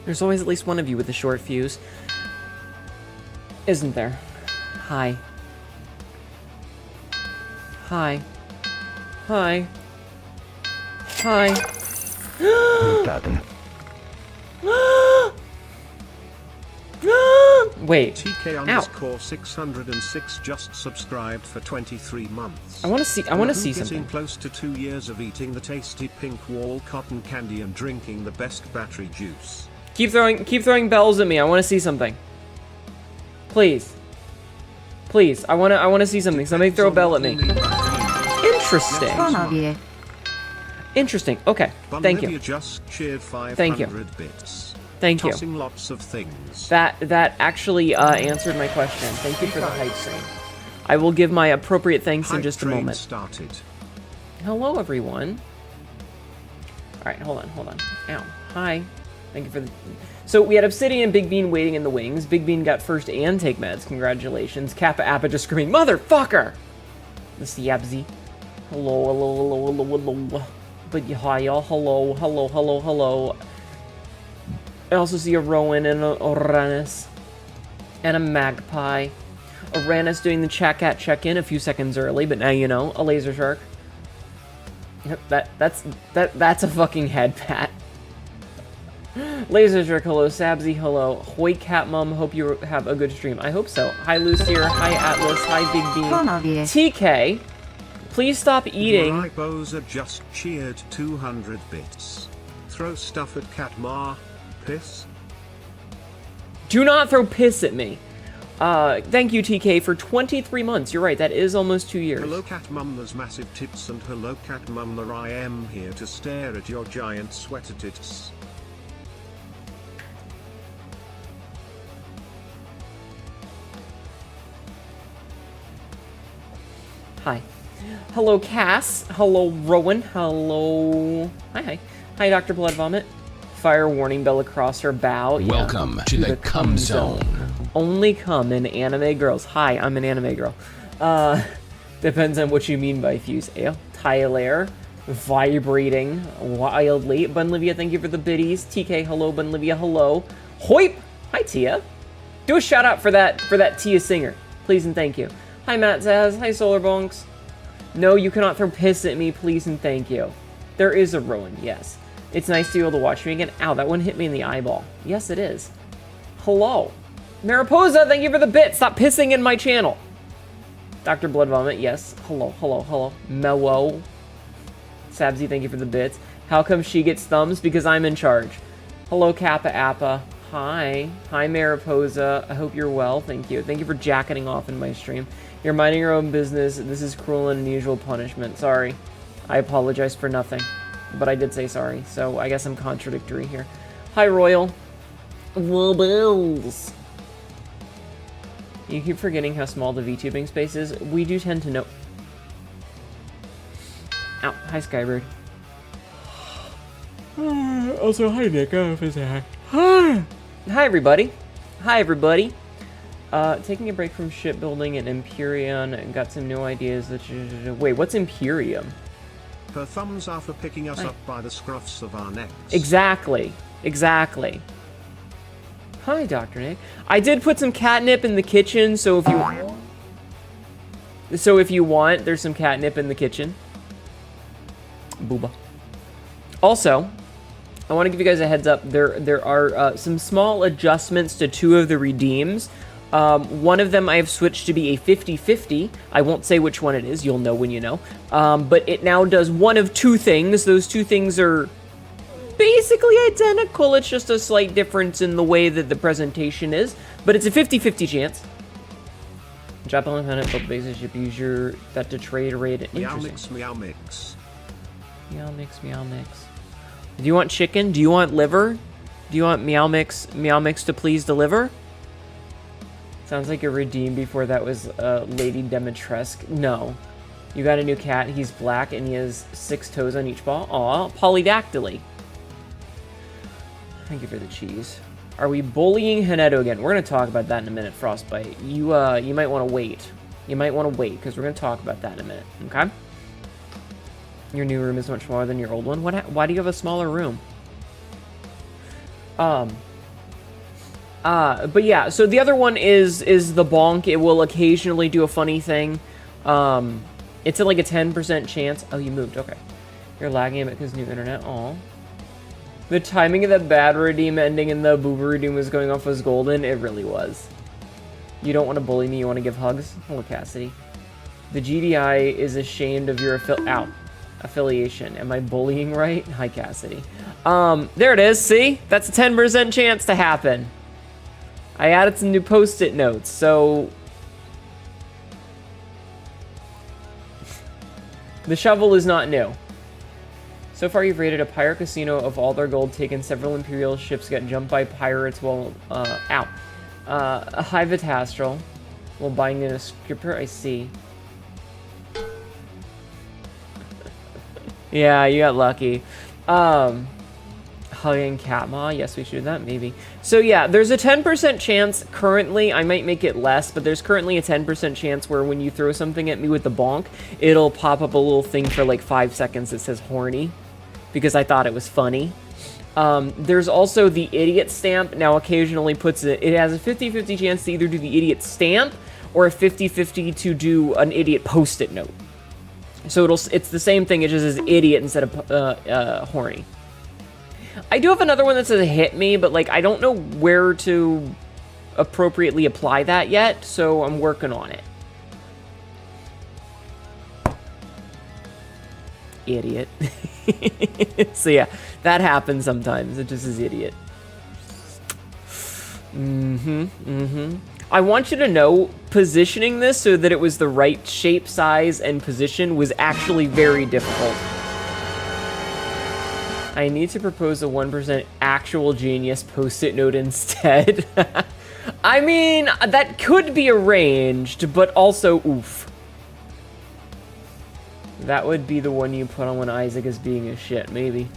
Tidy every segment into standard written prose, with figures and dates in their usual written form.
There's always at least one of you with a short fuse. Isn't there? Hi. Hi. Hi. Hi. Wait. TK_606 just subscribed for 23 months. I want to see something. Getting close to 2 years of eating the tasty pink wall cotton candy and drinking the best battery juice. Keep throwing bells at me. I want to see something. Please. Please. I want to see something. Somebody throw a bell at me. Interesting. Interesting. Okay. Thank you. Just cheered 500 Thank you. bits. Thank you. Tossing lots of things. That actually answered my question. Thank you for the hype train. I will give my appropriate thanks in just a moment. Started. Hello, everyone. All right, hold on. Ow. Hi. Thank you for the... So we had Obsidian and Big Bean waiting in the wings. Big Bean got first and take meds. Congratulations. Kappa Appa just screaming, "Motherfucker!" The Siabzi. Hello. But hi, y'all. Hello. I also see a Rowan and a Uranus. And a Magpie. Uranus doing the chat-cat check-in a few seconds early, but now you know. A Laser Shark. Yep, that's a fucking head pat. Laser Shark, hello. Sabzi, hello. Hoi Cat Mum, hope you have a good stream. I hope so. Hi Lucier, hi Atlas, hi Big Bean. TK, please stop eating. Riboza just cheered 200 bits. Throw stuff at Catmar. Piss? Do not throw piss at me. Thank you, TK, for 23 months. You're right, that is almost 2 years. Hello, Cat Mum, there's massive tits, and hello, Cat Mum, there I am here to stare at your giant sweater tits. Hi. Hello, Cass. Hello, Rowan. Hello. Hi. Hi, Dr. Blood Vomit. Fire warning bell across her bow. Welcome to the cum zone. Only cum in anime girls. Hi, I'm an anime girl. Depends on what you mean by fuse. Tyler, vibrating wildly. Bunlivia, thank you for the biddies. TK, hello. Bunlivia, hello. Hoip. Hi, Tia. Do a shout out for that Tia singer, please and thank you. Hi, Matt Zaz. Hi, Solar Bonks. No, you cannot throw piss at me, please and thank you. There is a Rowan, yes. It's nice to be able to watch me again. Ow, that one hit me in the eyeball. Yes, it is. Hello. Mariposa, thank you for the bit. Stop pissing in my channel. Dr. Blood Vomit, yes. Hello. Mellow. Sabzi, thank you for the bits. How come she gets thumbs? Because I'm in charge. Hello, Kappa Appa. Hi. Hi, Mariposa. I hope you're well. Thank you. Thank you for jacketing off in my stream. You're minding your own business. This is cruel and unusual punishment. Sorry. I apologize for nothing. But I did say sorry, so I guess I'm contradictory here. Hi, Royal. Wobbles. You keep forgetting how small the VTubing space is. We do tend to know. Ow. Hi, Skybird. Also, hi, Nick. Hi. Hi, everybody. Taking a break from shipbuilding at Empyrean and got some new ideas. Wait, what's Imperium? Her thumbs are for picking us up by the scruffs of our necks. Exactly. Hi, Dr. Nick. I did put some catnip in the kitchen, so if you want, there's some catnip in the kitchen. Booba. Also, I want to give you guys a heads up. There are some small adjustments to 2 of the redeems. One of them I have switched to be a 50-50. I won't say which one it is. You'll know when you know. But it now does one of 2 things. Those 2 things are basically identical. It's just a slight difference in the way that the presentation is. But it's a 50-50 chance. Drop on planet, but basic ship use that to trade rate. Meow mix. Meow mix. Do you want chicken? Do you want liver? Do you want meow mix to please deliver? Sounds like a redeem before that was Lady Demetresque. No. You got a new cat. He's black and he has 6 toes on each paw. Aw, polydactyly. Thank you for the cheese. Are we bullying Haneto again? We're going to talk about that in a minute, Frostbite. You might want to wait. Because we're going to talk about that in a minute, okay? Your new room is much smaller than your old one. Why do you have a smaller room? But yeah, so the other one is the bonk. It will occasionally do a funny thing. It's at like a 10% chance. Oh, you moved. Okay. You're lagging a bit because new internet. Aw. The timing of the bad redeem ending and the boober redeem was going off was golden. It really was. You don't want to bully me. You want to give hugs? Hello, Cassidy. The GDI is ashamed of your affiliation. Am I bullying right? Hi, Cassidy. There it is. See? That's a 10% chance to happen. I added some new post-it notes, so... The shovel is not new. So far, you've raided a pirate casino of all their gold, taken several Imperial ships, got jumped by pirates while... a high Vitastral while buying in a skipper, I see. Yeah, you got lucky. Hugging Catma, yes, we should do that, maybe. So yeah, there's a 10% chance currently, I might make it less, but there's currently a 10% chance where when you throw something at me with the bonk, it'll pop up a little thing for like 5 seconds that says horny, because I thought it was funny. There's also the idiot stamp, now occasionally puts it has a 50-50 chance to either do the idiot stamp, or a 50-50 to do an idiot post-it note. So it's the same thing, it just says idiot instead of horny. I do have another one that says hit me, but like I don't know where to appropriately apply that yet, so I'm working on it. Idiot. So yeah, that happens sometimes. It just is idiot. I want you to know, positioning this so that it was the right shape, size, and position was actually very difficult. I need to propose a 1% actual genius post-it note instead. I mean, that could be arranged, but also oof. That would be the one you put on when Isaac is being a shit, maybe.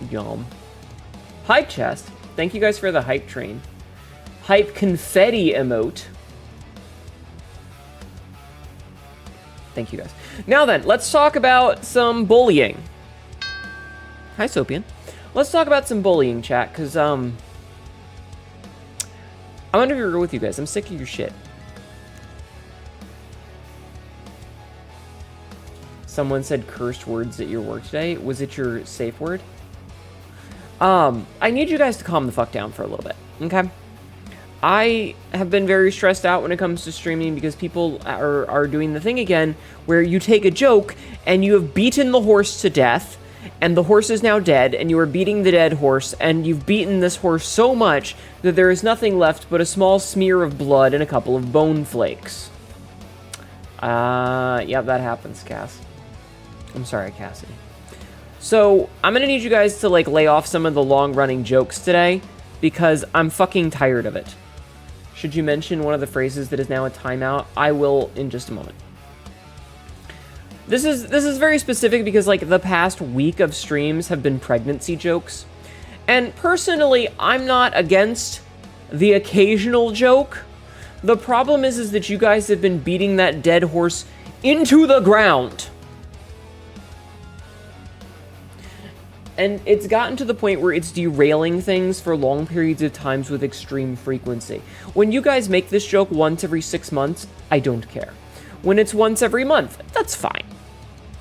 Yum. Hype chest. Thank you guys for the hype train. Hype confetti emote. Thank you guys. Now then, let's talk about some bullying. Hi, Sopian. Let's talk about some bullying, chat, because, I'm gonna be real with you guys. I'm sick of your shit. Someone said cursed words at your work today. Was it your safe word? I need you guys to calm the fuck down for a little bit, okay? I have been very stressed out when it comes to streaming because people are doing the thing again where you take a joke and you have beaten the horse to death and the horse is now dead and you are beating the dead horse and you've beaten this horse so much that there is nothing left but a small smear of blood and a couple of bone flakes. Yeah, that happens, Cass. I'm sorry, Cassidy. So, I'm gonna need you guys to, like, lay off some of the long-running jokes today because I'm fucking tired of it. Should you mention one of the phrases that is now a timeout? I will in just a moment. This is very specific because, like, the past week of streams have been pregnancy jokes. And personally, I'm not against the occasional joke. The problem is that you guys have been beating that dead horse into the ground. And it's gotten to the point where it's derailing things for long periods of times with extreme frequency. When you guys make this joke once every 6 months, I don't care. When it's once every month, that's fine.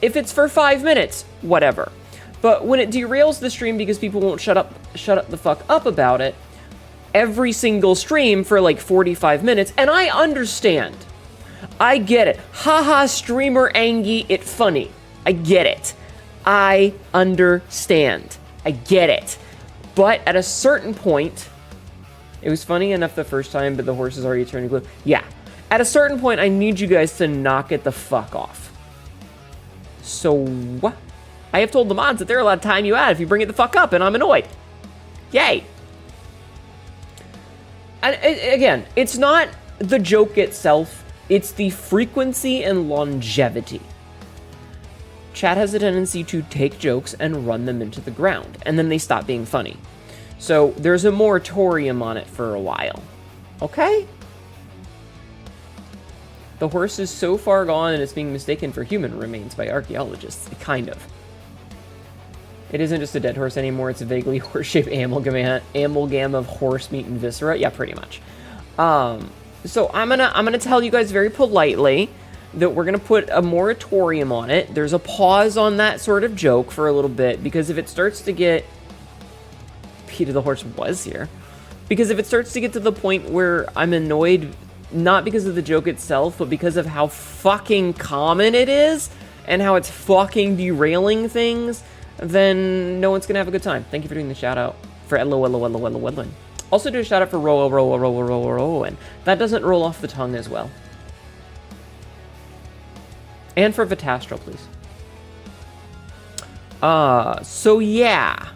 If it's for 5 minutes, whatever. But when it derails the stream because people won't shut up the fuck up about it, every single stream for like 45 minutes, and I understand. I get it. Haha, streamer Angie, it funny. I get it. I understand. I get it. But at a certain point, it was funny enough the first time, but the horse is already turning blue. Yeah. At a certain point, I need you guys to knock it the fuck off. So, I have told the mods that they're allowed to time you out if you bring it the fuck up, and I'm annoyed. Yay. And again, it's not the joke itself, it's the frequency and longevity. Chat has a tendency to take jokes and run them into the ground, and then they stop being funny. So there's a moratorium on it for a while. Okay? The horse is so far gone and it's being mistaken for human remains by archaeologists. Kind of. It isn't just a dead horse anymore. It's a vaguely horse-shaped amalgam of horse meat and viscera. Yeah, pretty much. So I'm gonna tell you guys very politely that we're gonna put a moratorium on it. There's a pause on that sort of joke for a little bit, because if it starts to get... Peter the horse was here. Because if it starts to get to the point where I'm annoyed, not because of the joke itself, but because of how fucking common it is, and how it's fucking derailing things, then no one's gonna have a good time. Thank you for doing the shout out for Edwin. Also do a shout out for Rowan. That doesn't roll off the tongue as well. And for Vitastro, please. So yeah.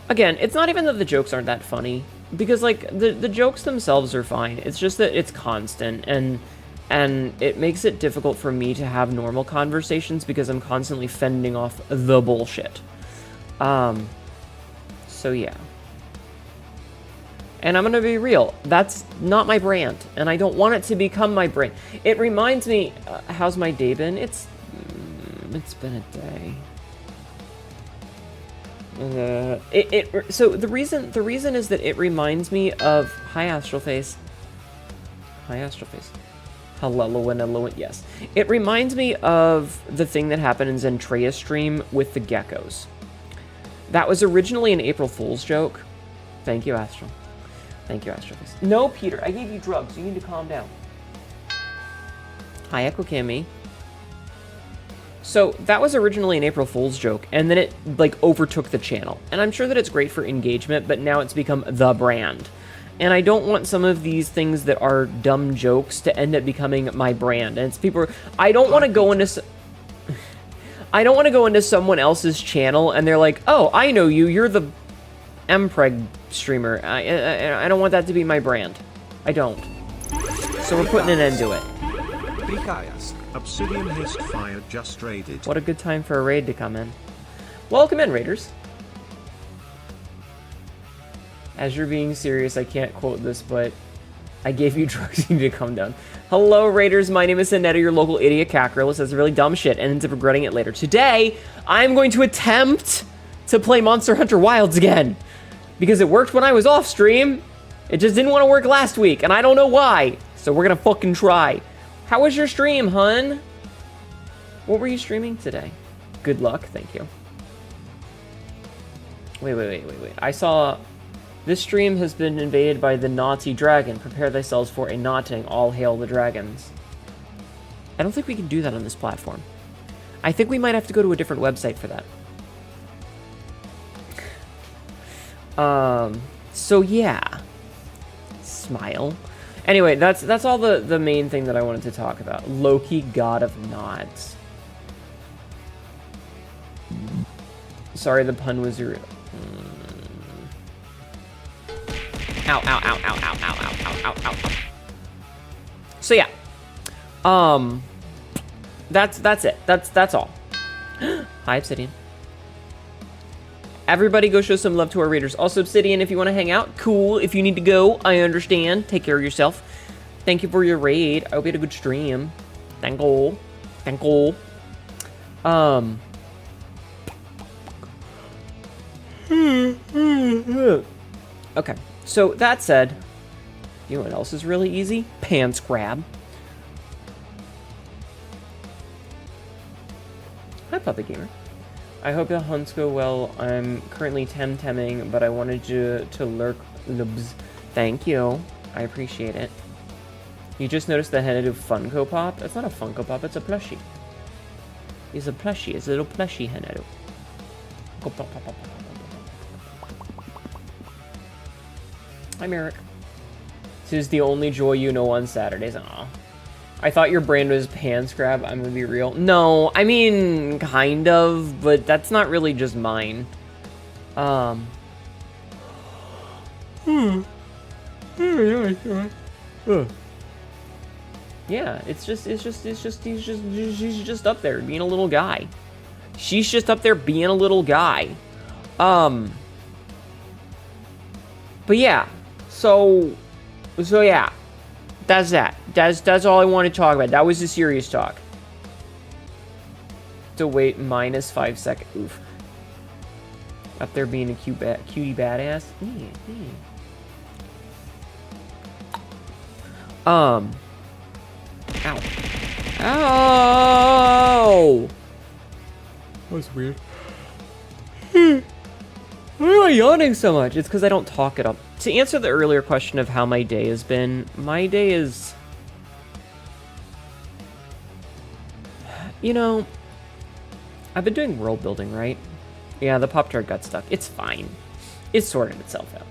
Again, it's not even that the jokes aren't that funny, because like the jokes themselves are fine. It's just that it's constant, and it makes it difficult for me to have normal conversations because I'm constantly fending off the bullshit. So yeah. And I'm gonna be real, that's not my brand, and I don't want it to become my brand. It reminds me, how's my day been? It's been a day. So the reason is that it reminds me of Hi Astral Face. Hello, yes. It reminds me of the thing that happened in Zentrea's stream with the geckos. That was originally an April Fool's joke. Thank you, Astral. Thank you, Astral Face. No, Peter, I gave you drugs. You need to calm down. Hi, Echo Kimmy. So that was originally an April Fool's joke, and then it like overtook the channel. And I'm sure that it's great for engagement, but now it's become the brand. And I don't want some of these things that are dumb jokes to end up becoming my brand. And it's people. I don't want to go into. I don't want to go into someone else's channel and they're like, "Oh, I know you. You're the Mpreg streamer." I don't want that to be my brand. I don't. So we're putting an end to it. Obsidian Hist Fire just raided. What a good time for a raid to come in. Welcome in, raiders. As you're being serious, I can't quote this, but I gave you drugs, you need to come down. Hello, raiders. My name is Anetta, your local idiot cackerel who says really dumb shit and ends up regretting it later. Today, I'm going to attempt to play Monster Hunter Wilds again. Because it worked when I was off stream. It just didn't want to work last week, and I don't know why. So we're gonna fucking try. How was your stream, hun? What were you streaming today? Good luck, thank you. Wait. I saw... This stream has been invaded by the naughty dragon. Prepare thyselves for a knotting. All hail the dragons. I don't think we can do that on this platform. I think we might have to go to a different website for that. So yeah. Smile. Anyway, that's all the main thing that I wanted to talk about. Loki, God of Nods. Sorry, the pun was real. Ow. So yeah. That's it. That's all. Hi, Obsidian. Everybody go show some love to our raiders. Also, Obsidian, if you want to hang out, cool. If you need to go, I understand. Take care of yourself. Thank you for your raid. I hope you had a good stream. Thank you. Okay. So, that said, you know what else is really easy? Pants grab. Hi, Puppet Gamer. I hope the hunts go well. I'm currently temtemming, but I wanted you to lurk lubs. Thank you. I appreciate it. You just noticed the Henadu Funko Pop? It's not a Funko Pop, it's a plushie. It's a plushie. It's a little plushie Henadu. Go pop, pop, pop, pop. I'm Eric. This is the only joy you know on Saturdays. Aw. I thought your brand was Pants Grab. I'm gonna be real. No, I mean, kind of, but that's not really just mine. Yeah, it's just, she's just up there being a little guy. She's just up there being a little guy. But yeah. So yeah, that's that. That's all I want to talk about. That was the serious talk. to wait minus 5 seconds. Oof. Up there being a cutie badass. Ow. Ow! That was weird. Why am I yawning so much? It's because I don't talk at all. To answer the earlier question of how my day has been, my day is... You know, I've been doing world building, right? Yeah, the Pop-Tart got stuck. It's fine. It's sorted itself out.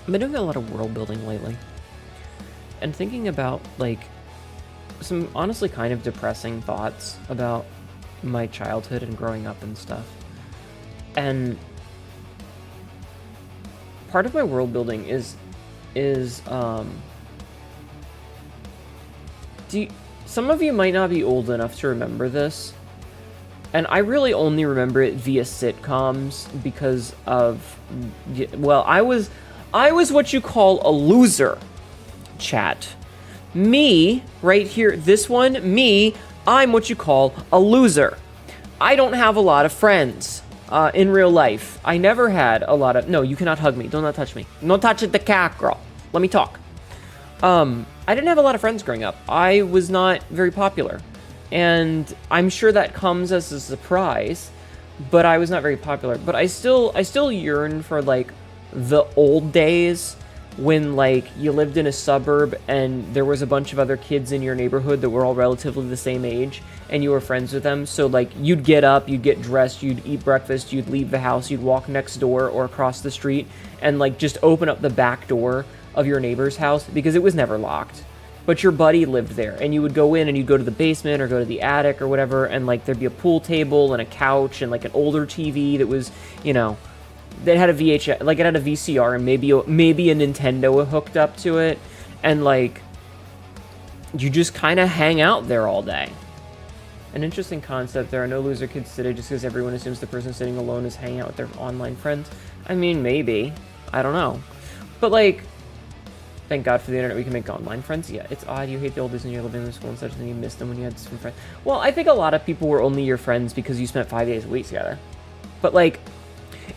I've been doing a lot of world building lately. And thinking about, like, some honestly kind of depressing thoughts about my childhood and growing up and stuff. And part of my world building is some of you might not be old enough to remember this, and I really only remember it via sitcoms because of, well, I was what you call a loser, chat. Me, right here, this one, me, I'm what you call a loser. I don't have a lot of friends in real life. I never had a lot of... No, you cannot hug me. Do not touch me. No touch the cat, girl. Let me talk. I didn't have a lot of friends growing up. I was not very popular. And I'm sure that comes as a surprise, but I was not very popular. But I still yearn for, like, the old days when, like, you lived in a suburb and there was a bunch of other kids in your neighborhood that were all relatively the same age and you were friends with them. So, like, you'd get up, you'd get dressed, you'd eat breakfast, you'd leave the house, you'd walk next door or across the street and, like, just open up the back door of your neighbor's house because it was never locked. But your buddy lived there, and you would go in and you'd go to the basement or go to the attic or whatever, and, like, there'd be a pool table and a couch and, like, an older TV that was, you know, that had a VHS, like, it had a VCR and maybe a Nintendo hooked up to it, and, like, you just kind of hang out there all day. An interesting concept. There are no loser kids today just because everyone assumes the person sitting alone is hanging out with their online friends. I mean, maybe. I don't know. But, like, thank God for the internet, we can make online friends. Yeah, it's odd. You hate the old days when you're living in school and such, and then you miss them when you had some friends. Well, I think a lot of people were only your friends because you spent 5 days a week together. But, like,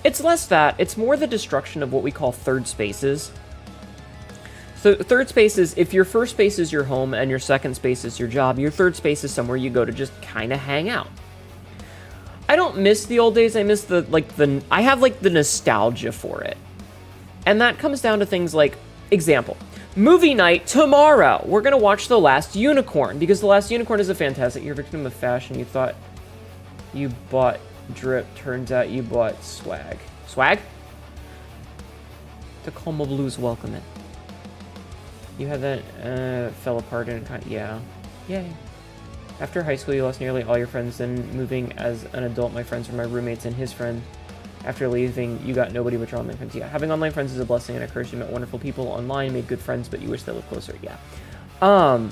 it's less that. It's more the destruction of what we call third spaces. So third space is, if your first space is your home and your second space is your job, your third space is somewhere you go to just kind of hang out. I don't miss the old days. I miss I have, like, the nostalgia for it. And that comes down to things like, example, movie night tomorrow. We're going to watch The Last Unicorn, because The Last Unicorn is a fantastic... You're a victim of fashion. You thought you bought drip. Turns out you bought swag. Swag? Tacoma Blues welcome it. You had that, fell apart and yeah. Yay. After high school, you lost nearly all your friends. Then moving as an adult, my friends were my roommates and his friend. After leaving, you got nobody but your online friends. Yeah, having online friends is a blessing and a curse. You met wonderful people online, made good friends, but you wish they lived closer. Yeah. Well,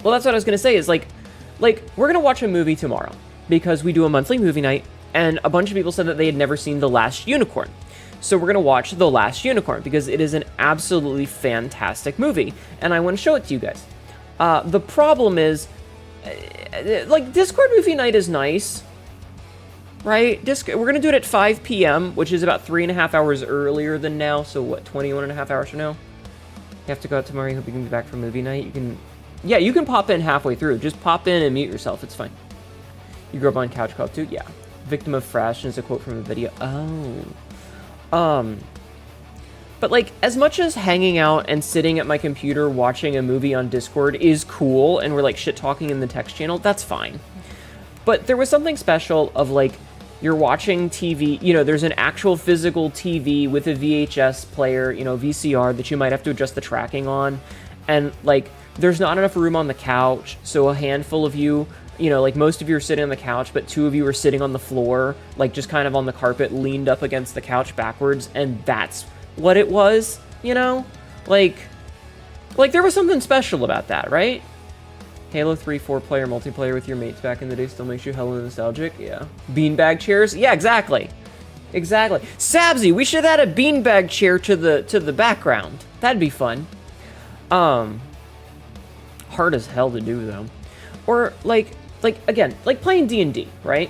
that's what I was going to say is, like, we're going to watch a movie tomorrow because we do a monthly movie night, and a bunch of people said that they had never seen The Last Unicorn. So we're going to watch The Last Unicorn because it is an absolutely fantastic movie, and I want to show it to you guys. The problem is, like, Discord movie night is nice, right? We're going to do it at 5 p.m., which is about 3.5 hours earlier than now, so what, 21.5 hours from now? You have to go out tomorrow. I hope you can be back for movie night. You can pop in halfway through. Just pop in and mute yourself. It's fine. You grew up on couch co-op too? Yeah. Victim of fashion is a quote from a video. But, like, as much as hanging out and sitting at my computer watching a movie on Discord is cool, and we're, like, shit-talking in the text channel, that's fine. But there was something special of, like, you're watching TV, you know, there's an actual physical TV with a VHS player, you know, VCR that you might have to adjust the tracking on, and, like, there's not enough room on the couch, so a handful of you, you know, like, most of you are sitting on the couch, but 2 of you are sitting on the floor, like, just kind of on the carpet, leaned up against the couch backwards, and that's what it was, you know? Like, there was something special about that, right? Halo 3 4-player multiplayer with your mates back in the day still makes you hella nostalgic? Yeah. Beanbag chairs? Yeah, exactly. Exactly. Sabsy, we should add a beanbag chair to the background. That'd be fun. Hard as hell to do, though. Or, like, like, again, like playing D&D, right?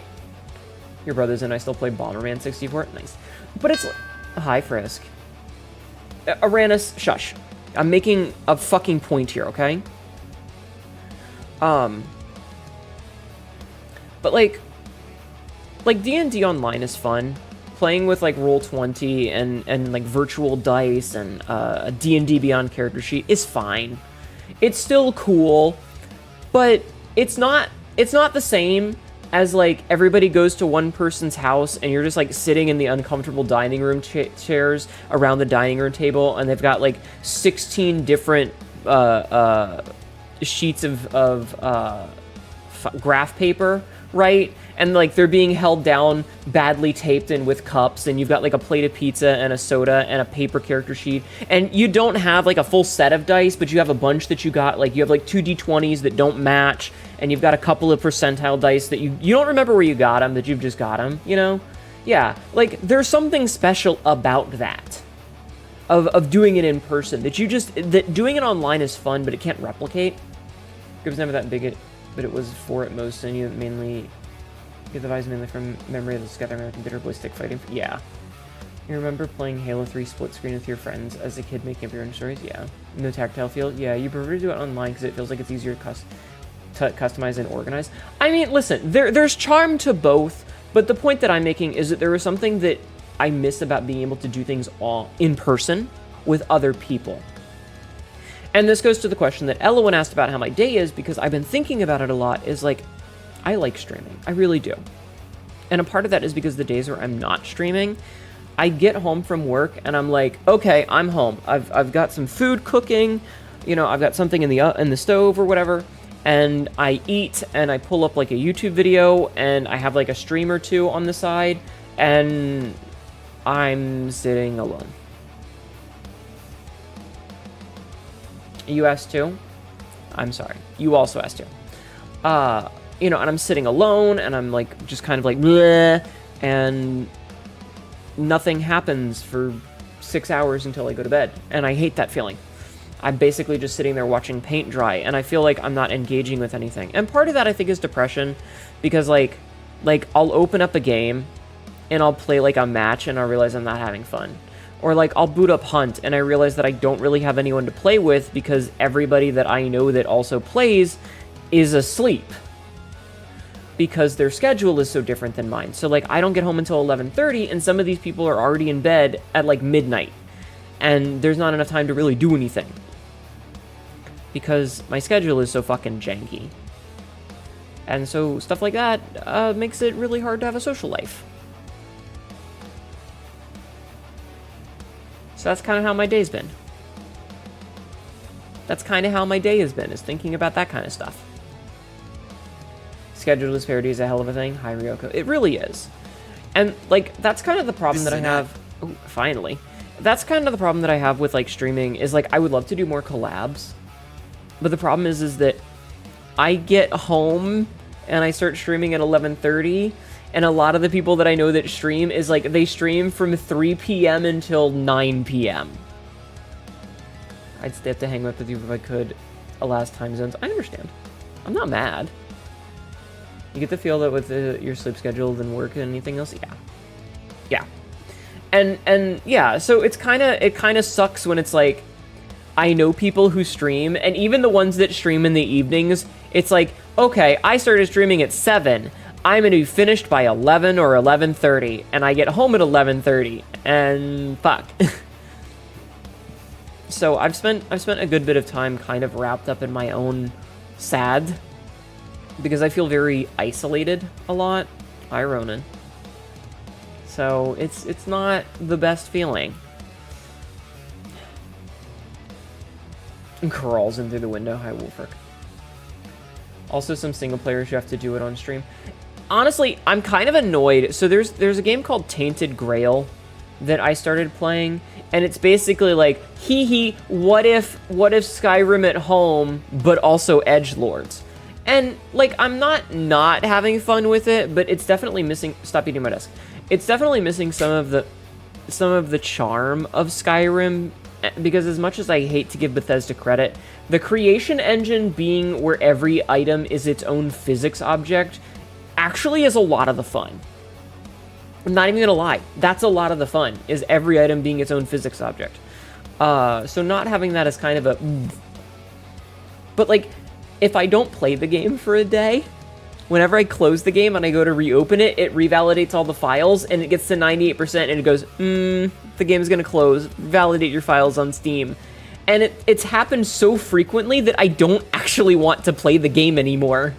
Your brothers and I still play Bomberman 64. Nice. But it's... Hi, Frisk. Aranus, shush. I'm making a fucking point here, okay? But, like D&D Online is fun. Playing with, like, Roll20 and like, virtual dice and a D&D Beyond character sheet is fine. It's still cool, but it's not the same as, like, everybody goes to one person's house and you're just, like, sitting in the uncomfortable dining room chairs around the dining room table, and they've got, like, 16 different sheets of graph paper, right? And, like, they're being held down, badly taped in with cups, and you've got, like, a plate of pizza and a soda and a paper character sheet, and you don't have, like, a full set of dice, but you have a bunch that you got, like, you have, like, 2 D20s that don't match, and you've got a couple of percentile dice that you don't remember where you got them, that you've just got them, you know? Yeah, like, there's something special about that, of doing it in person, that doing it online is fun, but it can't replicate. It was never that big, but it was 4 at most, and you mainly... Get the vibes mainly from memory of the Scatter American Bitter Boy stick fighting. Yeah. You remember playing Halo 3 split screen with your friends as a kid, making up your own stories? Yeah. No tactile feel? Yeah, you prefer to do it online because it feels like it's easier to customize and organize. I mean, listen, there's charm to both, but the point that I'm making is that there was something that I miss about being able to do things all in person with other people. And this goes to the question that Ella, when asked about how my day is, because I've been thinking about it a lot, is like, I like streaming. I really do. And a part of that is because the days where I'm not streaming, I get home from work and I'm like, okay, I'm home. I've got some food cooking, you know, I've got something in the stove or whatever, and I eat and I pull up like a YouTube video and I have like a stream or two on the side and I'm sitting alone. You asked too? I'm sorry. You also asked too. You know, and I'm sitting alone, and I'm, like, just kind of like, bleh, and nothing happens for 6 hours until I go to bed, and I hate that feeling. I'm basically just sitting there watching paint dry, and I feel like I'm not engaging with anything. And part of that, I think, is depression, because, like I'll open up a game, and I'll play, like, a match, and I'll realize I'm not having fun. Or, like, I'll boot up Hunt, and I realize that I don't really have anyone to play with, because everybody that I know that also plays is asleep. Because their schedule is so different than mine. So, like, I don't get home until 11:30, and some of these people are already in bed at, like, midnight. And there's not enough time to really do anything. Because my schedule is so fucking janky. And so, stuff like that makes it really hard to have a social life. So that's kind of how my day's been. That's kind of how my day has been, is thinking about that kind of stuff. Schedule disparity is a hell of a thing. Hi, Ryoko. It really is. And, like, that's kind of the problem that I have... Oh, finally. That's kind of the problem that I have with, like, streaming, is, like, I would love to do more collabs. But the problem is that I get home and I start streaming at 11:30, and a lot of the people that I know that stream is, like, they stream from 3 p.m. until 9 p.m. I'd stay up to hang out with you if I could. Alas, time zones. I understand. I'm not mad. You get the feel that with your sleep schedule and work and anything else, yeah, and yeah. So it kind of sucks when it's like, I know people who stream, and even the ones that stream in the evenings, it's like, okay, I started streaming at 7. I'm gonna be finished by 11 or 11:30, and I get home at 11:30, and fuck. So I've spent a good bit of time kind of wrapped up in my own sad. Because I feel very isolated a lot. Hi, Ronan. So, it's not the best feeling. And crawls in through the window. Hi, Wolfric. Also, some single players, you have to do it on stream. Honestly, I'm kind of annoyed. So, there's a game called Tainted Grail that I started playing. And it's basically like, what if Skyrim at home, but also edgelords? And, like, I'm not having fun with it, but it's definitely missing... Stop eating my desk. It's definitely missing some of the charm of Skyrim because as much as I hate to give Bethesda credit, the creation engine being where every item is its own physics object actually is a lot of the fun. I'm not even gonna lie, that's a lot of the fun, is every item being its own physics object. So not having that is kind of a... But, like, if I don't play the game for a day, whenever I close the game and I go to reopen it, it revalidates all the files, and it gets to 98%, and it goes, the game's gonna close, validate your files on Steam. And it's happened so frequently that I don't actually want to play the game anymore.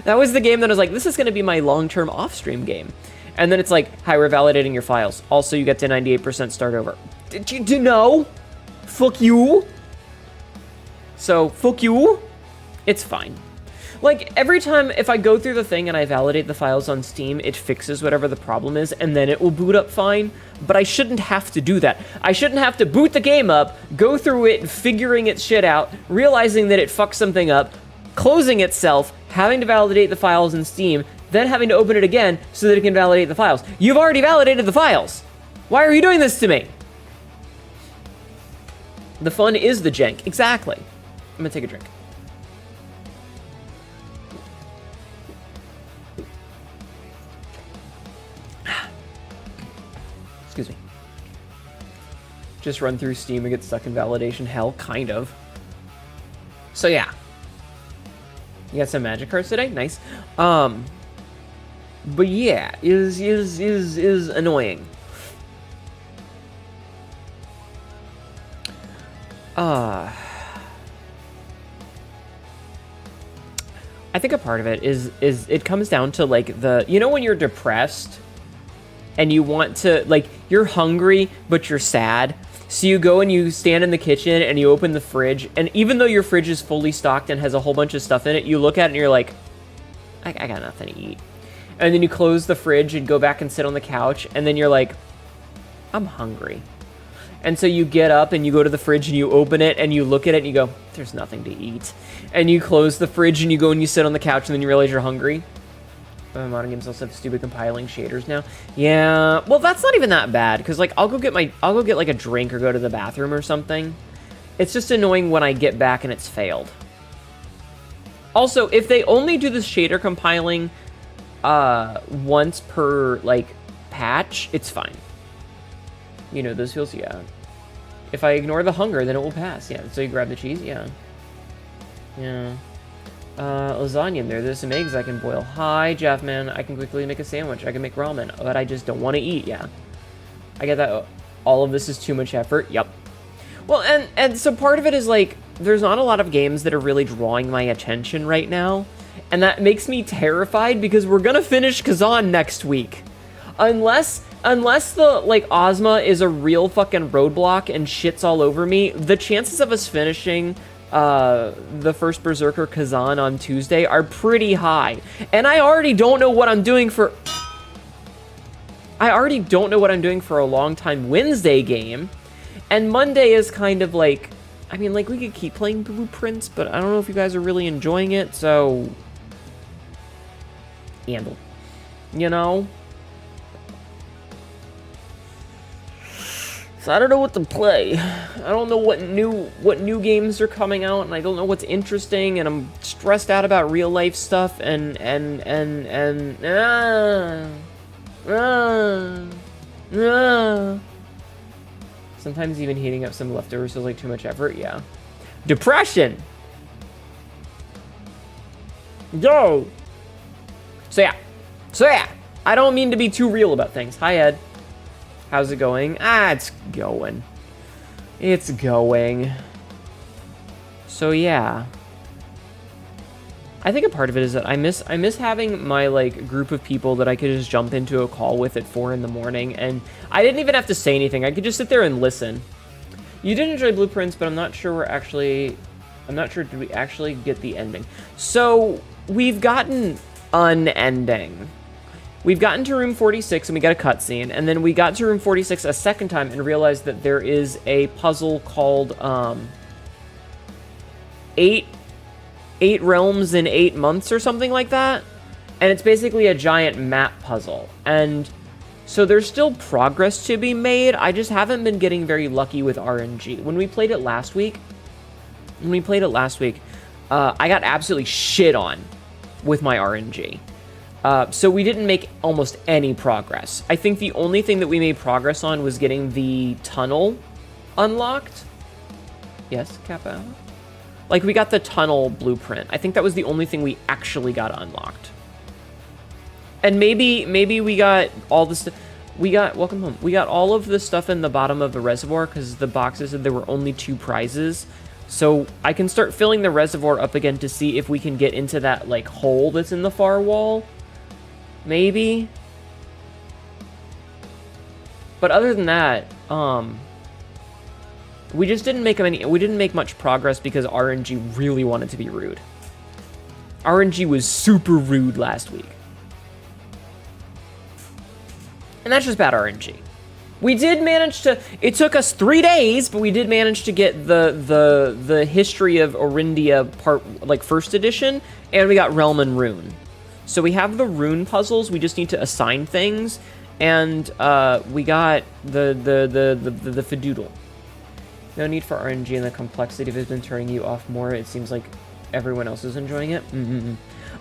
That was the game that I was like, this is gonna be my long-term off-stream game. And then it's like, hi, we're validating your files. Also, you get to 98% start over. Did you know? Fuck you. So, fuck you. It's fine. Like, every time, if I go through the thing and I validate the files on Steam, it fixes whatever the problem is, and then it will boot up fine. But I shouldn't have to do that. I shouldn't have to boot the game up, go through it, figuring its shit out, realizing that it fucked something up, closing itself, having to validate the files in Steam, then having to open it again so that it can validate the files. You've already validated the files. Why are you doing this to me? The fun is the jank. Exactly. I'm gonna take a drink. Excuse me. Just run through Steam and get stuck in validation hell, kind of. So yeah. You got some magic cards today? Nice. But yeah, is annoying. I think a part of it is it comes down to like the, you know, when you're depressed and you want to, like, you're hungry but you're sad, so you go and you stand in the kitchen and you open the fridge, and even though your fridge is fully stocked and has a whole bunch of stuff in it, you look at it and you're like, I got nothing to eat. And then you close the fridge and go back and sit on the couch, and then you're like, I'm hungry. And so you get up and you go to the fridge and you open it and you look at it and you go, there's nothing to eat. And you close the fridge and you go and you sit on the couch and then you realize you're hungry. Modern games also have stupid compiling shaders now. Yeah, well, that's not even that bad, because like I'll go get like a drink or go to the bathroom or something. It's just annoying when I get back and it's failed. Also, if they only do the shader compiling once per like patch, it's fine. You know those feels, yeah. If I ignore the hunger, then it will pass. Yeah, so you grab the cheese, yeah. Yeah. Lasagna in there. There's some eggs I can boil. Hi, Jeff, man. I can quickly make a sandwich. I can make ramen, but I just don't want to eat, yeah. I get that. All of this is too much effort. Yep. Well, and so part of it is like, there's not a lot of games that are really drawing my attention right now, and that makes me terrified because we're gonna finish Kazan next week. Unless the, like, Ozma is a real fucking roadblock and shits all over me, the chances of us finishing the first Berserker Kazan on Tuesday are pretty high. And I already don't know what I'm doing for a long time Wednesday game. And Monday is kind of like, I mean, like, we could keep playing Blueprints, but I don't know if you guys are really enjoying it, so handle. You know? So I don't know what to play. I don't know what new games are coming out, and I don't know what's interesting, and I'm stressed out about real life stuff, and sometimes even heating up some leftovers feels like too much effort. Yeah. Depression. Yo. So yeah. I don't mean to be too real about things. Hi, Ed. How's it going? It's going. It's going. So yeah. I think a part of it is that I miss having my, like, group of people that I could just jump into a call with at 4 in the morning, and I didn't even have to say anything. I could just sit there and listen. You did enjoy Blueprints, but I'm not sure did we actually get the ending. So we've gotten an ending. We've gotten to room 46 and we got a cutscene, and then we got to room 46 a second time and realized that there is a puzzle called 8 realms in 8 months or something like that. And it's basically a giant map puzzle. And So there's still progress to be made. I just haven't been getting very lucky with RNG. When we played it last week, I got absolutely shit on with my RNG. So we didn't make almost any progress. I think the only thing that we made progress on was getting the tunnel unlocked. Yes, Kappa? Like, we got the tunnel blueprint. I think that was the only thing we actually got unlocked. And maybe we got all the stuff. Welcome home. We got all of the stuff in the bottom of the reservoir because the boxes said there were only 2 prizes. So I can start filling the reservoir up again to see if we can get into that, like, hole that's in the far wall. Maybe. But other than that, we just didn't make much progress because RNG really wanted to be rude. RNG was super rude last week. And that's just bad RNG. We did manage to, it took us 3 days, but we did manage to get the History of Orindia part, like, first edition, and we got Realm and Rune. So we have the rune puzzles, we just need to assign things, and we got the Fidoodle. No need for RNG, and the complexity has been turning you off more. It seems like everyone else is enjoying it.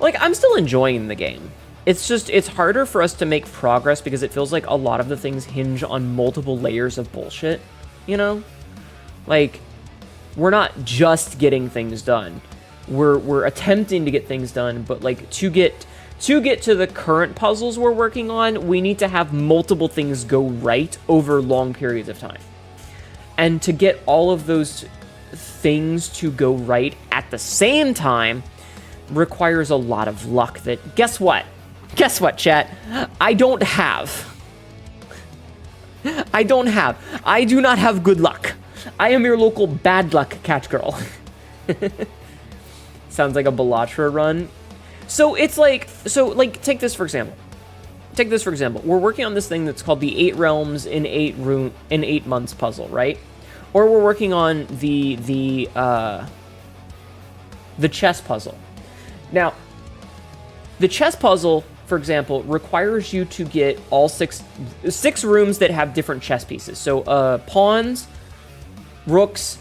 Like, I'm still enjoying the game. It's just, it's harder for us to make progress because it feels like a lot of the things hinge on multiple layers of bullshit, you know? Like, we're not just getting things done. We're attempting to get things done, but, like, to get to the current puzzles we're working on, we need to have multiple things go right over long periods of time. And to get all of those things to go right at the same time requires a lot of luck that, guess what? Guess what, chat? I don't have. I do not have good luck. I am your local bad luck cat girl. Sounds like a Bellatra run. So it's like, take this for example. We're working on this thing that's called the 8 Realms in 8 months puzzle, right? Or we're working on the chess puzzle. Now, the chess puzzle, for example, requires you to get all six rooms that have different chess pieces. So pawns, rooks,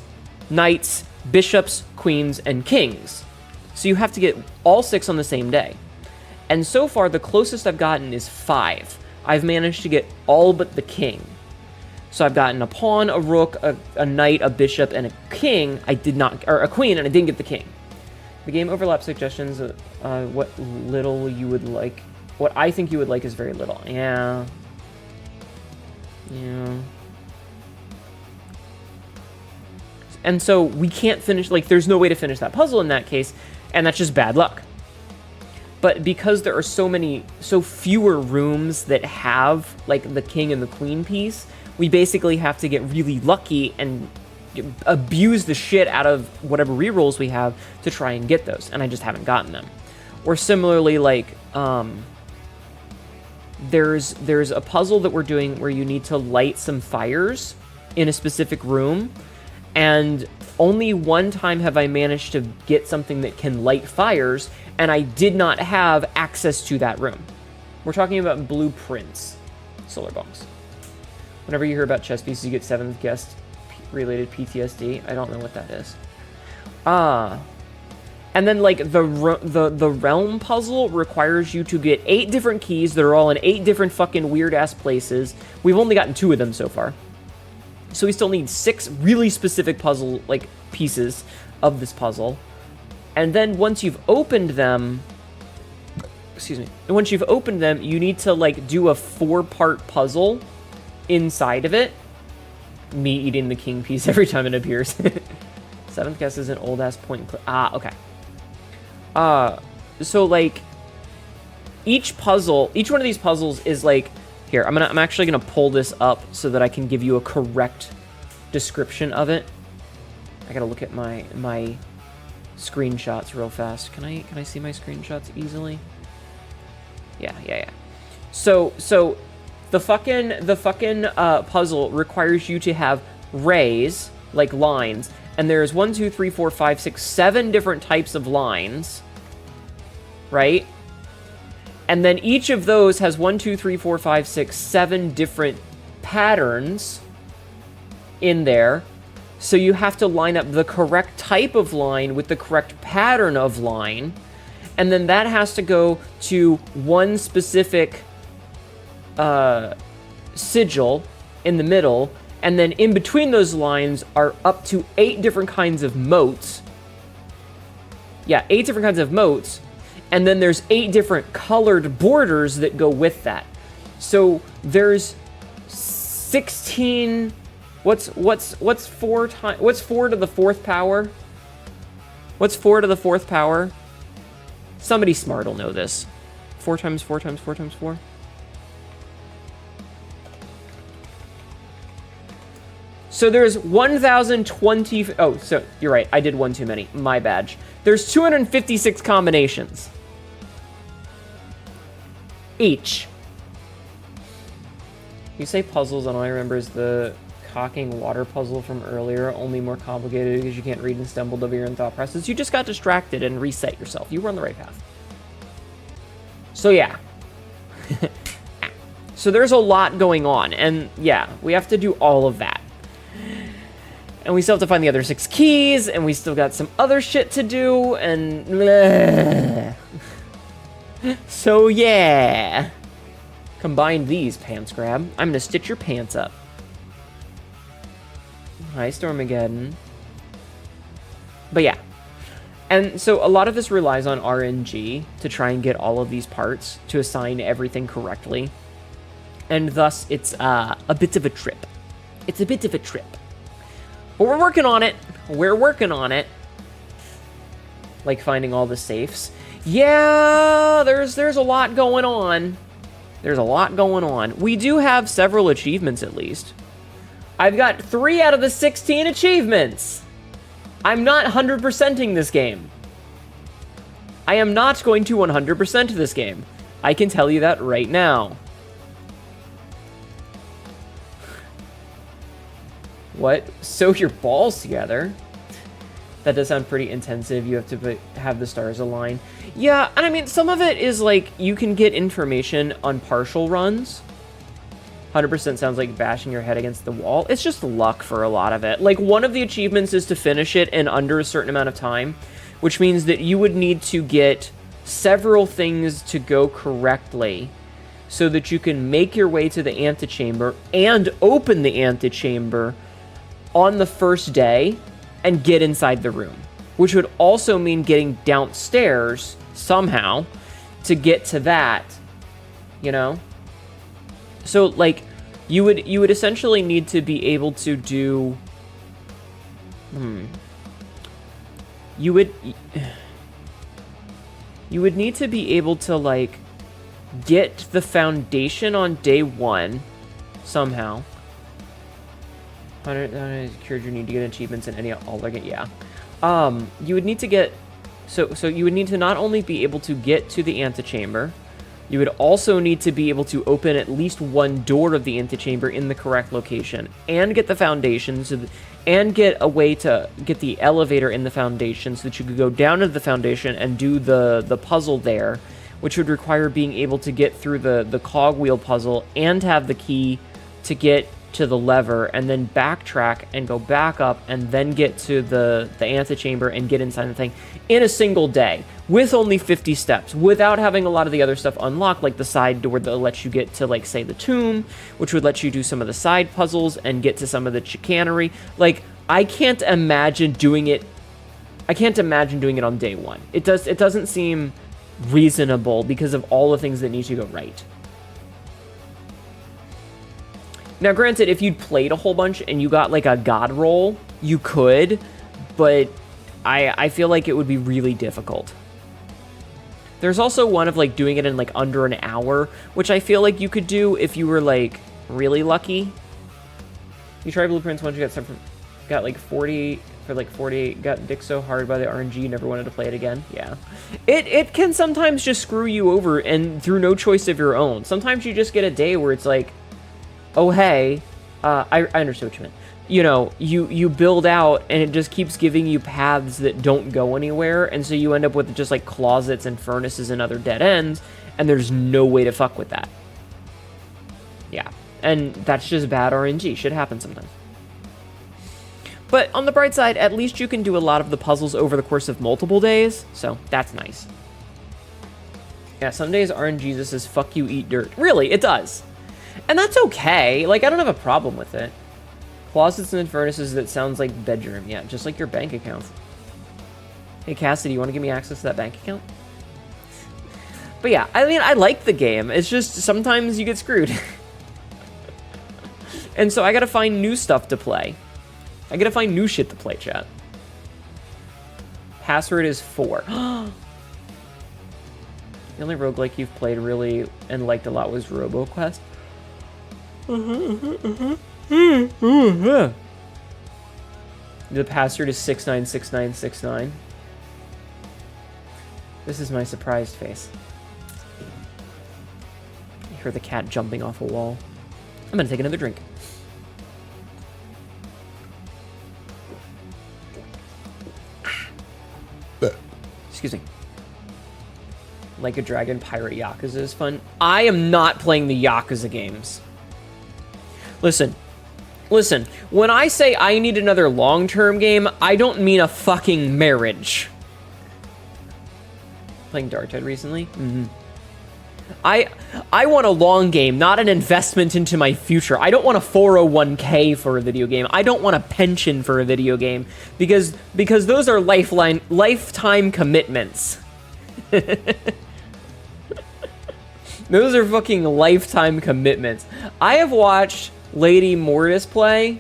knights, bishops, queens, and kings. So you have to get all 6 on the same day. And so far, the closest I've gotten is 5. I've managed to get all but the king. So I've gotten a pawn, a rook, a knight, a bishop, and a king. A queen, and I didn't get the king. The game overlap suggestions, what little you would like. What I think you would like is very little. Yeah. And so we can't finish, like, there's no way to finish that puzzle in that case, and that's just bad luck. But because there are so fewer rooms that have, like, the king and the queen piece, we basically have to get really lucky and abuse the shit out of whatever rerolls we have to try and get those, and I just haven't gotten them. Or similarly, like, there's a puzzle that we're doing where you need to light some fires in a specific room, and only one time have I managed to get something that can light fires, and I did not have access to that room. We're talking about blueprints, solar bongs. Whenever you hear about chess pieces, you get 7th guest related PTSD. I don't know what that is. And then, like, the realm puzzle requires you to get 8 different keys that are all in 8 different fucking weird-ass places. We've only gotten 2 of them so far. So we still need 6 really specific puzzle, like, pieces of this puzzle. And then once you've opened them... Excuse me. Once you've opened them, you need to, like, do a 4-part puzzle inside of it. Me eating the king piece every time it appears. 7th guess is an old-ass point and click. Okay. So, like, each one of these puzzles is, like... Here, I'm actually gonna pull this up so that I can give you a correct description of it. I gotta look at my screenshots real fast. Can I see my screenshots easily? Yeah. So the fucking puzzle requires you to have rays, like lines, and there's 1, 2, 3, 4, 5, 6, 7 different types of lines, right? And then each of those has 1, 2, 3, 4, 5, 6, 7 different patterns in there. So you have to line up the correct type of line with the correct pattern of line. And then that has to go to one specific sigil in the middle. And then in between those lines are up to 8 different kinds of motes. Yeah, 8 different kinds of motes. And then there's 8 different colored borders that go with that. So there's 16. What's 4 to the 4th power? What's 4 to the 4th power? Somebody smart will know this. 4 times 4 times 4 times 4. So there's 1,020. Oh, so you're right. I did one too many. My badge. There's 256 combinations. Each. You say puzzles, and all I remember is the cocking water puzzle from earlier, only more complicated because you can't read and stumbled over your own thought process. You just got distracted and reset yourself. You were on the right path. So yeah. So there's a lot going on, and yeah, we have to do all of that. And we still have to find the other 6 keys, and we still got some other shit to do, and bleh. So yeah. Combine these, pants grab. I'm gonna stitch your pants up. Hi, Stormageddon. But yeah. And so a lot of this relies on RNG to try and get all of these parts to assign everything correctly. And thus, it's a bit of a trip. It's a bit of a trip. But we're working on it. We're working on it. Like finding all the safes. Yeah, there's a lot going on. There's a lot going on. We do have several achievements, at least. I've got 3 out of the 16 achievements. I'm not 100%ing this game. I am not going to 100% this game. I can tell you that right now. What? Sew your balls together? That does sound pretty intensive. You have to have the stars align. Yeah, and I mean, some of it is like, you can get information on partial runs. 100% sounds like bashing your head against the wall. It's just luck for a lot of it. Like, one of the achievements is to finish it in under a certain amount of time, which means that you would need to get several things to go correctly so that you can make your way to the antechamber and open the antechamber on the first day and get inside the room, which would also mean getting downstairs somehow to get to that, you know? So, like, you would essentially need to be able to do... You would need to be able to, like, get the foundation on day 1 somehow. 100 cured your need to get achievements in any alternate, yeah. You would need to get... So you would need to not only be able to get to the antechamber, you would also need to be able to open at least one door of the antechamber in the correct location, and get the foundation, and get a way to get the elevator in the foundation so that you could go down to the foundation and do the puzzle there, which would require being able to get through the cogwheel puzzle and have the key to get to the lever, and then backtrack and go back up and then get to the antechamber and get inside the thing in a single day with only 50 steps, without having a lot of the other stuff unlocked, like the side door that lets you get to, like, say, the tomb, which would let you do some of the side puzzles and get to some of the chicanery. Like, I can't imagine doing it on day 1. It doesn't seem reasonable because of all the things that need to go right. Now, granted, if you'd played a whole bunch and you got, like, a god roll, you could, but I feel like it would be really difficult. There's also one of, like, doing it in, like, under an hour, which I feel like you could do if you were, like, really lucky. You tried blueprints once you got like 40, for like 48, got dick so hard by the RNG, you never wanted to play it again. Yeah. It can sometimes just screw you over, and through no choice of your own. Sometimes you just get a day where it's like, oh, hey, I understood what you meant. You know, you build out, and it just keeps giving you paths that don't go anywhere, and so you end up with just, like, closets and furnaces and other dead ends, and there's no way to fuck with that. Yeah, and that's just bad RNG. Shit happens sometimes. But on the bright side, at least you can do a lot of the puzzles over the course of multiple days, so that's nice. Yeah, some days RNG just says, fuck you, eat dirt. Really, it does. And that's okay. Like, I don't have a problem with it. Closets and furnaces, that sounds like bedroom. Yeah, just like your bank account. Hey, Cassidy, you want to give me access to that bank account? But yeah, I mean, I like the game. It's just sometimes you get screwed. And so I gotta find new stuff to play. I gotta find new shit to play, chat. Password is 4. The only roguelike you've played really and liked a lot was RoboQuest. The password is 696969. This is my surprised face. You hear the cat jumping off a wall. I'm gonna take another drink. Excuse me. Like a Dragon Pirate Yakuza is fun. I am not playing the Yakuza games. Listen. When I say I need another long-term game, I don't mean a fucking marriage. Playing Darkhead recently? Mm-hmm. I want a long game, not an investment into my future. I don't want a 401k for a video game. I don't want a pension for a video game because those are lifetime commitments. Those are fucking lifetime commitments. I have watched Lady Mortis play.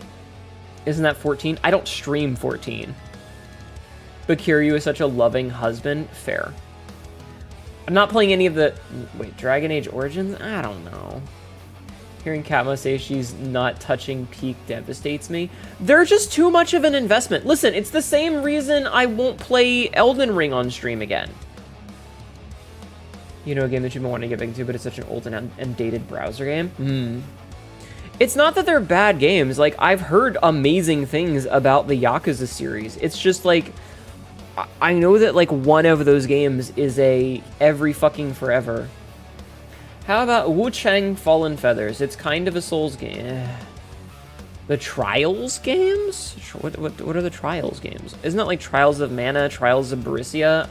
Isn't that 14? I don't stream 14. But Kiryu is such a loving husband. Fair. I'm not playing any of the... Wait, Dragon Age Origins? I don't know. Hearing Katma say she's not touching Peak devastates me. They're just too much of an investment. Listen, it's the same reason I won't play Elden Ring on stream again. You know, a game that you've been wanting to get back into, but it's such an old and dated browser game? It's not that they're bad games. Like, I've heard amazing things about the Yakuza series. It's just like... I know that, like, one of those games is a every fucking forever. How about Wu Chang Fallen Feathers? It's kind of a Souls game. The Trials games? What are the Trials games? Isn't that like Trials of Mana, Trials of Berseria?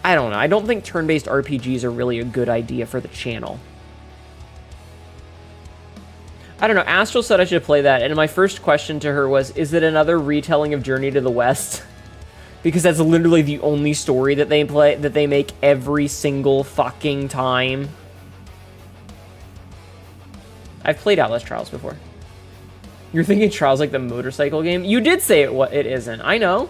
I don't know. I don't think turn-based RPGs are really a good idea for the channel. I don't know. Astral said I should play that, and my first question to her was, is it another retelling of Journey to the West? Because that's literally the only story that they make every single fucking time. I've played Outlast Trials before. You're thinking Trials like the motorcycle game? You did say it isn't. I know.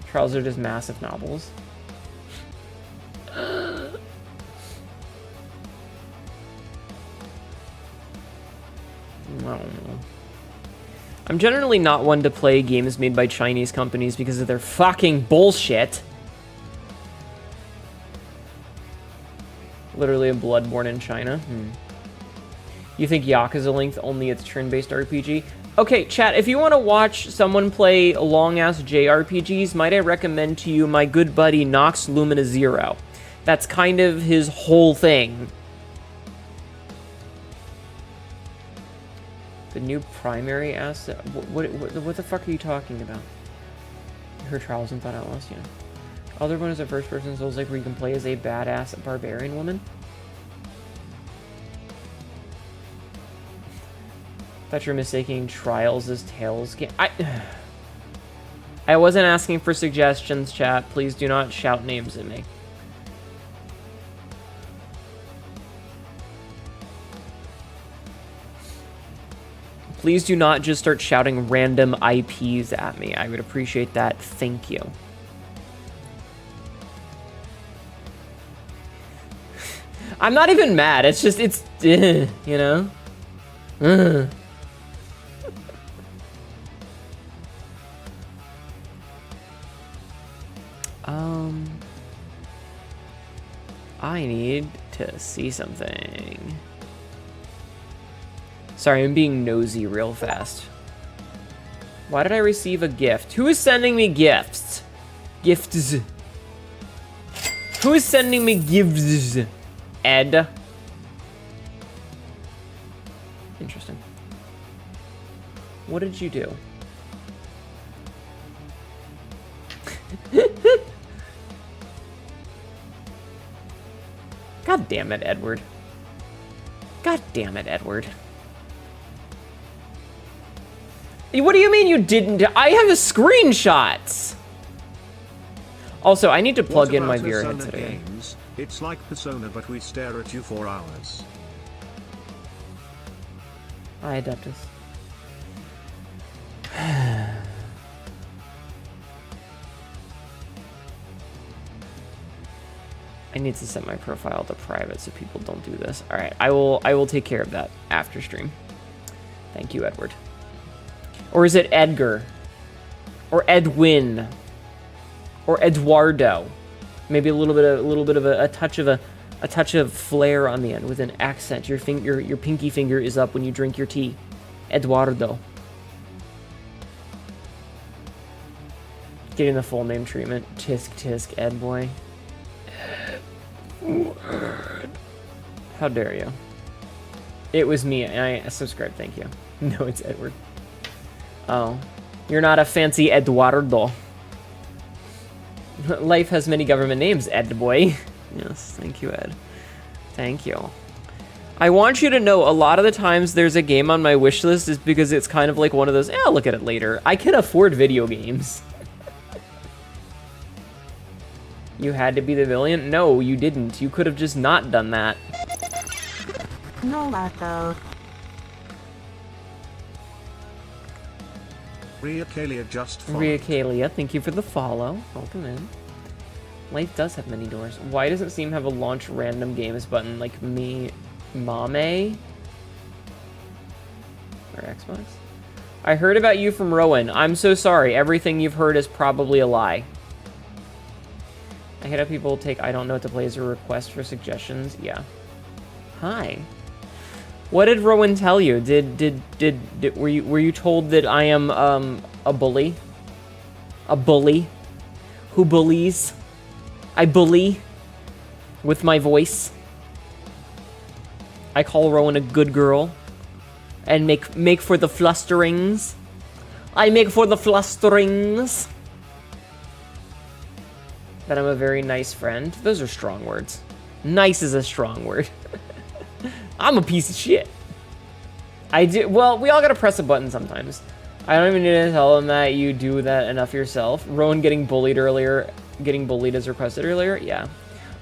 Trials are just massive novels. I don't know. I'm generally not one to play games made by Chinese companies because of their fucking bullshit. Literally a Bloodborne in China. You think Yakuza Link only it's turn-based RPG? Okay, chat, if you want to watch someone play long-ass JRPGs, might I recommend to you my good buddy Nox Lumina Zero. That's kind of his whole thing. The new primary asset? What the fuck are you talking about? Her Trials and Thought Outlast, yeah. Other one is a first-person Souls like where you can play as a badass barbarian woman. Thought you're mistaking Trials as Tales game. I wasn't asking for suggestions, chat. Please do not shout names at me. Please do not just start shouting random IPs at me. I would appreciate that. Thank you. I'm not even mad. It's just, you know? I need to see something. Sorry, I'm being nosy real fast. Why did I receive a gift? Who is sending me gifts? Gifts. Who is sending me gifts? Ed. Interesting. What did you do? God damn it, Edward. God damn it, Edward. What do you mean you didn't? I have screenshots. Also, I need to plug in my VR headset again. Games? It's like Persona, but we stare at you for hours. Hi, Adeptus. I need to set my profile to private so people don't do this. All right, I will take care of that after stream. Thank you, Edward. Or is it Edgar? Or Edwin? Or Eduardo? Maybe a little bit of a touch of flair on the end with an accent. Your pinky finger is up when you drink your tea. Eduardo. Getting the full name treatment. Tisk tisk, Ed boy. How dare you? It was me. I subscribed. Thank you. No, it's Edward. Oh, you're not a fancy Eduardo. Life has many government names, Ed boy. Yes, thank you, Ed. Thank you. I want you to know a lot of the times there's a game on my wish list is because it's kind of like one of those, I'll look at it later. I can afford video games. You had to be the villain? No, you didn't. You could have just not done that. No, Lato. Ria Kalia just followed. Ria Kalia, thank you for the follow. Welcome in. Life does have many doors. Why does it seem to have a launch random games button like me, Mame? Or Xbox? I heard about you from Rowan. I'm so sorry. Everything you've heard is probably a lie. I hate how people take I don't know what to play as a request for suggestions. Yeah. Hi. What did Rowan tell you? Were you told that I am a bully? A bully? Who bullies? I bully with my voice. I call Rowan a good girl and make for the flusterings. I make for the flusterings. That I'm a very nice friend. Those are strong words. Nice is a strong word. I'm a piece of shit. I do. Well, we all gotta press a button sometimes. I don't even need to tell them that you do that enough yourself. Rowan getting bullied earlier, getting bullied as requested earlier. Yeah,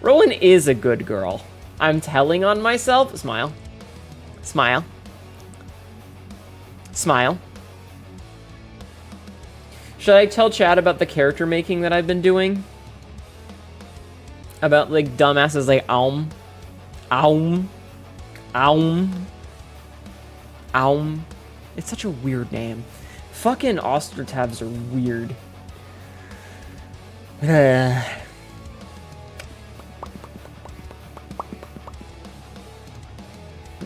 Rowan is a good girl. I'm telling on myself. Smile. Smile. Smile. Should I tell Chad about the character making that I've been doing? About like dumbasses like Aum. It's such a weird name. Fucking Ostertabs are weird.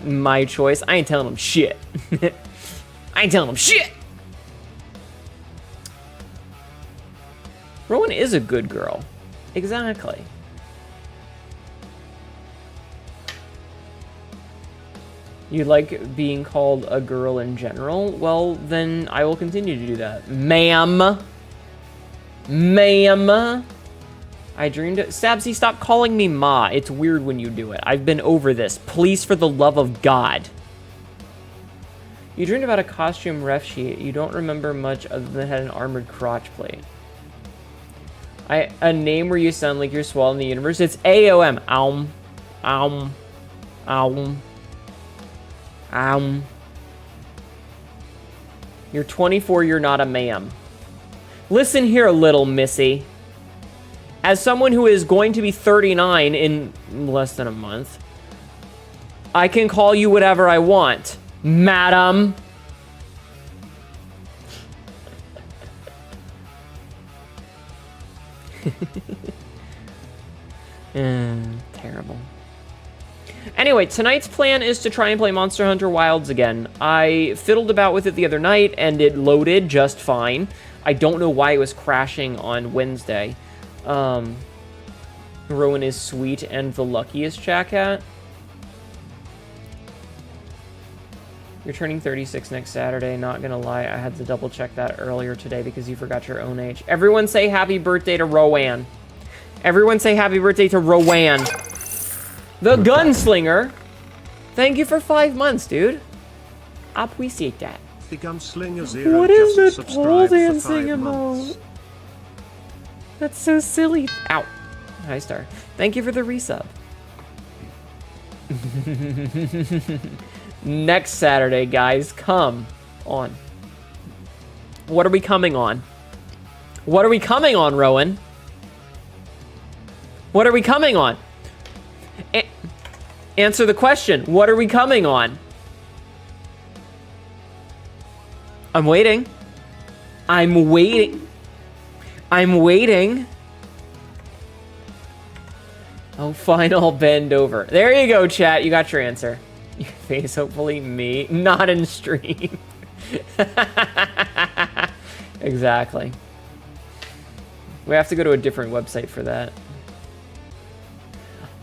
My choice. I ain't telling them shit. I ain't telling them shit. Rowan is a good girl. Exactly. You like being called a girl in general? Well, then I will continue to do that. Ma'am. Ma'am. I dreamed it. Stabsy, stop calling me Ma. It's weird when you do it. I've been over this. Please, for the love of God. You dreamed about a costume ref sheet. You don't remember much other than it had an armored crotch plate. A name where you sound like you're swallowing the universe. It's AOM. Aum. Aum. Aum. You're 24, you're not a ma'am. Listen here, little missy. As someone who is going to be 39 in less than a month, I can call you whatever I want, madam. Terrible. Anyway, tonight's plan is to try and play Monster Hunter Wilds again. I fiddled about with it the other night, and it loaded just fine. I don't know why it was crashing on Wednesday. Rowan is sweet and the luckiest chat cat. You're turning 36 next Saturday. Not gonna lie, I had to double check that earlier today because you forgot your own age. Everyone say happy birthday to Rowan. Everyone say happy birthday to Rowan. The gunslinger. Thank you for 5 months, dude. I appreciate that. The Gunslinger Zero What is just that pole subscribed for dancing 5 months. emote? That's so silly. Ow. Hi, Star. Thank you for the resub. Next Saturday, guys. Come on. What are we coming on? What are we coming on, Rowan? What are we coming on? Answer the question. What are we coming on? I'm waiting. I'm waiting. I'm waiting. Oh, fine, I'll bend over. There you go, chat. You got your answer. Your face, hopefully me. Not in stream. Exactly. We have to go to a different website for that.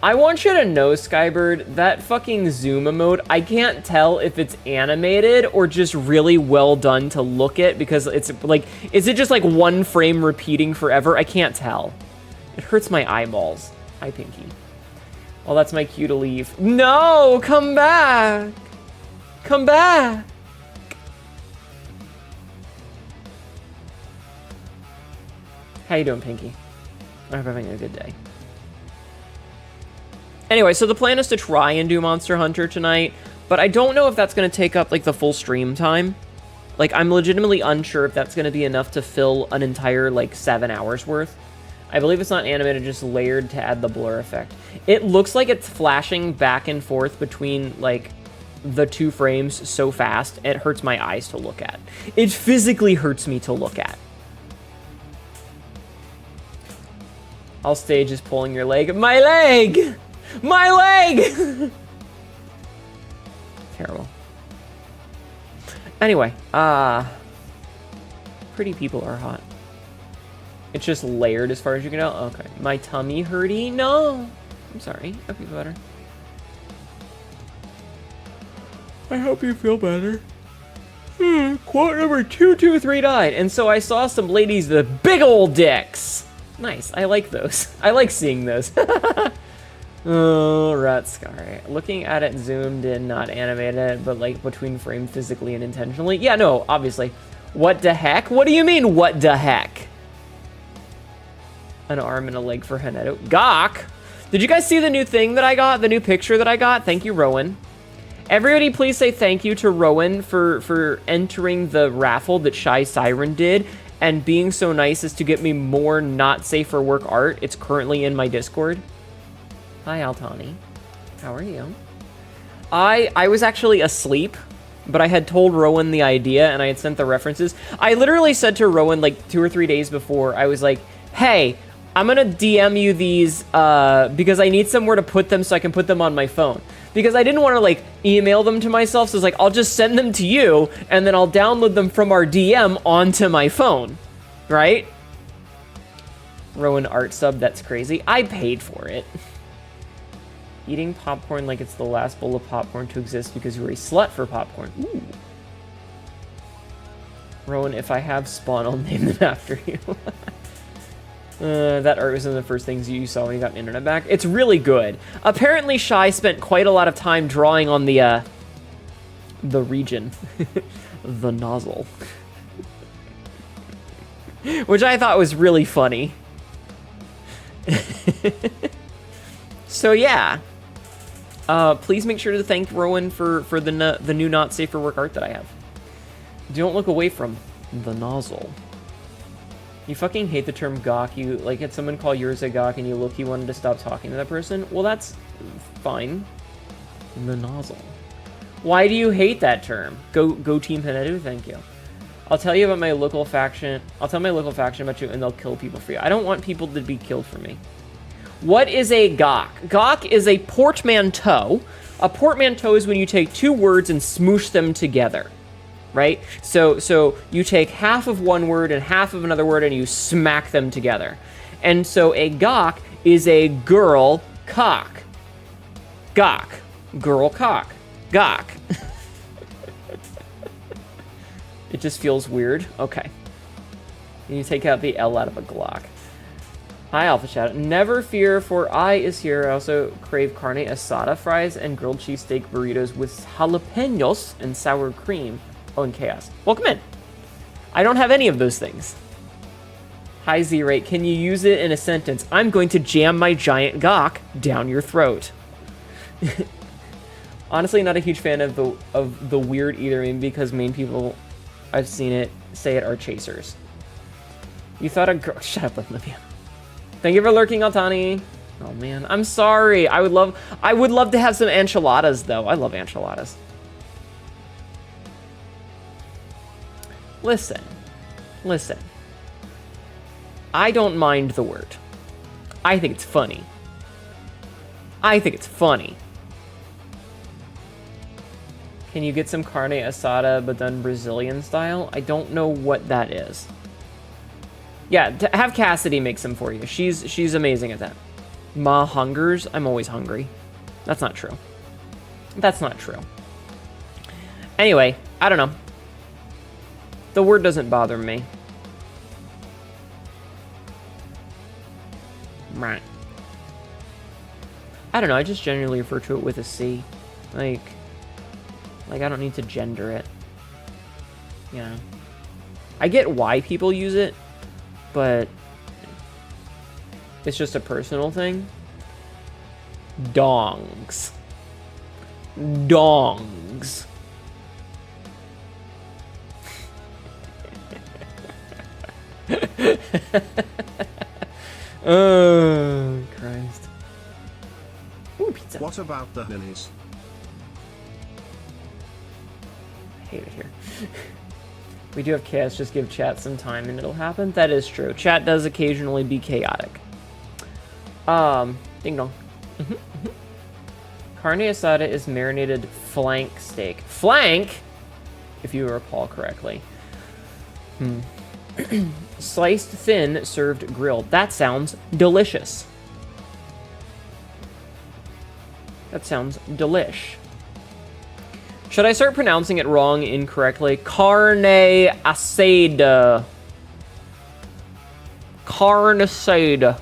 I want you to know, Skybird, that fucking zoom emote, I can't tell if it's animated or just really well done to look at, because it's like, is it just like one frame repeating forever? I can't tell. It hurts my eyeballs. Hi, Pinky. Oh, that's my cue to leave. No, come back. Come back. How you doing, Pinky? I hope you're having a good day. Anyway, so the plan is to try and do Monster Hunter tonight, but I don't know if that's going to take up, like, the full stream time. Like, I'm legitimately unsure if that's going to be enough to fill an entire, like, 7 hours worth. I believe it's not animated, just layered to add the blur effect. It looks like it's flashing back and forth between, like, the 2 frames so fast, it hurts my eyes to look at. It physically hurts me to look at. All stage is pulling your leg. My leg! My leg! Terrible. Anyway, pretty people are hot. It's just layered as far as you can tell. Okay. My tummy hurty? No. I'm sorry. I feel better. I hope you feel better. Quote number 223 died. And so I saw some ladies with big old dicks. Nice. I like those. I like seeing those. Oh, rats. Alright. Looking at it zoomed in, not animated, but like between frame physically and intentionally. Yeah, no, obviously. What the heck? What do you mean, what the heck? An arm and a leg for Haneto. Gawk! Did you guys see the new thing that I got? The new picture that I got? Thank you, Rowan. Everybody please say thank you to Rowan for entering the raffle that Shy Siren did and being so nice as to get me more not safe for work art. It's currently in my Discord. Hi, Altani. How are you? I was actually asleep, but I had told Rowan the idea and I had sent the references. I literally said to Rowan like 2 or 3 days before, I was like, hey, I'm gonna DM you these because I need somewhere to put them so I can put them on my phone. Because I didn't want to like email them to myself, so it's like, I'll just send them to you and then I'll download them from our DM onto my phone, right? Rowan art sub, that's crazy. I paid for it. Eating popcorn like it's the last bowl of popcorn to exist because you're a slut for popcorn. Ooh. Rowan, if I have Spawn, I'll name them after you. That art was one of the first things you saw when you got internet back. It's really good. Apparently, Shy spent quite a lot of time drawing on the region. The nozzle. Which I thought was really funny. So, yeah. Please make sure to thank Rowan for the new not safe for work art that I have. Don't look away from the nozzle. You fucking hate the term gawk. You like had someone call yours a gawk and you look, you wanted to stop talking to that person. Well, that's fine. The nozzle. Why do you hate that term? Go Team Hanedu, thank you. I'll tell you about my local faction. I'll tell my local faction about you and they'll kill people for you. I don't want people to be killed for me. What is a gawk? Gawk is a portmanteau. A portmanteau is when you take 2 words and smoosh them together. Right? So you take half of one word and half of another word and you smack them together. And so a gawk is a girl cock. Gawk. Girl cock. Gawk. It just feels weird. Okay. You take out the L out of a Glock. Hi, Alpha Shadow. Never fear, for I is here. I also crave carne asada fries and grilled cheesesteak burritos with jalapenos and sour cream. Oh, and chaos. Welcome in. I don't have any of those things. Hi, Z-Rate. Can you use it in a sentence? I'm going to jam my giant gawk down your throat. Honestly, not a huge fan of the weird either, maybe because main people I've seen it say it are chasers. You thought a girl... Shut up, Olivia. Thank you for lurking, Altani. Oh man, I'm sorry. I would love to have some enchiladas though. I love enchiladas. Listen. I don't mind the word. I think it's funny. Can you get some carne asada but done Brazilian style? I don't know what that is. Yeah, have Cassidy make some for you. She's amazing at that. Ma hungers? I'm always hungry. That's not true. Anyway, I don't know. The word doesn't bother me. Right. I don't know, I just generally refer to it with a C. Like I don't need to gender it. You know. I get why people use it, but it's just a personal thing. Dongs. Oh, Christ. Ooh, pizza. What about the ninnies? I hate it here. We do have chaos, just give chat some time and it'll happen. That is true. Chat does occasionally be chaotic. Ding dong. Carne asada is marinated flank steak. Flank? If you recall correctly. Sliced thin, served grilled. That sounds delicious. That sounds delish. Should I start pronouncing it wrong incorrectly? Carne asada. Carne asada.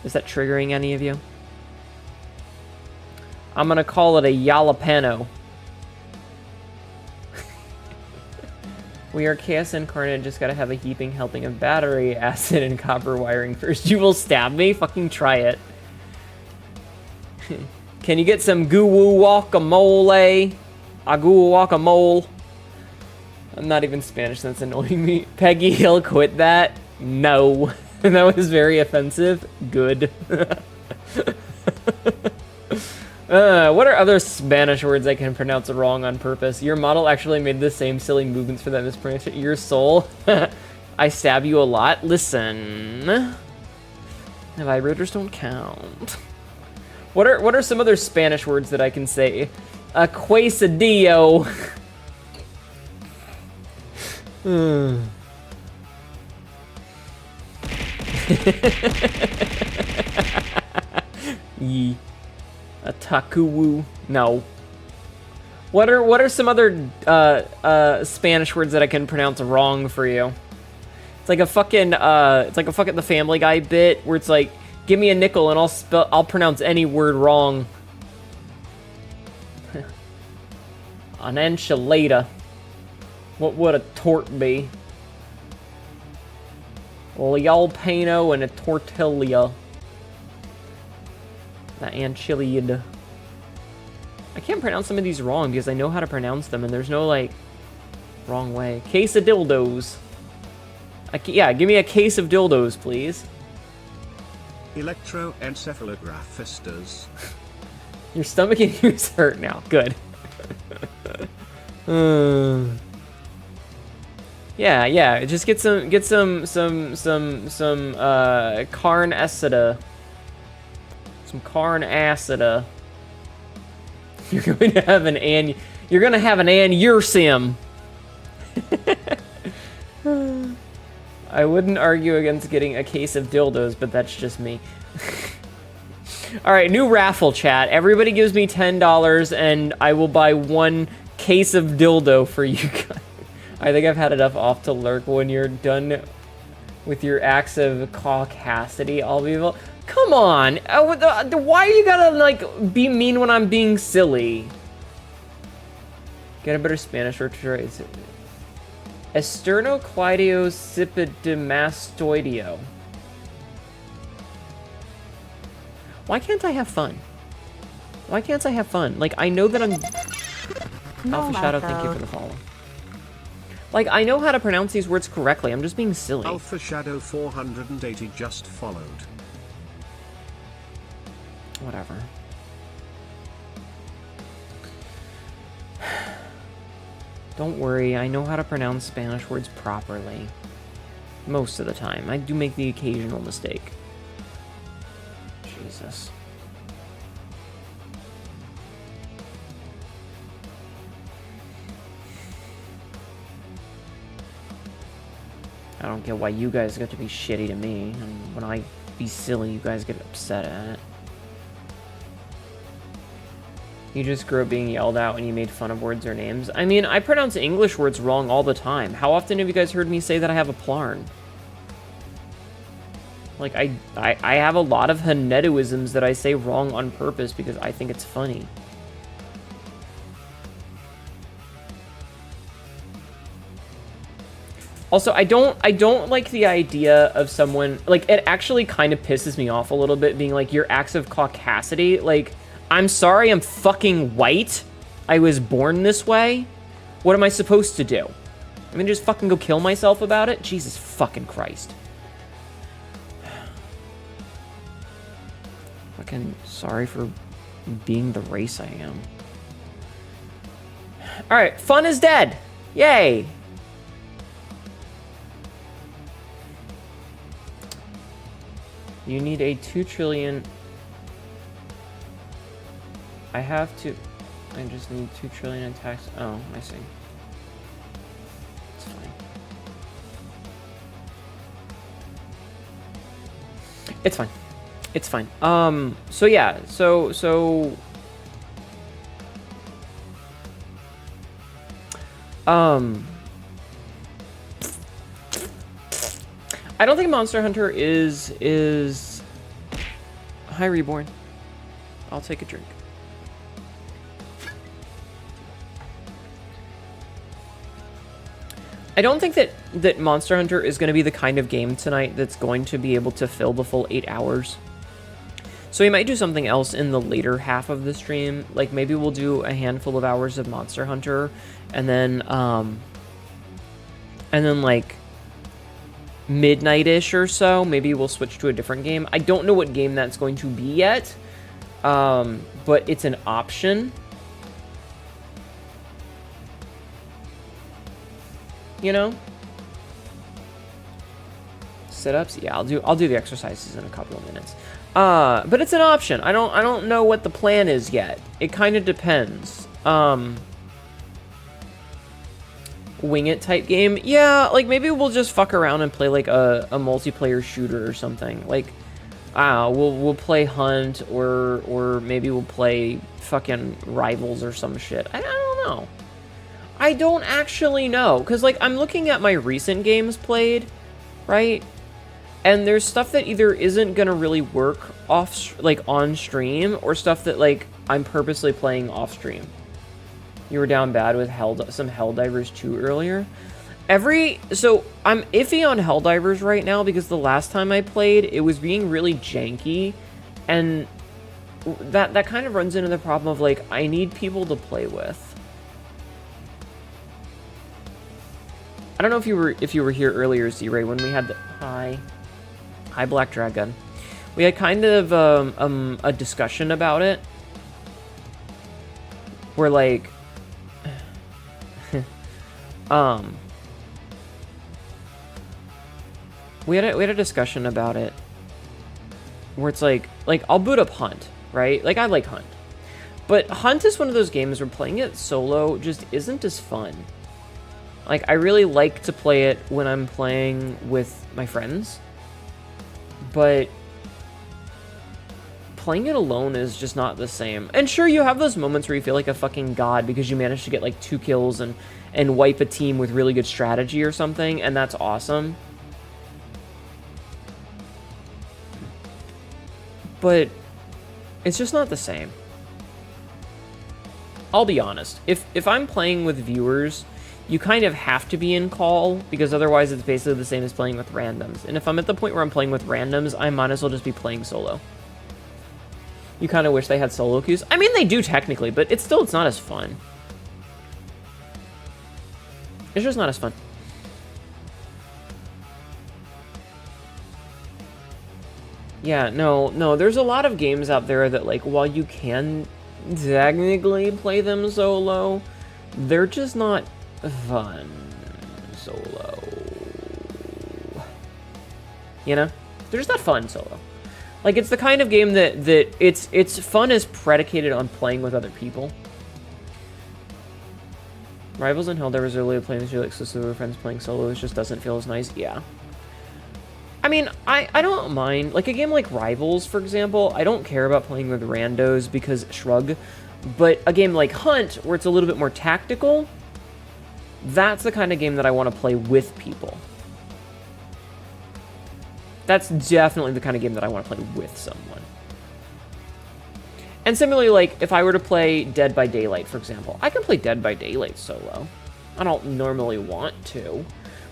Is that triggering any of you? I'm gonna call it a jalapeno. We are chaos incarnate, just gotta have a heaping helping of battery, acid, and copper wiring first. You will stab me? Fucking try it. Can you get some goo-woo guacamole? Agoo guacamole. I'm not even Spanish, that's annoying me. Peggy Hill quit that? No. That was very offensive. Good. What are other Spanish words I can pronounce wrong on purpose? Your model actually made the same silly movements for that mispronunciation. Your soul. I stab you a lot. Listen. The vibrators don't count. What are some other Spanish words that I can say? A quesadillo. Yee. A takuwu. No. What are some other Spanish words that I can pronounce wrong for you? It's like a fucking The Family Guy bit where it's like, give me a nickel and I'll pronounce any word wrong. An enchilada. What would a tort be? Jalapeno and a tortilla. The enchilada. I can't pronounce some of these wrong because I know how to pronounce them and there's no, like, wrong way. Case of dildos. Yeah, give me a case of dildos, please. Electroencephalographistas. Your stomach and ears hurt now. Good. Yeah. Just get some carne asada. Some carne asada. You're going to have an aneurysm. I wouldn't argue against getting a case of dildos, but that's just me. All right, new raffle, chat. Everybody gives me $10 and I will buy 1 case of dildo for you guys. I think I've had enough off to lurk. When you're done with your acts of caucasity, I'll be able... Come on! Why you gotta, like, be mean when I'm being silly? Get a better Spanish word to try. Esternocleidocypidemastoideo. Why can't I have fun? Why can't I have fun? Like, I know that I'm... No, Alpha Shadow, thank you for the follow. Like, I know how to pronounce these words correctly. I'm just being silly. Alpha Shadow 480 just followed. Whatever. Don't worry, I know how to pronounce Spanish words properly. Most of the time. I do make the occasional mistake. Jesus. I don't get why you guys get to be shitty to me, and when I be silly, you guys get upset at it. You just grew up being yelled at when you made fun of words or names. I mean, I pronounce English words wrong all the time. How often have you guys heard me say that I have a plarn? Like, I have a lot of Hanedoisms that I say wrong on purpose because I think it's funny. Also, I don't like the idea of someone, like, it actually kind of pisses me off a little bit being like, your acts of caucasity, like, I'm sorry I'm fucking white. I was born this way. What am I supposed to do? I'm gonna just fucking go kill myself about it? Jesus fucking Christ. Fucking sorry for being the race I am. Alright, fun is dead. Yay. You need a 2 trillion... I just need 2 trillion in tax... Oh, I see. It's fine. It's fine. It's fine. So yeah, so... I don't think Monster Hunter is... Hi, Reborn. I'll take a drink. I don't think that Monster Hunter is going to be the kind of game tonight that's going to be able to fill the full 8 hours. So we might do something else in the later half of the stream. Like, maybe we'll do a handful of hours of Monster Hunter, and then like, midnight-ish or so, maybe we'll switch to a different game. I don't know what game that's going to be yet, but it's an option. You know? Sit-ups? Yeah, I'll do the exercises in a couple of minutes. But it's an option. I don't know what the plan is yet. It kind of depends. Wing it type game? Yeah, like maybe we'll just fuck around and play like a multiplayer shooter or something. Like, we'll play Hunt or maybe we'll play fucking Rivals or some shit. I don't know. I don't actually know, because, like, I'm looking at my recent games played, right? And there's stuff that either isn't gonna really work on stream, or stuff that, like, I'm purposely playing off stream. You were down bad with some Helldivers 2 earlier. So, I'm iffy on Helldivers right now, because the last time I played, it was being really janky, and that kind of runs into the problem of, like, I need people to play with. I don't know if you were here earlier, Z-Ray, when we had the... Hi, Black Dragon. We had kind of a discussion about it. Where, like... We had a discussion about it. Where it's like, I'll boot up Hunt, right? Like, I like Hunt. But Hunt is one of those games where playing it solo just isn't as fun. Like, I really like to play it when I'm playing with my friends, but playing it alone is just not the same. And sure, you have those moments where you feel like a fucking god because you managed to get like 2 kills and wipe a team with really good strategy or something, and that's awesome. But it's just not the same. I'll be honest. If I'm playing with viewers, you kind of have to be in call, because otherwise it's basically the same as playing with randoms. And if I'm at the point where I'm playing with randoms, I might as well just be playing solo. You kind of wish they had solo queues. I mean, they do technically, but it's not as fun. It's just not as fun. Yeah, no, there's a lot of games out there that, like, while you can technically play them solo, they're just not fun solo. You know? They're just not fun solo. Like, it's the kind of game that its fun is predicated on playing with other people. Rivals and Helldivers are really playing this really exclusive with friends playing solo. It just doesn't feel as nice. Yeah. I mean, I don't mind. Like, a game like Rivals, for example, I don't care about playing with randos because shrug. But a game like Hunt, where it's a little bit more tactical, that's the kind of game that I want to play with people. That's definitely the kind of game that I want to play with someone. And similarly, like, if I were to play Dead by Daylight, for example, I can play Dead by Daylight solo. I don't normally want to.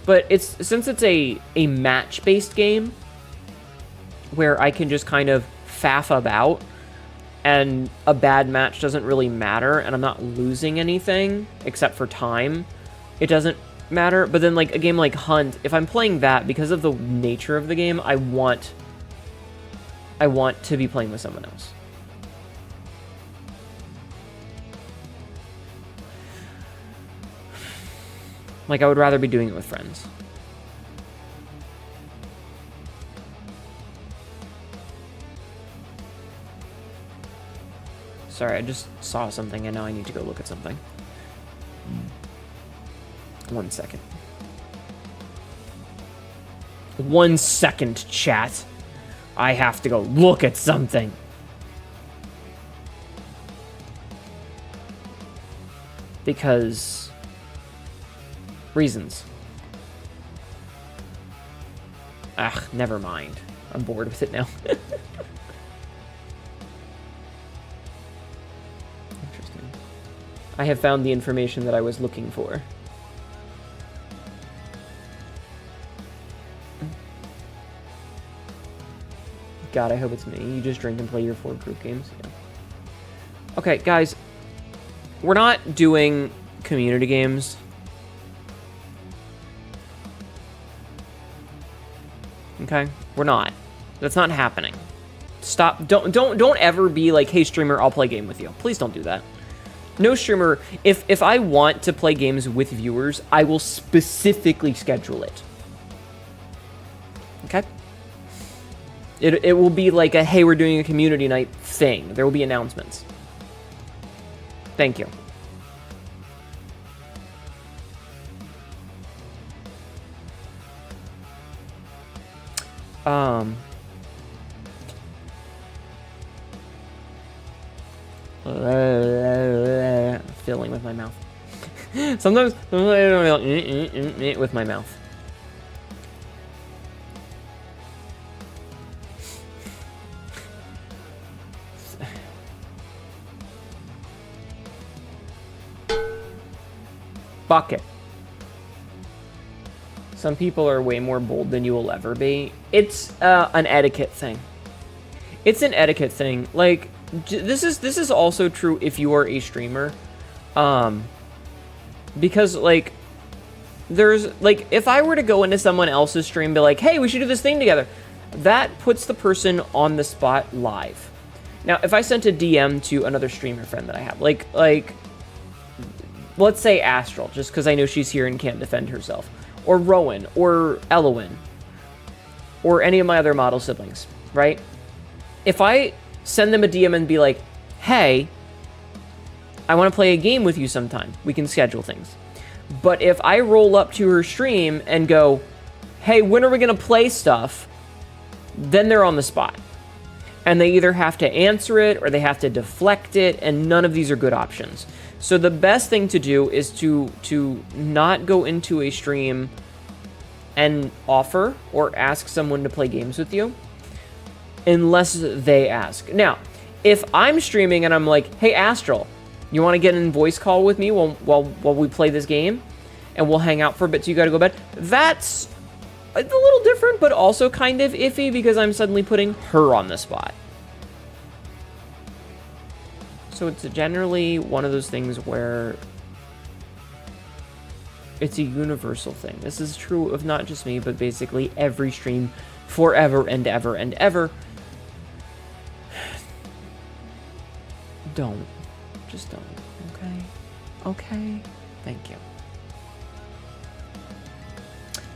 But since it's a match-based game, where I can just kind of faff about, and a bad match doesn't really matter, and I'm not losing anything, except for time, it doesn't matter. But then, like, a game like Hunt, if I'm playing that, because of the nature of the game, I want to be playing with someone else. Like, I would rather be doing it with friends. Sorry, I just saw something and now I need to go look at something. 1 second. 1 second, chat. I have to go look at something. Because... reasons. Never mind. I'm bored with it now. Interesting. I have found the information that I was looking for. God, I hope it's me. You just drink and play your 4 group games? Yeah. Okay, guys. We're not doing community games. Okay? We're not. That's not happening. Stop. Don't ever be like, hey, streamer, I'll play a game with you. Please don't do that. No streamer. If I want to play games with viewers, I will specifically schedule it. Okay? It will be like a, hey, we're doing a community night thing. There will be announcements. Thank you. Filling with my mouth. Sometimes with my mouth. Bucket. Some people are way more bold than you will ever be. It's an etiquette thing. It's an etiquette thing. Like, this is also true if you are a streamer. Because, like, there's, like, if I were to go into someone else's stream and be like, hey, we should do this thing together, that puts the person on the spot live. Now, if I sent a DM to another streamer friend that I have, like, let's say Astral, just because I know she's here and can't defend herself, or Rowan, or Elowin, or any of my other model siblings, right? If I send them a DM and be like, hey, I want to play a game with you sometime, we can schedule things. But if I roll up to her stream and go, hey, when are we going to play stuff? Then they're on the spot. And they either have to answer it or they have to deflect it, and none of these are good options. So the best thing to do is to not go into a stream and offer or ask someone to play games with you unless they ask. Now, if I'm streaming and I'm like, hey, Astral, you want to get in voice call with me while we play this game? And we'll hang out for a bit so you got to go to bed. That's a little different, but also kind of iffy because I'm suddenly putting her on the spot. So it's generally one of those things where it's a universal thing. This is true of not just me, but basically every stream forever and ever and ever. Don't. Just don't. Okay? Okay? Thank you.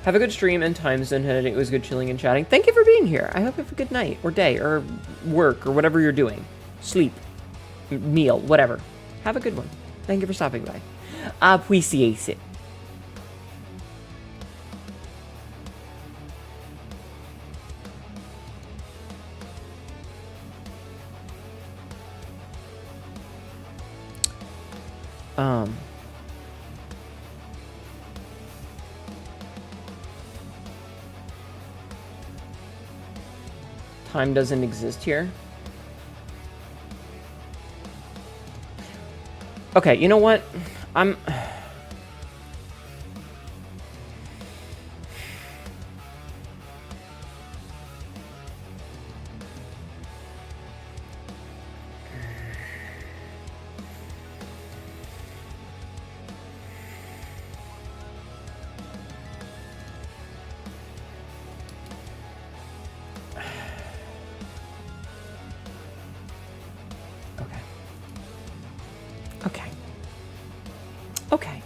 Have a good stream and time zone. It was good chilling and chatting. Thank you for being here. I hope you have a good night or day or work or whatever you're doing. Sleep. Meal. Whatever. Have a good one. Thank you for stopping by. Appreciate it. Time doesn't exist here. Okay, you know what? Okay.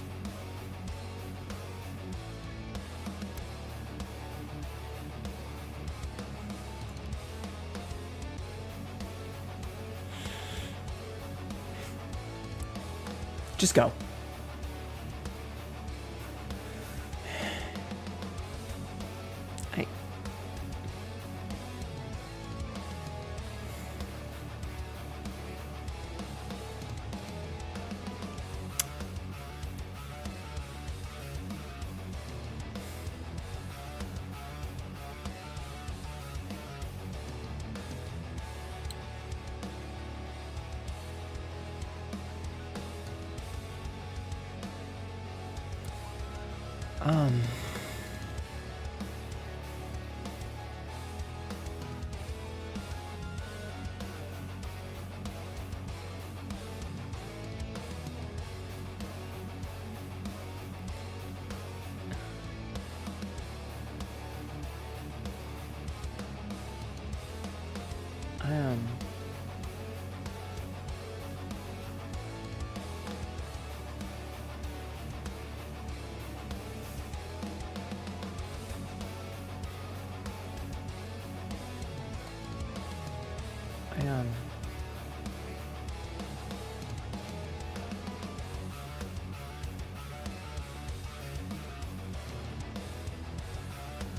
Just go.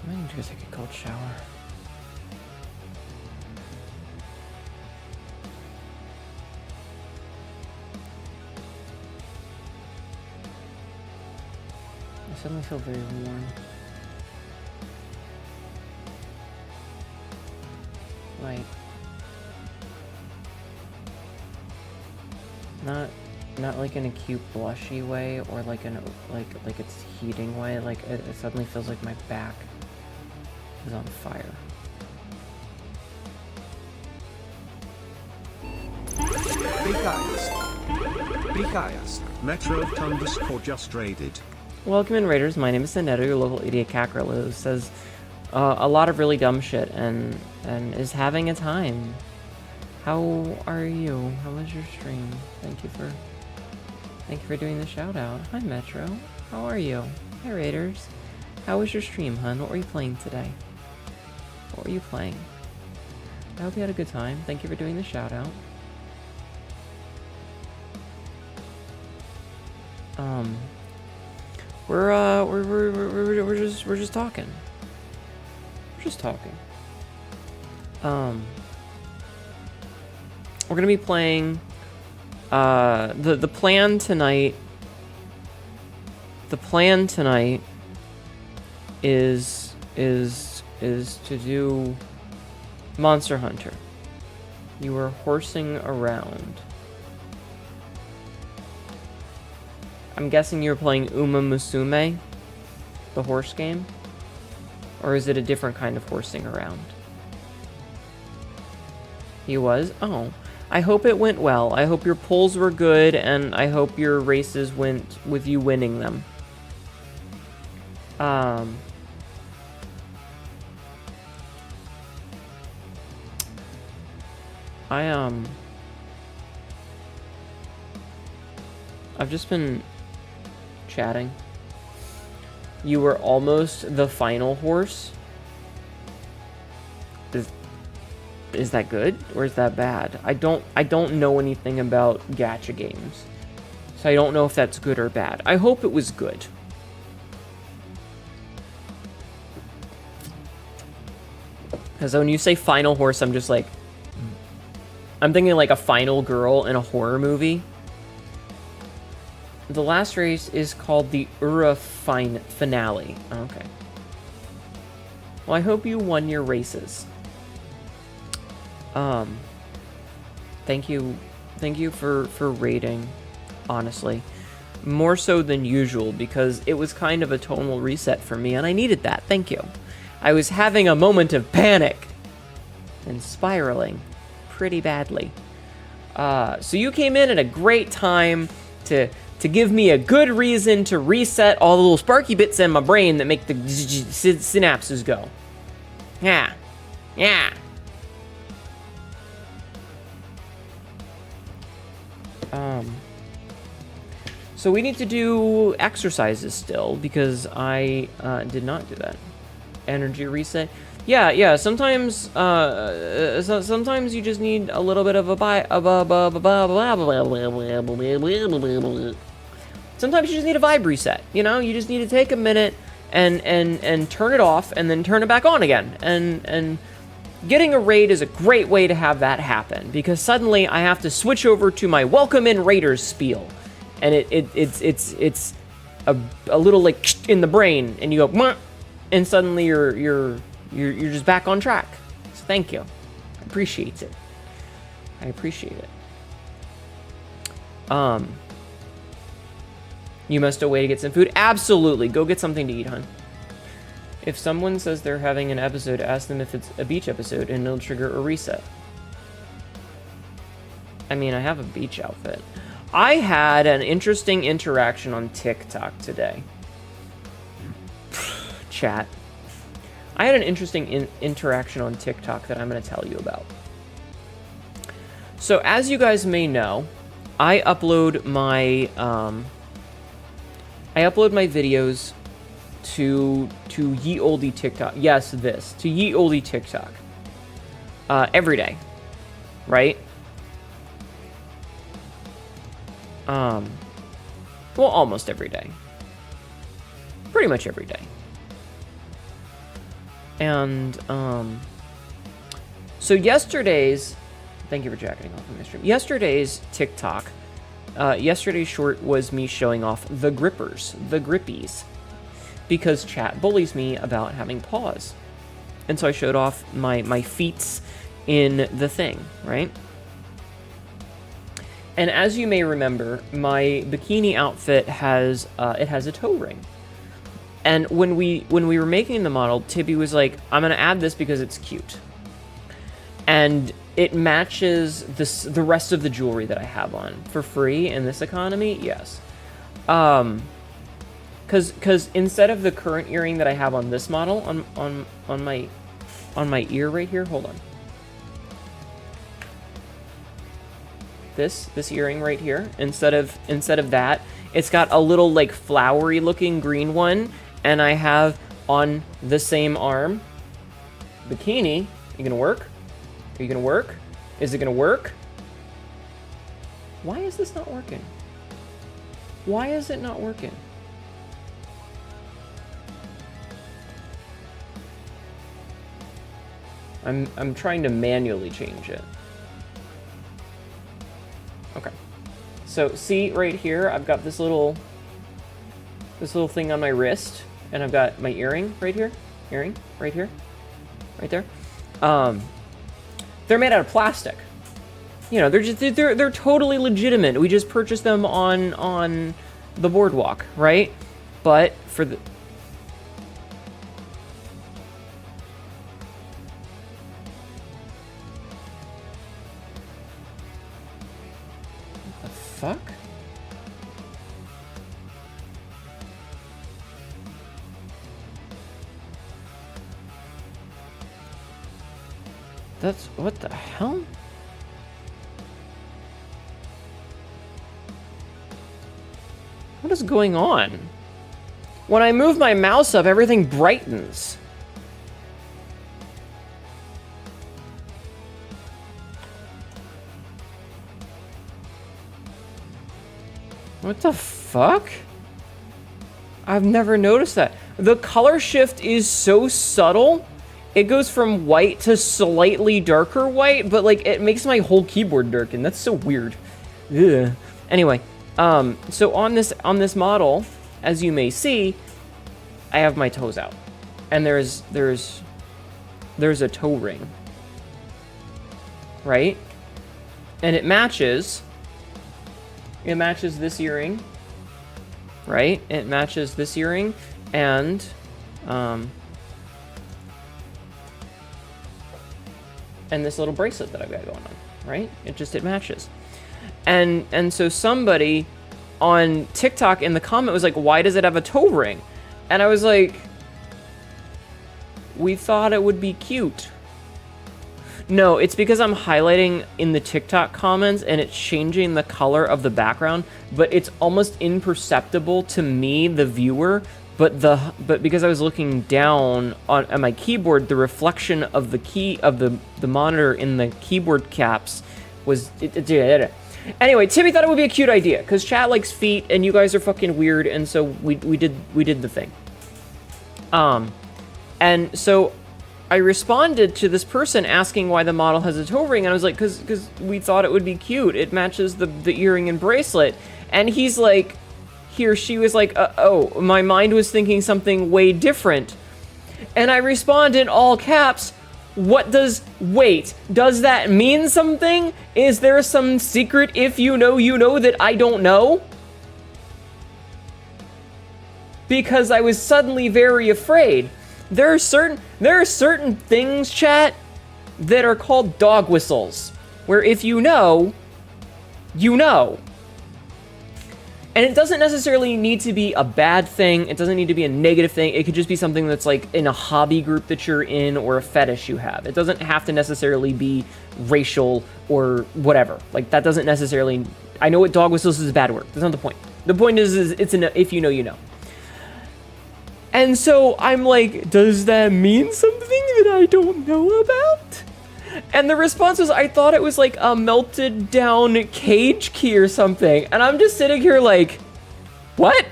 I need to go take a cold shower. I suddenly feel very warm. Like, not like in a cute blushy way or like in a, like it's heating way. Like it suddenly feels like my back is on fire. Metro_ just raided. Welcome in, Raiders. My name is Sineto, your local idiot cackerel who says a lot of really dumb shit and is having a time. How are you? How was your stream? Thank you for doing the shout out. Hi Metro. How are you? Hi Raiders. How was your stream, hun? What were you playing today? What were you playing? I hope you had a good time. Thank you for doing the shout out. We're just talking. We're just talking. We're gonna be playing. The plan tonight. The plan tonight is to do Monster Hunter. You are horsing around. I'm guessing you're playing Uma Musume, the horse game? Or is it a different kind of horsing around? He was? Oh. I hope it went well. I hope your pulls were good, and I hope your races went with you winning them. I've just been chatting. You were almost the final horse. Is that good or is that bad? I don't know anything about gacha games, so I don't know if that's good or bad. I hope it was good. Because when you say final horse, I'm just like, I'm thinking like a final girl in a horror movie. The last race is called the Ura Finale. Okay. Well, I hope you won your races. Thank you for rating, honestly. More so than usual, because it was kind of a tonal reset for me, and I needed that. Thank you. I was having a moment of panic and spiraling pretty badly. So you came in at a great time to give me a good reason to reset all the little sparky bits in my brain that make the synapses go. Yeah. Yeah. So we need to do exercises still, because I did not do that. Energy reset. Yeah. Sometimes, sometimes you just need a little bit of a Sometimes you just need a vibe reset. You know, you just need to take a minute and turn it off, and then turn it back on again. And getting a raid is a great way to have that happen, because suddenly I have to switch over to my welcome in raiders spiel, and it's a little like in the brain, and you go, and suddenly you're just back on track. So thank you, I appreciate it. You must away to get some food. Absolutely, go get something to eat, hon. If someone says they're having an episode, ask them if it's a beach episode, and it'll trigger a reset. I mean, I have a beach outfit. I had an interesting interaction on TikTok today. Chat. I had an interesting interaction on TikTok that I'm going to tell you about. So, as you guys may know, I upload my videos to Ye Olde TikTok. Yes, to Ye Olde TikTok. Every day, right? Well, almost every day. Pretty much every day. And so yesterday's, thank you for jacking off on my stream. Yesterday's TikTok, yesterday's short was me showing off the grippies, because chat bullies me about having paws. And so I showed off my feets in the thing, right? And as you may remember, my bikini outfit has a toe ring. And when we were making the model, Tibby was like, I'm gonna add this because it's cute. And it matches the rest of the jewelry that I have on for free in this economy, yes. Cause instead of the current earring that I have on this model, on my ear right here, hold on. This earring right here, instead of that, it's got a little like flowery looking green one, and I have on the same arm bikini. You gonna work? Are you gonna work? Is it gonna work? Why is this not working? Why is it not working? I'm trying to manually change it. Okay. So see right here, I've got this little thing on my wrist, and I've got my earring right here. Earring right here. Right there. They're made out of plastic. You know, they're totally legitimate. We just purchased them on the boardwalk, right? But for the fuck? That's what the hell? What is going on? When I move my mouse up, everything brightens. What the fuck? I've never noticed that. The color shift is so subtle. It goes from white to slightly darker white, but like it makes my whole keyboard darken. That's so weird. Ugh. Anyway, so on this model, as you may see, I have my toes out, and there's a toe ring, right? And it matches. It matches this earring, right? It matches this earring, and this little bracelet that I've got going on, right? It matches. And so somebody on TikTok in the comment was like, why does it have a toe ring? And I was like, we thought it would be cute. No, it's because I'm highlighting in the TikTok comments and it's changing the color of the background, but it's almost imperceptible to me, the viewer, but because I was looking down at my keyboard, the reflection of the key of the monitor in the keyboard caps was Anyway, Timmy thought it would be a cute idea because chat likes feet and you guys are fucking weird, and so we did the thing. And so I responded to this person asking why the model has a toe ring, and I was like, because we thought it would be cute. It matches the earring and bracelet. And he's like, he or she was like, oh, my mind was thinking something way different. And I respond in all caps, does that mean something? Is there some secret if you know that I don't know? Because I was suddenly very afraid. There are certain things, chat, that are called dog whistles, where if you know, you know. And it doesn't necessarily need to be a bad thing. It doesn't need to be a negative thing. It could just be something that's like in a hobby group that you're in or a fetish you have. It doesn't have to necessarily be racial or whatever. Like that doesn't necessarily, I know what dog whistles is a bad word. That's not the point. The point is it's if you know, you know. And so I'm like, does that mean something that I don't know about? And the response was, I thought it was like a melted down cage key or something. And I'm just sitting here like, what?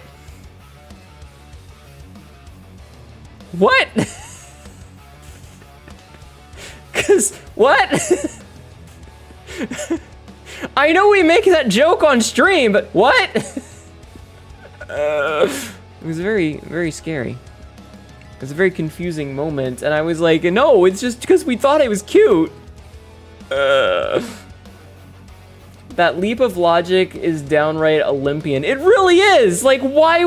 What? Cause what? I know we make that joke on stream, but what? It was very, very scary. It was a very confusing moment, and I was like, no, it's just because we thought it was cute. That leap of logic is downright Olympian. It really is! Like, why?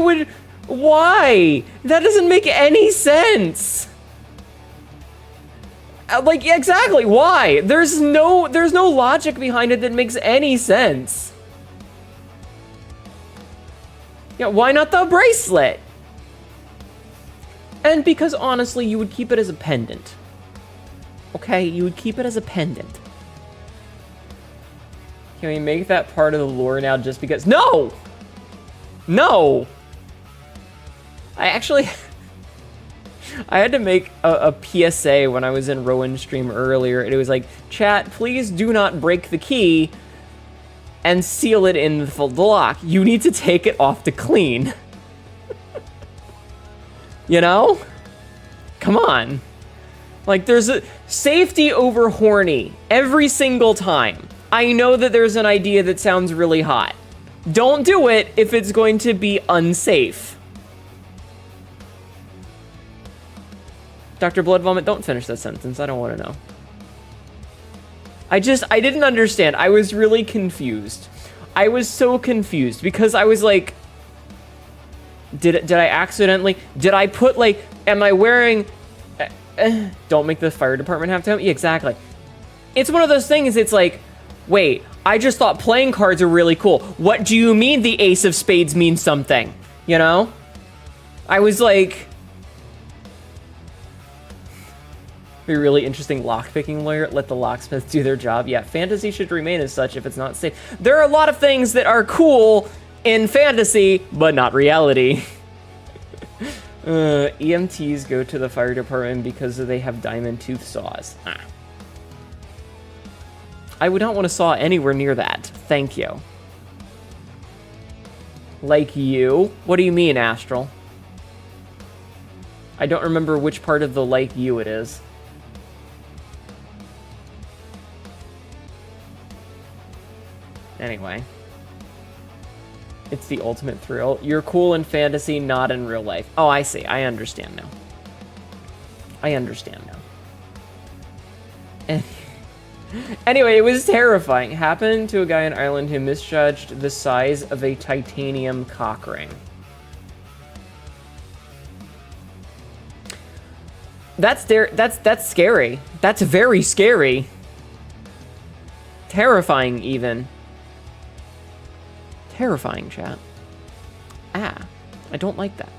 That doesn't make any sense! Like, exactly, why? There's no logic behind it that makes any sense. Yeah, why not the bracelet? And because honestly, you would keep it as a pendant. Okay, you would keep it as a pendant. Can we make that part of the lore now just because? No! No! I actually... I had to make a PSA when I was in Rowan's stream earlier. It was like, chat, please do not break the key and seal it in the lock. You need to take it off to clean. You know? Come on. Like, there's a safety over horny every single time. I know that there's an idea that sounds really hot. Don't do it if it's going to be unsafe. Dr. Blood Vomit, don't finish that sentence. I don't want to know. I didn't understand. I was really confused. I was so confused because I was like, did I accidentally, did I put like, am I wearing, don't make the fire department have to, yeah, exactly. It's one of those things, it's like, wait, I just thought playing cards are really cool. What do you mean the ace of spades means something? You know? I was like, be a really interesting lockpicking lawyer. Let the locksmiths do their job. Yeah, fantasy should remain as such if it's not safe. There are a lot of things that are cool in fantasy, but not reality. EMTs go to the fire department because they have diamond tooth saws. Ah. I would not want to saw anywhere near that. Thank you. Like you? What do you mean, Astral? I don't remember which part of the like you it is. Anyway. It's the ultimate thrill. You're cool in fantasy, not in real life. Oh, I see. I understand now. I understand now. Anyway, it was terrifying. Happened to a guy in Ireland who misjudged the size of a titanium cock ring. That's scary. That's very scary. Terrifying, even. Terrifying, chat. Ah, I don't like that.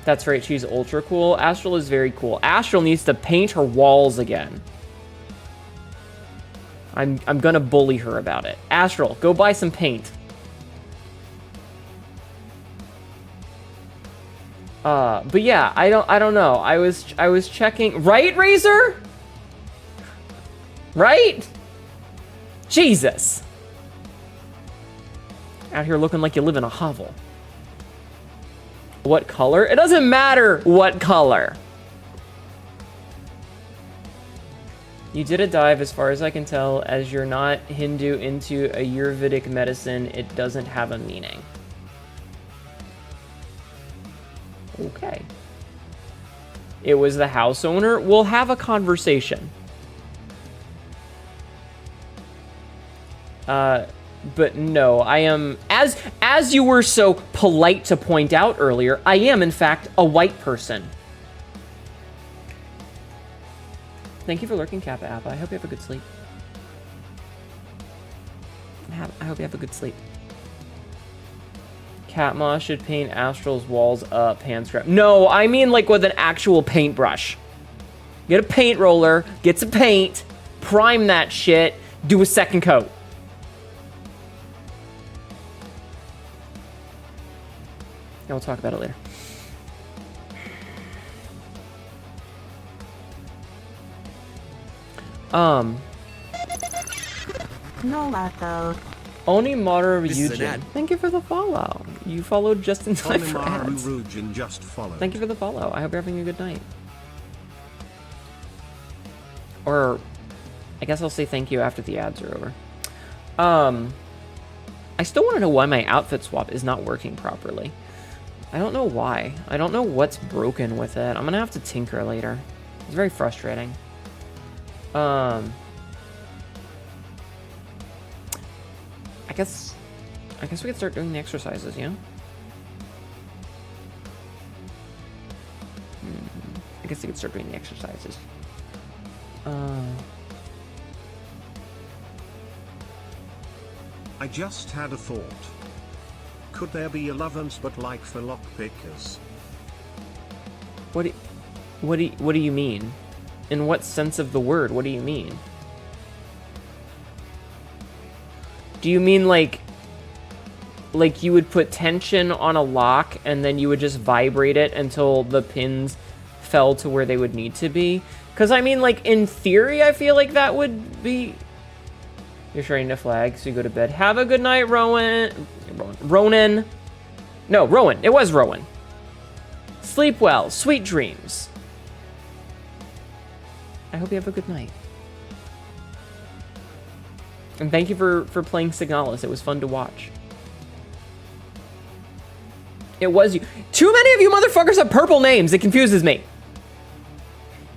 That's right, she's ultra cool. Astral is very cool. Astral needs to paint her walls again. I'm gonna bully her about it. Astral, go buy some paint. But yeah, I don't know. I was checking, right, Razor? Right? Jesus. Out here looking like you live in a hovel. What color? It doesn't matter what color. You did a dive, as far as I can tell, as you're not Hindu into Ayurvedic medicine, it doesn't have a meaning. Okay. It was the house owner. We'll have a conversation. But no, I am, as you were so polite to point out earlier, I am, in fact, a white person. Thank you for lurking, Kappa Appa. I hope you have a good sleep. I hope you have a good sleep. Catma should paint Astral's walls up, hand scrap. No, I mean like with an actual paintbrush. Get a paint roller, get some paint, prime that shit, do a second coat. Yeah, we'll talk about it later. No lato. Onimaru This is an Ryujin. ad. Thank you for the follow. You followed just in time for Onimaru ads. Rujin just followed. Thank you for the follow. I hope you're having a good night. Or, I guess I'll say thank you after the ads are over. I still want to know why my outfit swap is not working properly. I don't know why. I don't know what's broken with it. I'm gonna have to tinker later. It's very frustrating. I guess we could start doing the exercises, yeah? I guess we could start doing the exercises. I just had a thought. Could there be a lover's but like for lockpickers? What do you mean? In what sense of the word? What do you mean? Do you mean like you would put tension on a lock and then you would just vibrate it until the pins fell to where they would need to be? Because I mean, like, in theory, I feel like that would be... You're sharing the flag, so you go to bed. Have a good night, Rowan. Ronan. No, Rowan. It was Rowan. Sleep well. Sweet dreams. I hope you have a good night. And thank you for playing Signalis. It was fun to watch. It was you. Too many of you motherfuckers have purple names. It confuses me.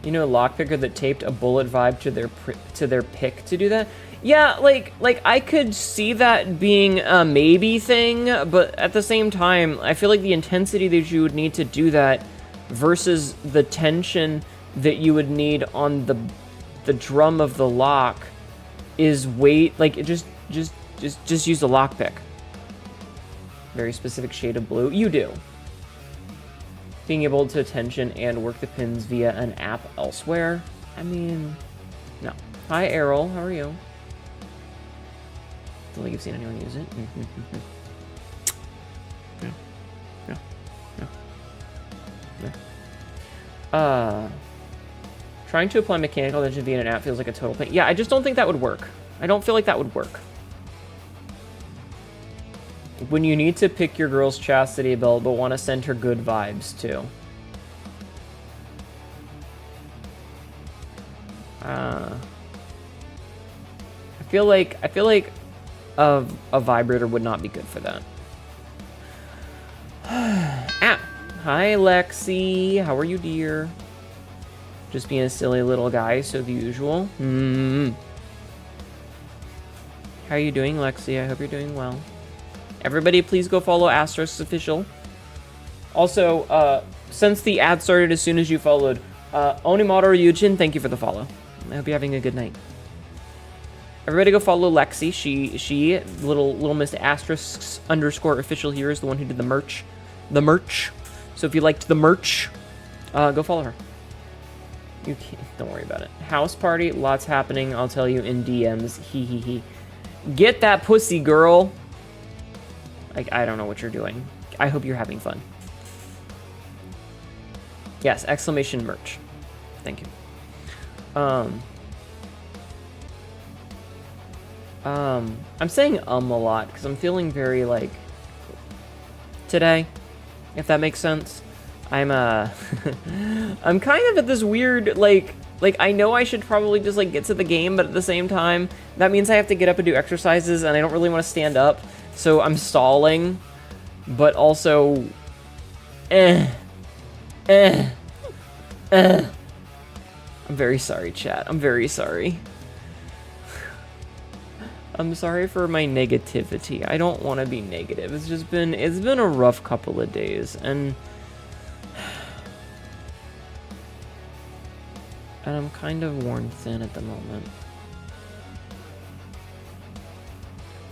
You know a lockpicker that taped a bullet vibe to their pick to do that? Yeah, like I could see that being a maybe thing, but at the same time, I feel like the intensity that you would need to do that versus the tension that you would need on the drum of the lock is weight. Like just use the lockpick. Very specific shade of blue. You do. Being able to tension and work the pins via an app elsewhere. I mean, no. Hi, Errol. How are you? Don't think you've seen anyone use it. No. Trying to apply mechanical tension via an app feels like a total pain. Yeah, I just don't think that would work. I don't feel like that would work. When you need to pick your girl's chastity belt, but want to send her good vibes too. I feel like a vibrator would not be good for that. Ah, hi Lexi, how are you, dear? Just being a silly little guy, so the usual. How are you doing, Lexi? I hope you're doing well. Everybody, please go follow Asterisk Official. Also, since the ad started as soon as you followed, Onimaru Yujin, thank you for the follow. I hope you're having a good night. Everybody go follow Lexi. She little Miss Asterisks _ official here is the one who did the merch. So if you liked the merch, go follow her. You can't, don't worry about it. House party, lots happening. I'll tell you in DMs. He. Get that pussy, girl. Like, I don't know what you're doing. I hope you're having fun. Yes, exclamation merch. Thank you. I'm saying a lot because I'm feeling very like today, if that makes sense. I'm I'm kind of at this weird like I know I should probably just like get to the game, but at the same time that means I have to get up and do exercises and I don't really want to stand up, so I'm stalling, but also I'm very sorry, chat. I'm very sorry. I'm sorry for my negativity. I don't want to be negative. It's been a rough couple of days, and I'm kind of worn thin at the moment.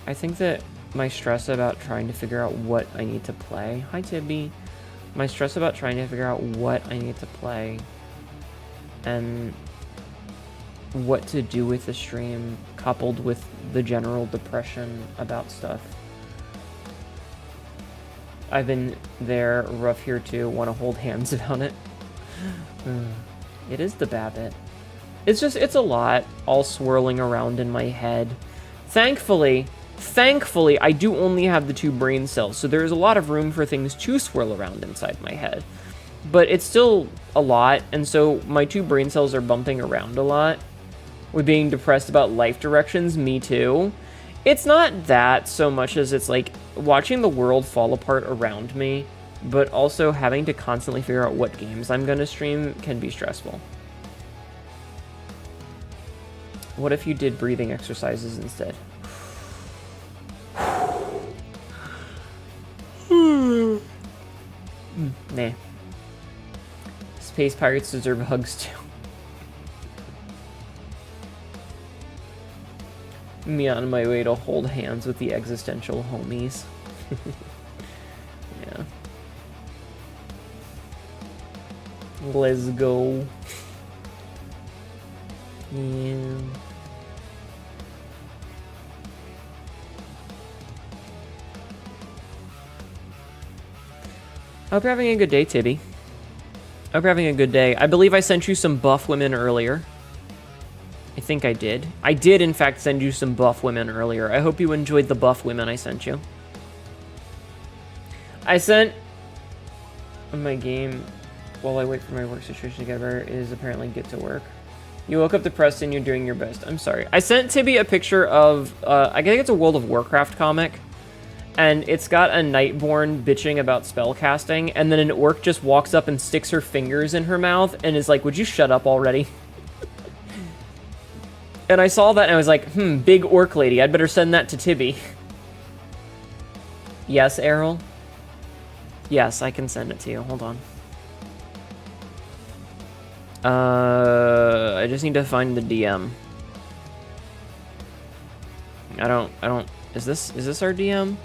I think that my stress about trying to figure out what I need to play. Hi, Tibby. My stress about trying to figure out what I need to play and what to do with the stream, coupled with the general depression about stuff. I've been there, rough here too, want to hold hands about it. It is the Babbit. It's a lot, all swirling around in my head. Thankfully, I do only have the 2 brain cells, so there's a lot of room for things to swirl around inside my head. But it's still a lot, and so my 2 brain cells are bumping around a lot. With being depressed about life directions, me too. It's not that so much as it's like watching the world fall apart around me, but also having to constantly figure out what games I'm gonna stream can be stressful. What if you did breathing exercises instead? Nah. Space pirates deserve hugs too. Me on my way to hold hands with the existential homies. Yeah. Let's go. Yeah. I hope you're having a good day, Tibby. I hope you're having a good day. I believe I sent you some buff women earlier. I think I did. I did, in fact, send you some buff women earlier. I hope you enjoyed the buff women I sent you. I sent my game while I wait for my work situation to get better is apparently get to work. You woke up depressed and you're doing your best. I'm sorry. I sent Tibby a picture of, I think it's a World of Warcraft comic. And it's got a Nightborn bitching about spellcasting. And then an orc just walks up and sticks her fingers in her mouth and is like, would you shut up already? And I saw that and I was like, big orc lady. I'd better send that to Tibby. Yes, Errol? Yes, I can send it to you. Hold on. I just need to find the DM. I don't, is this our DM?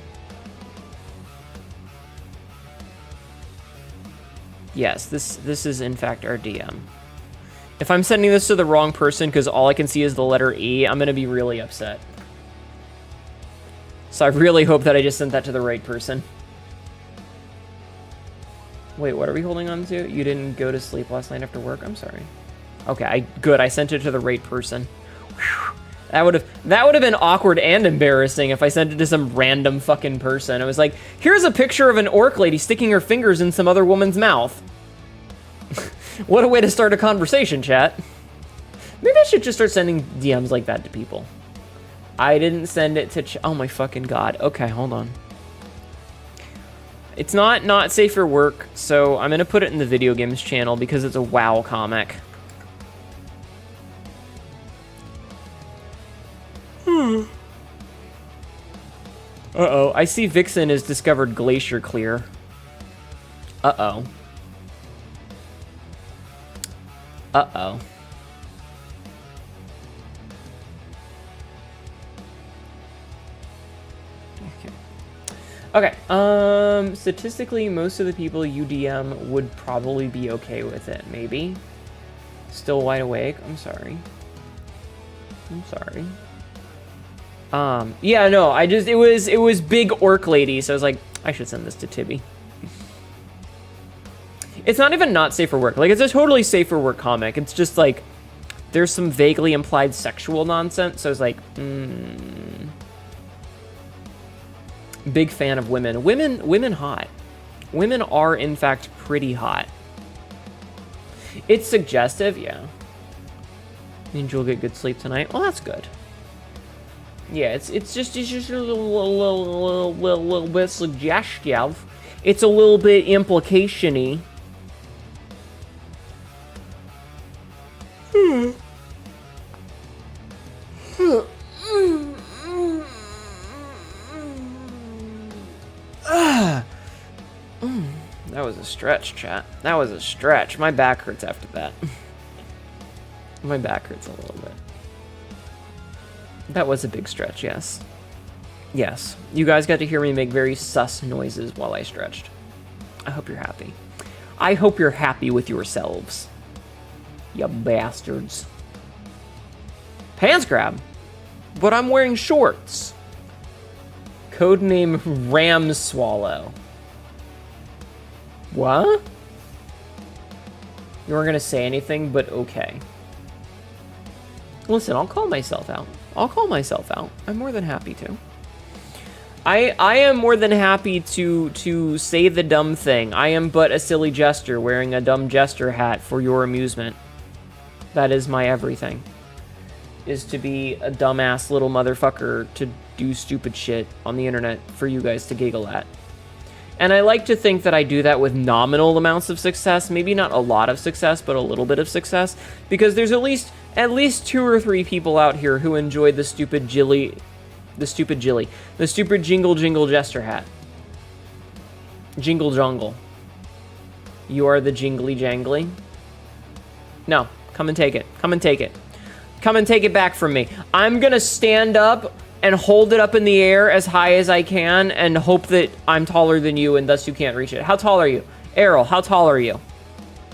Yes, this is in fact our DM. If I'm sending this to the wrong person because all I can see is the letter E, I'm gonna be really upset. So I really hope that I just sent that to the right person. Wait, what are we holding on to? You didn't go to sleep last night after work? I'm sorry. Okay, good. I sent it to the right person. Whew. That would have been awkward and embarrassing if I sent it to some random fucking person. I was like, here's a picture of an orc lady sticking her fingers in some other woman's mouth. What a way to start a conversation, chat. Maybe I should just start sending DMs like that to people. I didn't send it to oh my fucking god. Okay, hold on. It's not safe for work, so I'm gonna put it in the video games channel because it's a WoW comic. Uh-oh, I see Vixen has discovered Glacier Clear. Uh-oh. Uh-oh. Okay, statistically, most of the people you DM would probably be okay with it, maybe. Still wide awake? I'm sorry. I'm sorry. Yeah, no, it was big orc lady, so I was like, I should send this to Tibby. It's not even not safe for work. Like, it's a totally safe for work comic. It's just like, there's some vaguely implied sexual nonsense, so I was like, Big fan of women. Women hot. Women are, in fact, pretty hot. It's suggestive, yeah. Means you'll get good sleep tonight. Well, that's good. Yeah, it's just a little bit suggestive. It's a little bit implication-y. That was a stretch, chat. That was a stretch. My back hurts after that. My back hurts a little bit. That was a big stretch, yes. Yes. You guys got to hear me make very sus noises while I stretched. I hope you're happy. I hope you're happy with yourselves. You bastards. Pants grab. But I'm wearing shorts. Codename Ram Swallow. What? You weren't gonna say anything, but okay. Listen, I'll call myself out. I'll call myself out. I'm more than happy to. I am more than happy to say the dumb thing. I am but a silly jester wearing a dumb jester hat for your amusement. That is my everything. Is to be a dumbass little motherfucker to do stupid shit on the internet for you guys to giggle at. And I like to think that I do that with nominal amounts of success. Maybe not a lot of success, but a little bit of success. Because there's at least 2 or 3 people out here who enjoyed the stupid jingle jingle jester hat. Jingle jungle. You are the jingly jangly. No, come and take it. Come and take it. Come and take it back from me. I'm gonna stand up and hold it up in the air as high as I can and hope that I'm taller than you and thus you can't reach it. How tall are you? Errol, how tall are you?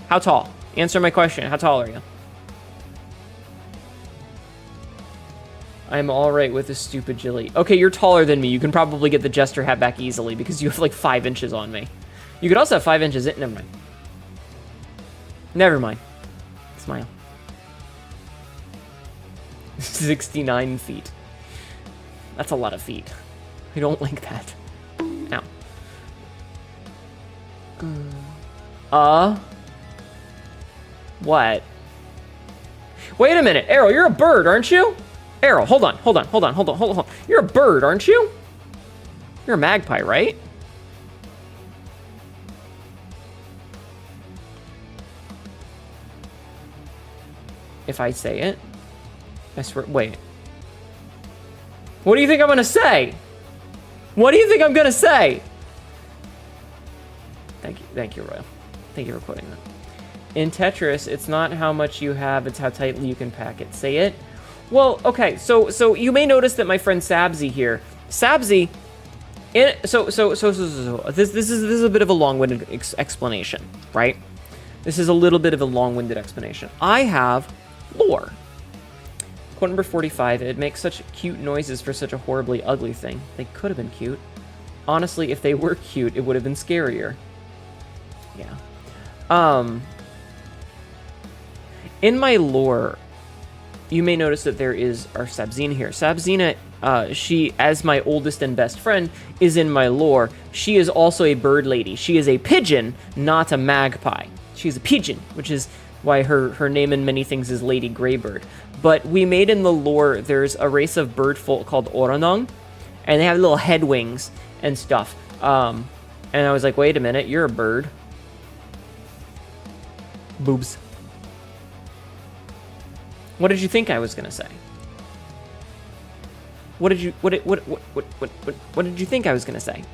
How tall? Answer my question. How tall are you? I'm alright with this stupid jilly. Okay, you're taller than me. You can probably get the jester hat back easily because you have like 5 inches on me. You could also have 5 inches in. Never mind. Never mind. Smile. 69 feet. That's a lot of feet. I don't like that. Ow. What? Wait a minute, Errol, you're a bird, aren't you? Errol, hold on. You're a bird, aren't you? You're a magpie, right? If I say it, I swear, wait. What do you think I'm gonna say? What do you think I'm gonna say? Thank you, Royal. Thank you for quoting that. In Tetris, it's not how much you have, it's how tightly you can pack it. Say it. Well, okay, so you may notice that my friend Sabzi here, Sabzi, this is a bit of a long-winded explanation, right? This is a little bit of a long-winded explanation. I have lore. Quote number 45, it makes such cute noises for such a horribly ugly thing. They could have been cute. Honestly, if they were cute, it would have been scarier. Yeah. In my lore, you may notice that there is our Sabzina here. Sabzina, she, as my oldest and best friend, is in my lore. She is also a bird lady. She is a pigeon, not a magpie. She's a pigeon, which is why her name in many things is Lady Greybird. But we made in the lore, there's a race of bird folk called Oranang, and they have little head wings and stuff. And I was like, wait a minute, you're a bird. Boobs. What did you think I was gonna say? What did you think I was gonna say?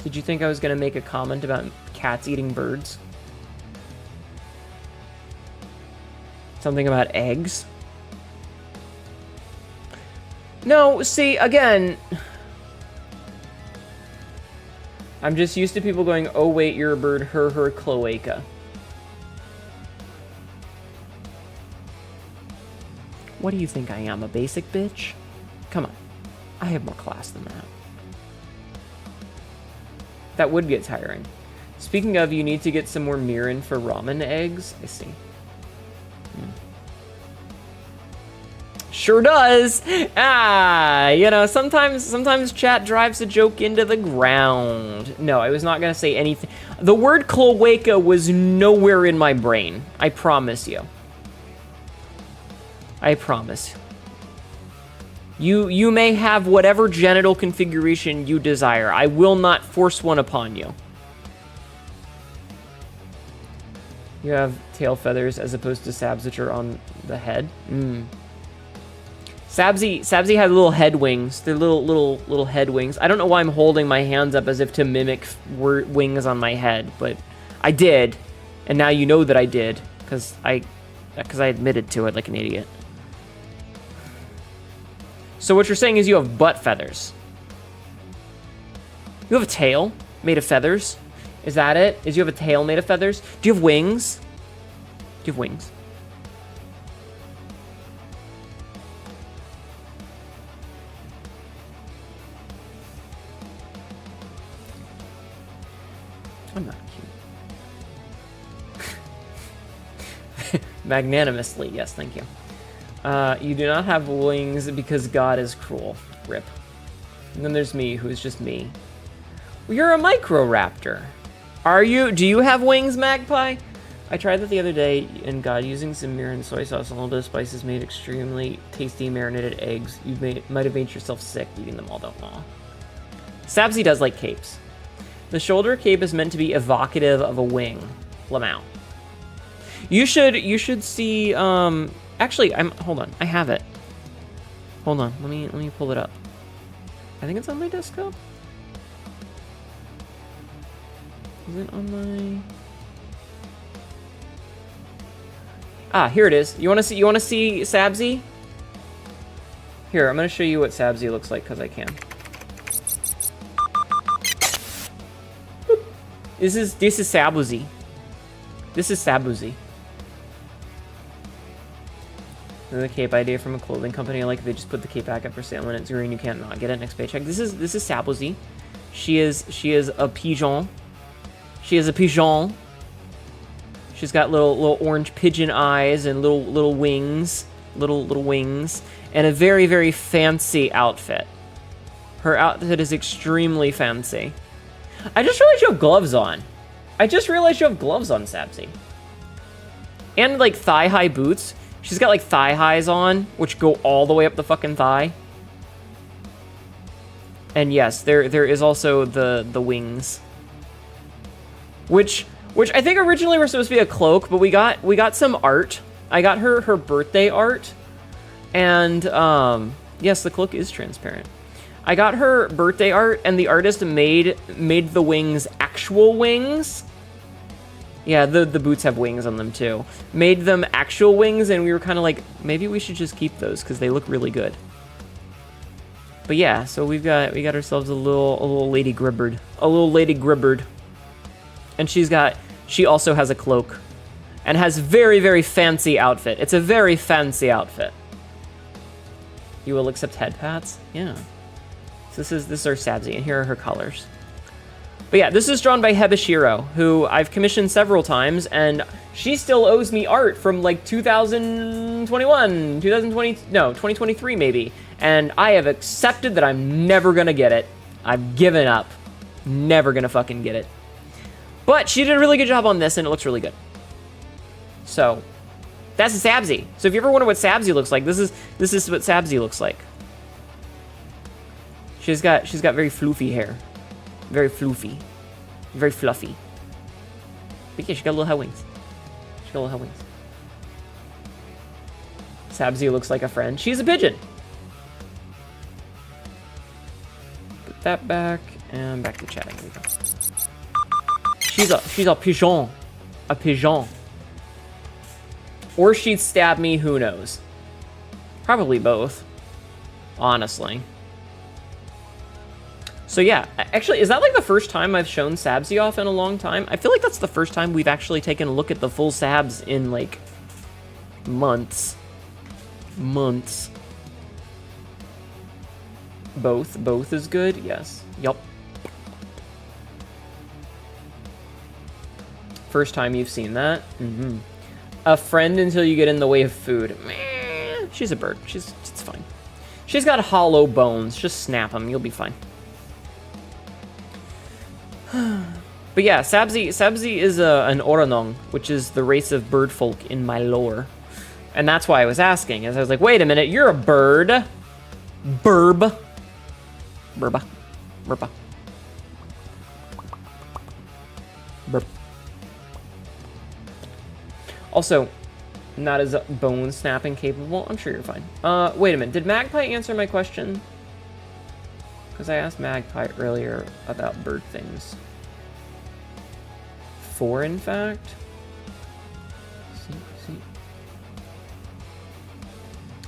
Did you think I was gonna make a comment about cats eating birds? Something about eggs? No, see, again, I'm just used to people going, oh wait, you're a bird, her cloaca. What do you think I am, a basic bitch? Come on, I have more class than that. That would get tiring. Speaking of, you need to get some more mirin for ramen eggs. I see. Sure does. You know, sometimes chat drives a joke into the ground. No, I was not gonna say anything. The word cloaca was nowhere in my brain. I promise you. I promise. You may have whatever genital configuration you desire. I will not force one upon you. You have tail feathers as opposed to Sabs, which are on the head. Sabzi had little head wings. They're little head wings. I don't know why I'm holding my hands up as if to mimic wings on my head, but I did, and now you know that I did because I admitted to it like an idiot. So what you're saying is you have butt feathers. You have a tail made of feathers. Is that it? Is you have a tail made of feathers? Do you have wings? Do you have wings? I'm not cute. Magnanimously, yes, thank you. You do not have wings because God is cruel. Rip. And then there's me, who's just me. Well, you're a microraptor. Are you? Do you have wings, Magpie? I tried that the other day, and God, using some mirin, soy sauce, and all those spices made extremely tasty marinated eggs. You might have made yourself sick eating them all, don't know. Sabzi does like capes. The shoulder cape is meant to be evocative of a wing. Lamau. You should see, actually, hold on, I have it. Hold on, let me pull it up. I think it's on my desktop. Is it on my... Ah, here it is. You wanna see Sabzi? Here, I'm gonna show you what Sabzi looks like, because I can. Boop. This is Sabzi. This is Sabzi. Another cape idea from a clothing company. I like they just put the cape back up for sale when it's green. You can't not get it next paycheck. This is Sabzi. She is a pigeon. She is a pigeon. She's got little orange pigeon eyes and little wings, little wings, and a very, very fancy outfit. Her outfit is extremely fancy. I just realized you have gloves on. I just realized you have gloves on, Sabzi. And, like, thigh-high boots. She's got, like, thigh-highs on, which go all the way up the fucking thigh. And yes, there is also the wings. Which I think originally were supposed to be a cloak, but we got some art. I got her birthday art. And, yes, the cloak is transparent. I got her birthday art, and the artist made the wings actual wings. Yeah, the boots have wings on them too. Made them actual wings, and we were kind of like, maybe we should just keep those because they look really good. But yeah, so we got ourselves a little Lady Gribbard, and she also has a cloak, and has very, very fancy outfit. It's a very fancy outfit. You will accept head pats? Yeah. So this is our Sabzi, and here are her colors. But yeah, this is drawn by Hebashiro, who I've commissioned several times, and she still owes me art from like 2023 maybe. And I have accepted that I'm never gonna get it. I've given up. Never gonna fucking get it. But she did a really good job on this, and it looks really good. So, that's a Sabzi. So if you ever wonder what Sabzi looks like, this is what Sabzi looks like. She's got very floofy hair. Very floofy. Very fluffy. But yeah, she got little high wings. Sabzi looks like a friend. She's a pigeon. Put that back, and back to chatting. Here we go. She's a pigeon. A pigeon. Or she'd stab me, who knows? Probably both. Honestly. So yeah, actually, is that like the first time I've shown Sabzi off in a long time? I feel like that's the first time we've actually taken a look at the full Sabs in like months. Both is good, yes. Yup. First time you've seen that? Mm-hmm. A friend until you get in the way of food. Meh, she's a bird. It's fine. She's got hollow bones. Just snap them. You'll be fine. But yeah, Sabzi is an Oranong, which is the race of bird folk in my lore. And that's why I was asking, as I was like, wait a minute, you're a bird. Burba. Burp. Also, not as bone snapping capable. I'm sure you're fine. Wait a minute, did Magpie answer my question? Because I asked Magpie earlier about bird things. 4, in fact. See.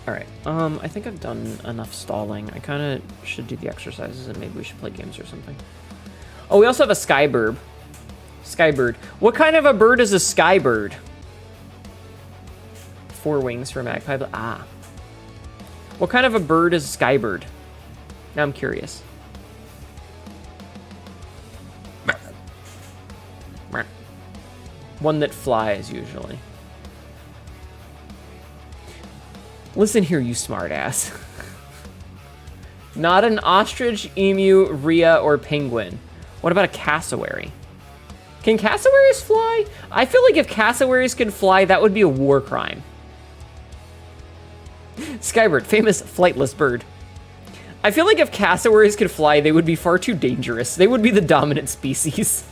Alright, I think I've done enough stalling. I kind of should do the exercises, and maybe we should play games or something. Oh, we also have a skybird. Skybird. What kind of a bird is a skybird? 4 wings for Magpie. Ah. What kind of a bird is a skybird? Now I'm curious. One that flies, usually. Listen here, you smartass. Not an ostrich, emu, rhea, or penguin. What about a cassowary? Can cassowaries fly? I feel like if cassowaries could fly, that would be a war crime. Skybird, famous flightless bird. I feel like if cassowaries could fly, they would be far too dangerous. They would be the dominant species.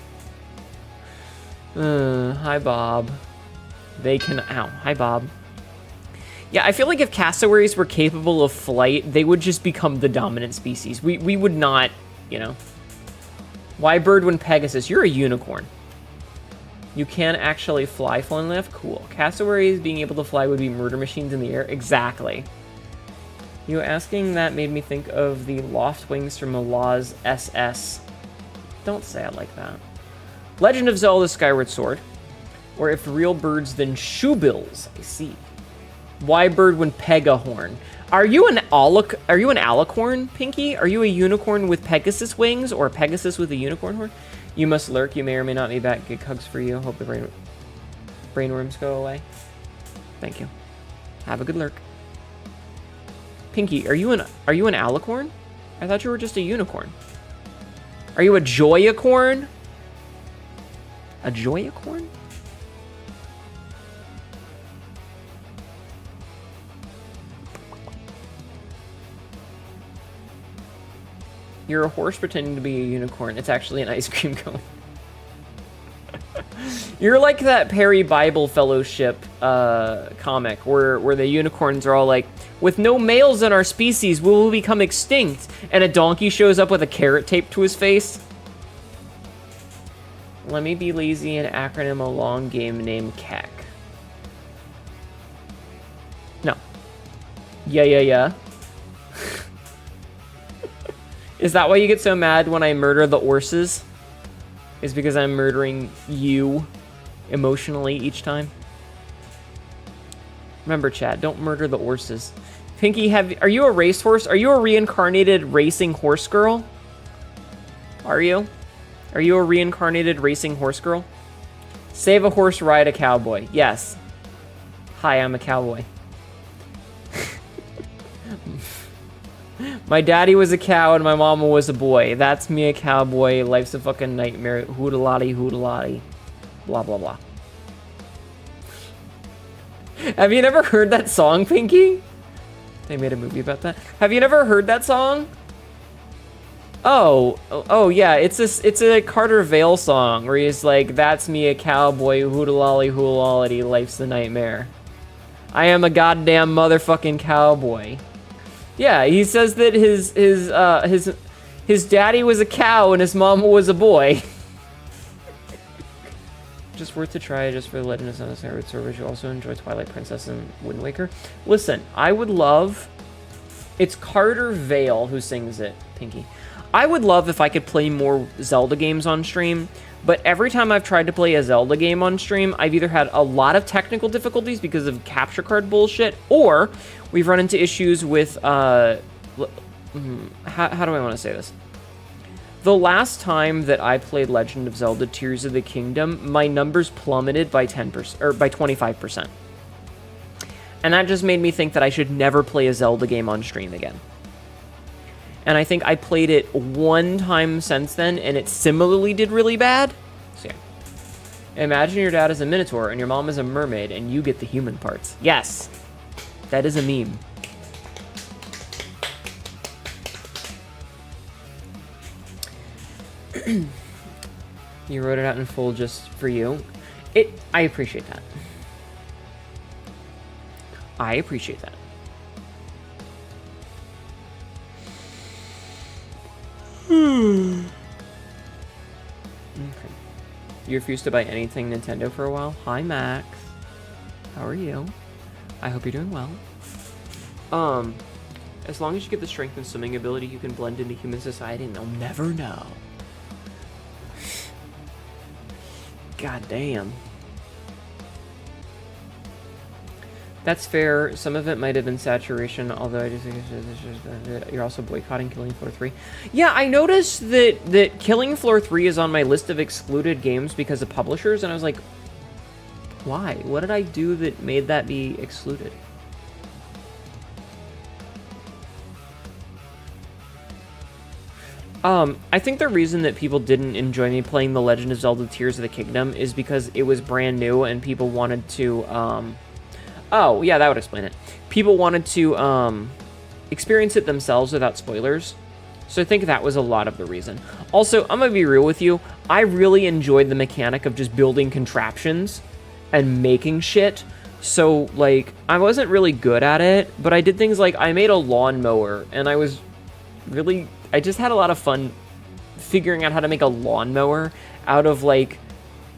Hi, Bob. They can... Ow. Hi, Bob. Yeah, I feel like if cassowaries were capable of flight, they would just become the dominant species. We would not, you know. Why bird when Pegasus? You're a unicorn. You can actually fly, flying left? Cool. Cassowaries being able to fly would be murder machines in the air? Exactly. You asking that made me think of the loft wings from Allah's SS. Don't say it like that. Legend of Zelda Skyward Sword. Or if real birds, then shoebills. I see. Why bird when Pegahorn? Are you an alicorn, Pinky? Are you a unicorn with Pegasus wings or a Pegasus with a unicorn horn? You must lurk. You may or may not be back. Gig hugs for you. Hope the brainworms go away. Thank you. Have a good lurk. Pinky, are you an alicorn? I thought you were just a unicorn. Are you a joyacorn? A joyicorn? You're a horse pretending to be a unicorn. It's actually an ice cream cone. You're like that Perry Bible Fellowship comic where the unicorns are all like, with no males in our species, we will become extinct. And a donkey shows up with a carrot taped to his face. Let me be lazy and acronym a long game named KEK. No. Yeah. Is that why you get so mad when I murder the horses? Is because I'm murdering you emotionally each time? Remember, chat, don't murder the horses. Pinky, are you a racehorse? Are you a reincarnated racing horse girl? Are you? Are you a reincarnated racing horse girl? Save a horse, ride a cowboy. Yes. Hi, I'm a cowboy. My daddy was a cow and my mama was a boy. That's me, a cowboy. Life's a fucking nightmare. Hoodalotty, hoodalotty. Blah, blah, blah. Have you never heard that song, Pinky? They made a movie about that. Have you never heard that song? Oh yeah, it's a Carter Vale song where he's like, that's me, a cowboy, hoodalolly, hoolality, life's a nightmare. I am a goddamn motherfucking cowboy. Yeah, he says that his daddy was a cow and his mama was a boy. Just worth a try just for the Legend of Zelda Skyward Sword. You also enjoy Twilight Princess and Wind Waker. Listen, I would love... It's Carter Vale who sings it, Pinky. I would love if I could play more Zelda games on stream, but every time I've tried to play a Zelda game on stream, I've either had a lot of technical difficulties because of capture card bullshit, or we've run into issues with, how do I want to say this? The last time that I played Legend of Zelda Tears of the Kingdom, my numbers plummeted by 10%, or by 25%. And that just made me think that I should never play a Zelda game on stream again. And I think I played it one time since then, and it similarly did really bad. So yeah. Imagine your dad is a minotaur, and your mom is a mermaid, and you get the human parts. Yes! That is a meme. You wrote it out in full just for you. I appreciate that. I appreciate that. Okay. You refused to buy anything Nintendo for a while? Hi, Max. How are you? I hope you're doing well. As long as you get the strength and swimming ability, you can blend into human society and they'll never know. God damn. That's fair. Some of it might have been saturation, although I just think you're also boycotting Killing Floor 3. Yeah, I noticed that Killing Floor 3 is on my list of excluded games because of publishers, and I was like, why? What did I do that made that be excluded? I think the reason that people didn't enjoy me playing The Legend of Zelda Tears of the Kingdom is because it was brand new and people wanted to, oh, yeah, that would explain it. People wanted to, experience it themselves without spoilers. So I think that was a lot of the reason. Also, I'm gonna be real with you. I really enjoyed the mechanic of just building contraptions and making shit. So, like, I wasn't really good at it, but I did things like I made a lawnmower, and I just had a lot of fun figuring out how to make a lawnmower out of, like,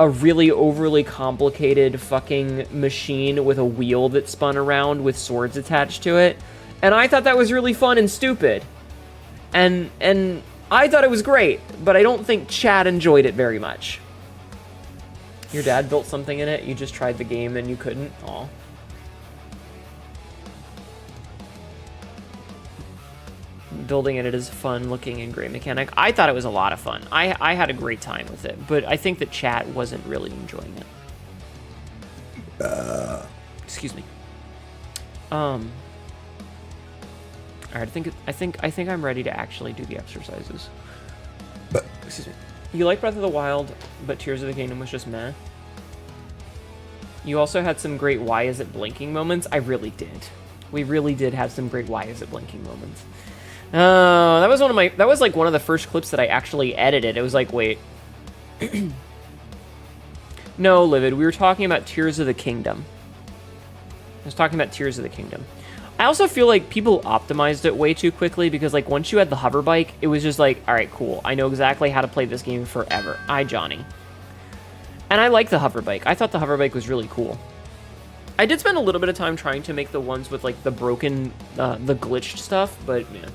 a really overly complicated fucking machine with a wheel that spun around with swords attached to it. And I thought that was really fun and stupid. And I thought it was great, but I don't think Chad enjoyed it very much. Your dad built something in it, you just tried the game and you couldn't? Aw. Building it is fun looking and great mechanic. I thought it was a lot of fun. I had a great time with it, but I think that chat wasn't really enjoying it. Excuse me. Alright, I think I'm ready to actually do the exercises. Excuse me. You like Breath of the Wild, but Tears of the Kingdom was just meh. You also had some great why is it blinking moments. I really did. We really did have some great why is it blinking moments. That was like one of the first clips that I actually edited. It was like, wait. No, Livid, we were talking about Tears of the Kingdom. I was talking about Tears of the Kingdom. I also feel like people optimized it way too quickly because, like, once you had the hover bike, it was just like, all right, cool. I know exactly how to play this game forever. Johnny. And I like the hover bike. I thought the hover bike was really cool. I did spend a little bit of time trying to make the ones with, like, the broken, the glitched stuff, but, man.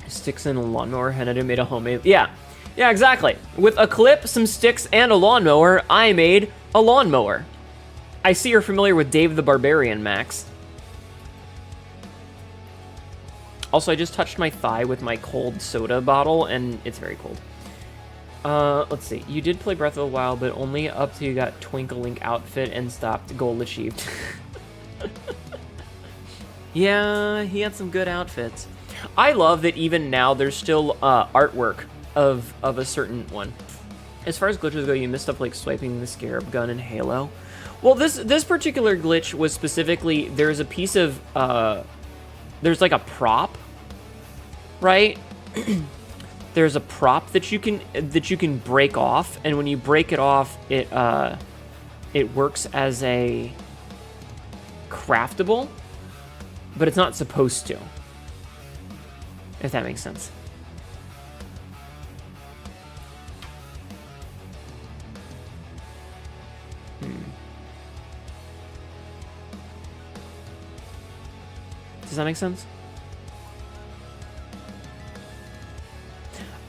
Sticks and a lawnmower, and I made a homemade... Yeah, exactly. With a clip, some sticks, and a lawnmower, I made a lawnmower. I see you're familiar with Dave the Barbarian, Max. Also, I just touched my thigh with my cold soda bottle, and it's very cold. Let's see. You did play Breath of the Wild, but only up till you got Twinkle outfit and stopped. Goal achieved. Yeah, he had some good outfits. I love that even now there's still artwork of a certain one. As far as glitches go, you missed stuff like swiping the scarab gun in Halo. Well, this particular glitch was specifically, there's a piece of, there's like a prop, right? There's a prop that you can break off, and when you break it off, it works as a craftable, but it's not supposed to. If that makes sense. Does that make sense?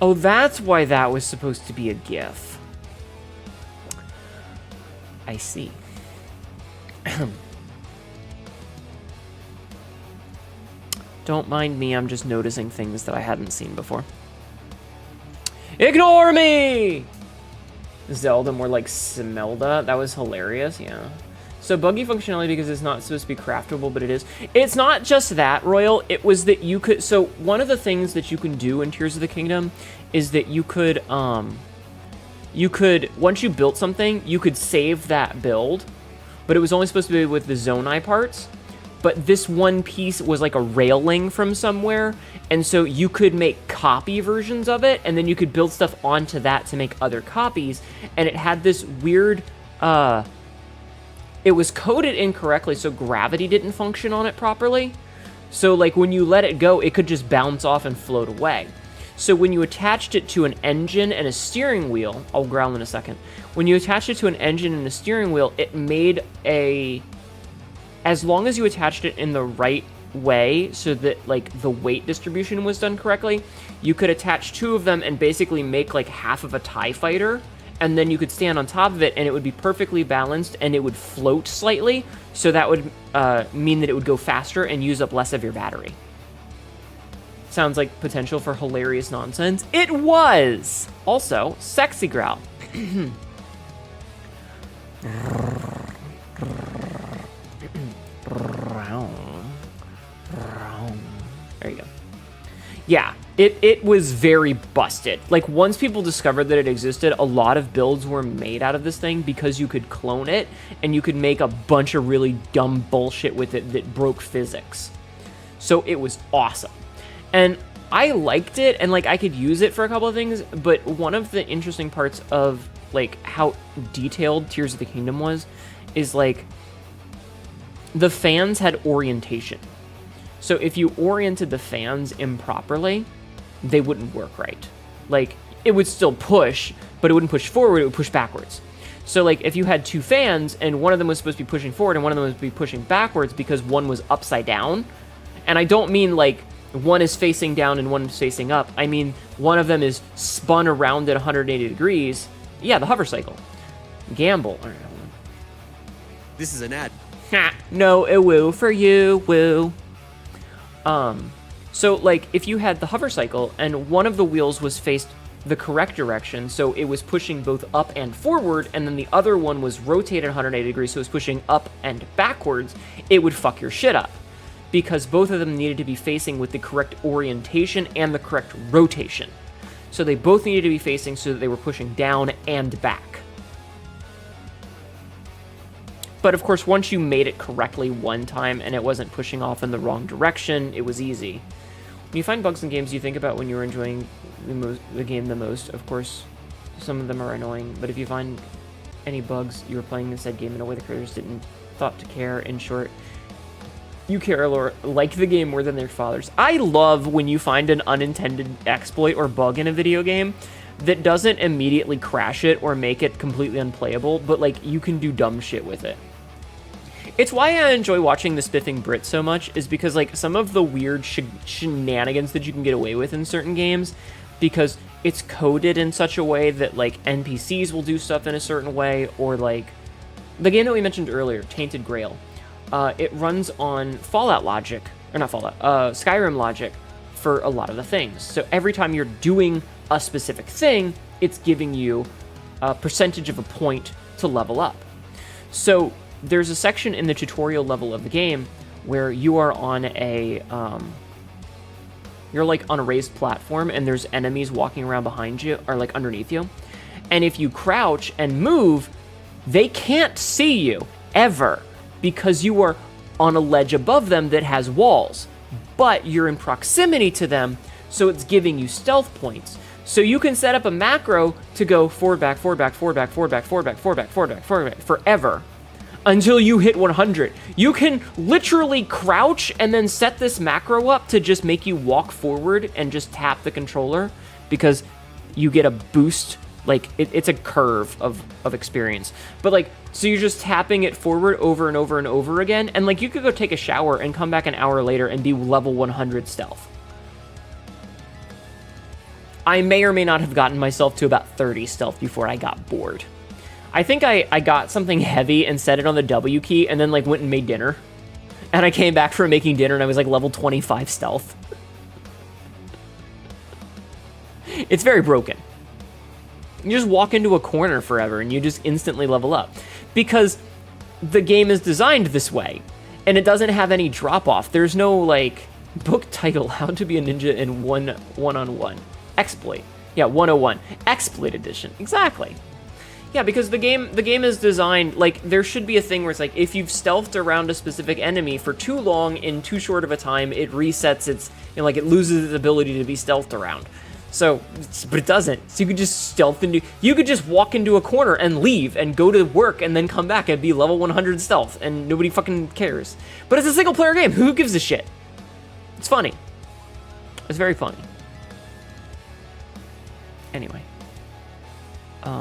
Oh, that's why that was supposed to be a GIF. I see. Don't mind me, I'm just noticing things that I hadn't seen before. Ignore me! Zelda more like Simelda. That was hilarious, yeah. So buggy functionality because it's not supposed to be craftable, but it is. It's not just that, Royal. It was that you could... So one of the things that you can do in Tears of the Kingdom is that you could, once you built something, you could save that build, but it was only supposed to be with the Zonai parts. But this one piece was like a railing from somewhere, and so you could make copy versions of it, and then you could build stuff onto that to make other copies, and it had this weird, it was coded incorrectly, so gravity didn't function on it properly. So, like, when you let it go, it could just bounce off and float away. So when you attached it to an engine and a steering wheel, I'll growl in a second. When you attached it to an engine and a steering wheel, it made a... As long as you attached it in the right way so that, like, the weight distribution was done correctly, you could attach two of them and basically make, like, half of a TIE fighter, and then you could stand on top of it, and it would be perfectly balanced, and it would float slightly, so that would mean that it would go faster and use up less of your battery. Sounds like potential for hilarious nonsense. It was! Also, sexy growl. There you go. Yeah, it was very busted. Like, once people discovered that it existed, a lot of builds were made out of this thing because you could clone it, and you could make a bunch of really dumb bullshit with it that broke physics. So it was awesome. And I liked it, and, like, I could use it for a couple of things, but one of the interesting parts of, like, how detailed Tears of the Kingdom was is, like, the fans had orientation. So if you oriented the fans improperly, they wouldn't work right. Like, it would still push, but it wouldn't push forward, it would push backwards. So, like, if you had two fans, and one of them was supposed to be pushing forward, and one of them was supposed to be pushing backwards because one was upside down, and I don't mean, like, one is facing down and one is facing up. I mean, one of them is spun around at 180 degrees. Yeah, the hover cycle. Gamble. All right, hold on. This is an ad. Ha! No, a woo for you, woo. So, like, if you had the hover cycle and one of the wheels was faced the correct direction, so it was pushing both up and forward, and then the other one was rotated 180 degrees, so it was pushing up and backwards, it would fuck your shit up. because both of them needed to be facing with the correct orientation and the correct rotation. So they both needed to be facing so that they were pushing down and back. But of course, once you made it correctly one time and it wasn't pushing off in the wrong direction, it was easy. When you find bugs in games you think about when you're enjoying the game the most, of course, some of them are annoying, but if you find any bugs, you were playing the said game in a way the creators didn't thought to care. In short, you care like the game more than their fathers. I love when you find an unintended exploit or bug in a video game that doesn't immediately crash it or make it completely unplayable, but like you can do dumb shit with it. It's why I enjoy watching the Spiffing Brit so much, is because like some of the weird shenanigans that you can get away with in certain games, because it's coded in such a way that like NPCs will do stuff in a certain way, or like the game that we mentioned earlier, Tainted Grail. It runs on Fallout logic, or not Fallout, Skyrim logic for a lot of the things. So every time you're doing a specific thing, it's giving you a percentage of a point to level up. So there's a section in the tutorial level of the game where you are on a, you're like on a raised platform and there's enemies walking around behind you, or like underneath you. And if you crouch and move, they can't see you, ever, because you are on a ledge above them that has walls. But you're in proximity to them, so it's giving you stealth points. So you can set up a macro to go forward, back, forward, back, forward, back, forward, back, forward, back, forward, back, forward, back, forward, back, forever, until you hit 100. You can literally crouch and then set this macro up to just make you walk forward and just tap the controller, because you get a boost. Like, it's a curve of experience. But, like, so you're just tapping it forward over and over and over again, and, like, you could go take a shower and come back an hour later and be level 100 stealth. I may or may not have gotten myself to about 30 stealth before I got bored. I think I got something heavy and set it on the W key, and then, like, went and made dinner. And I came back from making dinner, and I was, like, level 25 stealth. It's very broken. You just walk into a corner forever and you just instantly level up, because the game is designed this way and it doesn't have any drop off. There's no like book title, How to Be a Ninja in One-on-One Exploit. Yeah, 101 Exploit Edition. Exactly. Yeah, because the game is designed like there should be a thing where it's like if you've stealthed around a specific enemy for too long in too short of a time, it resets its, you know, like it loses its ability to be stealthed around. So, but it doesn't. So you could just stealth into, you could just walk into a corner and leave and go to work and then come back and be level 100 stealth and nobody fucking cares. But it's a single player game. Who gives a shit? It's funny. It's very funny. Anyway. You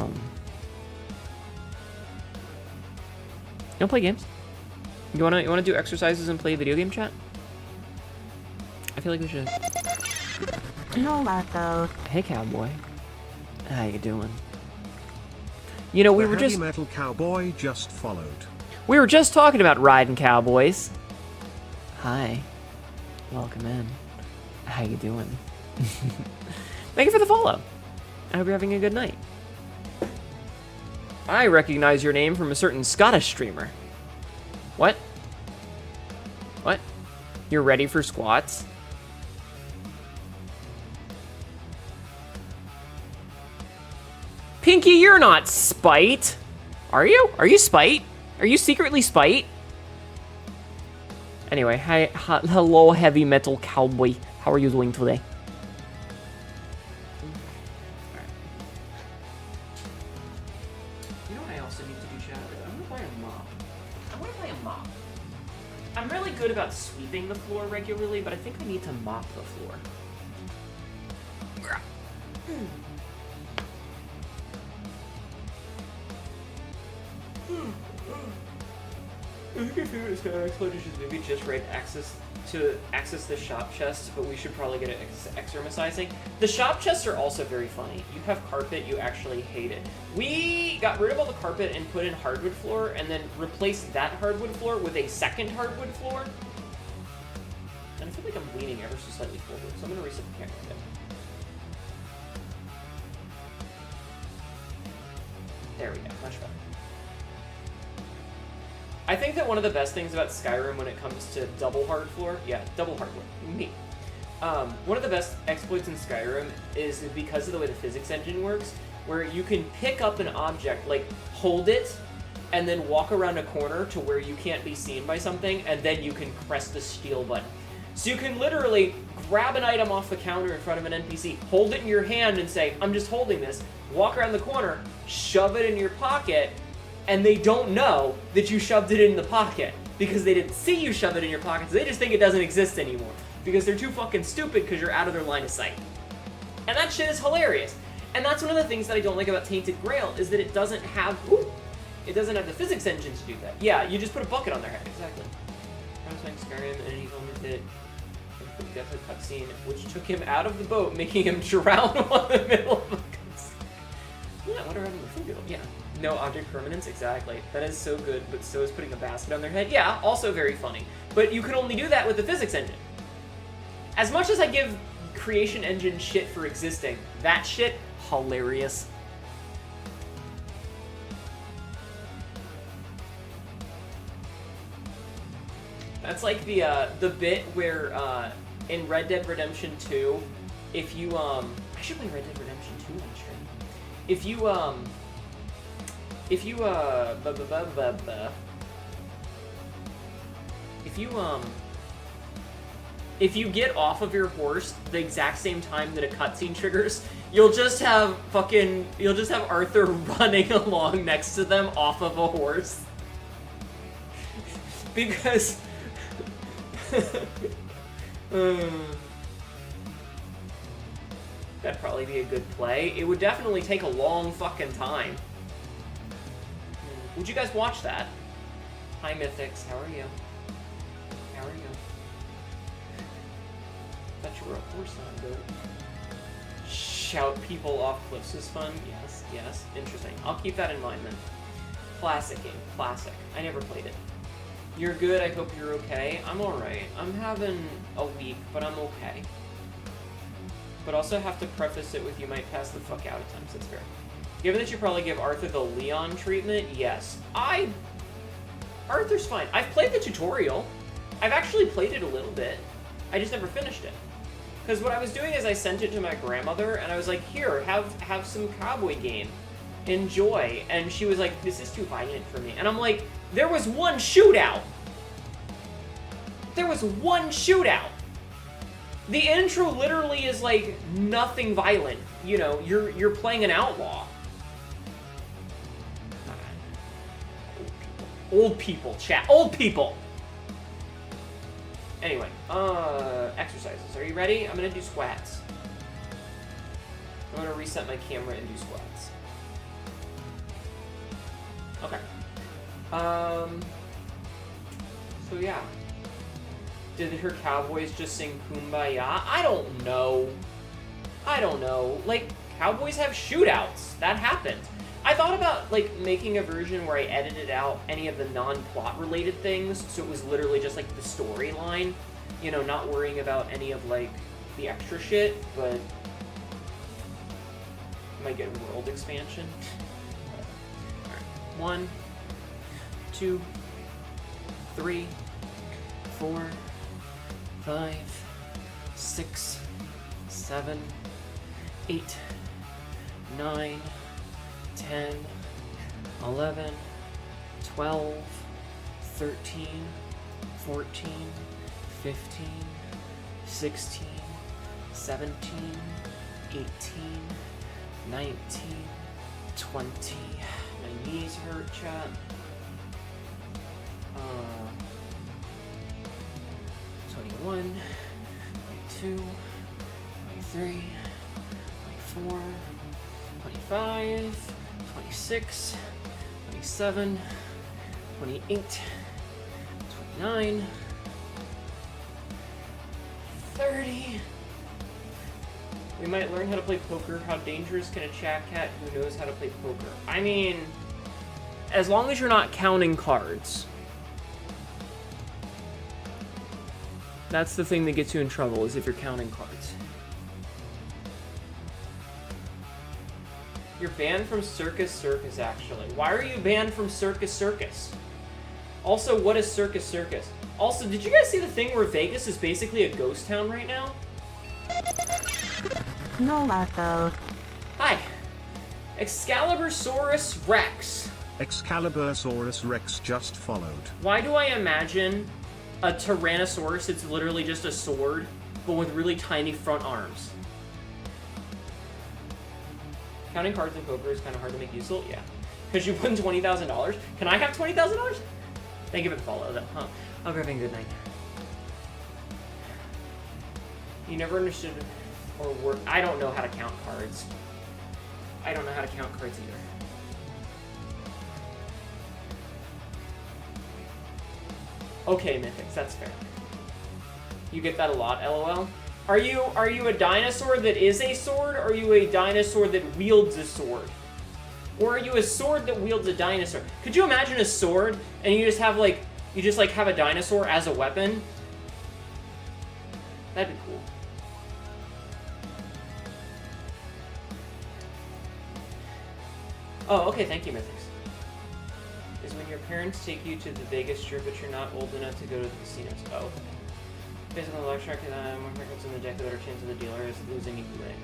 wanna play games? You wanna do exercises and play video game chat? I feel like we should. No, Lato. Hey, cowboy. How you doing? You know, we were just... Heavy metal cowboy just followed. We were just talking about riding cowboys. Hi. Welcome in. How you doing? Thank you for the follow. I hope you're having a good night. I recognize your name from a certain Scottish streamer. What? What? You're ready for squats? Pinky, you're not Spite. Are you? Are you Spite? Are you secretly Spite? Anyway, hi, hello, heavy metal cowboy. How are you doing today? You know what I also need to do, chat? I'm gonna play a mop. I wanna play a mop. I'm really good about sweeping the floor regularly, but I think I need to mop the floor. I think if it was Skyrim, should maybe just write access the shop chests, but we should probably get it exercising. The shop chests are also very funny. You have carpet, you actually hate it. We got rid of all the carpet and put in hardwood floor, and then replaced that hardwood floor with a second hardwood floor. And I feel like I'm leaning ever so slightly forward, so I'm gonna reset the camera again. There we go, much better. I think that one of the best things about Skyrim when it comes to double hard floor, me. One of the best exploits in Skyrim is because of the way the physics engine works, where you can pick up an object, like hold it, and then walk around a corner to where you can't be seen by something, and then you can press the steal button. So you can literally grab an item off the counter in front of an NPC, hold it in your hand and say, I'm just holding this, walk around the corner, shove it in your pocket, and they don't know that you shoved it in the pocket because they didn't see you shove it in your pocket, so they just think it doesn't exist anymore because they're too fucking stupid because you're out of their line of sight. And that shit is hilarious. And that's one of the things that I don't like about Tainted Grail is that it doesn't have the physics engine to do that. Yeah, you just put a bucket on their head. Exactly. I was playing Skyrim and he told me that he got to the cutscene, which took him out of the boat, making him drown while in the middle of the cutscene. Yeah, what are having the food? Yeah. No object permanence, exactly. That is so good, but so is putting a basket on their head. Yeah, also very funny. But you can only do that with the physics engine. As much as I give creation engine shit for existing, that shit, hilarious. That's like the bit where in Red Dead Redemption 2, if you I should play Red Dead Redemption 2 on stream. If you get off of your horse the exact same time that a cutscene triggers, you'll just have Arthur running along next to them off of a horse. Because that'd probably be a good play. It would definitely take a long fucking time. Would you guys watch that? Hi Mythics, how are you? How are you? Thought you were a horse on boat. Shout people off cliffs is fun. Yes, yes. Interesting. I'll keep that in mind then. Classic game. Classic. I never played it. You're good, I hope you're okay. I'm alright. I'm having a week, but I'm okay. But also have to preface it with you might pass the fuck out at times, that's fair. Given that you probably give Arthur the Leon treatment, yes. Arthur's fine. I've played the tutorial. I've actually played it a little bit. I just never finished it. Because what I was doing is I sent it to my grandmother, and I was like, here, have some cowboy game. Enjoy. And she was like, this is too violent for me. And I'm like, there was one shootout! There was one shootout! The intro literally is like nothing violent. You know, you're playing an outlaw. Old people, chat. Old people! Anyway, exercises. Are you ready? I'm gonna do squats. I'm gonna reset my camera and do squats. Okay. So yeah. Did her cowboys just sing Kumbaya? I don't know. Like, cowboys have shootouts. That happens. I thought about, like, making a version where I edited out any of the non-plot related things, so it was literally just, like, the storyline. You know, not worrying about any of, like, the extra shit, but... might get world expansion. Alright. 1, 2, 3, 4, 5, 6, 7, 8, 9, 10, 11, 12, 13, 14, 15, 16, 17, 18, 19, 20. My knees hurt, chat. 21, 22, 23, 24, 25, 26, 27, 28, 29, 30. We might learn how to play poker. How dangerous can a chat cat who knows how to play poker? I mean, as long as you're not counting cards. That's the thing that gets you in trouble, is if you're counting cards. You're banned from Circus Circus, actually. Why are you banned from Circus Circus? Also, what is Circus Circus? Also, did you guys see the thing where Vegas is basically a ghost town right now? No, Marco. Hi. Excalibursaurus Rex. Excalibursaurus Rex just followed. Why do I imagine a Tyrannosaurus? It's literally just a sword, but with really tiny front arms. Counting cards in poker is kind of hard to make useful. Yeah. Because you won $20,000. Can I have $20,000? Thank you for the follow, though. Huh. I'll grab a good night. You never understood or work. I don't know how to count cards. I don't know how to count cards either. Okay, Mythics, that's fair. You get that a lot, LOL. Are you a dinosaur that is a sword, or are you a dinosaur that wields a sword? Or are you a sword that wields a dinosaur? Could you imagine a sword and you just have have a dinosaur as a weapon? That'd be cool. Oh, okay, thank you, Mythics. Is when your parents take you to the Vegas Strip, but you're not old enough to go to the casinos. Oh, okay. Based on the large track, more frequency in the deck, the better chance of the dealer is losing and you winning.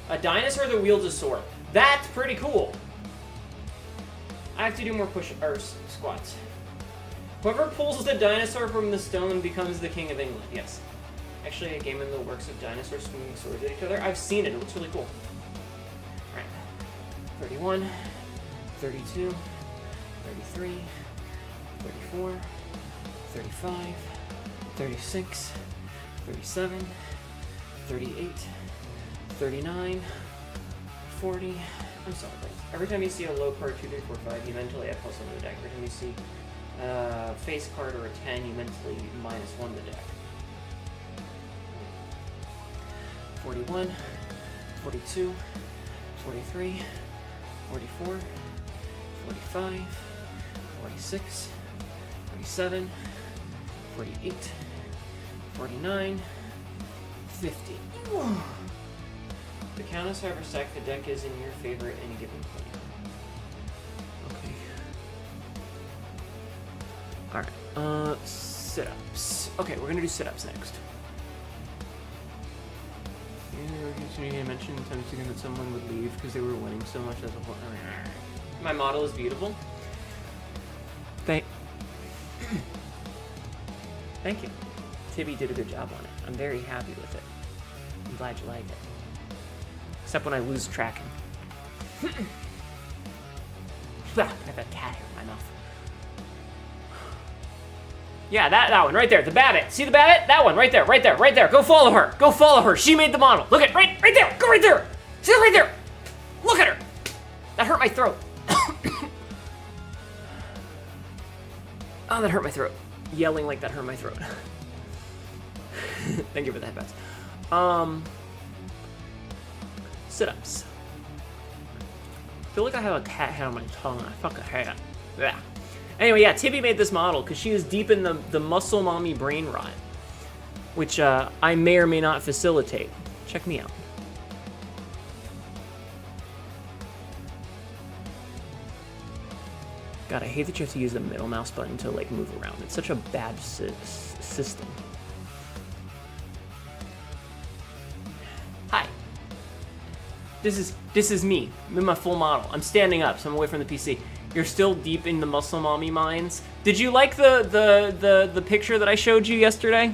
A dinosaur that wields a sword. That's pretty cool. I have to do more squats. Whoever pulls the dinosaur from the stone becomes the king of England. Yes. Actually, a game in the works of dinosaurs swinging swords at each other. I've seen it. It looks really cool. Alright. 31, 32, 33, 34, 35, 36, 37, 38, 39, 40. I'm sorry, guys. Every time you see a low card, 2, 3, 4, 5, you mentally add +1 to the deck. Every time you see a face card or a 10, you mentally -1 the deck. 41, 42, 43, 44, 45, 46, 47, 48, 49, 50. The count of however stacked the deck is in your favor at any given point. Okay. Alright, sit-ups. Okay, we're gonna do sit-ups next. You mentioned times again that someone would leave because they were winning so much as a whole. My model is beautiful. Thank you. Tibby did a good job on it. I'm very happy with it. I'm glad you like it. Except when I lose tracking. I have a cat hair in my mouth. Yeah, that one right there, the Babbit. See the Babbit? That one right there, right there, right there. Go follow her. Go follow her. She made the model. Look at right there. Go right there. See her right there. Look at her. That hurt my throat. Oh, that hurt my throat. Yelling like that hurt my throat. Thank you for that, Beth. Sit-ups. I feel like I have a cat hair on my tongue. I fucking hate it. Yeah. Anyway, yeah, Tibby made this model because she is deep in the muscle mommy brain rot, which I may or may not facilitate. Check me out. God, I hate that you have to use the middle mouse button to like move around. It's such a bad system. Hi. This is me. I'm in my full model. I'm standing up, so I'm away from the PC. You're still deep in the muscle mommy minds. Did you like the picture that I showed you yesterday?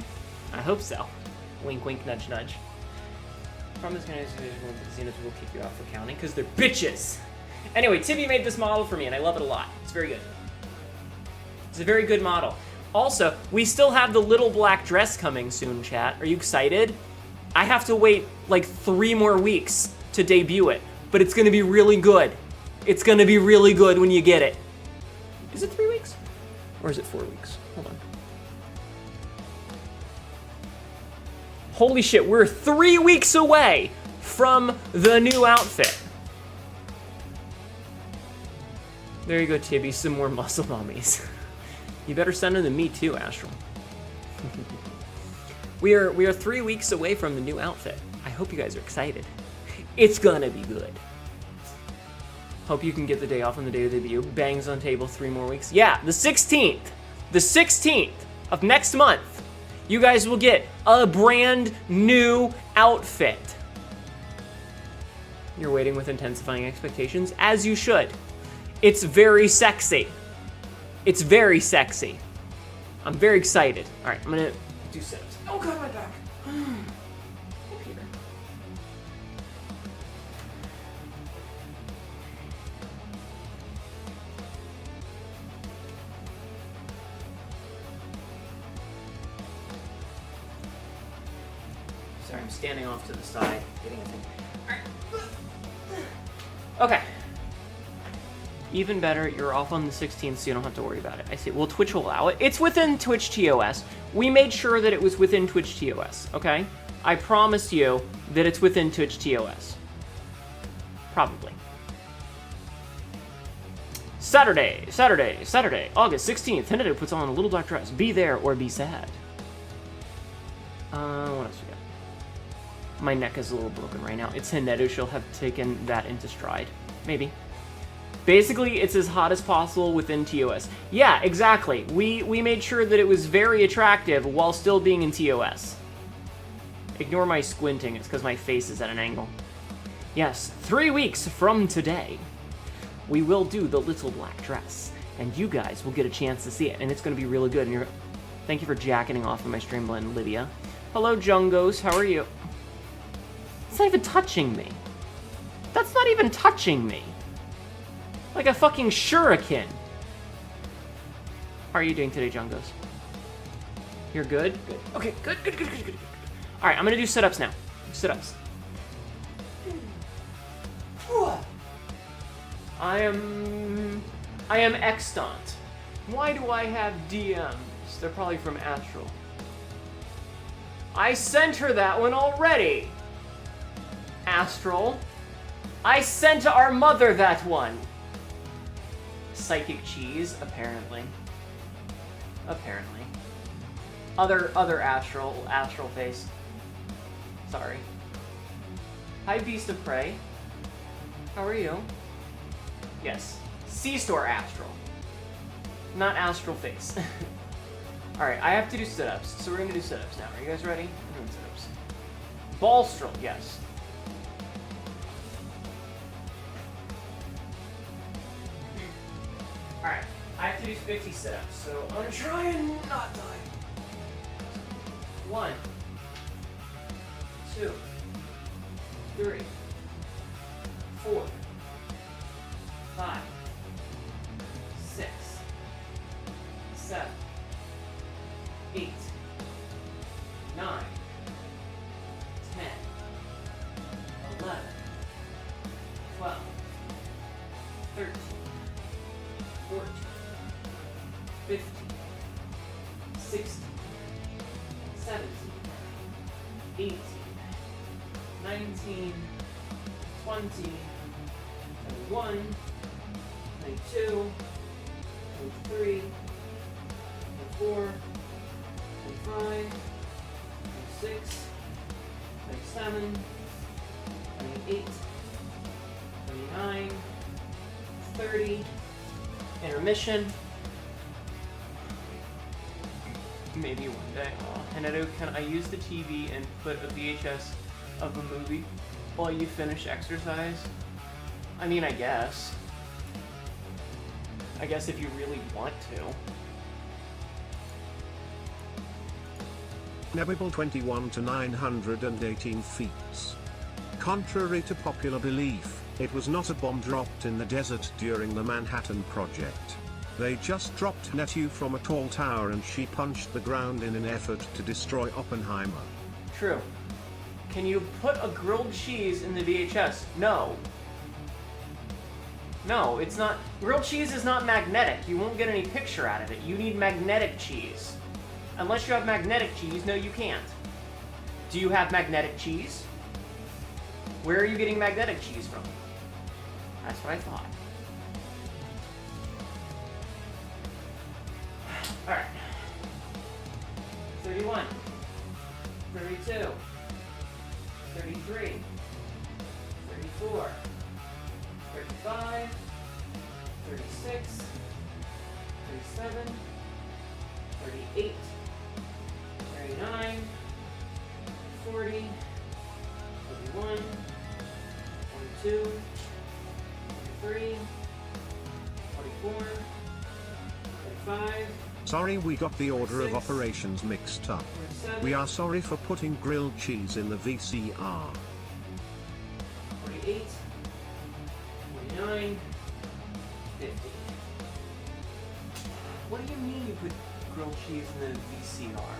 I hope so. Wink, wink, nudge, nudge. Problem is, casinos will kick you out for counting because they're bitches. Anyway, Tibby made this model for me, and I love it a lot. It's very good. It's a very good model. Also, we still have the little black dress coming soon, chat. Are you excited? I have to wait like 3 more weeks to debut it, but it's gonna be really good. It's gonna be really good when you get it. Is it 3 weeks? Or is it 4 weeks? Hold on. Holy shit, we're 3 weeks away from the new outfit. There you go, Tibby, some more muscle mommies. You better send them to me too, Astral. We are 3 weeks away from the new outfit. I hope you guys are excited. It's gonna be good. Hope you can get the day off on the day of the debut. Bangs on table 3 more weeks. Yeah, the 16th. the 16th of next month, you guys will get a brand new outfit. You're waiting with intensifying expectations, as you should. It's very sexy. It's very sexy. I'm very excited. All right, I'm gonna do sit-ups. Oh God, my back. Oh, Peter. Sorry, I'm standing off to the side, getting a thing. All right. Okay. Even better, you're off on the 16th, so you don't have to worry about it. I see. Well, Twitch will allow it. It's within Twitch TOS. We made sure that it was within Twitch TOS, okay? I promise you that it's within Twitch TOS. Probably. Saturday, August 16th. Hinata puts on a little black dress. Be there or be sad. What else we got? My neck is a little broken right now. It's Hinata. She'll have taken that into stride. Maybe. Basically, it's as hot as possible within TOS. Yeah, exactly. We made sure that it was very attractive while still being in TOS. Ignore my squinting. It's because my face is at an angle. Yes, 3 weeks from today, we will do the little black dress. And you guys will get a chance to see it. And it's going to be really good. And thank you for jacking off of my stream blend, Lydia. Hello, Jungos. How are you? It's not even touching me. That's not even touching me. Like a fucking shuriken. How are you doing today, Jungos? You're good? Good. Okay, good. Alright, I'm gonna do sit-ups now. Sit-ups. I am extant. Why do I have DMs? They're probably from Astral. I sent her that one already. Astral. I sent our mother that one. Psychic cheese, apparently. Apparently. Other astral face. Sorry. Hi, Beast of Prey. How are you? Yes. C-Store Astral. Not Astral Face. Alright, I have to do sit-ups, so we're gonna do sit-ups now. Are you guys ready? We're doing sit-ups. Ballstrom, yes. Alright, I have to do 50 sit-ups, so I'm gonna try and not die. 1, 2, 3, 4, 5, 6, 7, 8, 9, 10, 11, 12, 13, 14, 15, 16, 17, 18, 19, 20, 21, 22, 23, 24, 25, 26, 27, 28, 29, 30, intermission. Maybe one day. Hinata, can I use the TV and put a VHS of a movie while you finish exercise? I mean, I guess. I guess if you really want to. Nevable 21 to 918 feet. Contrary to popular belief, it was not a bomb dropped in the desert during the Manhattan Project. They just dropped Netu from a tall tower and she punched the ground in an effort to destroy Oppenheimer. True. Can you put a grilled cheese in the VHS? No. No, it's not. Grilled cheese is not magnetic. You won't get any picture out of it. You need magnetic cheese. Unless you have magnetic cheese, no, you can't. Do you have magnetic cheese? Where are you getting magnetic cheese from? That's what I thought. Alright. 31. 32. 33. 34. 35. 36. 37. 38, 39, 40, 41, 42, 43, 44, 45. Sorry, we got the order of operations mixed up. We are sorry for putting grilled cheese in the VCR. 48, 49, 50. What do you mean you put grilled cheese in the VCR?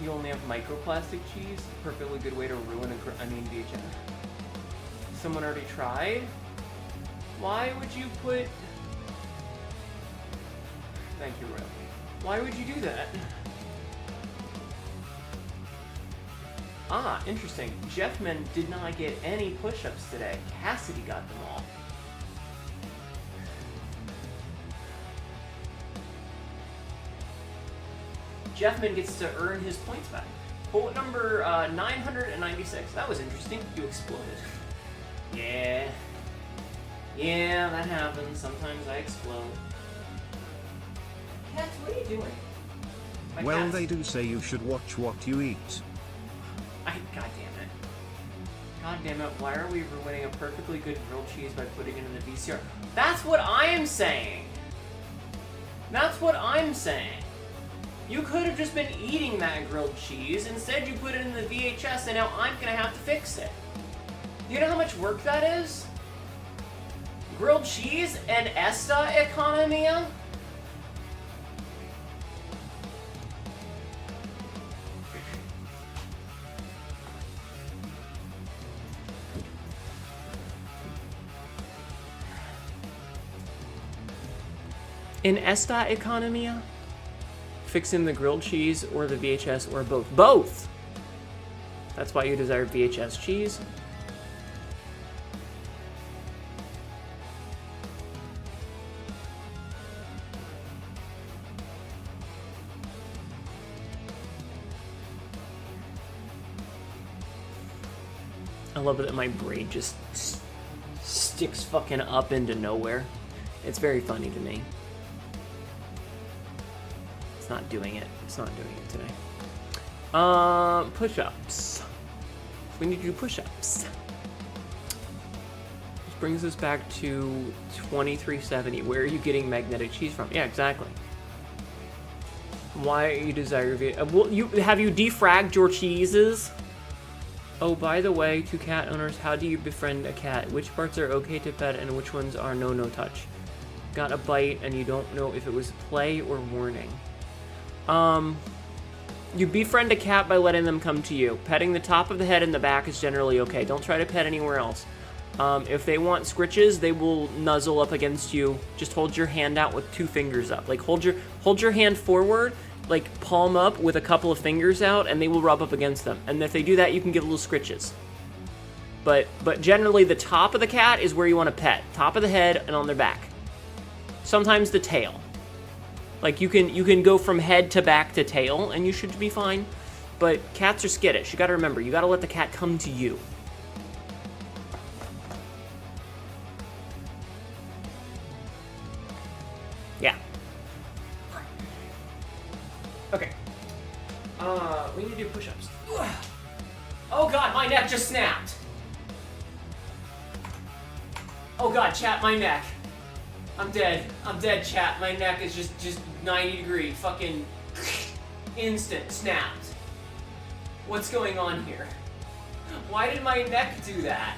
You only have microplastic cheese? Perfectly good way to ruin a VHS. Someone already tried? Why would you put... Thank you, Royal. Why would you do that? Ah, interesting. Jeffman did not get any push-ups today. Cassidy got them all. Jeffman gets to earn his points back. Bullet number 996. That was interesting. You exploded. Yeah. Yeah, that happens. Sometimes I explode. Cats, what are you doing? My Well, cats. they do say you should watch what you eat. God damn it. God damn it, why are we ruining a perfectly good grilled cheese by putting it in the VCR? That's what I'm saying! That's what I'm saying! You could have just been eating that grilled cheese, instead you put it in the VHS and now I'm gonna have to fix it. You know how much work that is? Grilled cheese and esta economia? In esta economia? Fixing the grilled cheese or the VHS or both? Both! That's why you desire VHS cheese. I love that my brain just sticks fucking up into nowhere. It's very funny to me. It's not doing it. It's not doing it today. Push-ups. We need to do push-ups. Which brings us back to 2370. Where are you getting magnetic cheese from? Yeah, exactly. Why are you desire well, have you defragged your cheeses? Oh, by the way, to cat owners, how do you befriend a cat? Which parts are okay to pet and which ones are no touch? Got a bite and you don't know if it was play or warning. You befriend a cat by letting them come to you. Petting the top of the head and the back is generally okay. Don't try to pet anywhere else. If they want scritches, they will nuzzle up against you. Just hold your hand out with 2 fingers up. Like hold your hand forward, like palm up with a couple of fingers out, and they will rub up against them. And if they do that, you can give little scritches. But generally the top of the cat is where you want to pet. Top of the head and on their back. Sometimes the tail. Like you can go from head to back to tail and you should be fine. But cats are skittish. You gotta remember, you gotta let the cat come to you. Yeah. Okay. We need to do push-ups. Oh god, my neck just snapped. Oh god, chat, my neck. I'm dead, chat. My neck is just 90 degree, fucking instant snapped. What's going on here? Why did my neck do that?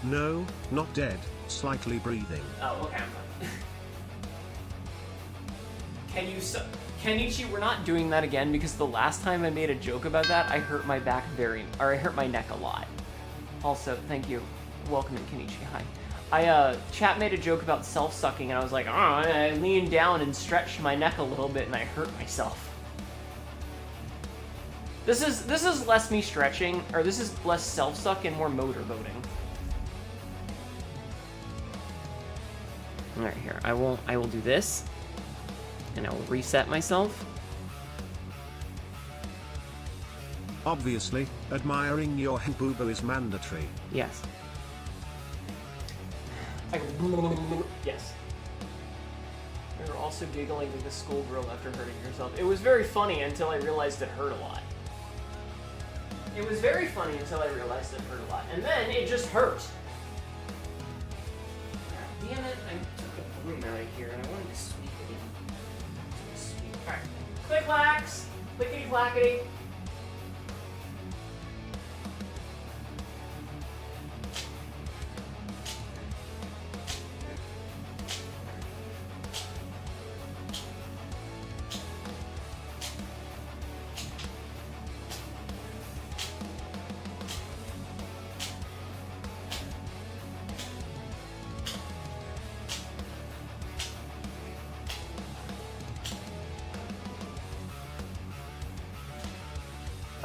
No, not dead, slightly breathing. Oh, okay, I'm fine. Kenichi, we're not doing that again because the last time I made a joke about that, I hurt my back I hurt my neck a lot. Also, thank you. Welcome in, Kenichi. Hi. Chat made a joke about self-sucking, and I was like, oh, I leaned down and stretched my neck a little bit, and I hurt myself. This is less me stretching, or this is less self-suck and more motor voting. All right, here, I will do this, and I will reset myself. Obviously, admiring your boobo is mandatory. Yes. Yes. You were also giggling like a schoolgirl after hurting yourself. It was very funny until I realized it hurt a lot. It was very funny until I realized it hurt a lot. And then it just hurt. God damn it, I took a broom out of here and I wanted to sweep it in. Alright. Click-clacks! Clickety-clackety.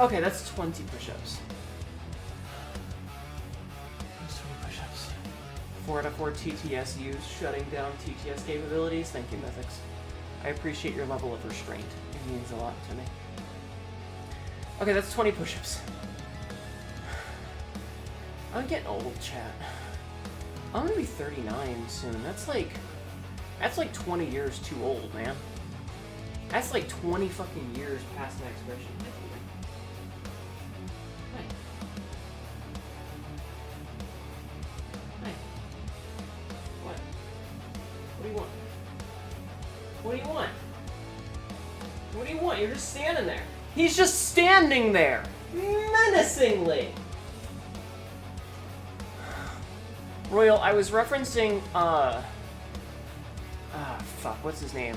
Okay, that's 20 push-ups. That's 20 push-ups. 4 out of 4 TTS used, shutting down TTS capabilities. Thank you, Mythics. I appreciate your level of restraint. It means a lot to me. Okay, that's 20 push-ups. I'm getting old, chat. I'm gonna be 39 soon. That's like 20 years too old, man. That's like 20 fucking years past my expiration. What do you want? What do you want? You're just standing there. He's just standing there! Menacingly! Royal, I was referencing, fuck, what's his name?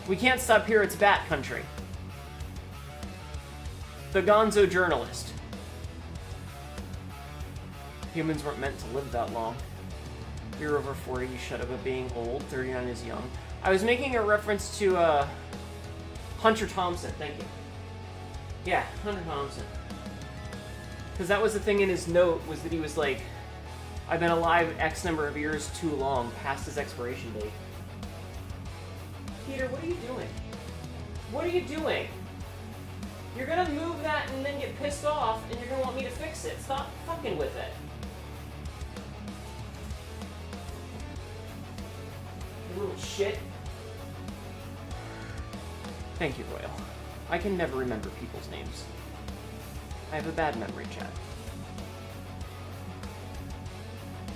We Can't Stop Here, It's Bat Country. The Gonzo journalist. Humans weren't meant to live that long. You're over 40, you shut up about being old. 39 is young. I was making a reference to, Hunter Thompson, thank you. Yeah, Hunter Thompson. Because that was the thing in his note, was that he was like, I've been alive X number of years too long, past his expiration date. Peter, what are you doing? What are you doing? You're gonna move that and then get pissed off, and you're gonna want me to fix it. Stop fucking with it. You little shit. Thank you, Royal. I can never remember people's names. I have a bad memory, chat.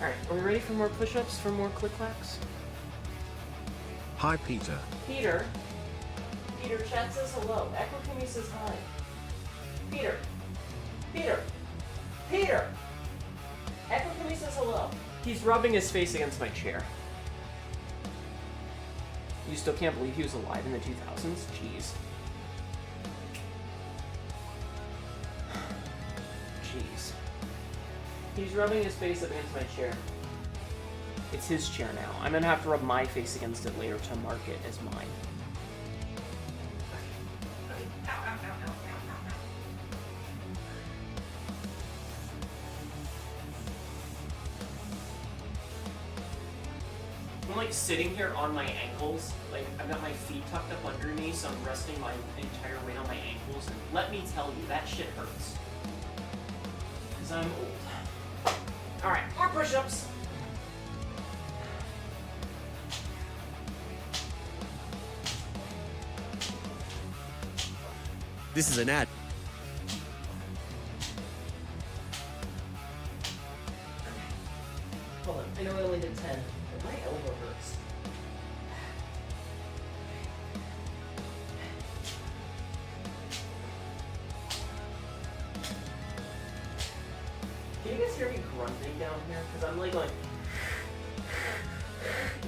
Alright, are we ready for more push-ups, for more click-clacks? Hi, Peter. Peter? Peter, chat says hello. Echo says hi. Peter! Peter! Peter! Echo says hello. He's rubbing his face against my chair. You still can't believe he was alive in the 2000s? Jeez. Jeez. He's rubbing his face up against my chair. It's his chair now. I'm gonna have to rub my face against it later to mark it as mine. I'm like sitting here on my ankles, like I've got my feet tucked up under me, so I'm resting my entire weight on my ankles, and let me tell you, that shit hurts. Because I'm old. Alright, more push-ups! This is an ad. Hold on, I know I only did 10, but my elbow hurts. Can you guys hear me grunting down here? Because I'm like going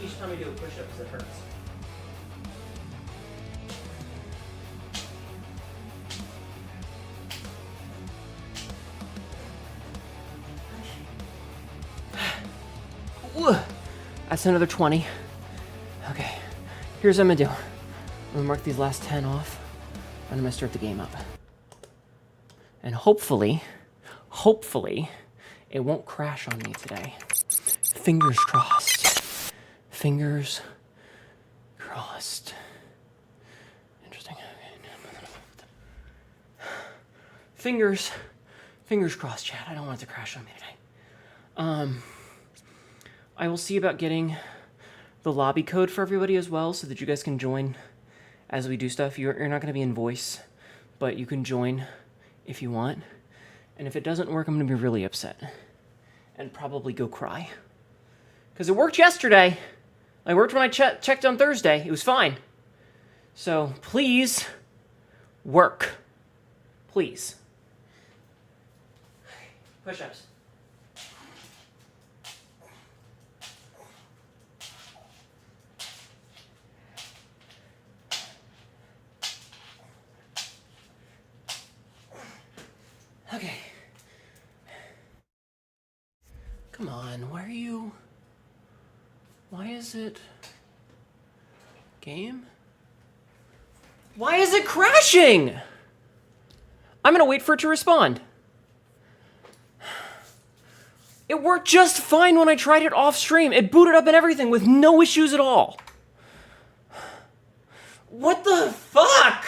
each time I do a push-up because it hurts. That's another 20. Okay, here's what I'm gonna do. I'm gonna mark these last 10 off, and I'm gonna start the game up. And hopefully, it won't crash on me today. Fingers crossed. Fingers crossed. Interesting. Fingers crossed, chat. I don't want it to crash on me today. I will see about getting the lobby code for everybody as well, so that you guys can join as we do stuff. You're not going to be in voice, but you can join if you want. And if it doesn't work, I'm going to be really upset and probably go cry. Because it worked yesterday. I worked when I checked on Thursday. It was fine. So please work. Please. Push-ups. Okay. Come on, where are you? Why is it... Game? Why is it crashing? I'm gonna wait for it to respond. It worked just fine when I tried it off stream. It booted up and everything with no issues at all. What the fuck?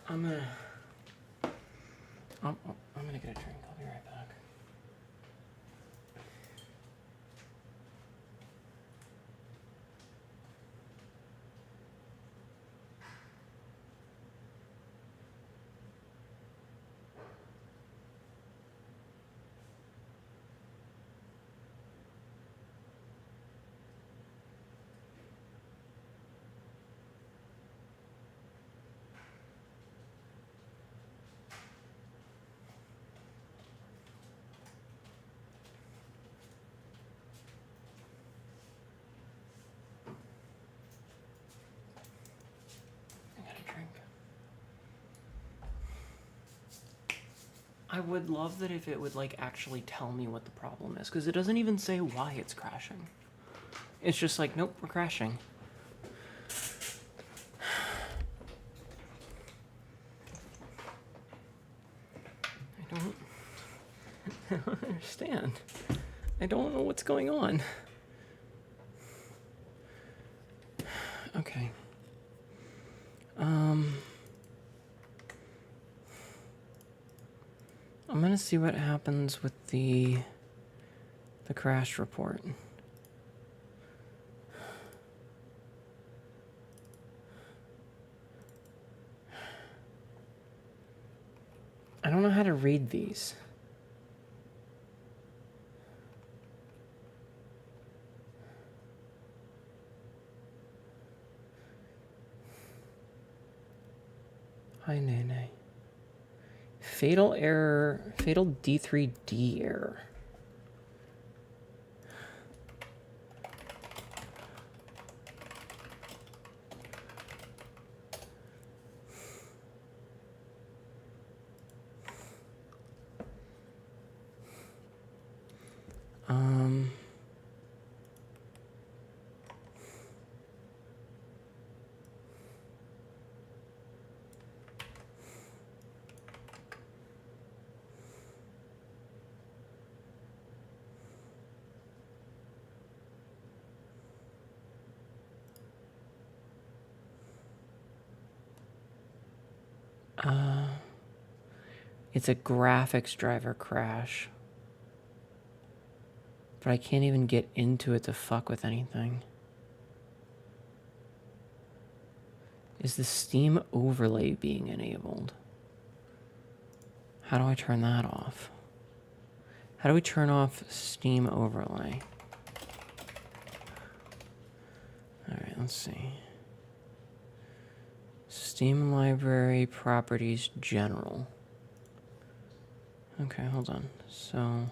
I'm gonna get a drink. I'll be right back. I would love that if it would, like, actually tell me what the problem is, because it doesn't even say why it's crashing. It's just like, nope, we're crashing. I don't understand. I don't know what's going on. Okay. I'm gonna see what happens with the crash report. I don't know how to read these. Hi, Nene. Fatal error, fatal D3D error. It's a graphics driver crash. But I can't even get into it to fuck with anything. Is the Steam overlay being enabled? How do I turn that off? How do we turn off Steam overlay? Alright, let's see. Steam library properties general. Okay, hold on. So,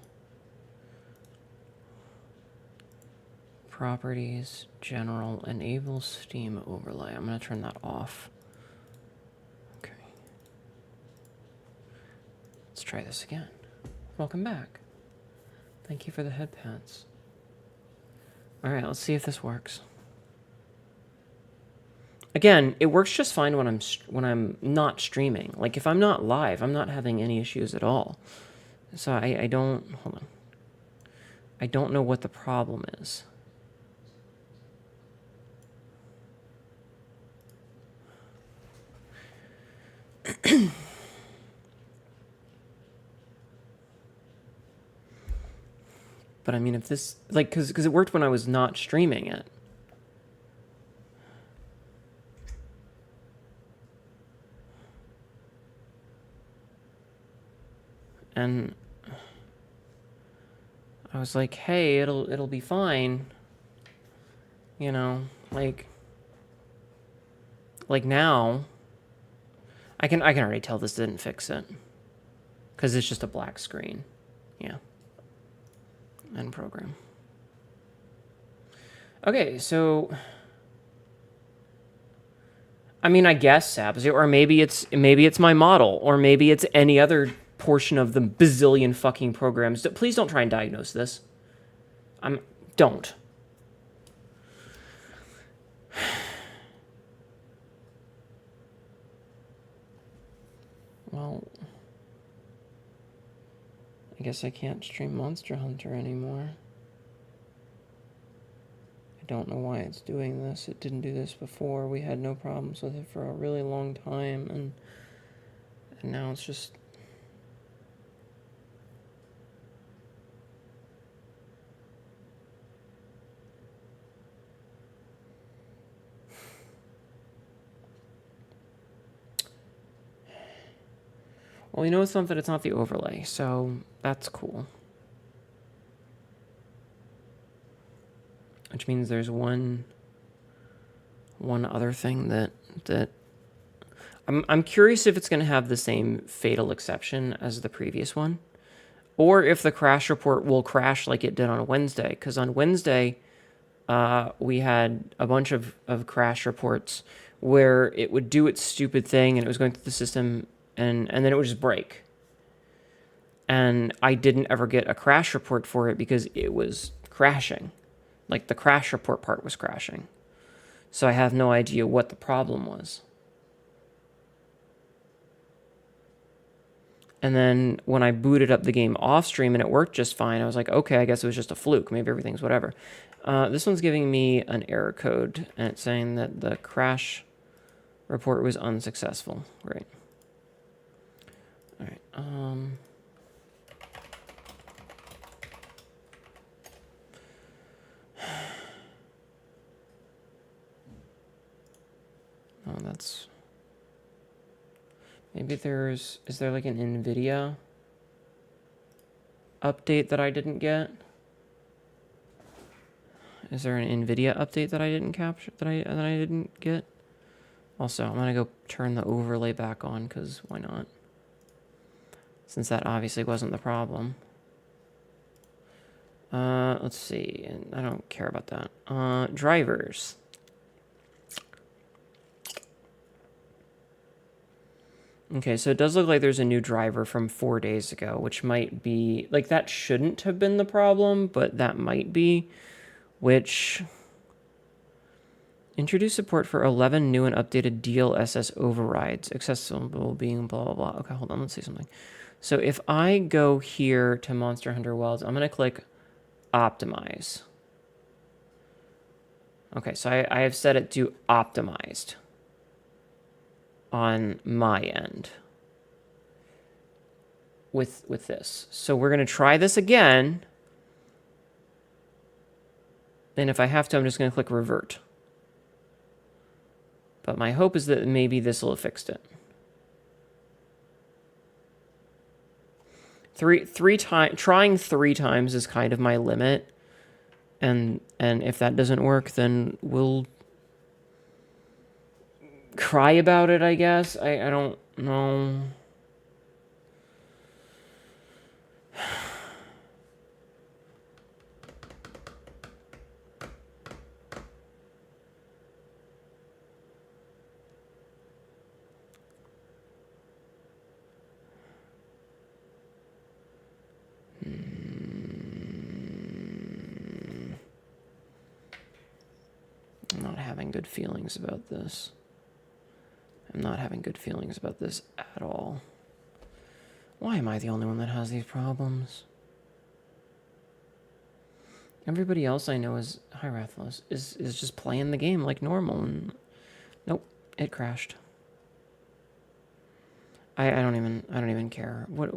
properties, general, enable Steam overlay. I'm going to turn that off. Okay. Let's try this again. Welcome back. Thank you for the head pats. All right, let's see if this works. Again, it works just fine when I'm not streaming. Like, if I'm not live, I'm not having any issues at all. So I don't, hold on. I don't know what the problem is. But I mean, if this, like, because it worked when I was not streaming it. And I was like, hey, it'll be fine. You know, like now, I can already tell this didn't fix it. Because it's just a black screen. Yeah. End program. Okay, so I mean, I guess Sabs, or maybe it's my model, or maybe it's any other portion of the bazillion fucking programs. Please don't try and diagnose this. Don't. Well, I guess I can't stream Monster Hunter anymore. I don't know why it's doing this. It didn't do this before. We had no problems with it for a really long time, and now it's just... Well, you know something? It's not the overlay, so that's cool. Which means there's one other thing that I'm curious if it's going to have the same fatal exception as the previous one, or if the crash report will crash like it did on Wednesday. Because on Wednesday, we had a bunch of crash reports where it would do its stupid thing and it was going through the system and then it would just break. And I didn't ever get a crash report for it because it was crashing. Like, the crash report part was crashing. So I have no idea what the problem was. And then when I booted up the game off stream and it worked just fine, I was like, okay, I guess it was just a fluke. Maybe everything's whatever. This one's giving me an error code, and it's saying that the crash report was unsuccessful. Great. All right. Oh, that's... Maybe is there like an NVIDIA update that I didn't get? Is there an NVIDIA update that I didn't capture, that I didn't get? Also, I'm gonna go turn the overlay back on, because why not? Since that obviously wasn't the problem. Let's see, I don't care about that. Drivers. Okay, so it does look like there's a new driver from 4 days ago, which might be, like, that shouldn't have been the problem, but that might be, which... Introduce support for 11 new and updated DLSS overrides, accessible being blah, blah, blah. Okay, hold on, let's see something. So if I go here to Monster Hunter Wilds, I'm going to click Optimize. Okay, so I have set it to Optimized on my end with this. So we're going to try this again. And if I have to, I'm just going to click Revert. But my hope is that maybe this will have fixed it. Trying 3 times is kind of my limit. And if that doesn't work, then we'll cry about it, I guess. I don't know. I'm not having good feelings about this. I'm not having good feelings about this at all. Why am I the only one that has these problems? Everybody else I know is hi Rathalos is just playing the game like normal, and nope, it crashed. I don't even care. What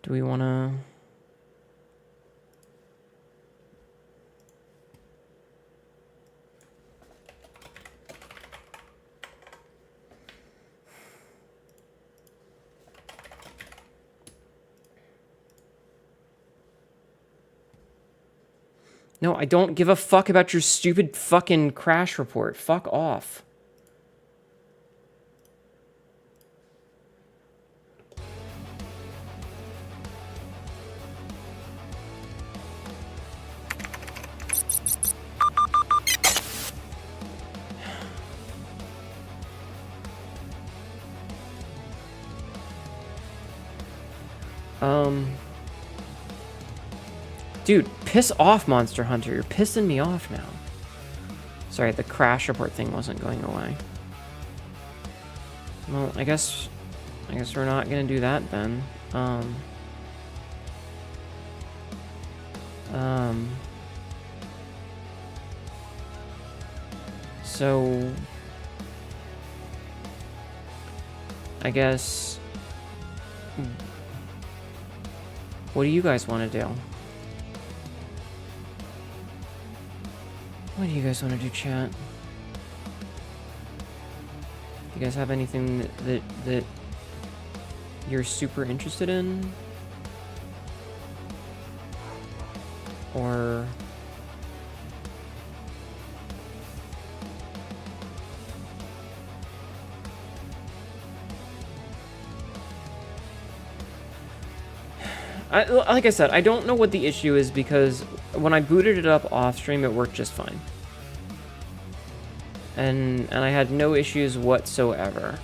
do we want to? No, I don't give a fuck about your stupid fucking crash report. Fuck off. Dude, piss off, Monster Hunter. You're pissing me off now. Sorry, the crash report thing wasn't going away. Well, I guess we're not gonna do that then. So I guess, what do you guys want to do? What do you guys want to do, chat? You guys have anything that you're super interested in? Or like I said, I don't know what the issue is, because when I booted it up off stream, it worked just fine. And I had no issues whatsoever.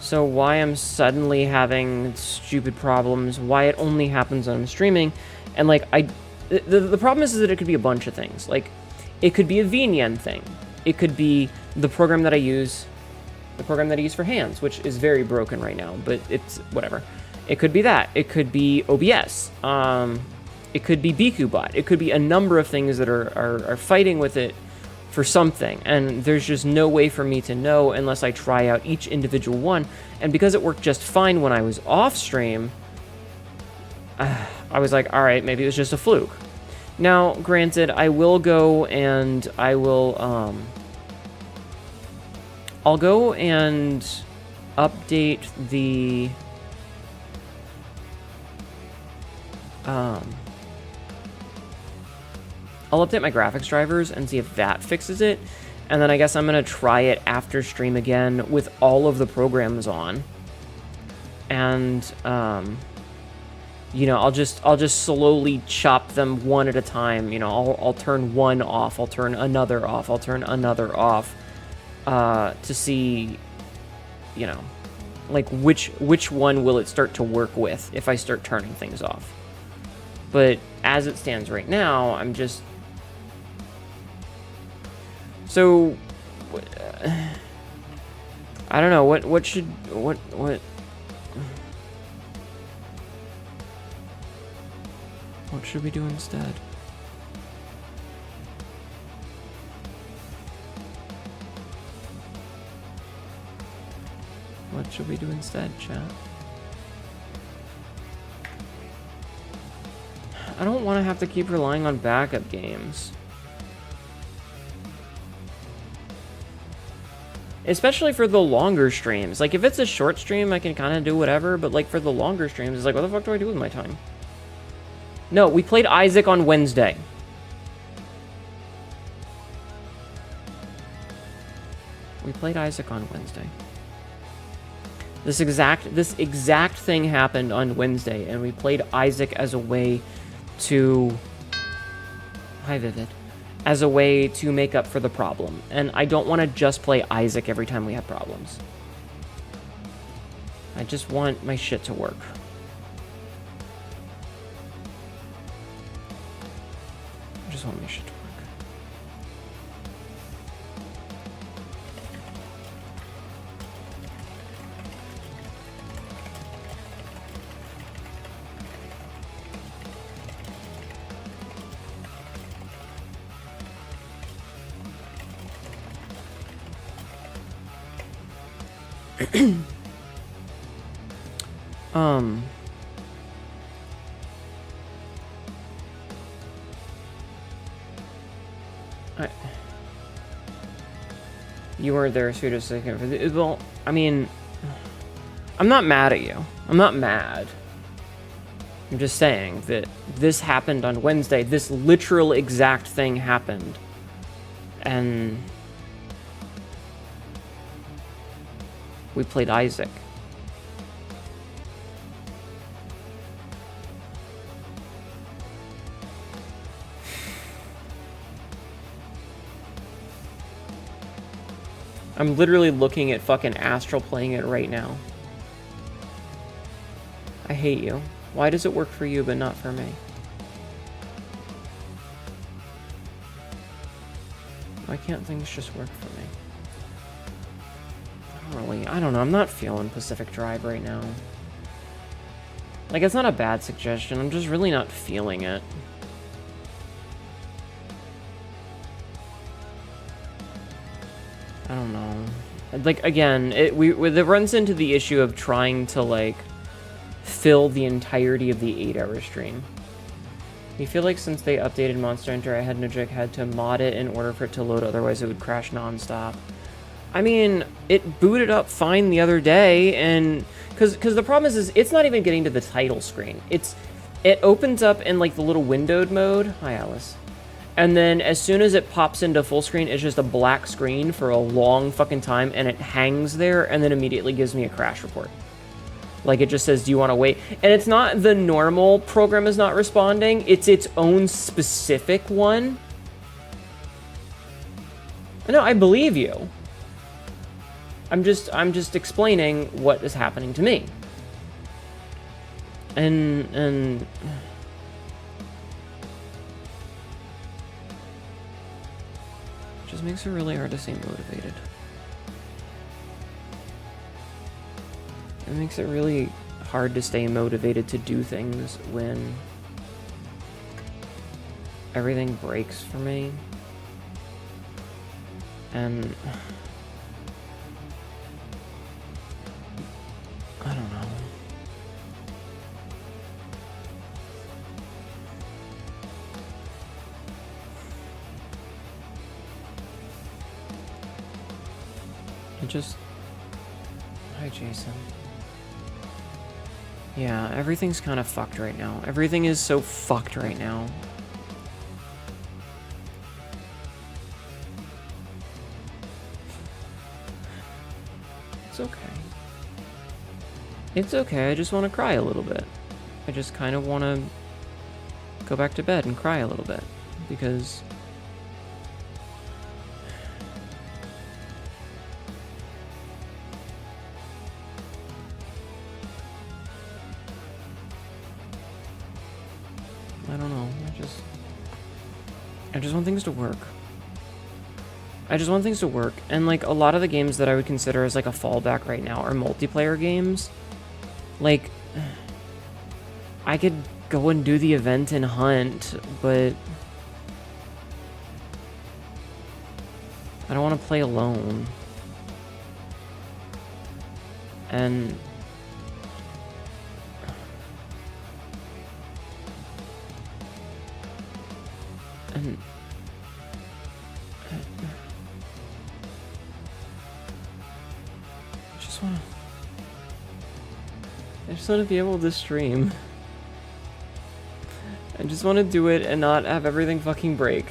So why I'm suddenly having stupid problems, why it only happens when I'm streaming, and like the problem is that it could be a bunch of things. Like, it could be a VNN thing. It could be the program that I use for hands, which is very broken right now, but it's whatever. It could be that. It could be OBS. It could be BQBot. It could be a number of things that are fighting with it for something. And there's just no way for me to know unless I try out each individual one. And because it worked just fine when I was off stream, I was like, all right, maybe it was just a fluke. Now, granted, I will go and I'll go and update the I'll update my graphics drivers and see if that fixes it, and then I guess I'm gonna try it after stream again with all of the programs on, and you know, I'll just slowly chop them one at a time. You know, I'll turn one off, I'll turn another off, I'll turn another off, to see, you know, like which one will it start to work with if I start turning things off. But as it stands right now, I'm just... So... I don't know, what should... What should we do instead? What should we do instead, chat? I don't want to have to keep relying on backup games. Especially for the longer streams. Like, if it's a short stream, I can kind of do whatever, but like for the longer streams, it's like, what the fuck do I do with my time? No, we played Isaac on Wednesday. We played Isaac on Wednesday. This exact thing happened on Wednesday, and we played Isaac as a way to... Hi, Vivid. As a way to make up for the problem. And I don't want to just play Isaac every time we have problems. I just want my shit to work. I just want my shit to work. You weren't there, so you're just like, well, I mean, I'm not mad at you. I'm not mad. I'm just saying that this happened on Wednesday. This literal exact thing happened. And we played Isaac. I'm literally looking at fucking Astral playing it right now. I hate you. Why does it work for you but not for me? Why can't things just work for me? I don't know. I'm not feeling Pacific Drive right now. Like, it's not a bad suggestion. I'm just really not feeling it. I don't know. Like, again, it runs into the issue of trying to, like, fill the entirety of the 8-hour stream. You feel like since they updated Monster Hunter, I had to mod it in order for it to load, otherwise it would crash nonstop. I mean, it booted up fine the other day, and because the problem is it's not even getting to the title screen. It opens up in like the little windowed mode. Hi, Alice. And then as soon as it pops into full screen, it's just a black screen for a long fucking time, and it hangs there, and then immediately gives me a crash report. Like, it just says, do you want to wait? And it's not the normal program is not responding. It's its own specific one. No, I believe you. I'm just explaining what is happening to me. And it just makes it really hard to stay motivated. It makes it really hard to stay motivated to do things when everything breaks for me. And I don't know. Hi, Jason. Yeah, everything's kind of fucked right now. Everything is so fucked right now. It's okay. It's okay, I just want to cry a little bit. I just kind of want to go back to bed and cry a little bit. Because I don't know, I just want things to work. I just want things to work, and like a lot of the games that I would consider as like a fallback right now are multiplayer games. Like, I could go and do the event and hunt, but I don't want to play alone. And I just want to be able to stream. I just want to do it and not have everything fucking break.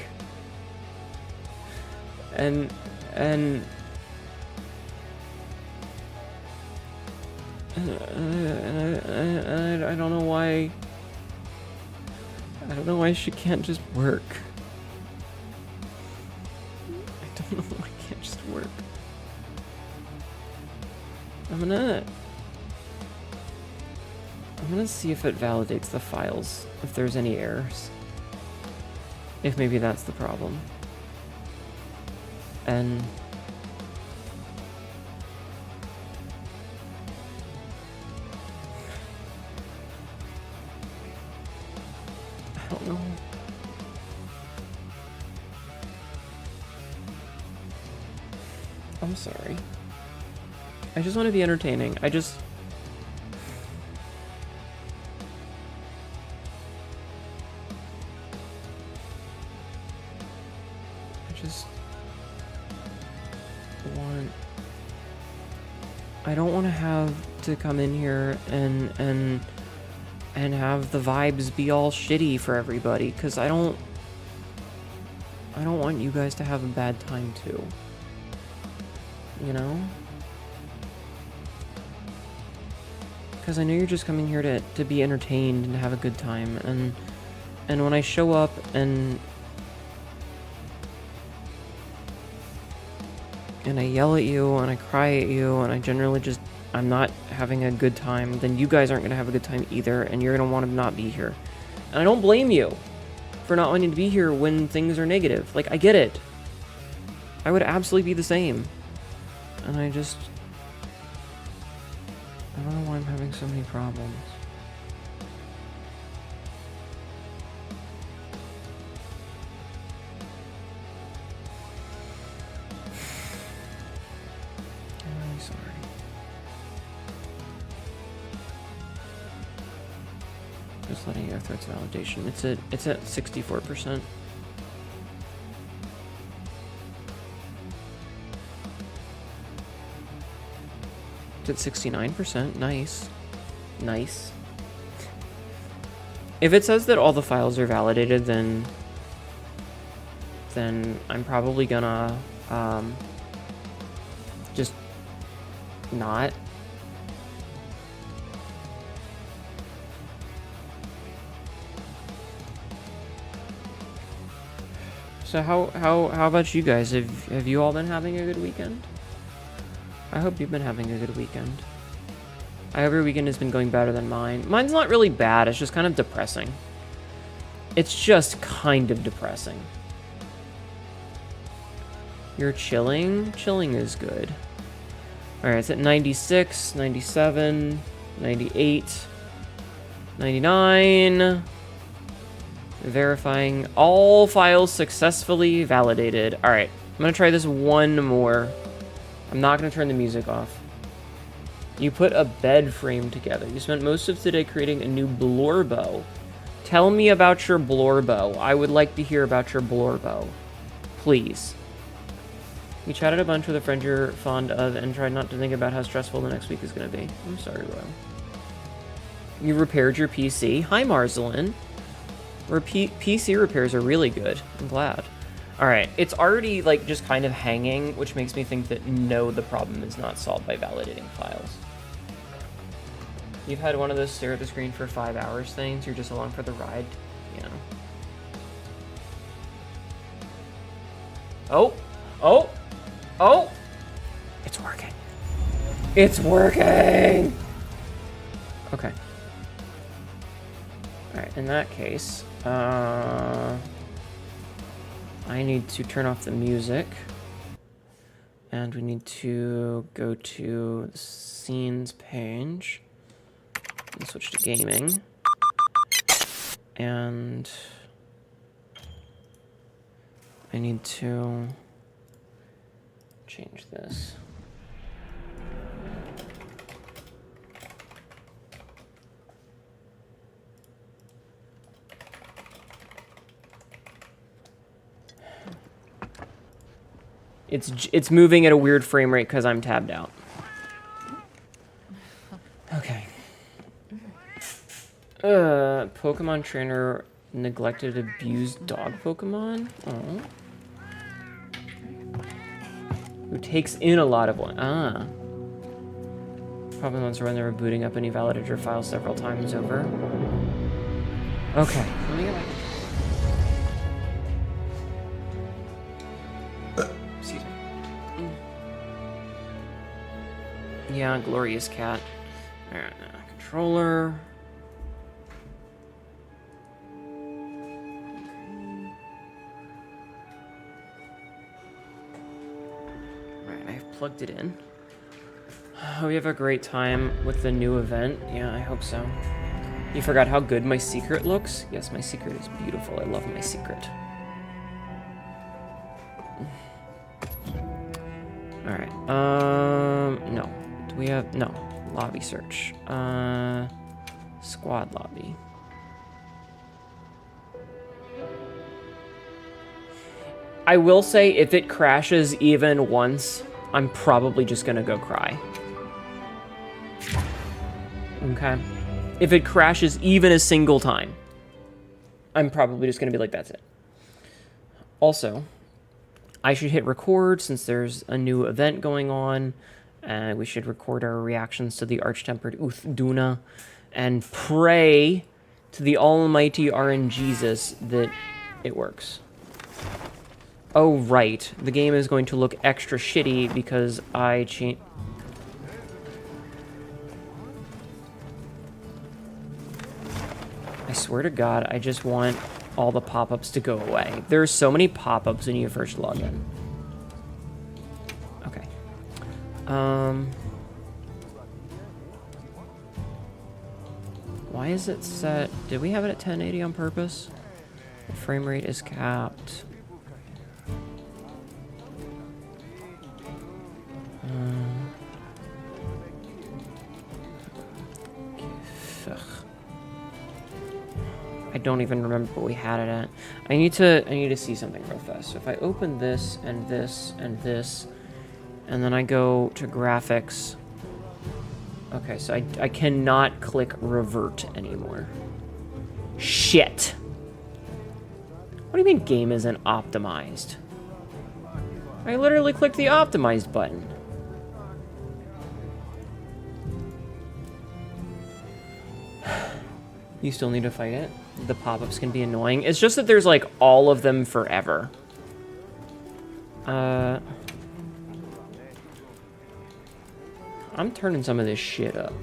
And I don't know why. I don't know why she can't just work. I don't know why it can't just work. I'm gonna see if it validates the files, if there's any errors. If maybe that's the problem. And I don't know. I'm sorry. I just want to be entertaining. I just want... I don't want to have to come in here and have the vibes be all shitty for everybody, because I don't want you guys to have a bad time too. You know? Because I know you're just coming here to be entertained and have a good time, and when I show up and I yell at you and I cry at you and I generally just I'm not having a good time, then you guys aren't gonna have a good time either, and you're gonna want to not be here. And I don't blame you for not wanting to be here when things are negative. Like, I get it. I would absolutely be the same. And I don't know why I'm having so many problems. I'm really sorry. Just letting you go through its validation. It's at 64%. It's at 69%. Nice. Nice. If it says that all the files are validated, then I'm probably gonna just not. So how about you guys? Have you all been having a good weekend? I hope you've been having a good weekend. I hope your weekend has been going better than mine. Mine's not really bad, it's just kind of depressing. It's just kind of depressing. You're chilling? Chilling is good. Alright, it's at 96, 97, 98, 99. Verifying all files successfully validated. Alright, I'm gonna try this one more. I'm not gonna turn the music off. You put a bed frame together. You spent most of today creating a new blorbo. Tell me about your blorbo. I would like to hear about your blorbo. Please. You chatted a bunch with a friend you're fond of and tried not to think about how stressful the next week is gonna be. I'm sorry, Royal. You repaired your PC. Hi, Marzelin. PC repairs are really good. I'm glad. Alright, it's already, like, just kind of hanging, which makes me think that no, the problem is not solved by validating files. You've had one of those stare at the screen for 5 hours things, you're just along for the ride? Yeah. Oh! Oh! Oh! It's working. It's working! Okay. Alright, in that case, I need to turn off the music, and we need to go to the scenes page and switch to gaming, and I need to change this. It's moving at a weird frame rate because I'm tabbed out. Okay. Pokemon trainer neglected abused dog Pokemon? Oh. Who takes in a lot of one. Ah. Probably ones when they were booting up and he validated your file several times over. Okay. Let me get my... Excuse me. Yeah, glorious cat. Alright, controller. Right, I've plugged it in. Oh, we have a great time with the new event. Yeah, I hope so. You forgot how good my secret looks? Yes, my secret is beautiful. I love my secret. Alright, no. Do we have... No. Lobby search. Squad lobby. I will say, if it crashes even once, I'm probably just gonna go cry. Okay? If it crashes even a single time, I'm probably just gonna be like, that's it. Also, I should hit record since there's a new event going on. We should record our reactions to the Arch-Tempered Duna and pray to the almighty RNGesus that it works. Oh, right. The game is going to look extra shitty because I changed... I swear to God, I just want all the pop-ups to go away. There are so many pop-ups when you first log in. Okay. Why is it set... Did we have it at 1080 on purpose? The frame rate is capped. I don't even remember what we had it at. I need to see something real fast. So if I open this and this and this, and then I go to graphics. Okay, so I cannot click revert anymore. Shit. What do you mean game isn't optimized? I literally clicked the optimized button. You still need to fight it? The pop-ups can be annoying. It's just that there's, like, all of them forever. I'm turning some of this shit up.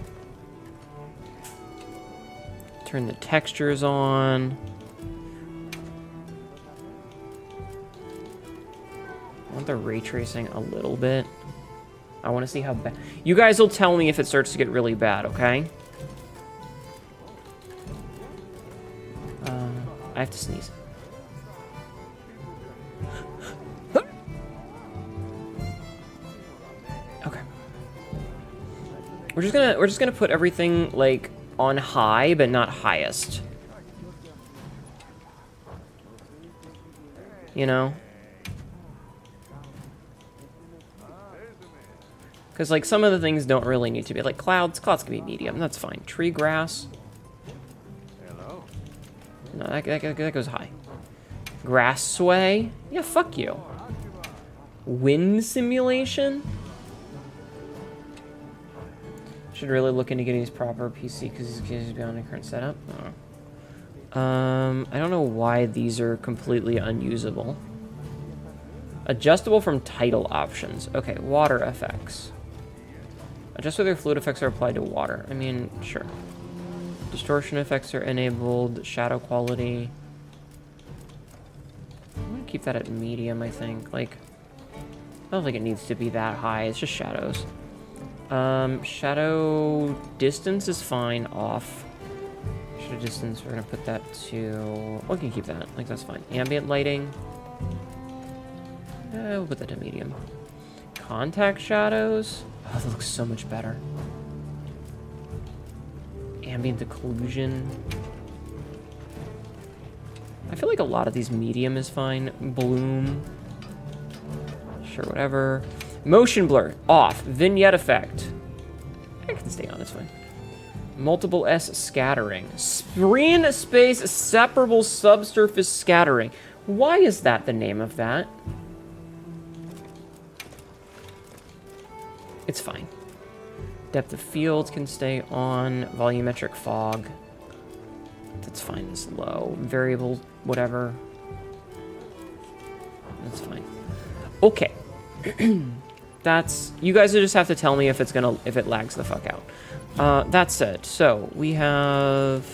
Turn the textures on. I want the ray tracing a little bit. I want to see how bad... You guys will tell me if it starts to get really bad, okay? I have to sneeze. Okay. We're just gonna put everything like on high, but not highest. You know? Because like some of the things don't really need to be like clouds. Clouds can be medium. That's fine. Tree grass. No, that goes high. Grass sway? Yeah, fuck you. Wind simulation? Should really look into getting his proper PC because he's beyond the current setup. Oh. I don't know why these are completely unusable. Adjustable from title options. Okay, water effects. Adjust whether fluid effects are applied to water. I mean, sure. Distortion effects are enabled. Shadow quality. I'm gonna keep that at medium, I think. Like, I don't think it needs to be that high. It's just shadows. Shadow distance is fine. Off. Shadow distance, we're gonna put that to... We can keep that. Like, that's fine. Ambient lighting. We'll put that to medium. Contact shadows. Oh, that looks so much better. Ambient occlusion. I feel like a lot of these medium is fine. Bloom. Sure, whatever. Motion blur. Off. Vignette effect. I can stay on, it's fine. Multiple S scattering. Screen space separable subsurface scattering. Why is that the name of that? It's fine. Depth of field can stay on. Volumetric fog. That's fine. It's low. Variable, whatever. That's fine. Okay. That's... You guys just have to tell me if it's gonna... if it lags the fuck out. That said, so we have...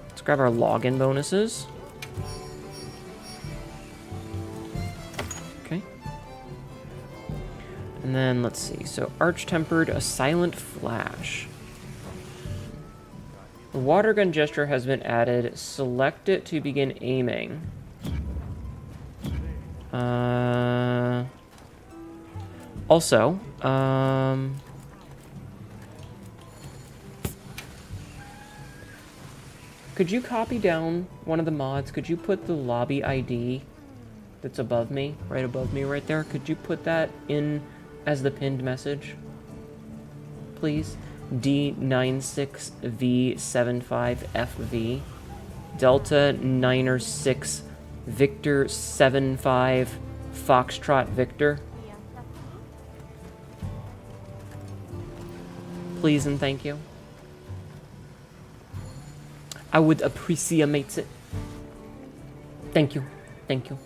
Let's grab our login bonuses. And then, let's see. So, Arch-Tempered, a silent flash. The water gun gesture has been added. Select it to begin aiming. Also, could you copy down one of the mods? Could you put the lobby ID that's above me, right above me right there? Could you put that in as the pinned message? Please? D96V75FV Delta 9er6 Victor 75 Foxtrot Victor. Please and thank you. I would appreciate it. Thank you. Thank you.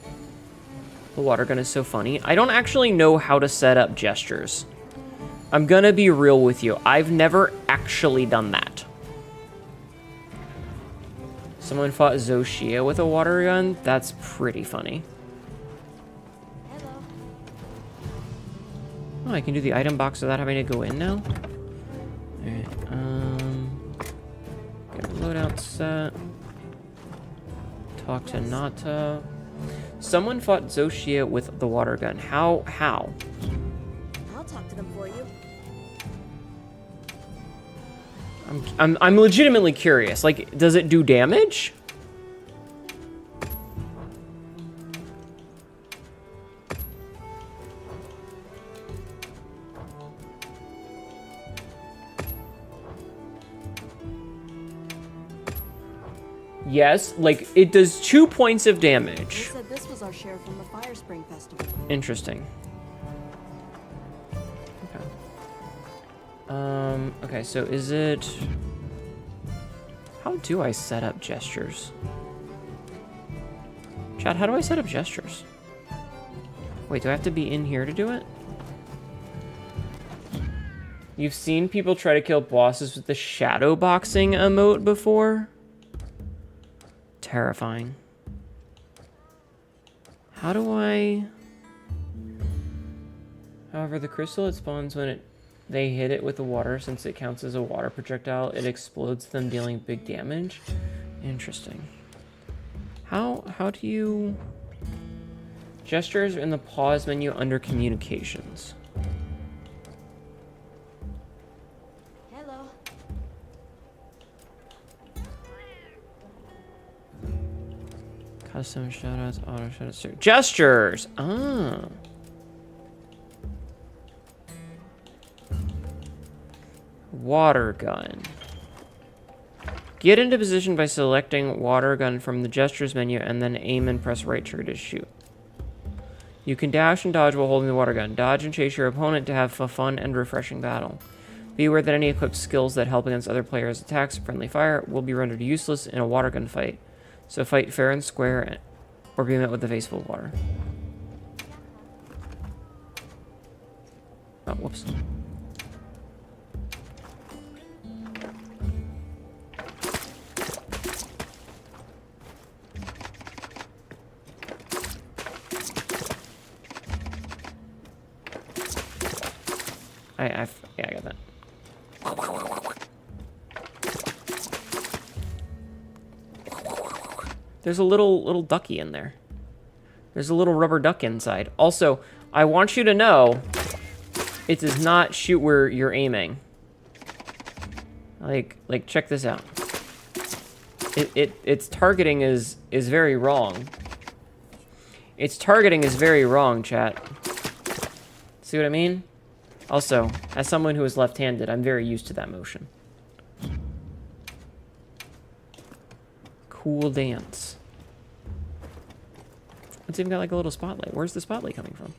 The water gun is so funny. I don't actually know how to set up gestures. I'm gonna be real with you. I've never actually done that. Someone fought Zoshia with a water gun? That's pretty funny. Oh, I can do the item box without having to go in now? Alright, get a loadout set. Talk to Nata. Someone fought Zoshia with the water gun. How? I'll talk to them for you. I'm legitimately curious. Like, does it do damage? Yes, like, it does 2 points of They damage. said this was our share from the Fire Spring Festival. Interesting. Okay, so is it... How do I set up gestures? Chat, how do I set up gestures? Wait, do I have to be in here to do it? You've seen people try to kill bosses with the shadow boxing emote before? Terrifying. How do I... However, the crystal, it spawns when they hit it with the water. Since it counts as a water projectile, it explodes them, dealing big damage. Interesting. How do you... Gestures in the pause menu under communications. Hello. Custom shoutouts, auto shoutouts, gestures! Ah. Water gun. Get into position by selecting water gun from the gestures menu and then aim and press right trigger to shoot. You can dash and dodge while holding the water gun. Dodge and chase your opponent to have a fun and refreshing battle. Be aware that any equipped skills that help against other players' attacks or friendly fire will be rendered useless in a water gun fight. So fight fair and square or be met with a face full of water. Oh, whoops. Yeah, I got that. There's a little ducky in there. There's a little rubber duck inside. Also, I want you to know, it does not shoot where you're aiming. Like check this out. Its targeting is very wrong. Its targeting is very wrong, chat. See what I mean? Also, as someone who is left-handed, I'm very used to that motion. Cool dance. It's even got like a little spotlight. Where's the spotlight coming from?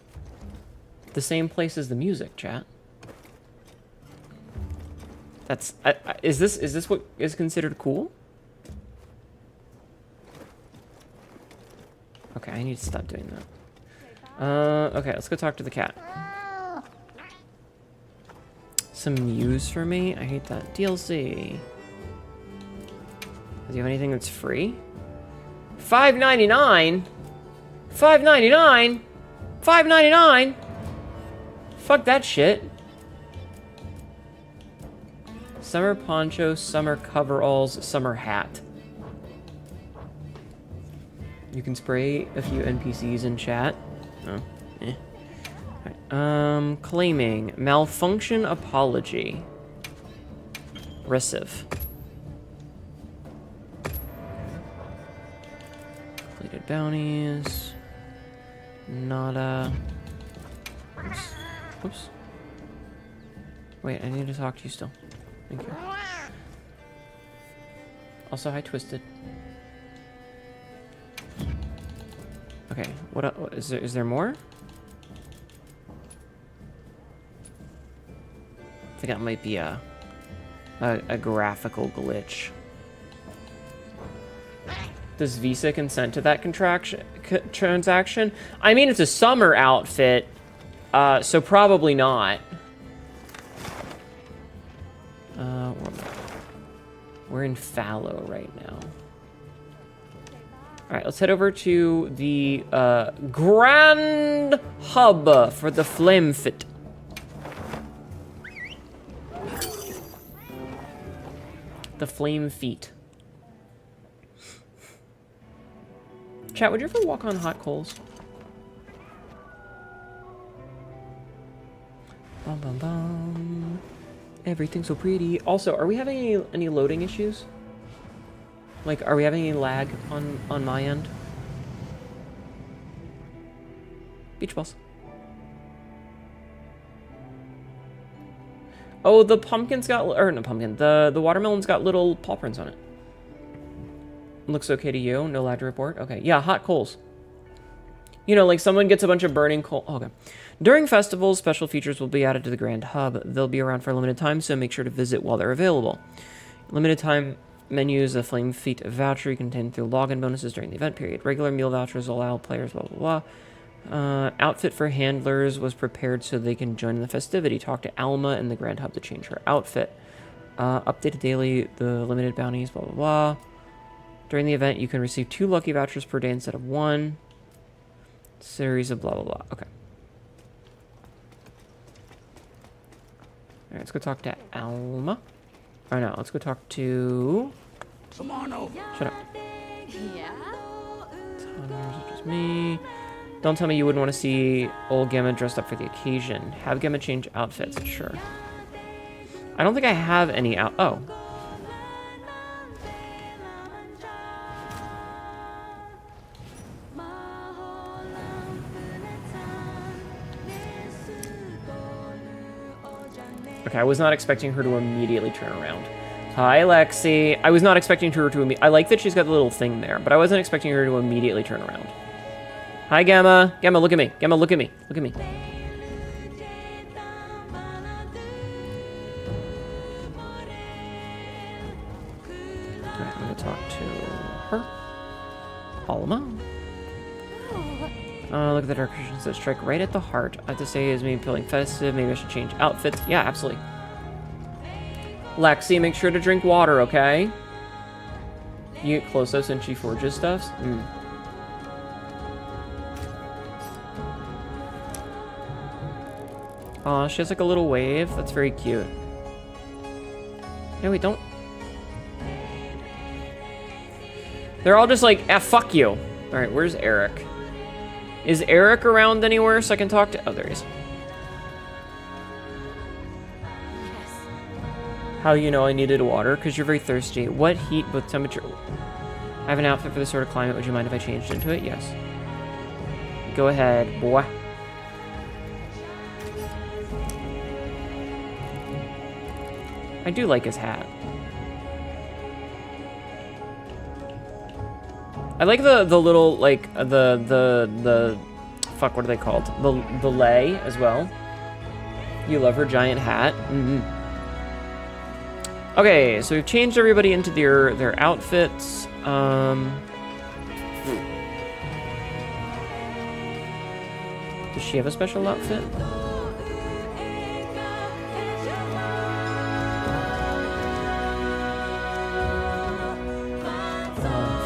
The same place as the music, chat. That's... is this what is considered cool? Okay, I need to stop doing that. Okay, let's go talk to the cat. Some news for me? I hate that. DLC. Do you have anything that's free? $5.99? $5.99? $5.99? Fuck that shit. Summer poncho, summer coveralls, summer hat. You can spray a few NPCs in chat. Oh, eh. Claiming malfunction apology. Reciv. Completed bounties. Nada. Oops. Oops. Wait, I need to talk to you still. Thank you. Also, hi, Twisted. Okay, what is there more? I think that might be a graphical glitch. Does Visa consent to that transaction? I mean, it's a summer outfit, so probably not. We're in Fallow right now. All right, let's head over to the Grand Hub for the Flame Fit. The Flame Feet. Chat, would you ever walk on hot coals? Bum, bum, bum. Everything's so pretty. Also, are we having any loading issues? Like, are we having any lag on my end? Beach balls. Oh, the pumpkin's got, or no pumpkin, the watermelon's got little paw prints on it. Looks okay to you? No lag to report? Okay, yeah, hot coals. You know, like someone gets a bunch of burning coal. Oh, okay. During festivals, special features will be added to the Grand Hub. They'll be around for a limited time, so make sure to visit while they're available. Limited time menus, a Flame Feet voucher you can obtain through login bonuses during the event period. Regular meal vouchers allow players, blah, blah, blah. Outfit for handlers was prepared so they can join in the festivity. Talk to Alma in the Grand Hub to change her outfit. Updated daily, the limited bounties, blah, blah, blah. During the event, you can receive 2 lucky vouchers per day instead of 1. Series of blah, blah, blah. Okay. Alright, let's go talk to Alma. Oh no, let's go talk to... Come on over. Shut up. It's just me. Don't tell me you wouldn't want to see old Gemma dressed up for the occasion. Have Gemma change outfits, sure. I don't think I have any oh. Okay, I was not expecting her to immediately turn around. Hi, Lexi. I was not expecting her to I like that she's got the little thing there, but I wasn't expecting her to immediately turn around. Hi, Gamma. Gamma, look at me. Gamma, look at me. Look at me. Alright, I'm gonna talk to her. Alma. Look at the dark Christian says strike right at the heart. I have to say is maybe feeling festive. Maybe I should change outfits. Yeah, absolutely. Lexi, make sure to drink water, okay? You get close-ups and she forges stuffs? Aw, she has like a little wave. That's very cute. No, wait, don't. They're all just like, ah, fuck you. Alright, where's Eric? Is Eric around anywhere so I can talk to... Oh, there he is. Yes. How do you know I needed water? Because you're very thirsty. What heat with temperature? I have an outfit for this sort of climate. Would you mind if I changed into it? Yes. Go ahead, boy. I do like his hat. I like the little, like, the fuck, what are they called? The lei as well. You love her giant hat. Okay, so we've changed everybody into their outfits. Does she have a special outfit?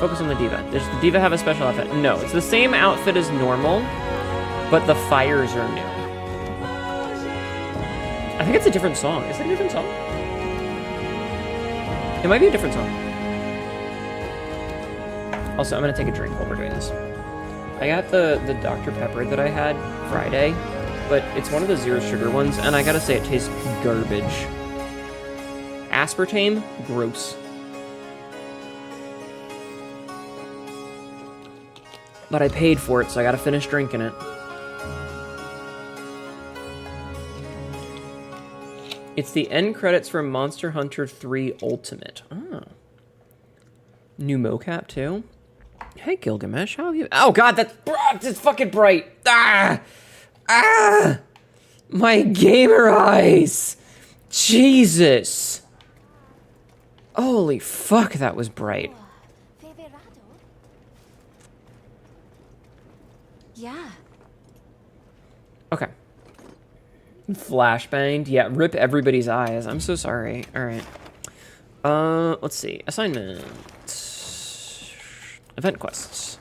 Focus on the diva. Does the diva have a special outfit? No, it's the same outfit as normal, but the fires are new. I think it's a different song. Is it a different song? It might be a different song. Also, I'm gonna take a drink while we're doing this. I got the Dr. Pepper that I had Friday, but it's one of the zero sugar ones, and I gotta say it tastes garbage. Aspartame, gross. But I paid for it, so I gotta finish drinking it. It's the end credits for Monster Hunter 3 Ultimate. Oh. New mocap, too. Hey, Gilgamesh, how have you... Oh, God, that's fucking bright. Ah! Ah! My gamer eyes! Jesus! Holy fuck, that was bright. Yeah. Okay. Flashbanged. Yeah, rip everybody's eyes. I'm so sorry. Alright. Let's see. Assignment. Event quests.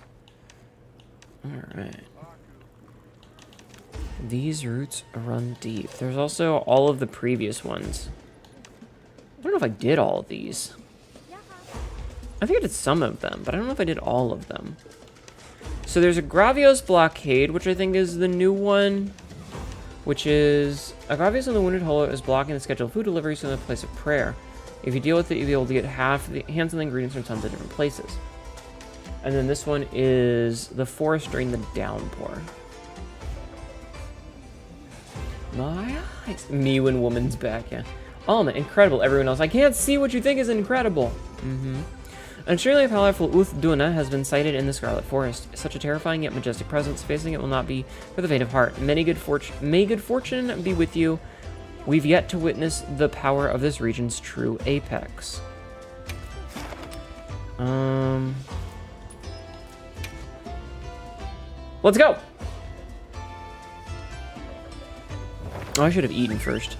Alright. These routes run deep. There's also all of the previous ones. I don't know if I did all of these. I think I did some of them, but I don't know if I did all of them. So there's a Gravios Blockade, which I think is the new one. Which is... A Gravios in the Wounded Hollow is blocking the scheduled food deliveries to the place of prayer. If you deal with it, you'll be able to get half the hands on the ingredients from tons of different places. And then this one is the Forest during the Downpour. My eyes. Me when woman's back, yeah. Oh, man, incredible. Everyone else, I can't see what you think is incredible. An extremely powerful Uth-Duna has been sighted in the Scarlet Forest. Such a terrifying yet majestic presence. Facing it will not be for the faint of heart. May good fortune be with you. We've yet to witness the power of this region's true apex. Let's go! Oh, I should have eaten first.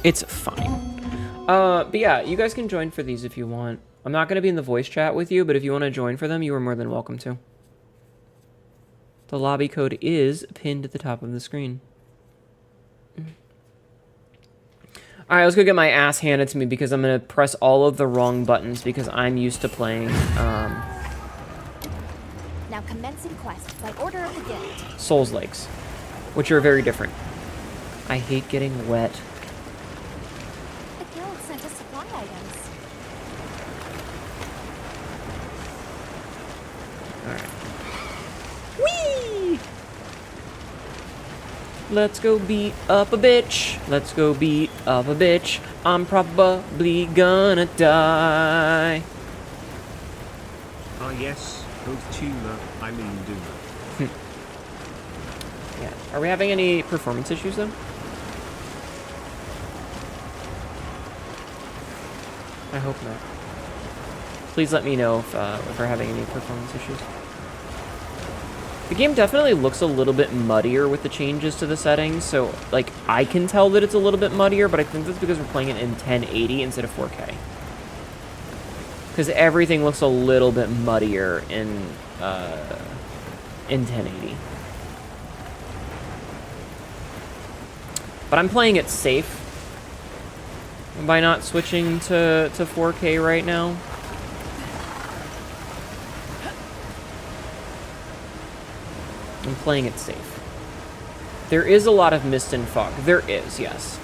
It's fine. But yeah, you guys can join for these if you want. I'm not going to be in the voice chat with you, but if you want to join for them, you are more than welcome to. The lobby code is pinned at the top of the screen. Alright, let's go get my ass handed to me because I'm going to press all of the wrong buttons because I'm used to playing, Now commencing quest by order of the guild. Souls Lakes, which are very different. I hate getting wet. The guild sent us supply items. Alright. Whee! Let's go beat up a bitch. Let's go beat up a bitch. I'm probably gonna die. Ah yes, both tuna, I mean Duna. Yeah. Are we having any performance issues though? I hope not. Please let me know if we're having any performance issues. The game definitely looks a little bit muddier with the changes to the settings, so, like, I can tell that it's a little bit muddier, but I think that's because we're playing it in 1080 instead of 4K. Because everything looks a little bit muddier in 1080. But I'm playing it safe by not switching to 4K right now. I'm playing it safe. There is a lot of mist and fog. There is, yes.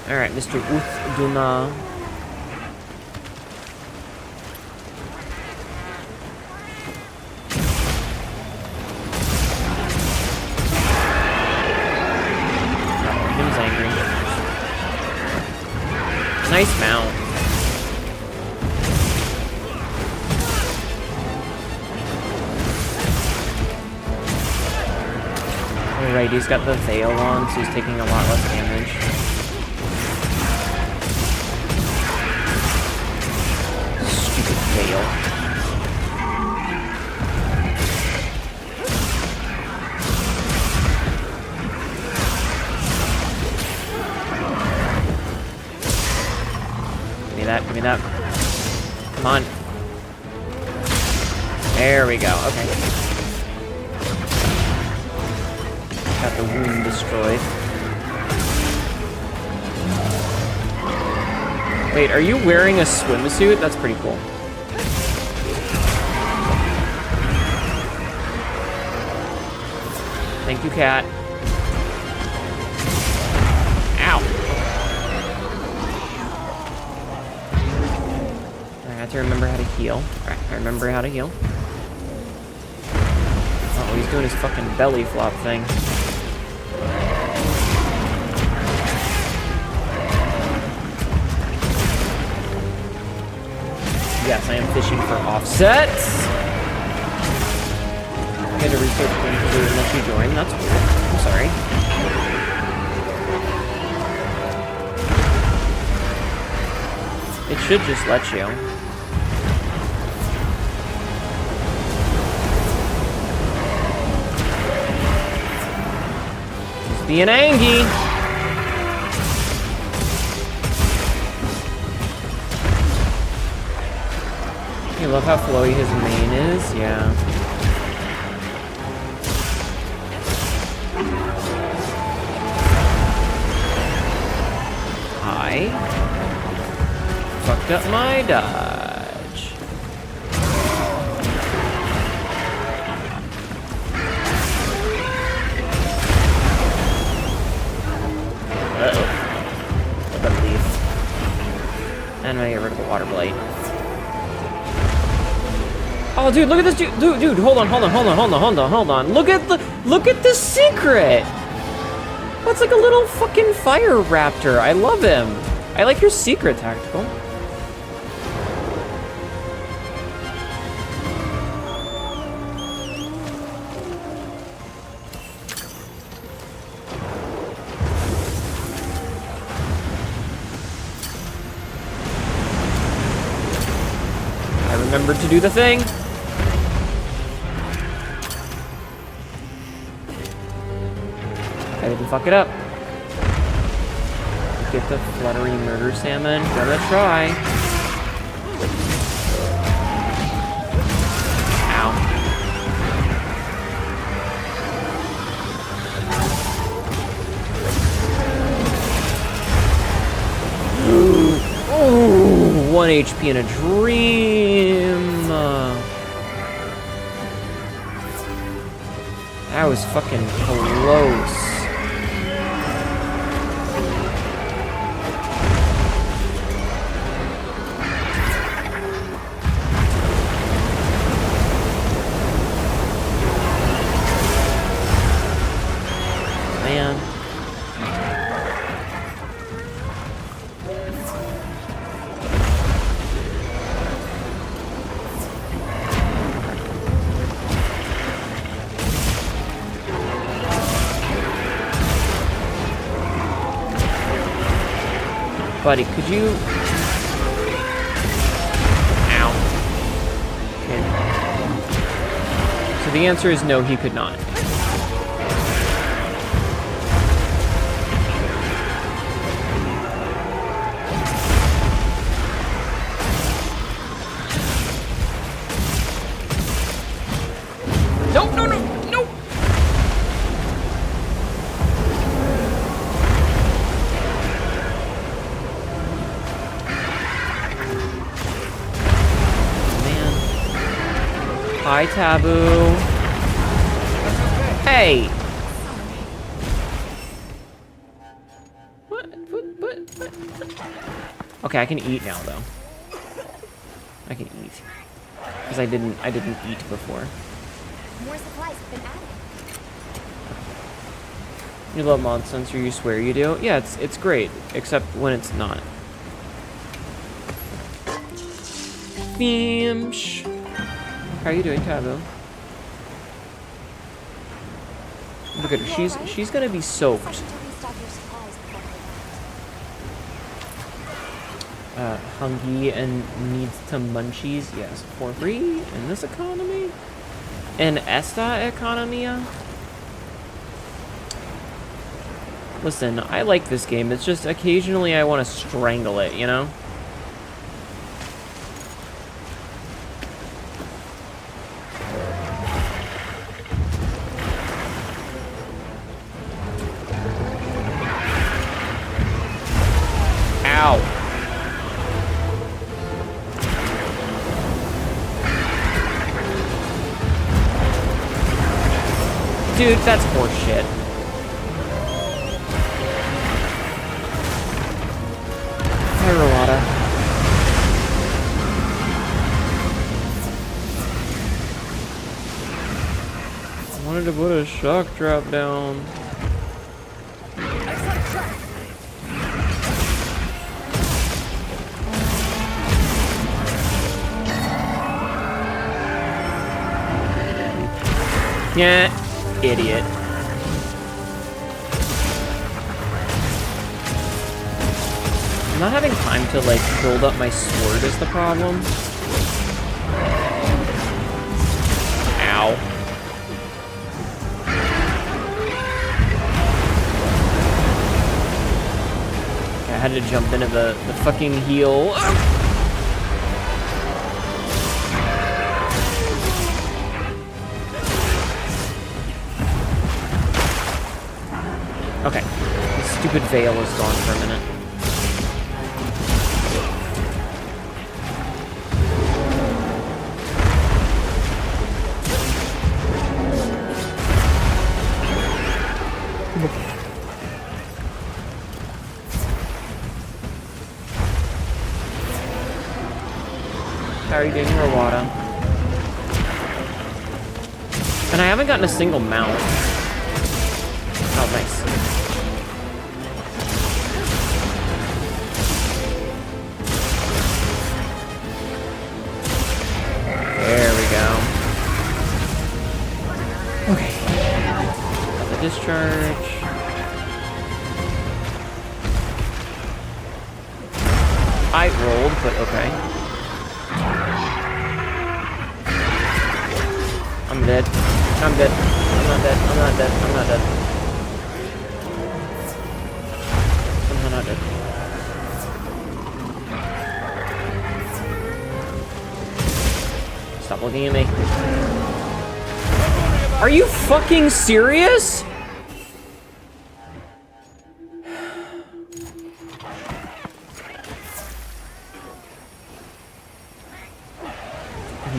Alright, Mr. Uth-Duna. Him's angry. Nice mount. Right, he's got the veil on, so he's taking a lot less damage. Stupid veil. Give me that, give me that. Come on. There we go, okay. Got the wound destroyed. Wait, are you wearing a swimsuit? That's pretty cool. Thank you, cat. Ow. I have to remember how to heal. Alright, I remember how to heal. Oh, he's doing his fucking belly flop thing. Yes, I am fishing for offsets. I had to research them because they wouldn't let you join. That's weird. I'm sorry. It should just let you. He's being angry. You love how flowy his mane is? Yeah. I fucked up my dodge. Uh-oh. I better leave. And I get rid of the water blight. Oh, dude, look at this dude. Dude, hold on. Look at the secret. That's like a little fucking fire raptor. I love him. I like your secret, Tactical. I remembered to do the thing. I didn't fuck it up. Get the fluttery murder salmon. Gonna try. Ow. Ooh, 1 HP in a dream. That was fucking close. Buddy, could you... Ow. Okay. So the answer is no, he could not. No, no, no, no! Hi, Taboo. Hey! What? Okay, I can eat now, though. I can eat. Because I didn't eat before. More supplies have been added. You love Mod Sensor, you swear you do? Yeah, it's great. Except when it's not. Beamsh. How are you doing, Taboo? Look at her. She's gonna be soaked. Hungry and needs some munchies. Yes, for free in this economy. In esta economia. Listen, I like this game. It's just occasionally I want to strangle it, you know? Ow. Dude, that's horseshit. Fire water. I wanted to put a shock drop down. Yeah, idiot. I'm not having time to, like, build up my sword is the problem. Ow. Okay, I had to jump into the fucking heal. Okay, this stupid veil is gone for a minute. How are you doing, Rawada? And I haven't gotten a single mount. Oh, nice. There we go. Okay. Got the discharge. I rolled, but okay. I'm dead. I'm dead. I'm not dead. I'm not dead. I'm not dead. I'm not dead. Stop looking at me. Are you fucking serious?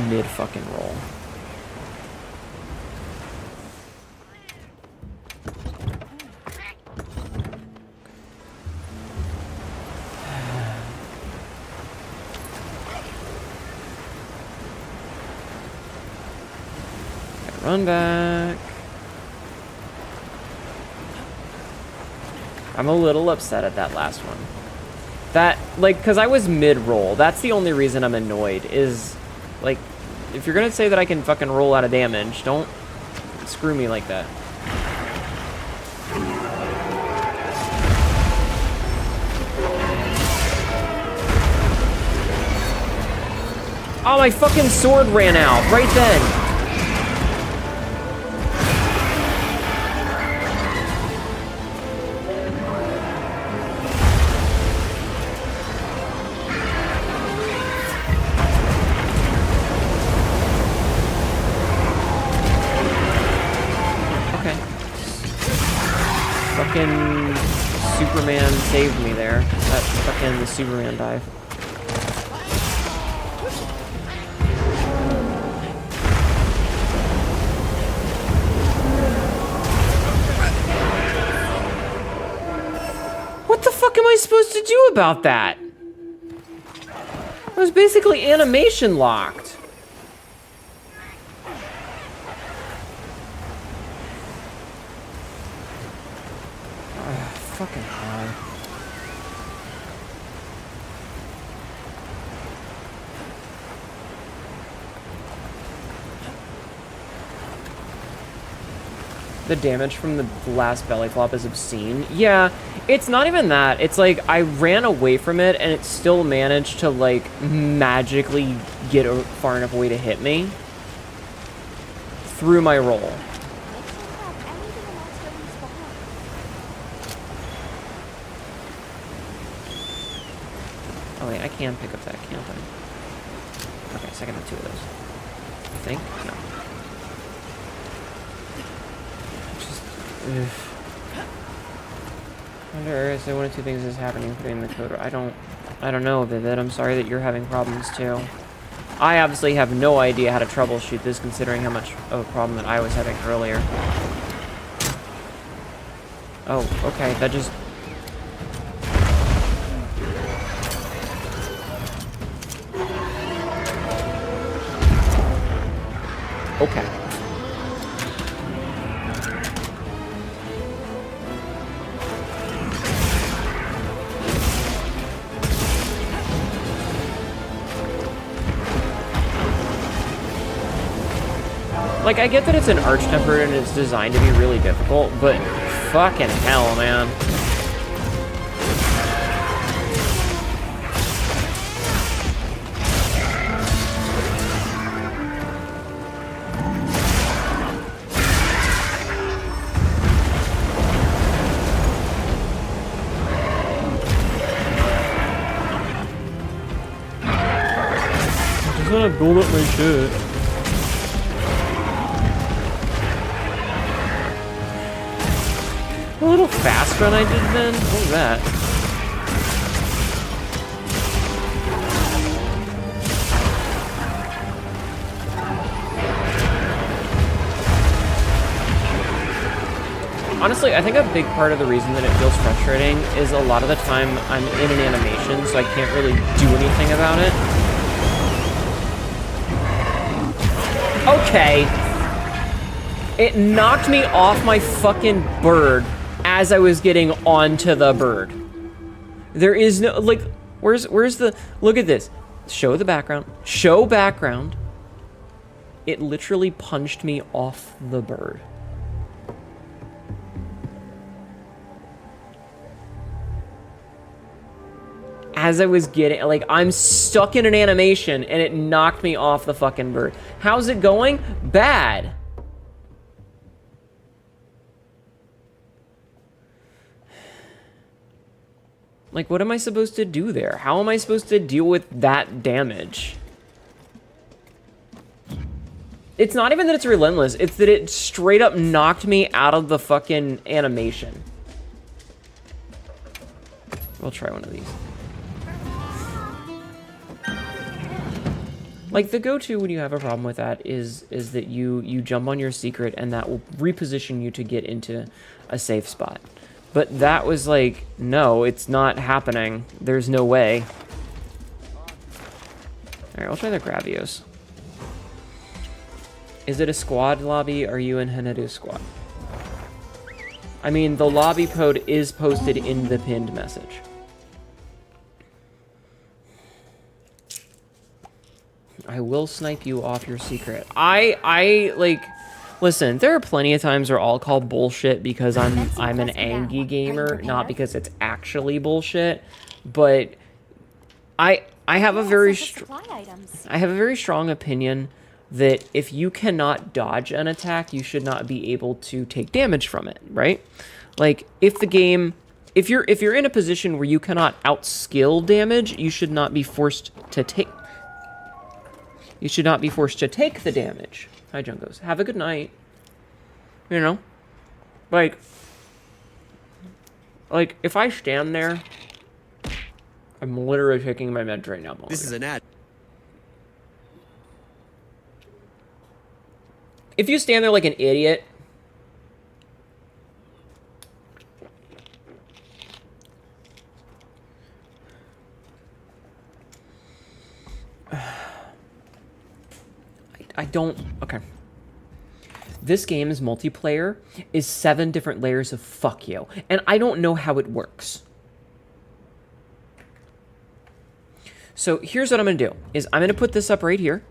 Mid fucking roll. Run back. I'm a little upset at that last one. That, like, because I was mid-roll. That's the only reason I'm annoyed, is, like, if you're gonna say that I can fucking roll out of damage, don't screw me like that. Oh, my fucking sword ran out right then. Fucking Superman saved me there. That fucking Superman dive. What the fuck am I supposed to do about that? I was basically animation locked. Fucking hell. The damage from the last belly flop is obscene. Yeah, it's not even that. It's like I ran away from it and it still managed to like magically get far enough away to hit me through my roll. Oh wait, I can pick up that, can't I? Okay, so I can have two of those. I think? No. Just... I wonder if one of two things is happening putting the code... I don't know, Vivid. I'm sorry that you're having problems too. I obviously have no idea how to troubleshoot this considering how much of a problem that I was having earlier. Oh, okay, that just... Okay. Like, I get that it's an arch-tempered and it's designed to be really difficult, but fucking hell, man. I just wanna build up my shit. A little faster than I did then? What was that? Honestly, I think a big part of the reason that it feels frustrating is a lot of the time I'm in an animation, so I can't really do anything about it. Okay. It knocked me off my fucking bird as I was getting onto the bird. There is no, like, where's the, look at this. Show the background. Show background. It literally punched me off the bird. As I was getting, like, I'm stuck in an animation and it knocked me off the fucking bird. How's it going? Bad. Like, what am I supposed to do there? How am I supposed to deal with that damage? It's not even that it's relentless. It's that it straight up knocked me out of the fucking animation. We'll try one of these. Like, the go-to when you have a problem with that is that you jump on your secret and that will reposition you to get into a safe spot. But that was like, no, it's not happening. There's no way. Alright, I'll try the Gravios. Is it a squad lobby? Are you in Hanedu's squad? I mean, the lobby code is posted in the pinned message. I will snipe you off your secret. I like... Listen, there are plenty of times where I'll call bullshit because I'm an angry gamer, not because it's actually bullshit. But I have a very strong opinion that if you cannot dodge an attack, you should not be able to take damage from it, right? Like, if the game, if you're in a position where you cannot outskill damage, you should not be forced to take. You should not be forced to take the damage. Hi, Jungos. Have a good night. You know? Like, if I stand there, I'm literally taking my meds right now. This is an ad. If you stand there like an idiot... I don't... Okay. This game's multiplayer is 7 different layers of fuck you. And I don't know how it works. So here's what I'm going to do. Is I'm going to put this up right here.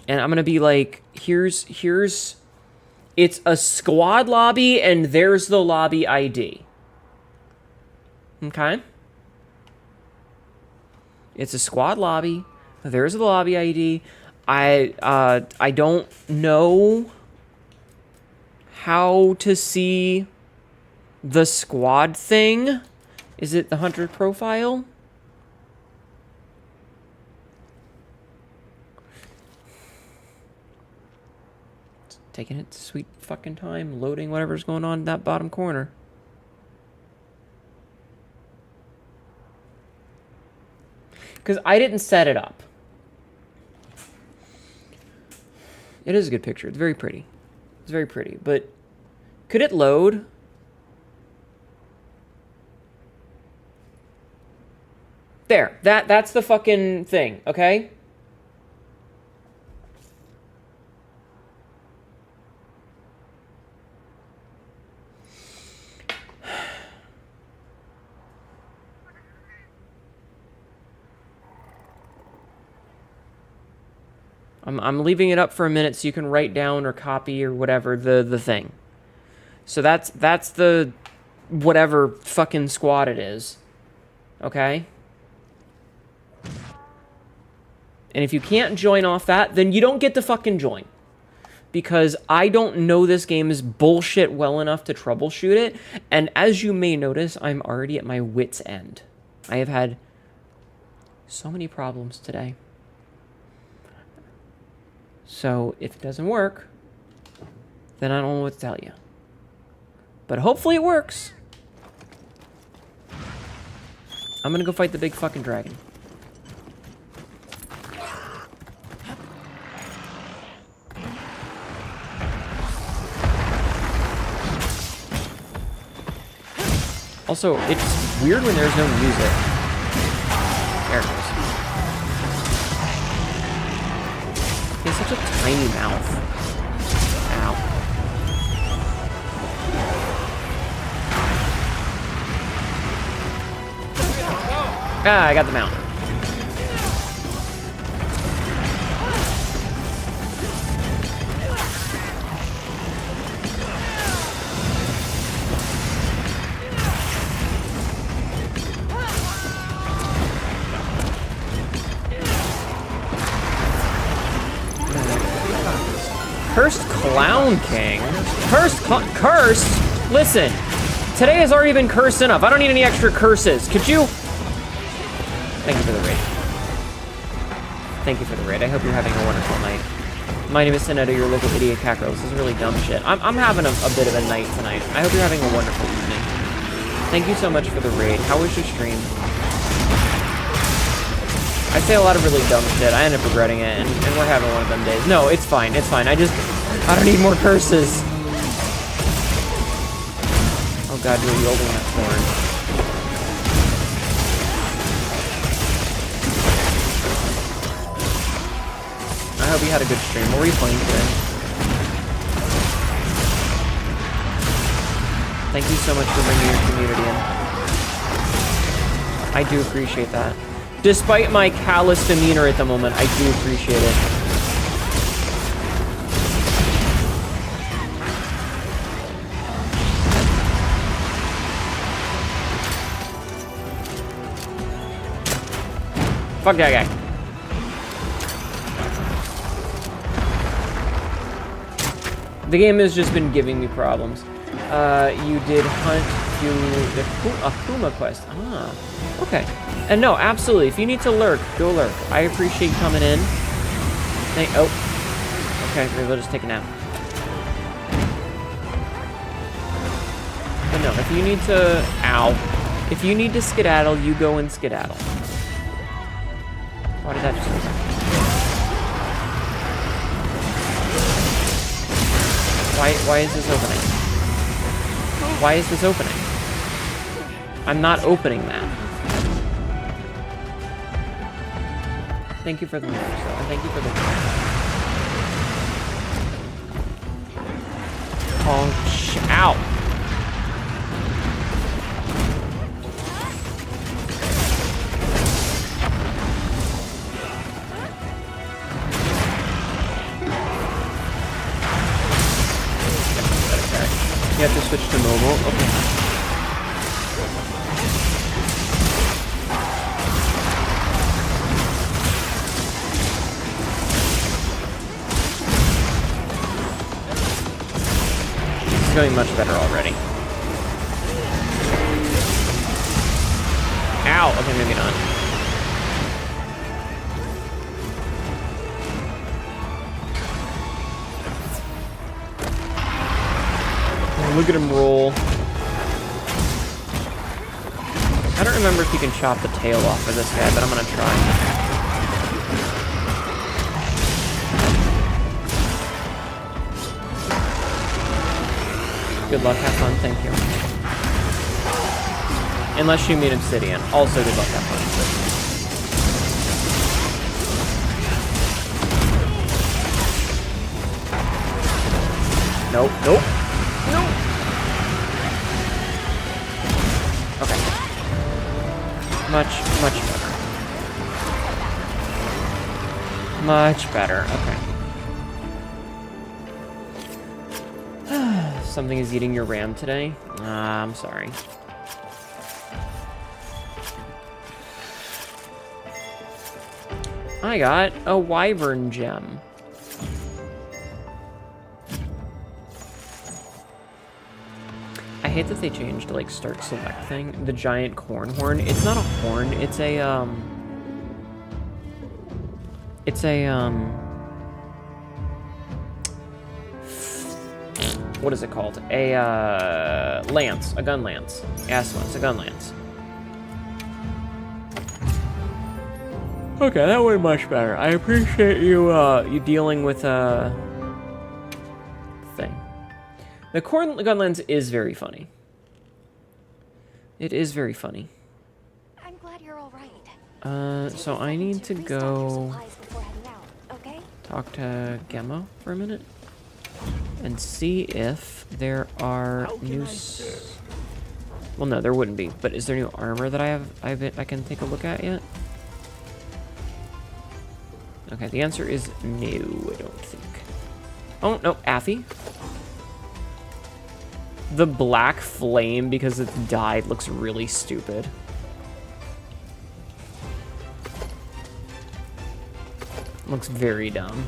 And I'm going to be like, here's... It's a squad lobby and there's the lobby ID. Okay? It's a squad lobby. There's the lobby ID. I don't know how to see the squad thing. Is it the hunter profile? It's taking its sweet fucking time loading whatever's going on in that bottom corner. Because I didn't set it up. It is a good picture. It's very pretty. It's very pretty. But could it load? There. That's the fucking thing, okay? I'm leaving it up for a minute so you can write down or copy or whatever the thing. So that's the whatever fucking squad it is. Okay? And if you can't join off that, then you don't get to fucking join. Because I don't know this game is bullshit well enough to troubleshoot it. And as you may notice, I'm already at my wit's end. I have had so many problems today. So if it doesn't work, then I don't know what to tell you. But hopefully it works. I'm gonna go fight the big fucking dragon. Also, it's weird when there's no music. There it goes. He has such a tiny mouth. Ow. Ah, I got the mount. Cursed Clown King? Cursed? Listen, today has already been cursed enough. I don't need any extra curses. Could you? Thank you for the raid. Thank you for the raid. I hope you're having a wonderful night. My name is Sineto, your local idiot cackerel. This is really dumb shit. I'm having a bit of a night tonight. I hope you're having a wonderful evening. Thank you so much for the raid. How was your stream? I say a lot of really dumb shit. I end up regretting it, and we're having one of them days. No, it's fine. It's fine. I don't need more curses. Oh god, you're wielding that sword. I hope you had a good stream. What were you playing today? Thank you so much for bringing your community in. I do appreciate that. Despite my callous demeanor at the moment, I do appreciate it. Fuck that guy. The game has just been giving me problems. You did hunt to the Akuma quest. Ah, okay. And no, absolutely. If you need to lurk, go lurk. I appreciate you coming in. Oh. Okay, maybe we'll just take a nap. But no, if you need to... Ow. If you need to skedaddle, you go and skedaddle. Why did that just open? Why is this opening? Why is this opening? I'm not opening that. Thank you for the members, though, and thank you for the... Honk. Ow! You have to switch to mobile? Okay. It's going much better already. Ow! Okay, maybe not. Look at him roll. I don't remember if you can chop the tail off of this guy, but I'm gonna try. Good luck, have fun, thank you. Unless you mean obsidian. Also good luck, have fun. Nope. Nope. Nope. Okay. Much better. Much better. Okay. Something is eating your RAM today? I'm sorry. I got a wyvern gem. I hate that they changed like start select thing. The giant corn horn. It's not a horn. It's a what is it called? A lance. A gun lance. It's a gun lance. Okay, that went much better. I appreciate you you dealing with thing. The corn gun lens is very funny. It is very funny. I'm glad you're all right. So I need to go Okay? talk to Gemma for a minute and see if there are new. Well, no, there wouldn't be. But is there new armor that I can take a look at yet? Okay, the answer is no, I don't think. Oh, no, Affy. The black flame, because it's dyed, looks really stupid. Looks very dumb.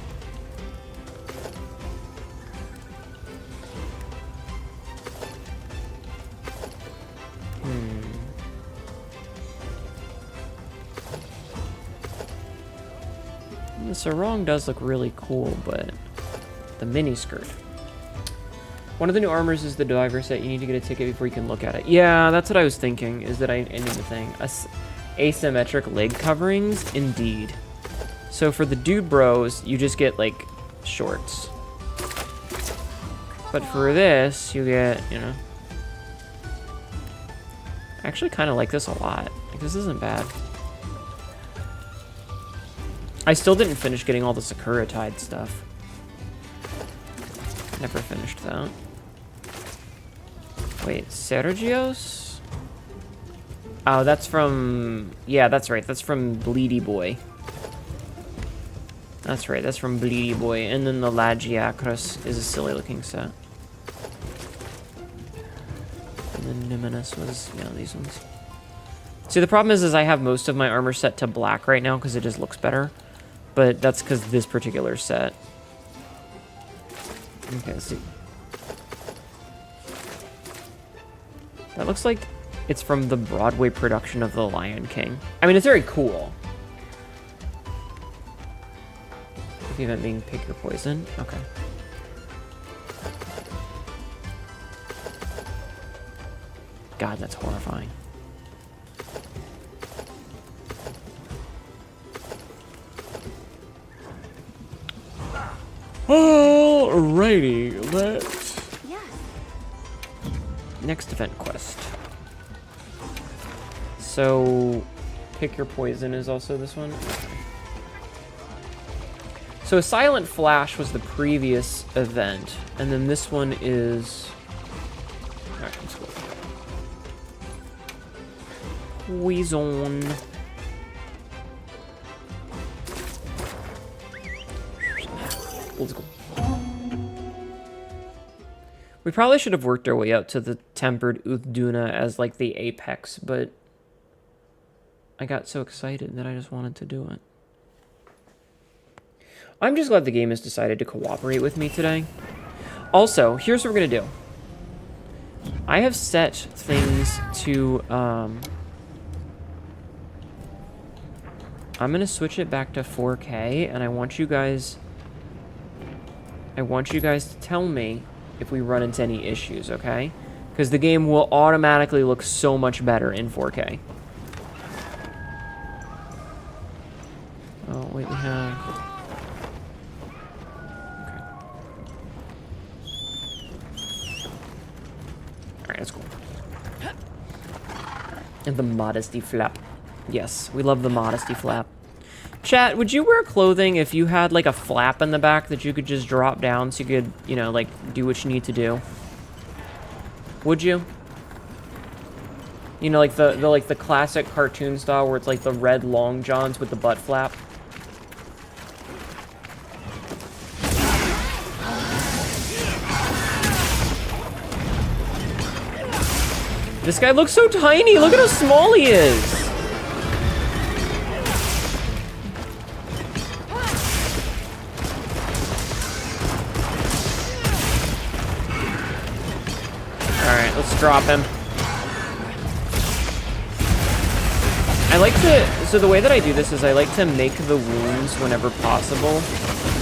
The sarong does look really cool, but the mini skirt. One of the new armors is the diver set. You need to get a ticket before you can look at it. Yeah, that's what I was thinking, is that I need the thing. Asymmetric leg coverings, indeed. So for the dude bros, you just get, like, shorts. But for this, you get, you know. I actually kind of like this a lot. Like, this isn't bad. I still didn't finish getting all the Sakura Tide stuff. Never finished that. Wait, Sergio's? Oh, that's from... Yeah, that's right. That's from Bleedy Boy. That's right. That's from Bleedy Boy. And then the Lagiacrus is a silly looking set. And then Numinous was, yeah, these ones. See, the problem is I have most of my armor set to black right now because it just looks better. But that's because this particular set. Okay, let's see. That looks like it's from the Broadway production of The Lion King. I mean, it's very cool. The event being Pick Your Poison. Okay. God, that's horrifying. Alrighty, let's... Yes. Next event quest. So, Pick Your Poison is also this one? Okay. So, Silent Flash was the previous event, and then this one is... Alright, let's go. Poison. Let's go. We probably should have worked our way out to the Tempered Uthduna as like the apex, but I got so excited that I just wanted to do it. I'm just glad the game has decided to cooperate with me today. Also, here's what we're gonna do. I have set things to, I'm gonna switch it back to 4K, and I want you guys to tell me if we run into any issues, okay? Because the game will automatically look so much better in 4K. Oh, wait, we have... Okay. Alright, that's cool. And the modesty flap. Yes, we love the modesty flap. Chat, would you wear clothing if you had like a flap in the back that you could just drop down so you could, you know, like do what you need to do? Would you? You know, like the classic cartoon style where it's like the red long johns with the butt flap. This guy looks so tiny. Look at how small he is. Alright, let's drop him. I like to, so the way that I do this is I like to make the wounds whenever possible,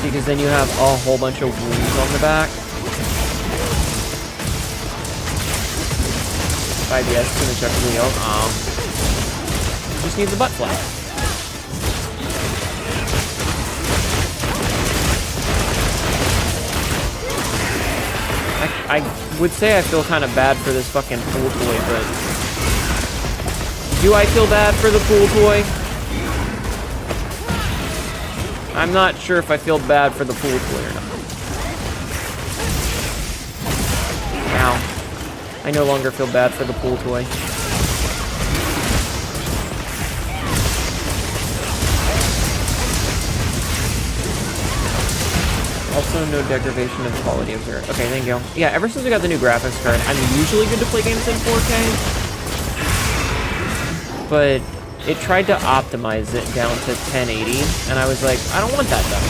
because then you have a whole bunch of wounds on the back. 5DS, gonna check the wheel. Just needs a butt flap. I would say I feel kind of bad for this fucking pool toy, but... Do I feel bad for the pool toy? I'm not sure if I feel bad for the pool toy or not. Ow. I no longer feel bad for the pool toy. Also, no degradation of quality of your... Okay, thank you. Yeah, ever since we got the new graphics card, I'm usually good to play games in 4K. But it tried to optimize it down to 1080, and I was like, I don't want that though.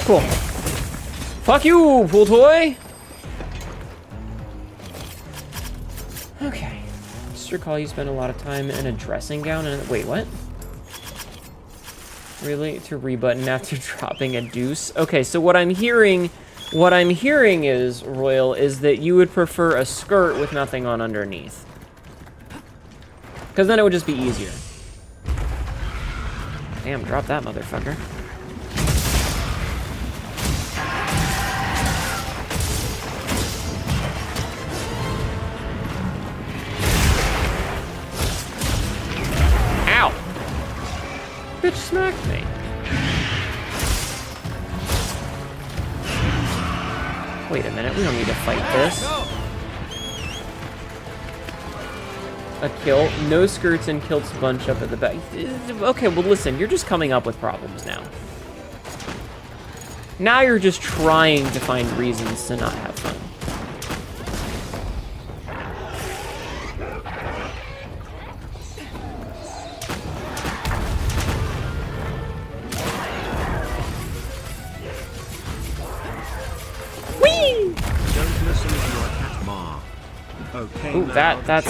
Cool. Fuck you, pool toy! Okay. Just recall you spent a lot of time in a dressing gown and... Wait, what? Really? To rebutton after dropping a deuce? Okay, so what I'm hearing is, Royal, is that you would prefer a skirt with nothing on underneath. Because then it would just be easier. Damn, drop that motherfucker. Bitch smacked me. Wait a minute, we don't need to fight this. A kilt. No skirts and kilts bunch up at the back. Okay, well listen, you're just coming up with problems now. Now you're just trying to find reasons to not have fun. Okay, ooh, that's...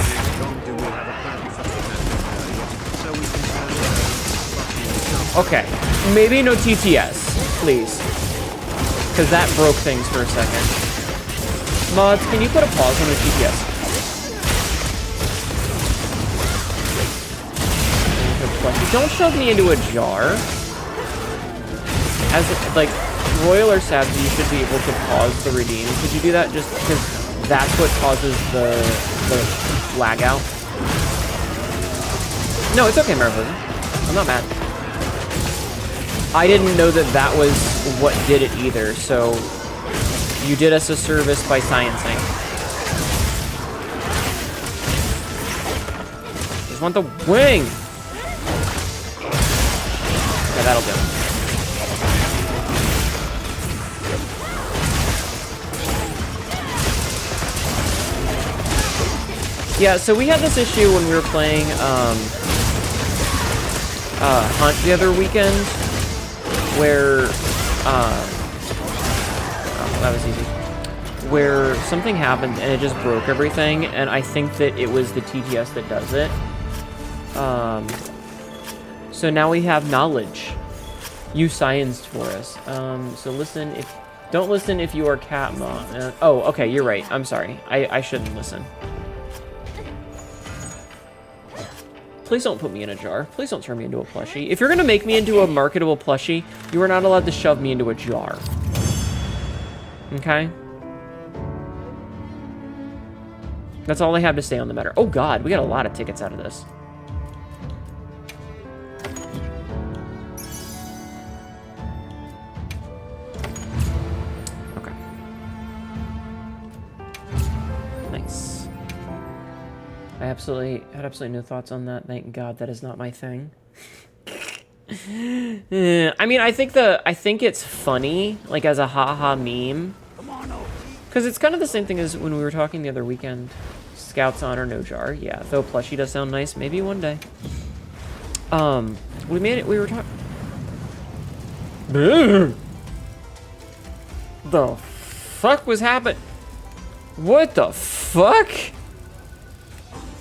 Okay, maybe no TTS, please. Because that broke things for a second. Mods, can you put a pause on the TTS? Don't shove me into a jar. As, like, Royal or Sabzi, you should be able to pause the redeem. Could you do that just because... That's what causes the lag out. No, it's okay, Mariposa. I'm not mad. I didn't know that that was what did it either, so you did us a service by sciencing. Just want the wing! Okay, that'll do. Yeah, so we had this issue when we were playing Hunt the other weekend, where oh, that was easy. Where something happened and it just broke everything, and I think that it was the TTS that does it. So now we have knowledge. You scienced for us. So don't listen if you are Catma. Oh, okay, you're right. I'm sorry. I shouldn't listen. Please don't put me in a jar. Please don't turn me into a plushie. If you're gonna make me into a marketable plushie, you are not allowed to shove me into a jar. Okay? That's all I have to say on the matter. Oh god, we got a lot of tickets out of this. Okay. Nice. I had absolutely no thoughts on that. Thank God that is not my thing. I mean, I think it's funny, like as a haha meme. Because it's kind of the same thing as when we were talking the other weekend. Scouts on or no jar. Yeah, though plushie does sound nice. Maybe one day. We were talking... The fuck was happening? What the fuck?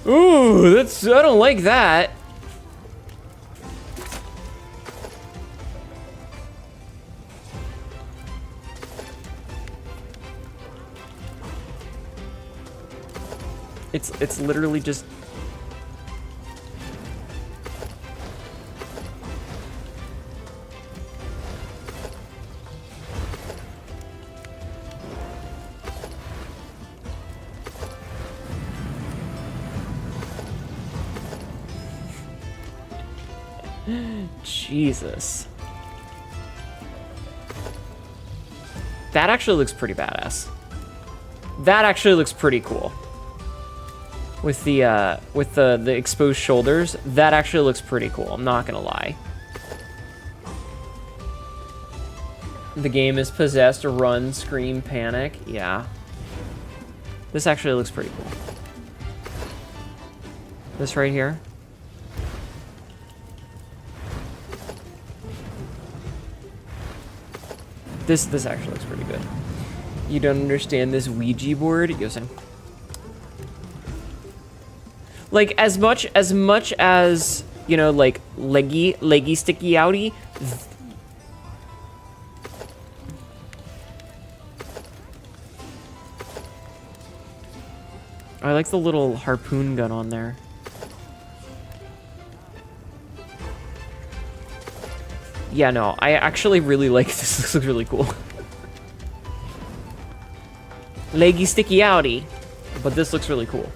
Ooh, I don't like that. It's literally just... Jesus. That actually looks pretty badass. That actually looks pretty cool. With the exposed shoulders, that actually looks pretty cool. I'm not gonna lie. The game is possessed, run, scream, panic. Yeah. This actually looks pretty cool. This right here. This actually looks pretty good. You don't understand this Ouija board? Yosin. Like, as much as, you know, like, leggy sticky outy. I like the little harpoon gun on there. Yeah, no, I actually really like this. This looks really cool. Leggy sticky outy. But this looks really cool.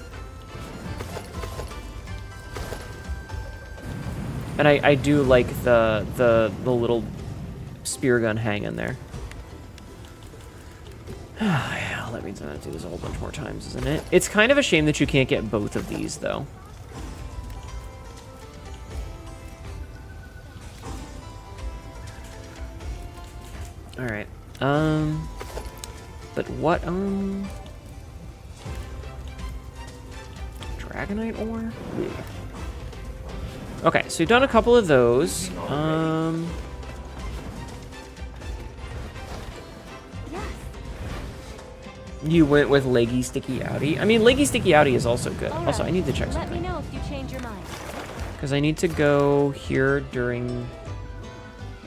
And I do like the little spear gun hanging there. Yeah, that means I'm gonna do this a whole bunch more times, isn't it? It's kind of a shame that you can't get both of these, though. Alright. But what, Dragonite ore? Yeah. Okay, so we've done a couple of those. You went with leggy sticky outy. I mean, leggy sticky outy is also good. Right. Also, I need to check something. Let me know if you change your mind. Because I need to go here during...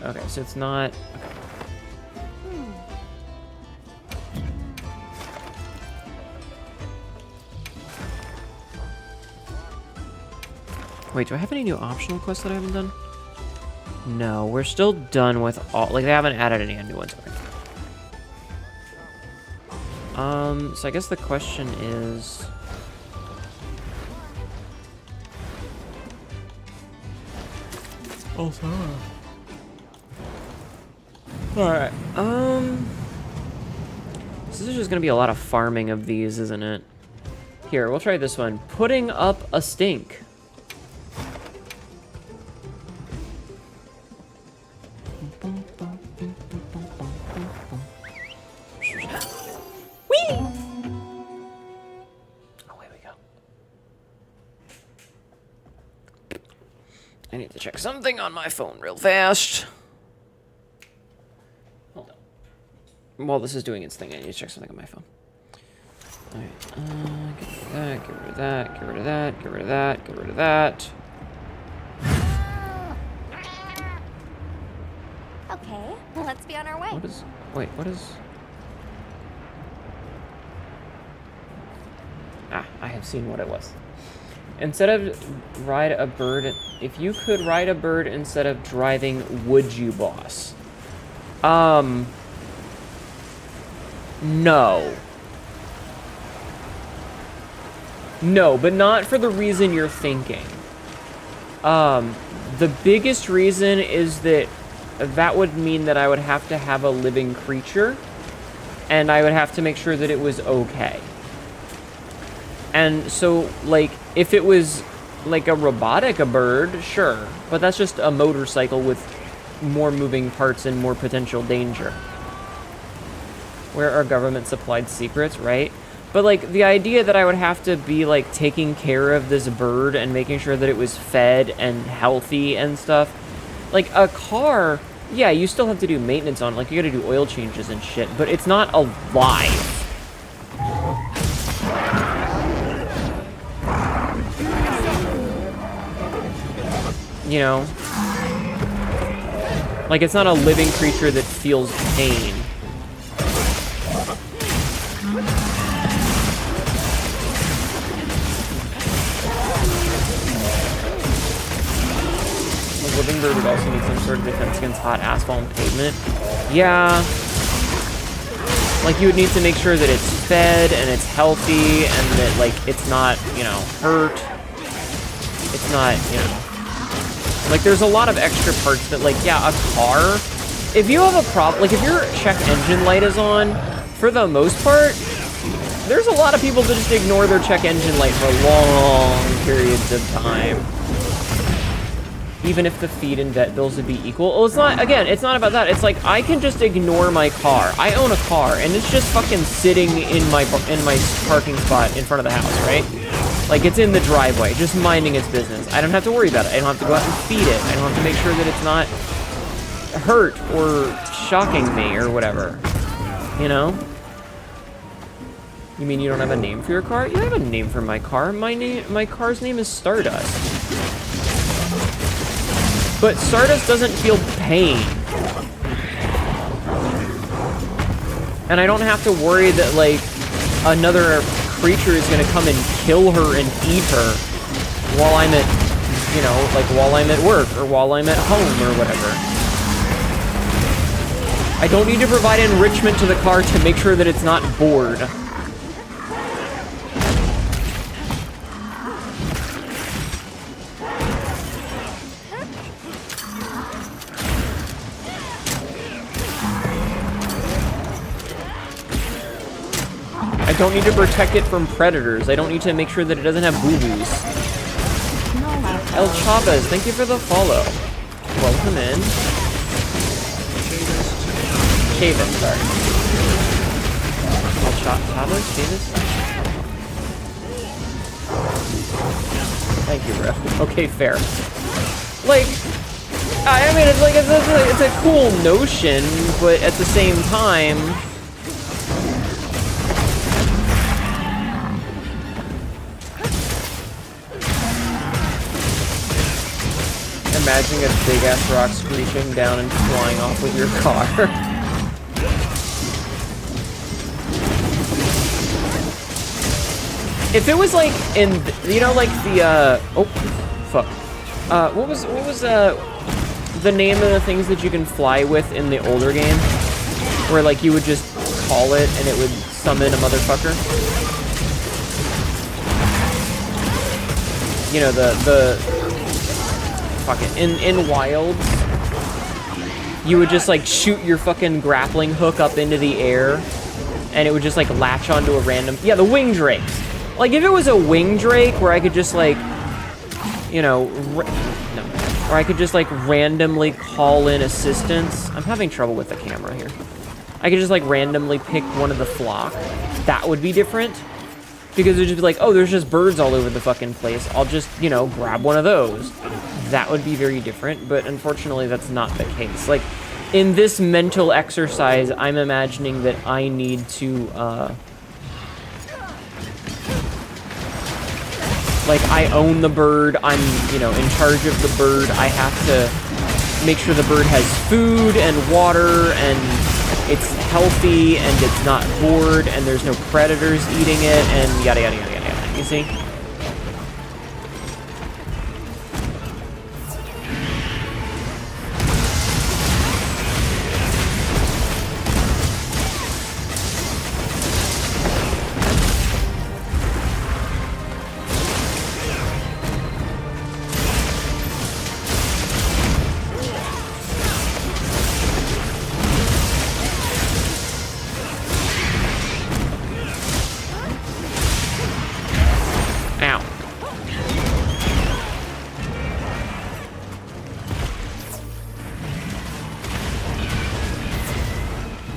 Okay, so it's not... Okay. Wait, do I have any new optional quests that I haven't done? No, we're still done with all... Like, they haven't added any new ones. Okay. So I guess the question is... Oh, sorry. Alright, this is just gonna be a lot of farming of these, isn't it? Here, we'll try this one. Putting up a stink. Whee! Away we go. I need to check something on my phone real fast. Hold on. While this is doing its thing, I need to check something on my phone. Alright, get rid of that, get rid of that, get rid of that, get rid of that, get rid of that. Okay, well, let's be on our way. What is... Wait, what is... Ah, I have seen what it was. Instead of ride a bird, if you could ride a bird instead of driving, would you, boss? No. No, but not for the reason you're thinking. The biggest reason is that that would mean that I would have to have a living creature, and I would have to make sure that it was okay. And so, like, if it was like a bird, sure, but that's just a motorcycle with more moving parts and more potential danger. Where are government-supplied secrets, right? But, like, the idea that I would have to be, like, taking care of this bird and making sure that it was fed and healthy and stuff. Like, a car, yeah, you still have to do maintenance on it. Like, you gotta do oil changes and shit, but it's not alive. You know? Like, it's not a living creature that feels pain. A living bird would also need some sort of defense against hot asphalt and pavement. Yeah. Like, you would need to make sure that it's fed and it's healthy and that, like, it's not, you know, hurt. It's not, you know... Like, there's a lot of extra parts that, like, yeah, a car... If you have a problem... Like, if your check engine light is on, for the most part, there's a lot of people that just ignore their check engine light for long periods of time. Even if the feed and vet bills would be equal. Well, it's not... Again, it's not about that. It's like, I can just ignore my car. I own a car, and it's just fucking sitting in my parking spot in front of the house, right? Like, it's in the driveway, just minding its business. I don't have to worry about it. I don't have to go out and feed it. I don't have to make sure that it's not hurt or shocking me or whatever. You know? You mean you don't have a name for your car? You have a name for my car. My car's name is Stardust. But Stardust doesn't feel pain. And I don't have to worry that, like, another creature is gonna come and kill her and eat her while I'm at, you know, like while I'm at work or while I'm at home or whatever. I don't need to provide enrichment to the car to make sure that it's not bored. I don't need to protect it from predators. I don't need to make sure that it doesn't have boo-boos. El Chavez, thank you for the follow. Welcome in. Chavez, sorry. El Chavez? Chavez? Thank you, bro. Okay, fair. Like, I mean, it's like, it's a cool notion, but at the same time... Imagining a big-ass rock screeching down and flying off with your car. If it was like in, you know, like the, oh, fuck. What was the name of the things that you can fly with in the older game? Where, like, you would just call it and it would summon a motherfucker? You know, fuck it. In Wilds, you would just, like, shoot your fucking grappling hook up into the air, and it would just, like, latch onto a random... Yeah, the wing drakes. Like, if it was a wing drake where I could just, like, you know... No. Or I could just, like, randomly call in assistance. I'm having trouble with the camera here. I could just, like, randomly pick one of the flock. That would be different. Because it would just be like, oh, there's just birds all over the fucking place. I'll just, you know, grab one of those. That would be very different, but unfortunately that's not the case. Like, in this mental exercise, I'm imagining that I need to, like, I own the bird, I'm, you know, in charge of the bird, I have to make sure the bird has food and water, and it's healthy, and it's not bored, and there's no predators eating it, and yada yada yada yada yada, you see?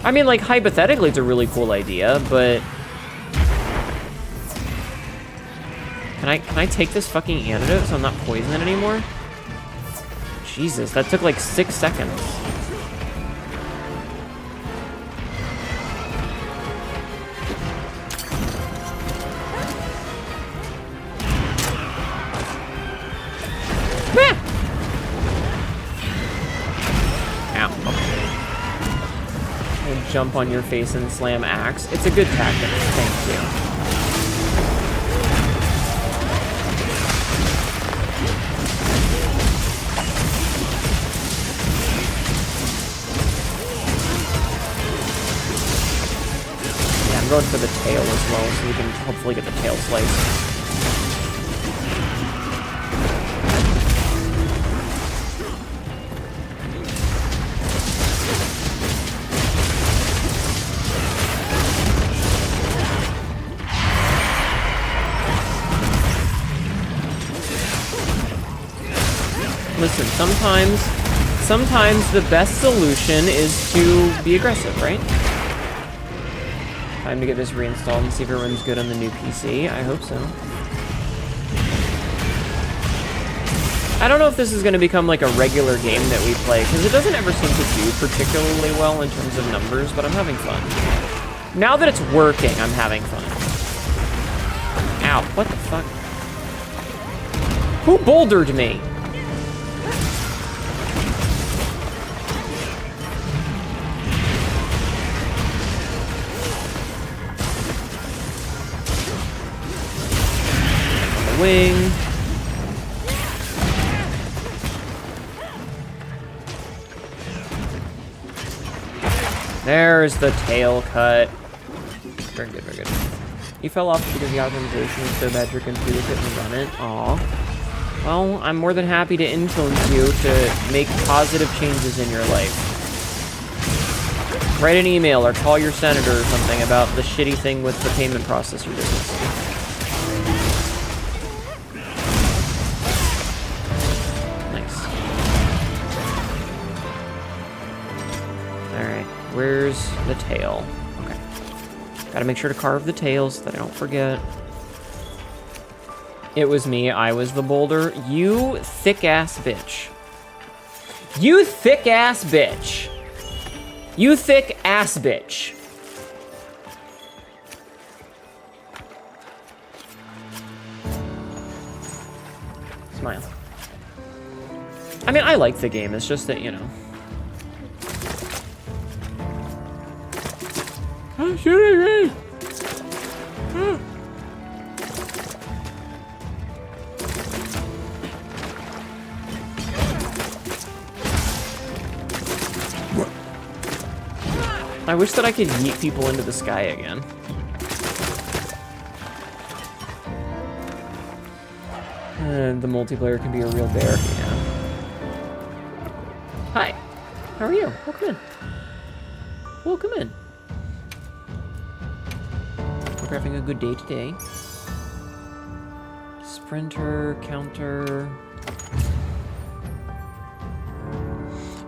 I mean, like, hypothetically, it's a really cool idea, but... Can I take this fucking antidote so I'm not poisoned anymore? Jesus, that took like 6 seconds. Jump on your face and slam axe. It's a good tactic. Thank you. Yeah, I'm going for the tail as well, so we can hopefully get the tail slice. Listen, sometimes the best solution is to be aggressive, right? Time to get this reinstalled and see if it runs good on the new PC. I hope so. I don't know if this is going to become like a regular game that we play, because it doesn't ever seem to do particularly well in terms of numbers, but I'm having fun. Now that it's working, I'm having fun. Ow, what the fuck? Who bouldered me? Wing. There's the tail cut. Very good, very good. You fell off because the optimization is so bad your computer couldn't run it. Aw. Well, I'm more than happy to influence you to make positive changes in your life. Write an email or call your senator or something about the shitty thing with the payment processor business. Where's the tail? Okay. Gotta make sure to carve the tails so that I don't forget. It was me. I was the boulder. You thick-ass bitch. You thick-ass bitch. You thick-ass bitch. Smile. I mean, I like the game. It's just that, you know. Oh, shooting me! I wish that I could yeet people into the sky again. And the multiplayer can be a real bear, yeah. Hi. How are you? Welcome in. Welcome in. We're having a good day today. Sprinter, counter.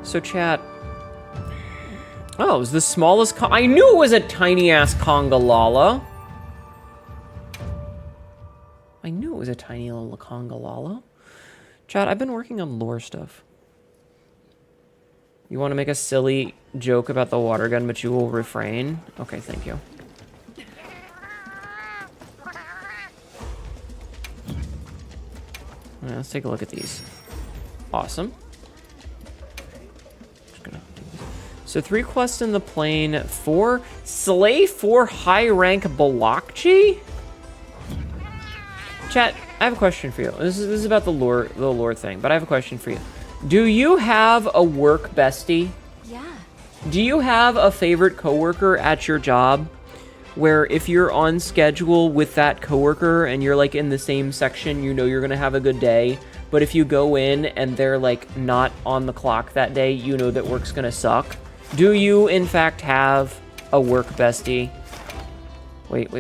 So chat. Oh, it was the smallest I knew it was a tiny-ass Congalala. I knew it was a tiny little Congalala. Chat, I've been working on lore stuff. You want to make a silly joke about the water gun, but you will refrain? Okay, thank you. Right, let's take a look at these. Awesome. So 3 quests in the plane, 4 slay 4 high rank Balakchi? Chat, I have a question for you. This is about the lore thing, but I have a question for you. Do you have a work bestie? Yeah. Do you have a favorite coworker at your job? Where if you're on schedule with that coworker and you're like in the same section, you know you're gonna have a good day. But if you go in and they're like not on the clock that day, you know that work's gonna suck. Do you in fact have a work bestie? Wait.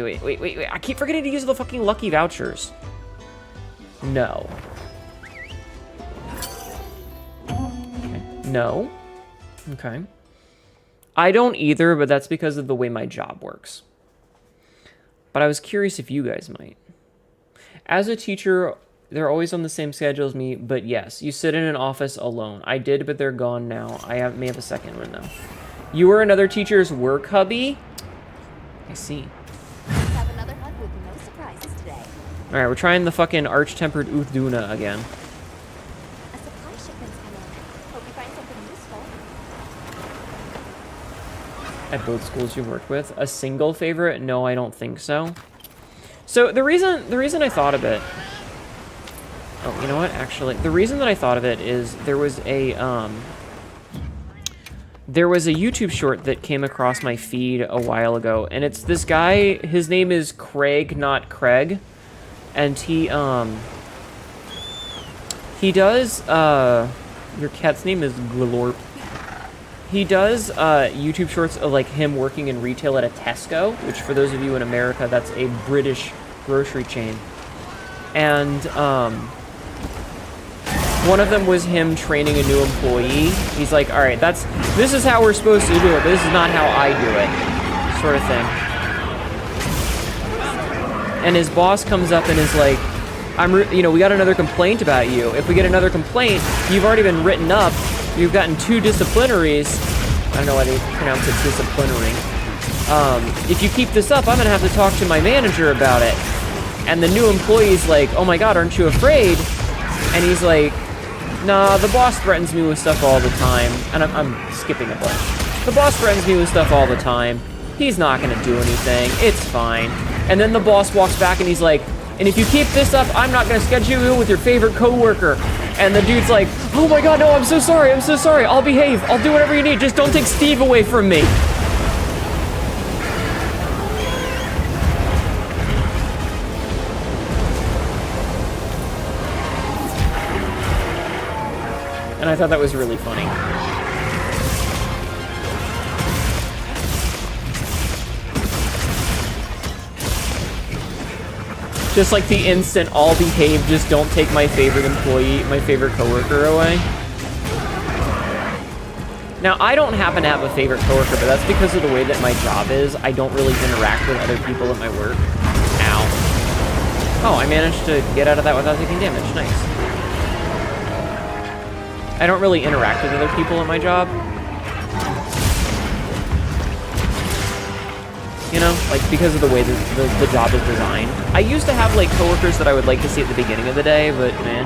I keep forgetting to use the fucking lucky vouchers. No. Okay. No. Okay. I don't either, but that's because of the way my job works. But I was curious if you guys might. As a teacher, they're always on the same schedule as me, but yes, you sit in an office alone. I did, but they're gone now. May have a second one, though. You were another teacher's work hubby? I see. Let's have another hunt with no surprises today. Alright, we're trying the fucking arch-tempered Uthduna again. A supply shipment's coming. Hope you find something useful. At both schools you worked with? A single favorite? No, I don't think so. So the reason I thought of it... Oh, you know what? Actually, the reason that I thought of it is there was a YouTube short that came across my feed a while ago, and it's this guy, his name is Craig, not Craig, and he does, your cat's name is Glorp. He does YouTube shorts of like him working in retail at a Tesco, which for those of you in America, that's a British grocery chain. And one of them was him training a new employee. He's like, all right, this is how we're supposed to do it, but this is not how I do it, sort of thing. And his boss comes up and is like, we got another complaint about you. If we get another complaint, you've already been written up. You've gotten 2 disciplinaries. I don't know why they pronounce it disciplinary. If you keep this up, I'm gonna have to talk to my manager about it. And the new employee's like, oh my god, aren't you afraid? And he's like, nah, the boss threatens me with stuff all the time. And I'm skipping a bunch. The boss threatens me with stuff all the time. He's not gonna do anything. It's fine. And then the boss walks back and he's like, and if you keep this up, I'm not gonna schedule you with your favorite coworker. And the dude's like, oh my god, no, I'm so sorry, I'll behave, I'll do whatever you need, just don't take Steve away from me. And I thought that was really funny. Just like the instant I'll behave, just don't take my favorite employee, my favorite coworker away. Now, I don't happen to have a favorite coworker, but that's because of the way that my job is. I don't really interact with other people at my work. Ow. Oh, I managed to get out of that without taking damage. Nice. I don't really interact with other people at my job. You know, like, because of the way that the job is designed. I used to have, like, coworkers that I would like to see at the beginning of the day, but, man.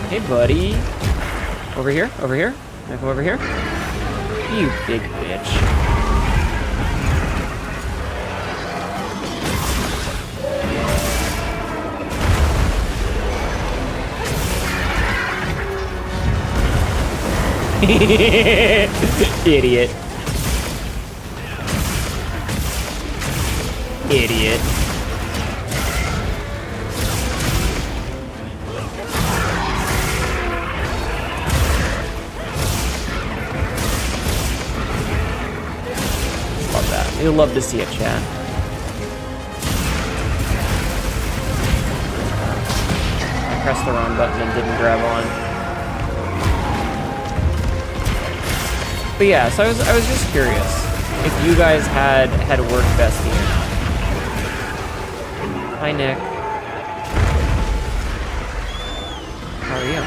Hey, buddy. Over here? Over here? Can I come over here? You big bitch. Idiot. Idiot. Love that. You'll love to see it, chat. I pressed the wrong button and didn't grab on. But yeah, so I was just curious if you guys had worked bestie or not. Hi, Nick. How are you?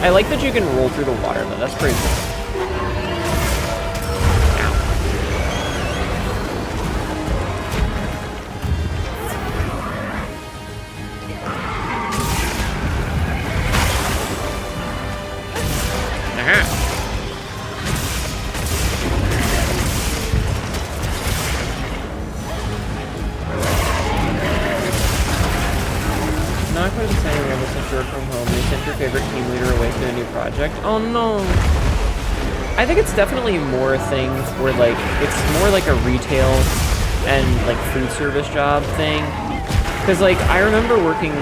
I like that you can roll through the water, though. That's pretty cool. Not quite deciding where to work from home. They sent your favorite team leader away to a new project. Oh no! I think it's definitely more a thing where, like, it's more like a retail and, like, food service job thing. Because, like, I remember waiting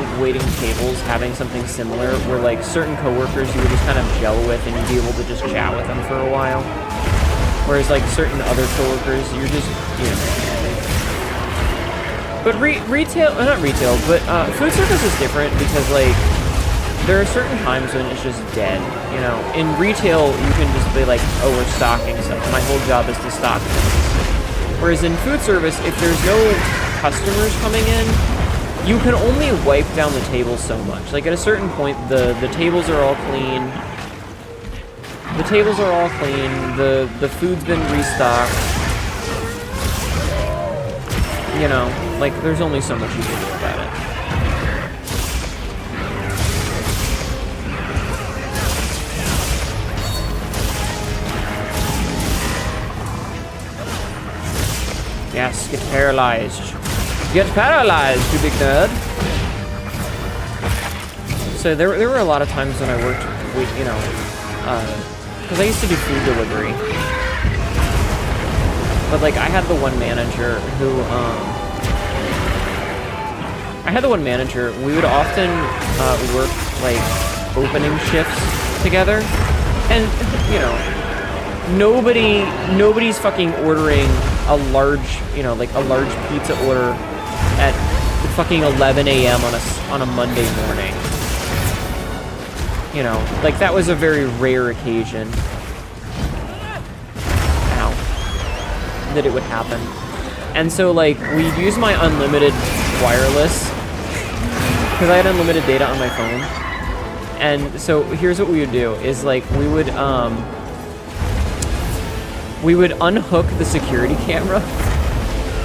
tables, having something similar, where, like, certain coworkers you would just kind of gel with and you'd be able to just chat with them for a while. Whereas, like, certain other coworkers, you're just, you know. But not retail, but food service is different because, like, there are certain times when it's just dead, you know. In retail, you can just be like, oh, we're stocking stuff. My whole job is to stock things. Whereas in food service, if there's no customers coming in, you can only wipe down the tables so much. Like, at a certain point, the tables are all clean. The tables are all clean. The food's been restocked. You know, like, there's only so much you can do about it. Yes, get paralyzed. Get paralyzed, you big nerd. So there were a lot of times when I worked with, you know, because I used to do food delivery. But, like, I had the one manager who, we would often work, like, opening shifts together. And, you know, nobody's fucking ordering a large, you know, like a large pizza order at fucking 11 a.m. on a Monday morning. You know, like that was a very rare occasion. Ow. That it would happen. And so, like, we'd use my unlimited wireless because I had unlimited data on my phone. And so here's what we would do is, like, we would unhook the security camera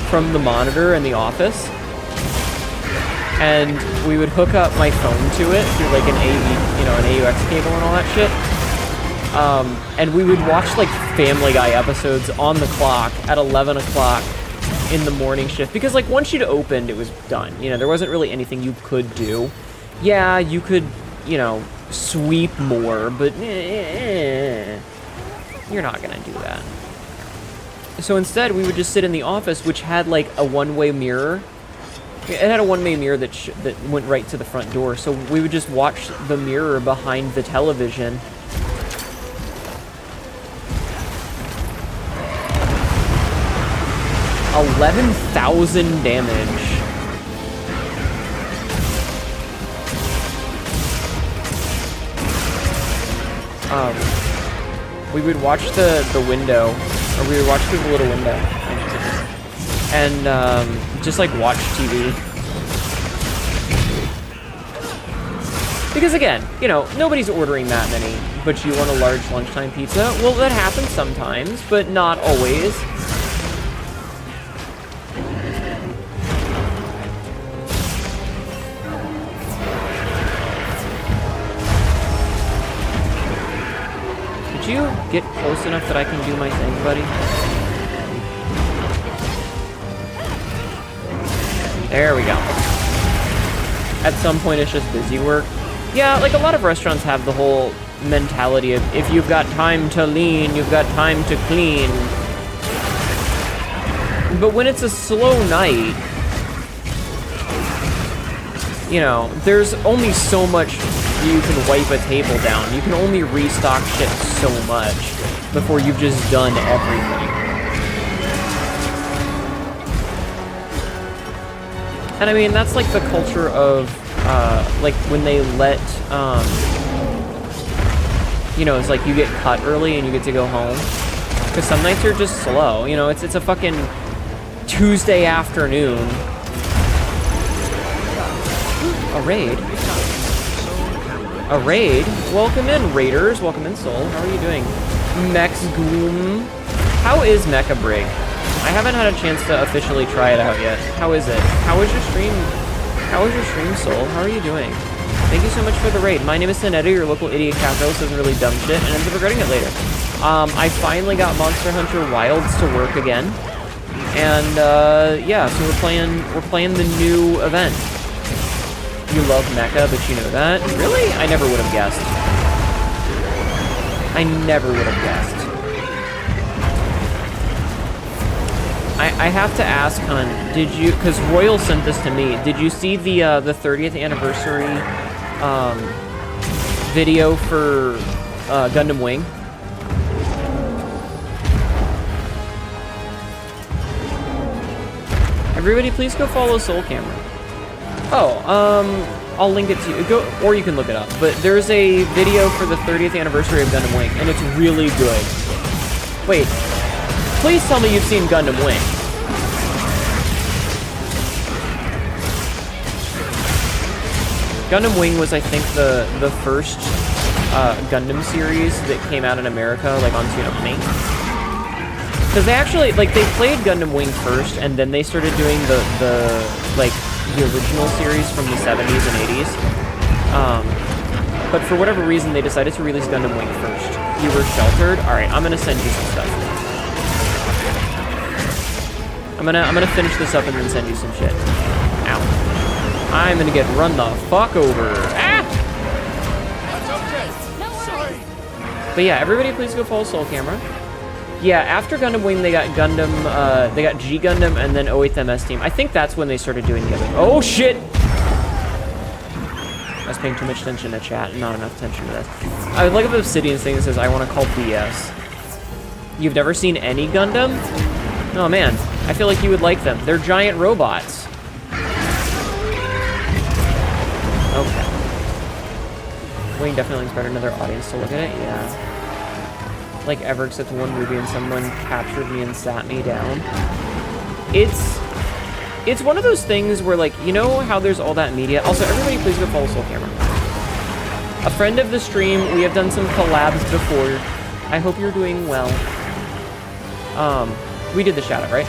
from the monitor in the office, and we would hook up my phone to it through, like, an AUX cable and all that shit. And we would watch, like, Family Guy episodes on the clock at 11 o'clock in the morning shift, because, like, once you'd opened, it was done. You know, there wasn't really anything you could do. Yeah, you could, you know, sweep more, but you're not gonna do that. So instead, we would just sit in the office, which had, like, a one-way mirror. It had a one-way mirror that went right to the front door, so we would just watch the mirror behind the television. $11,000 damage. We would watch the window, or we would watch through the little window, and just, like, watch TV. Because, again, you know, nobody's ordering that many, but you want a large lunchtime pizza? Well, that happens sometimes, but not always. Could you get close enough that I can do my thing, buddy? There we go. At some point, it's just busy work. Yeah, like, a lot of restaurants have the whole mentality of, if you've got time to lean, you've got time to clean. But when it's a slow night, you know, there's only so much you can wipe a table down. You can only restock shit so much before you've just done everything. And I mean, that's like the culture of, like, when they let, you know, it's like you get cut early and you get to go home. Because some nights are just slow. You know, it's a fucking Tuesday afternoon. A raid? A raid? Welcome in, raiders. Welcome in, Soul. How are you doing? Mex Gloom. How is Mecha Brig? I haven't had a chance to officially try it out yet. How is it? How was your stream? How was your stream, Soul? How are you doing? Thank you so much for the raid. My name is Sinetta, your local idiot capitalist does really dumb shit, and ends up regretting it later. I finally got Monster Hunter Wilds to work again. And, yeah, so we're playing the new event. You love mecha, but you know that? Really? I never would have guessed. I never would have guessed. I have to ask, hun, did you, because Royal sent this to me, did you see the 30th anniversary video for Gundam Wing? Everybody, please go follow Soul Camera. Oh, I'll link it to you. Go, or you can look it up. But there's a video for the 30th anniversary of Gundam Wing, and it's really good. Wait, please tell me you've seen Gundam Wing. Gundam Wing was, I think, the first Gundam series that came out in America, like on Toonami. Because they actually, like, they played Gundam Wing first, and then they started doing the original series from the 70s and 80s. But for whatever reason, they decided to release Gundam Wing first. You were sheltered? Alright, I'm gonna send you some stuff. I'm gonna finish this up and then send you some shit. Ow. I'm gonna get run the fuck over. Ah! But yeah, everybody please go follow Soul Camera. Yeah, after Gundam Wing, they got Gundam, they got G Gundam and then 08th MS Team. I think that's when they started doing the other. Oh shit! I was paying too much attention to chat, not enough attention to this. I would like if Obsidian's thing that says, I want to call BS. You've never seen any Gundam? Oh man, I feel like you would like them. They're giant robots. Okay. Wing definitely inspired another audience to look at it, yeah. Like ever except one movie and someone captured me and sat me down. It's one of those things where, like, you know how there's all that media? Also, everybody please go follow Soul Camera. A friend of the stream, we have done some collabs before. I hope you're doing well. We did the shout out, right?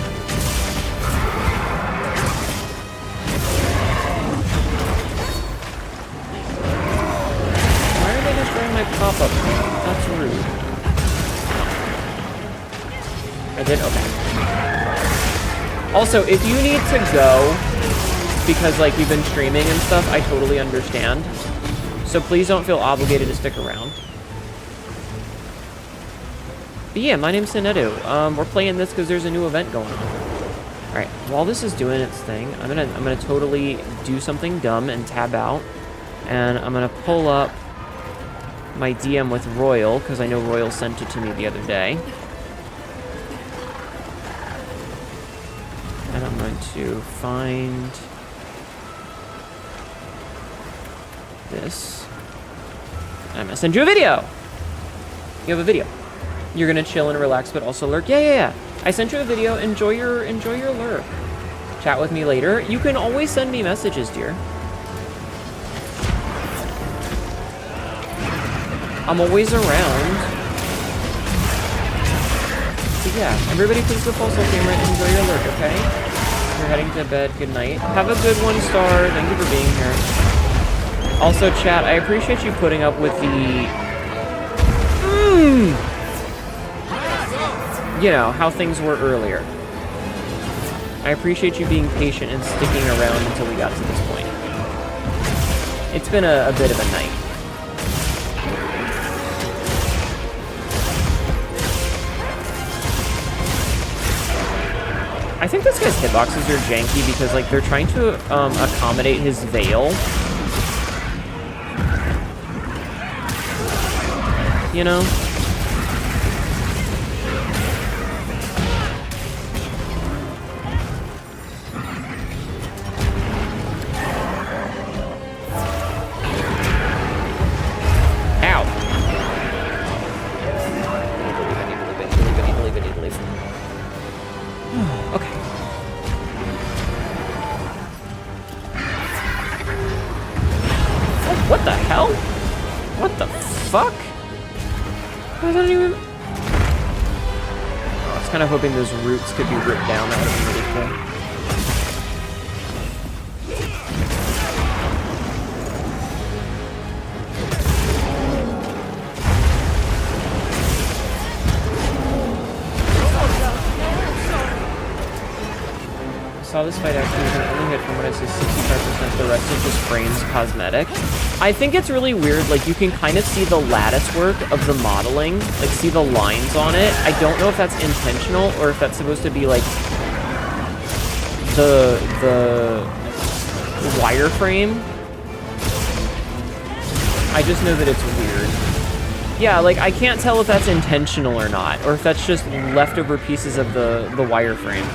Why are they destroying my pop-up? That's rude. I did? Okay. Also, if you need to go because, like, you've been streaming and stuff, I totally understand. So please don't feel obligated to stick around. But yeah, my name's Sinedu. We're playing this because there's a new event going on. Alright, while this is doing its thing, I'm gonna totally do something dumb and tab out. And I'm gonna pull up my DM with Royal, because I know Royal sent it to me the other day. And I'm going to find this. And I'm gonna send you a video. You have a video. You're gonna chill and relax, but also lurk. Yeah. I sent you a video. Enjoy your lurk. Chat with me later. You can always send me messages, dear. I'm always around. But yeah, everybody please go follow Soul Camera and enjoy your lurk, okay? You're heading to bed. Good night. Have a good one, Star. Thank you for being here. Also, chat, I appreciate you putting up with the... you know, how things were earlier. I appreciate you being patient and sticking around until we got to this point. It's been a bit of a night. I think this guy's hitboxes are janky because, like, they're trying to accommodate his veil. You know? Ow. I need to leave. Okay. What the hell? What the fuck? I don't even... I was kind of hoping those roots could be ripped down. That would have been really cool. I saw this fight actually was an only hit from what I say 65%, the rest is just frames cosmetic. I think it's really weird, like you can kind of see the lattice work of the modeling, like see the lines on it. I don't know if that's intentional or if that's supposed to be like the wireframe. I just know that it's weird. Yeah, like I can't tell if that's intentional or not, or if that's just leftover pieces of the wireframe.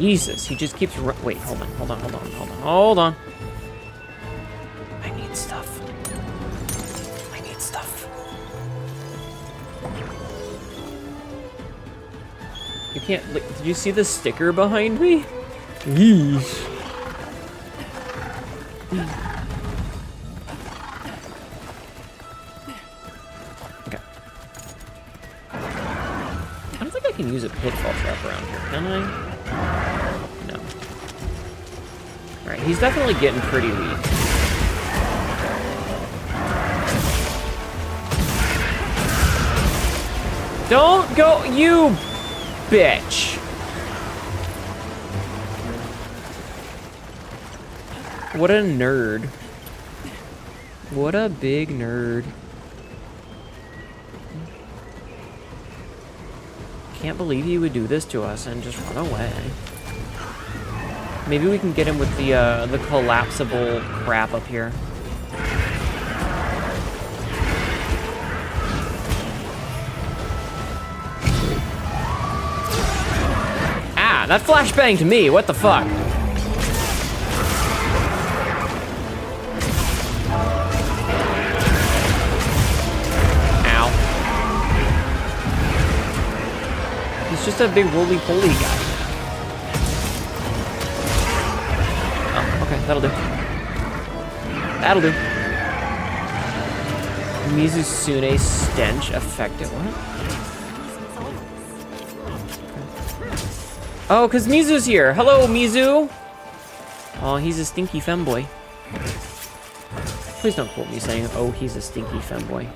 Jesus, he just keeps wait, hold on. I need stuff. You can't, like, did you see the sticker behind me? Yeesh. Okay. I don't think I can use a pitfall trap around here, can I? No. Alright, he's definitely getting pretty weak. Don't go, you bitch. What a nerd. What a big nerd. Can't believe he would do this to us and just run away. Maybe we can get him with the collapsible crap up here. Ah, that flashbanged me. What the fuck? He's just a big roly-poly guy. Oh, okay, that'll do. That'll do. Mizusune stench affected. What? Oh, because Mizu's here. Hello, Mizu. Oh, he's a stinky femboy. Please don't quote me saying, oh, he's a stinky femboy.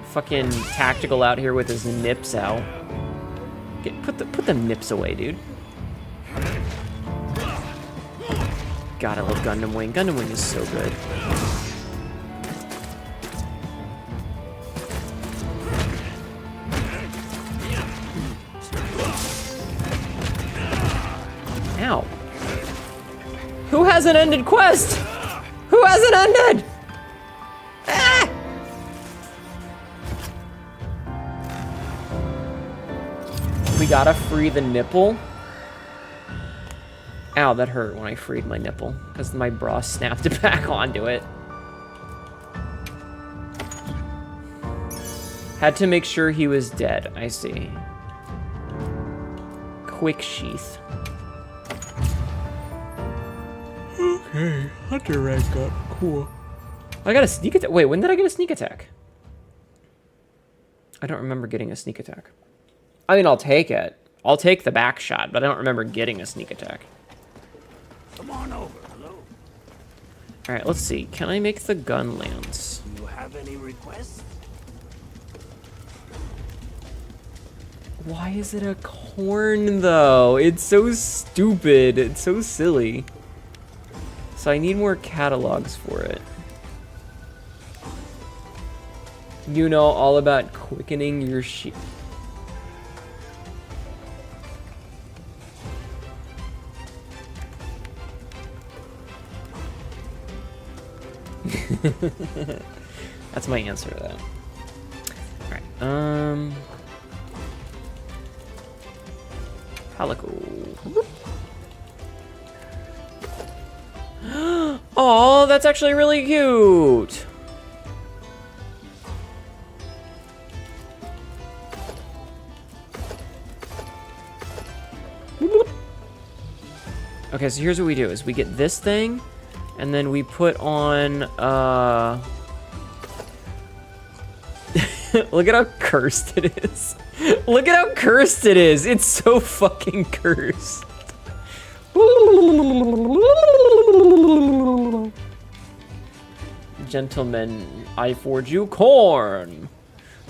Fucking tactical out here with his nips out. Put the nips away, dude. God, I love Gundam Wing. Gundam Wing is so good. Ow. Who hasn't ended quest? Who hasn't ended? Ah! We gotta free the nipple. Ow, that hurt when I freed my nipple because my bra snapped it back onto it. Had to make sure he was dead. I see. Quick sheath. Okay, hunter rank up. Cool. I got a sneak attack. Wait, when did I get a sneak attack? I don't remember getting a sneak attack. I mean, I'll take it. I'll take the back shot, but I don't remember getting a sneak attack. Come on over. Hello. All right, let's see. Can I make the gun lance? Do you have any requests? Why is it a corn, though? It's so stupid. It's so silly. So I need more catalogs for it. You know all about quickening your sheep. That's my answer to that. Alright, Helico. Oh, that's actually really cute. Okay, so here's what we do is we get this thing and then we put on Look at how cursed it is. Look at how cursed it is. It's so fucking cursed. Gentlemen, I forge you corn.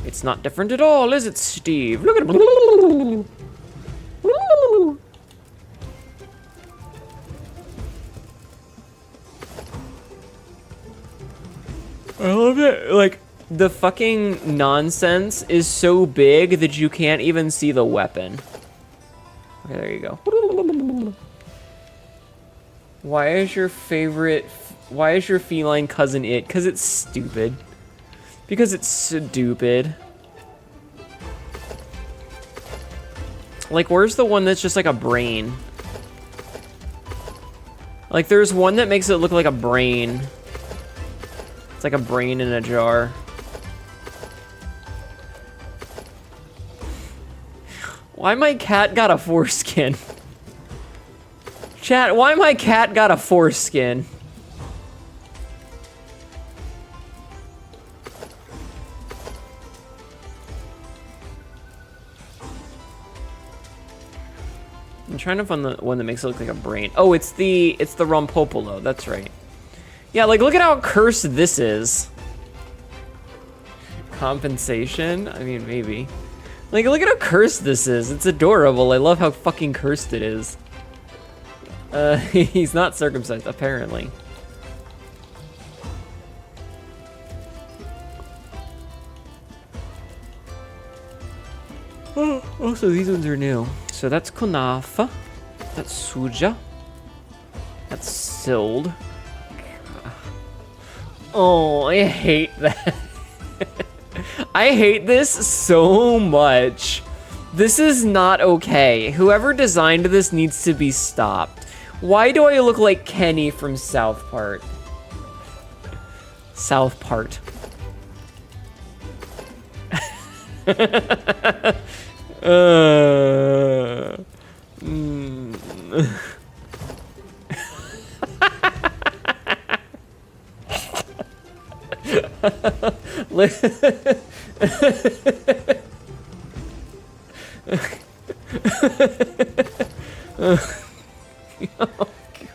It's not different at all, is it, Steve? Look at it. I love it. Like, the fucking nonsense is so big that you can't even see the weapon. Okay, there you go. Why is your feline cousin it? Because it's stupid. Because it's stupid. Like, where's the one that's just like a brain? Like, there's one that makes it look like a brain. It's like a brain in a jar. Why my cat got a foreskin? Chat, why my cat got a foreskin? I'm trying to find the one that makes it look like a brain. Oh, it's the Rompopolo, that's right. Yeah, like, look at how cursed this is. Compensation? I mean, maybe. Like, look at how cursed this is. It's adorable. I love how fucking cursed it is. He's not circumcised, apparently. Oh, so these ones are new. So that's Kunafa. That's Suja. That's Sild. Oh, I hate that. I hate this so much. This is not okay. Whoever designed this needs to be stopped. Why do I look like Kenny from South Park? South Park. Oh,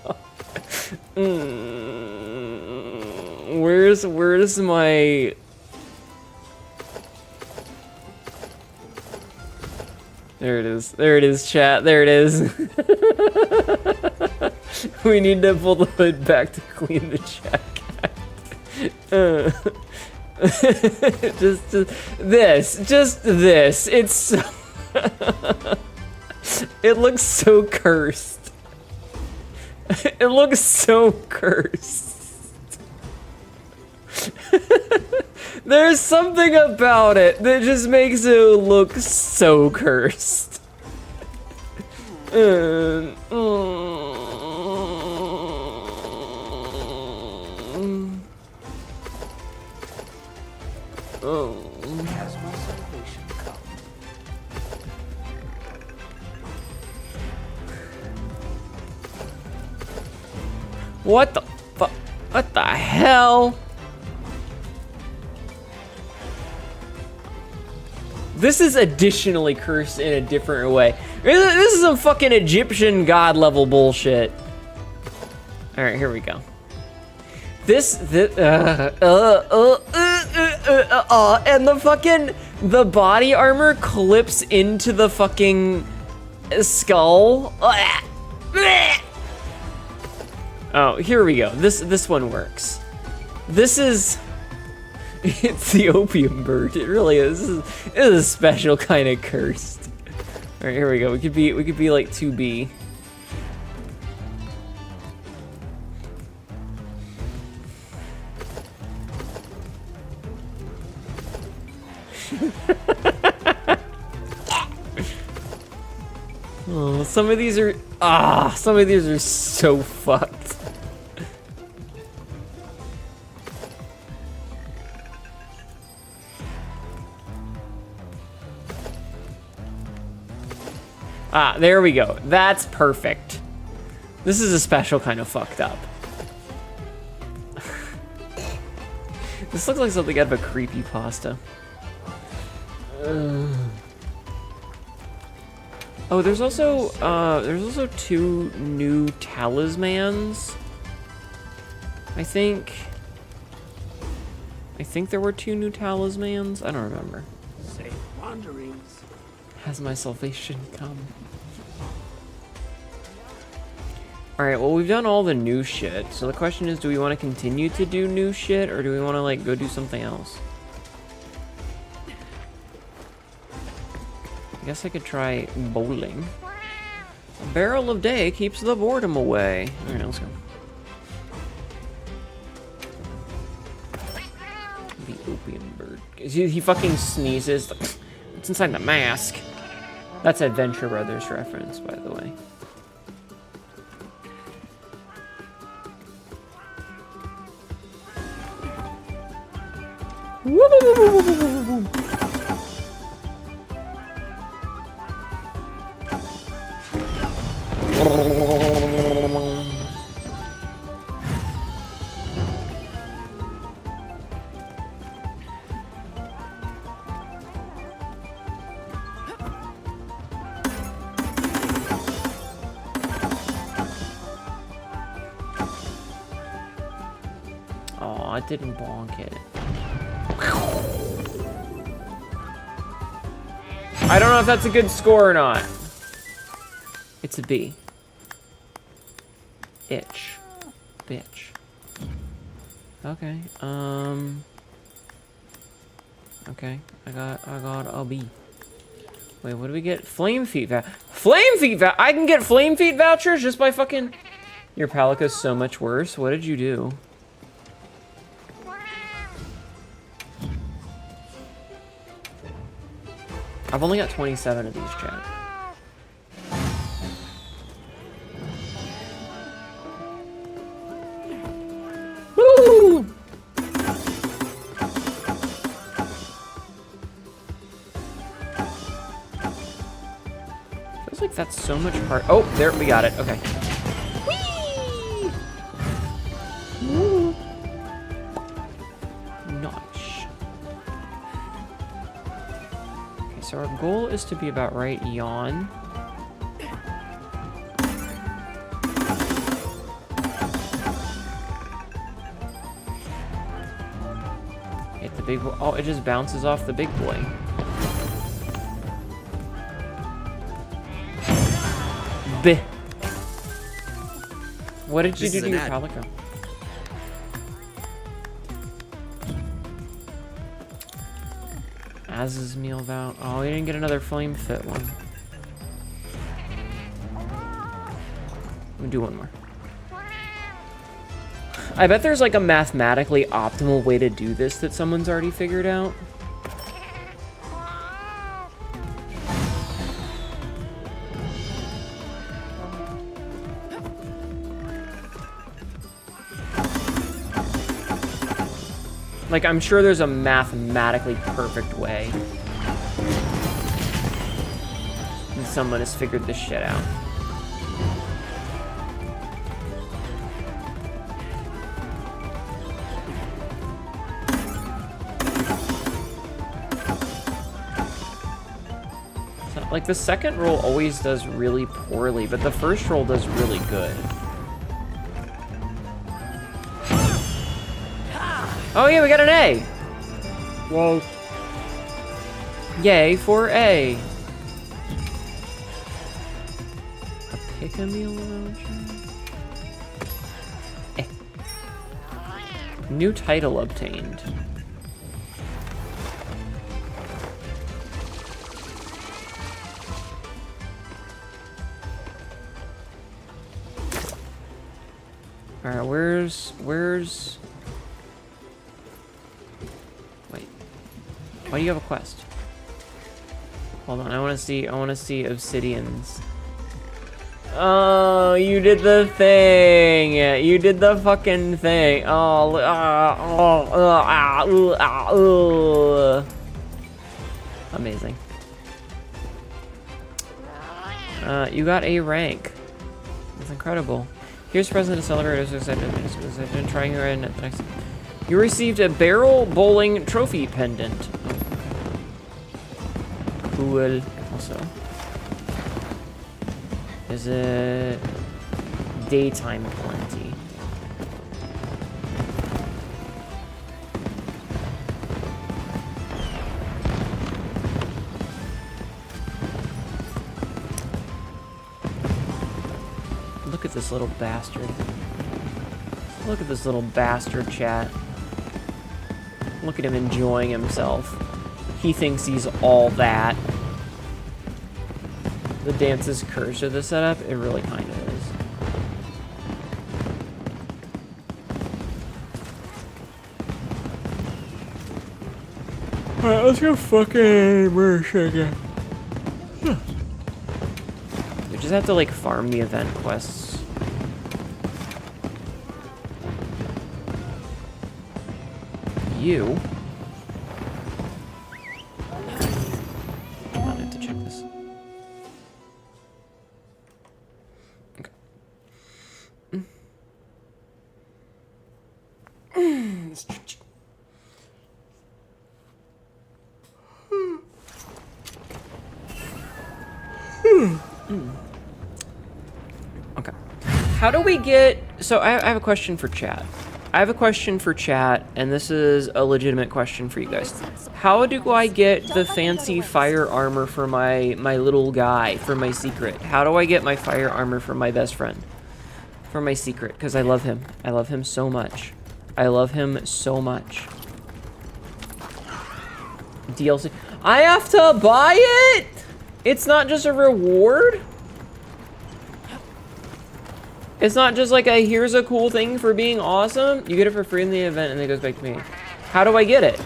God. Where's my... There it is. There it is, chat. There it is. We need to pull the hood back to clean the jacket. Just this. It's so... It looks so cursed. It looks so cursed. There's something about it that just makes it look so cursed. Has my salvation come? What the fuck? What the hell? This is additionally cursed in a different way. This is some fucking Egyptian god level bullshit. All right, here we go. And the body armor clips into the fucking skull. Oh, here we go. This one works. This is... It's the opium bird. It really is. This is a special kind of cursed. All right, here we go. We could be like 2B. Oh, some of these are so fucked. Ah, there we go. That's perfect. This is a special kind of fucked up. This looks like something out of a creepypasta. Oh, there's also 2 new talismans. I think there were 2 new talismans. I don't remember. Safe wanderings. Has my salvation come? Alright, well, we've done all the new shit. So the question is, do we want to continue to do new shit, or do we want to, like, go do something else? I guess I could try bowling. A barrel of day keeps the boredom away. Alright, let's go. The opium bird. He fucking sneezes. It's inside the mask. That's Adventure Brothers reference, by the way. Oh, I didn't bonk it. I don't know if that's a good score or not. It's a B. Itch. Bitch. Okay. Okay. I got a B. Wait, what do we get? Flame feet Flame feet I can get flame feet vouchers just by fucking... Your Palica's so much worse. What did you do? I've only got 27 of these, chat. Woo! Feels like that's so much hard. Oh, there, we got it. Okay. Whee! Woo! Nice. Okay, so our goal is to be about right yawn. Hit the big boy. Oh, it just bounces off the big boy. Bleh. What did you do to your Palico? Az's meal vow. Oh, we didn't get another flame fit one. Let me do one more. I bet there's like a mathematically optimal way to do this that someone's already figured out. Like, I'm sure there's a mathematically perfect way. And someone has figured this shit out. So, like, the second roll always does really poorly, but the first roll does really good. Oh yeah, we got an A! Whoa. Yay for A. A pick-a-meal voucher? Eh. New title obtained. Alright, where's... Wait. Why do you have a quest? Hold on, I wanna see Obsidian's. Oh, you did the thing! You did the fucking thing! Amazing. You got a rank. That's incredible. Here's a present to celebrate. I've been trying her in at the next. You received a barrel bowling trophy pendant. Oh, cool. Also, is it daytime plenty? Look at this little bastard. Look at this little bastard, chat. Look at him enjoying himself. He thinks he's all that. The dance is cursed to the setup. It really kind of is. Alright, let's go fucking merch again. We just have to like farm the event quests. You. Hang on, I have to check this. Okay. Okay. How do we get... So I have a question for chat. I have a question for chat, and this is a legitimate question for you guys. How do I get the fancy fire armor for my little guy, for my secret? How do I get my fire armor for my best friend? For my secret, because I love him. I love him so much. I love him so much. DLC. I have to buy it? It's not just a reward? It's not just like a, here's a cool thing for being awesome. You get it for free in the event and it goes back to me. How do I get it?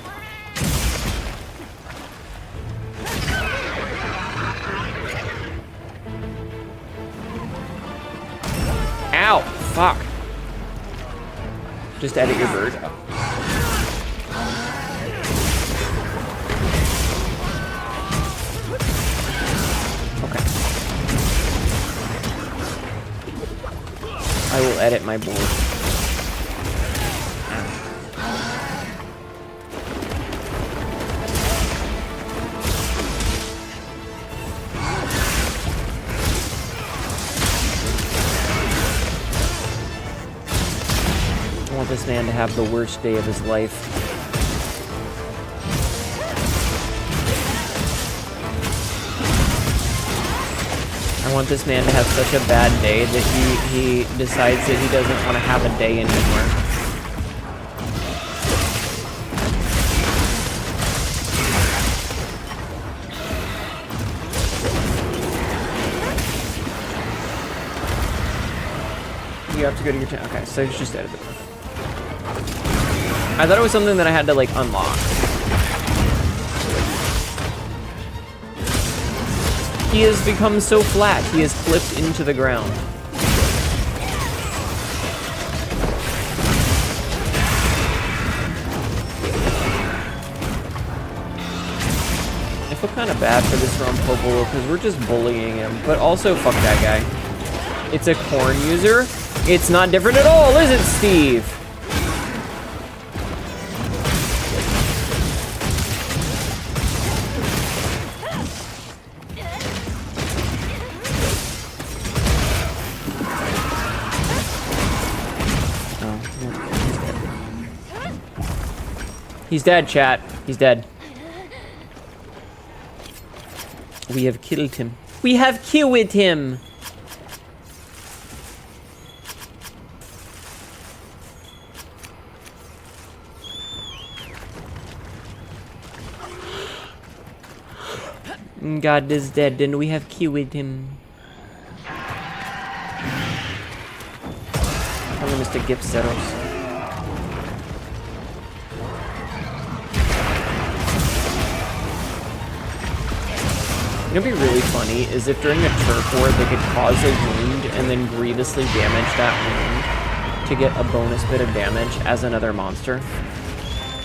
Ow, fuck. Just edit your bird. I will edit my board. I want this man to have the worst day of his life. I want this man to have such a bad day that he decides that he doesn't want to have a day anymore. You have to go to your town. Okay, so it's just edit the book. I thought it was something that I had to like unlock. He has become so flat, he has clipped into the ground. I feel kind of bad for this Rompopolo because we're just bullying him, but also fuck that guy. It's a corn user. It's not different at all, is it, Steve? He's dead, chat. He's dead. We have killed him. We have killed him! God is dead and we have killed him. Hello, Mr. Gift Settles. You know what'd be really funny is if during a turf war they could cause a wound and then grievously damage that wound to get a bonus bit of damage as another monster.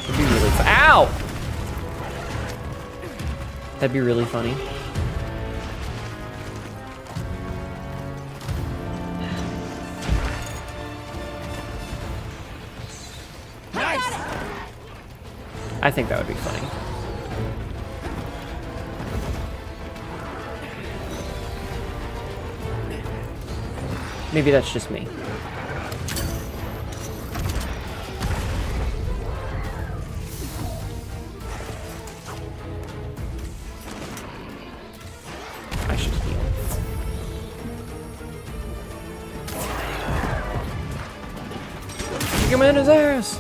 That'd be really fun. Ow! That'd be really funny. Nice. I think that would be funny. Maybe that's just me. I should heal. Kick him in his ass!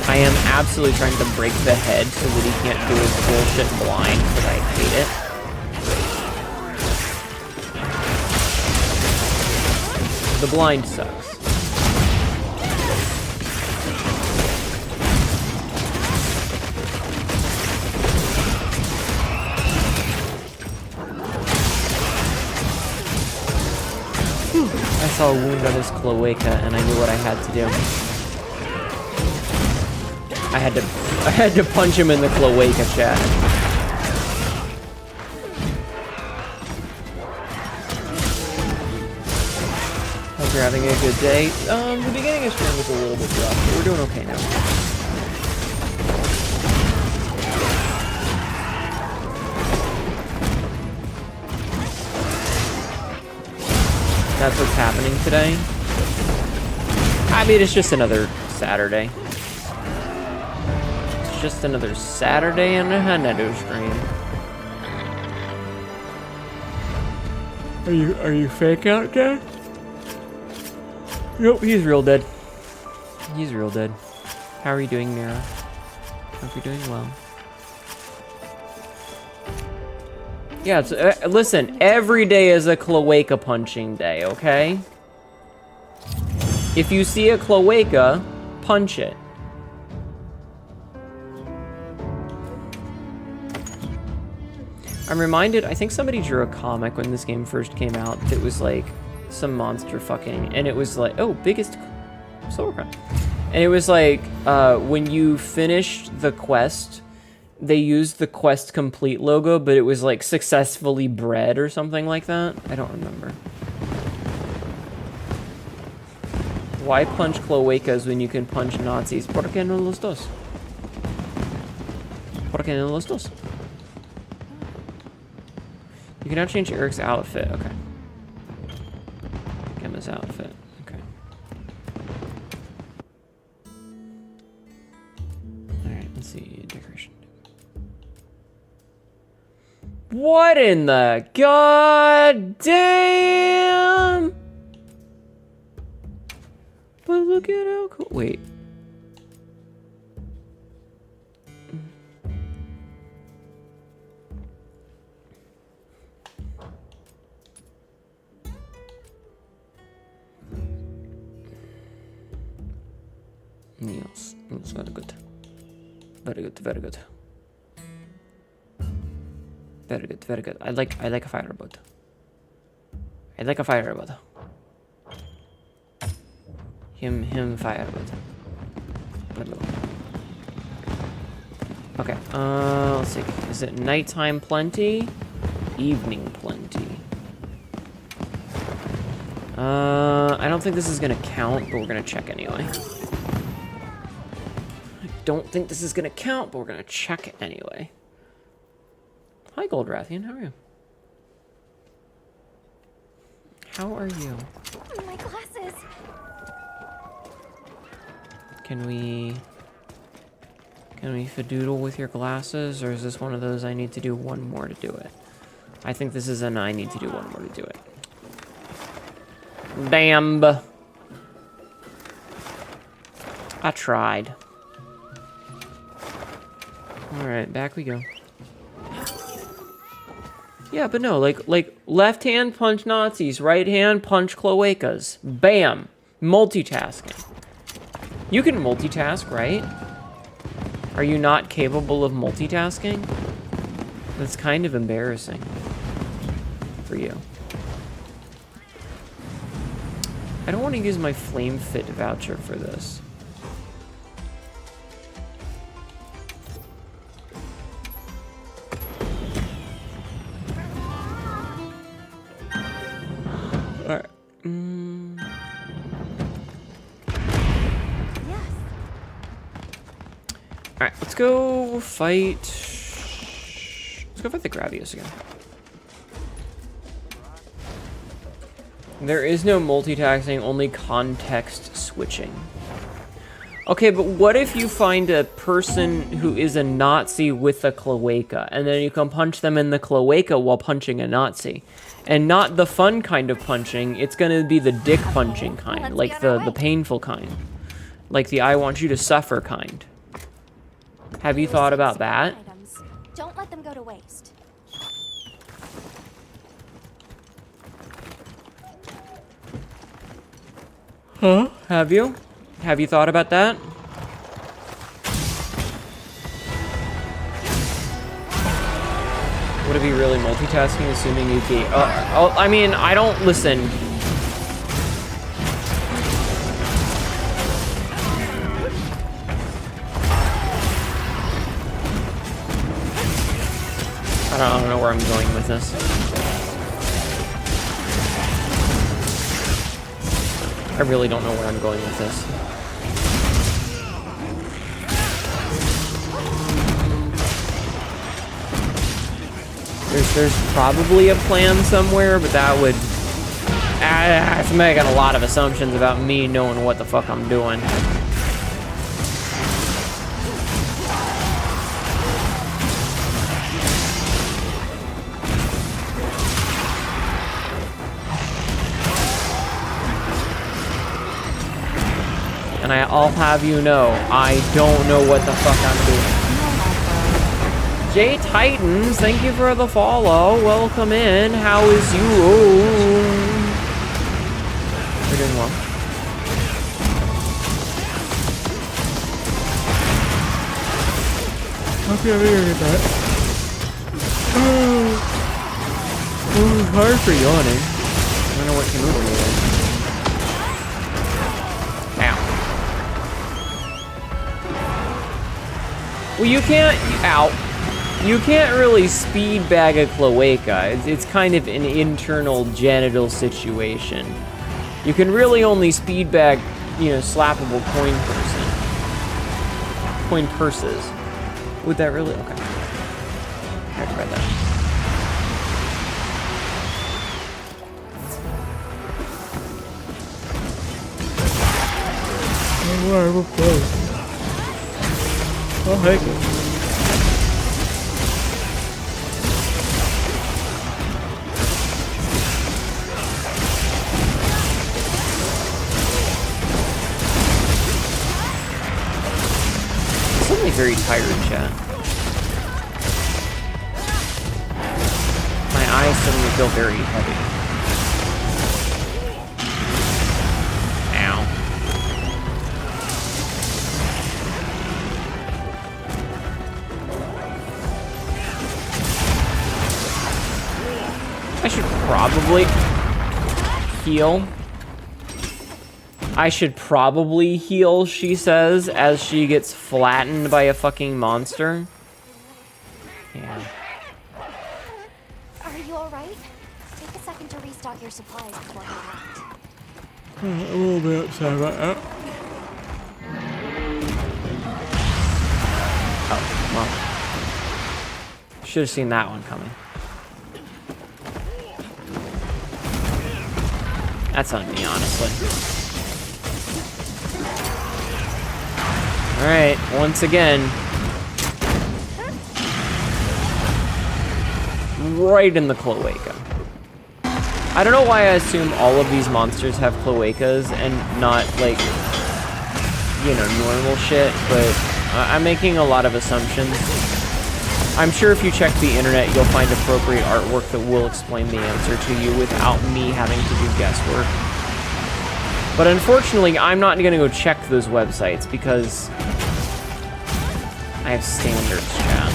I am absolutely trying to break the head so that he can't do his bullshit blind, because I hate it. The blind sucks. I saw a wound on his cloaca and I knew what I had to do. I had to punch him in the cloaca, chat. Hope you're having a good day. The beginning of stream was a little bit rough, but we're doing okay now. That's what's happening today. I mean, it's just another Saturday. It's just another Saturday and another stream. Are you fake out there? Nope, he's real dead. He's real dead. How are you doing, Mira? Hope you're doing well. Yeah, it's, listen, every day is a cloaca punching day, okay? If you see a cloaca, punch it. I'm reminded, I think somebody drew a comic when this game first came out that was like some monster fucking, and it was like, oh, biggest silver crown. And it was like, when you finished the quest, they used the quest complete logo, but it was like successfully bred or something like that. I don't remember. Why punch cloacas when you can punch Nazis? ¿Por qué no los dos? ¿Por qué no los dos? You can now change Eric's outfit. Okay. Gemma's outfit. Okay. Alright, let's see. Decoration. What in the god damn? But look at how cool. Wait. Yes, that's very good. Very good, very good. Very good, very good. I like a fireboat. I like a fireboat. Him fireboat. Okay, let's see. Is it nighttime plenty? Evening plenty. I don't think this is gonna count, but we're gonna check anyway. I don't think this is gonna count, but we're gonna check it anyway. Hi, Goldrathian. How are you? How are you? My glasses. Can we fadoodle with your glasses, or is this one of those I need to do one more to do it? I think this is an I need to do one more to do it. Damn. I tried. Alright, back we go. Yeah, but no, like left hand punch Nazis, right hand punch cloacas. Bam. Multitasking. You can multitask, right? Are you not capable of multitasking? That's kind of embarrassing for you. I don't want to use my Flame Fit voucher for this. Alright. Yes. Alright, let's go fight... Let's go fight the Gravius again. There is no multitasking, only context switching. Okay, but what if you find a person who is a Nazi with a cloaca, and then you can punch them in the cloaca while punching a Nazi? And not the fun kind of punching, it's gonna be the dick punching kind, like the painful kind. Like the I want you to suffer kind. Have you thought about that? Don't let them go to waste. Huh? Have you? Have you thought about that? Would it be really multitasking, assuming you gave... Oh, I mean, I don't... Listen. I don't know where I'm going with this. I really don't know where I'm going with this. There's probably a plan somewhere, but that would... it's making a lot of assumptions about me knowing what the fuck I'm doing. And I'll have you know, I don't know what the fuck I'm doing. J Titans, thank you for the follow. Welcome in. How is you? We're doing well. Hope you're able to get that. Oh, hard for yawning. I don't know what came over me then. Ow. Well, you can't... Ow. You can't really speed bag a cloaca. It's kind of an internal genital situation. You can really only speed bag, you know, slappable coin purses. Would that really? Okay. I read that. Oh, we're close. Oh, heck. Very tired, chat. My eyes suddenly feel very heavy. Ow. I should probably heal. I should probably heal, she says, as she gets flattened by a fucking monster. Yeah. Are you alright? Take a second to restock your supplies before you act. I'm a little bit upset about that. Oh, well. Should have seen that one coming. That's on me, honestly. Alright, once again. Right in the cloaca. I don't know why I assume all of these monsters have cloacas and not, like, you know, normal shit, but I'm making a lot of assumptions. I'm sure if you check the internet, you'll find appropriate artwork that will explain the answer to you without me having to do guesswork. But unfortunately, I'm not going to go check those websites because I have standards, chat.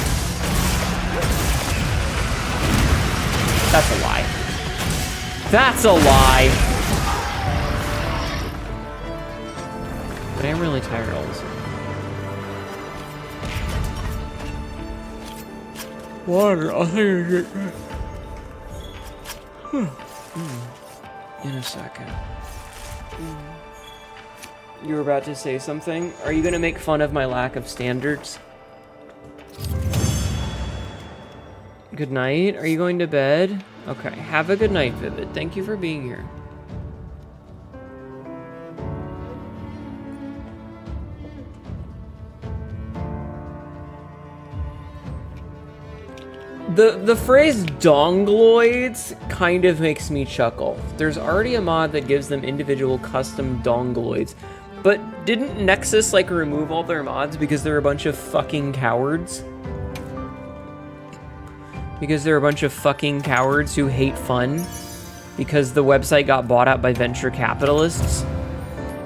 That's a lie. That's a lie! But I'm really tired all of a sudden. Water, I'll take a drink. In a second. You were about to say something? Are you gonna make fun of my lack of standards? Good night. Are you going to bed? Okay. Have a good night, Vivid. Thank you for being here. The phrase dongloids kind of makes me chuckle. There's already a mod that gives them individual custom dongloids, but didn't Nexus like remove all their mods because they're a bunch of fucking cowards? Because they're a bunch of fucking cowards who hate fun? Because the website got bought out by venture capitalists?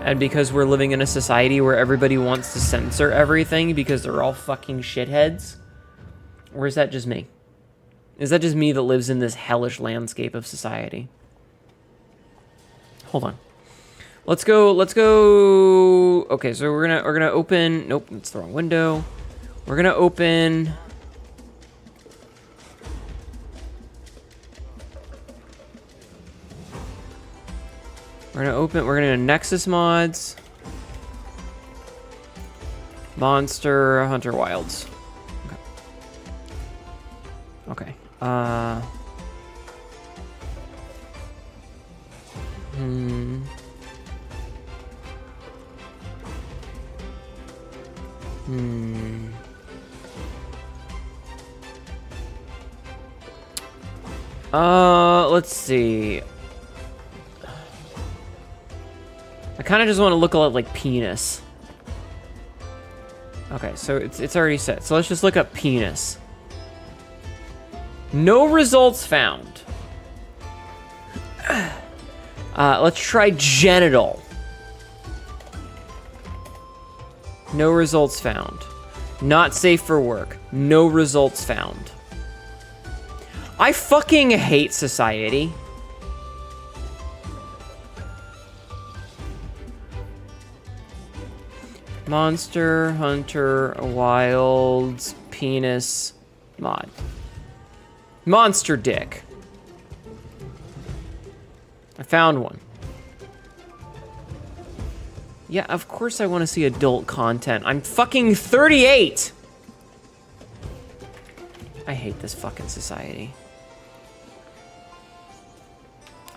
And because we're living in a society where everybody wants to censor everything because they're all fucking shitheads? Or is that just me? Is that just me that lives in this hellish landscape of society? Hold on. Let's go. Okay, so we're gonna open. Nope, that's the wrong window. We're gonna open. We're gonna Nexus mods. Monster Hunter Wilds. Okay. Let's see. I kind of just want to look a lot like penis. Okay, so it's already set. So let's just look up penis. No results found. Let's try genital. No results found. Not safe for work. No results found. I fucking hate society. Monster Hunter Wilds penis mod. Monster dick. I found one. Yeah, of course I want to see adult content. I'm fucking 38! I hate this fucking society.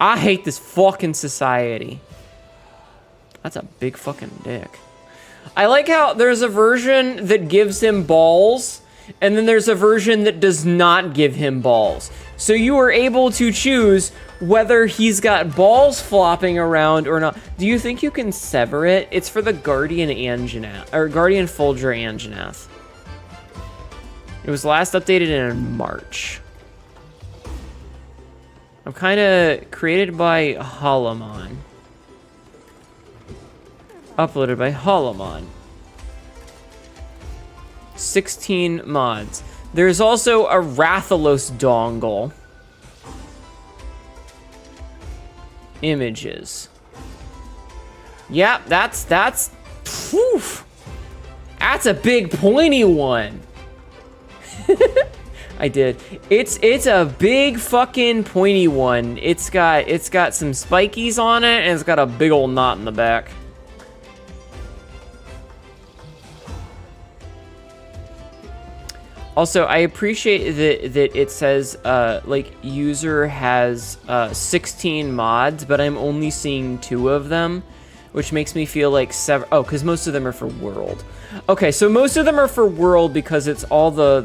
I hate this fucking society. That's a big fucking dick. I like how there's a version that gives him balls, and then there's a version that does not give him balls. So you are able to choose whether he's got balls flopping around or not. Do you think you can sever it? It's for the Guardian Anjanath, or Guardian Fulgur Anjanath. It was last updated in March. I'm kind of created by Holomon. Uploaded by Holomon. 16 mods. There's also a Rathalos dongle. Images. Yeah, that's whew, that's a big pointy one. I did. It's a big fucking pointy one. It's got some spikies on it, and it's got a big old knot in the back. Also, I appreciate that it says, like, user has 16 mods, but I'm only seeing 2 of them, which makes me feel like oh, because most of them are for World. Okay, so most of them are for World because it's all the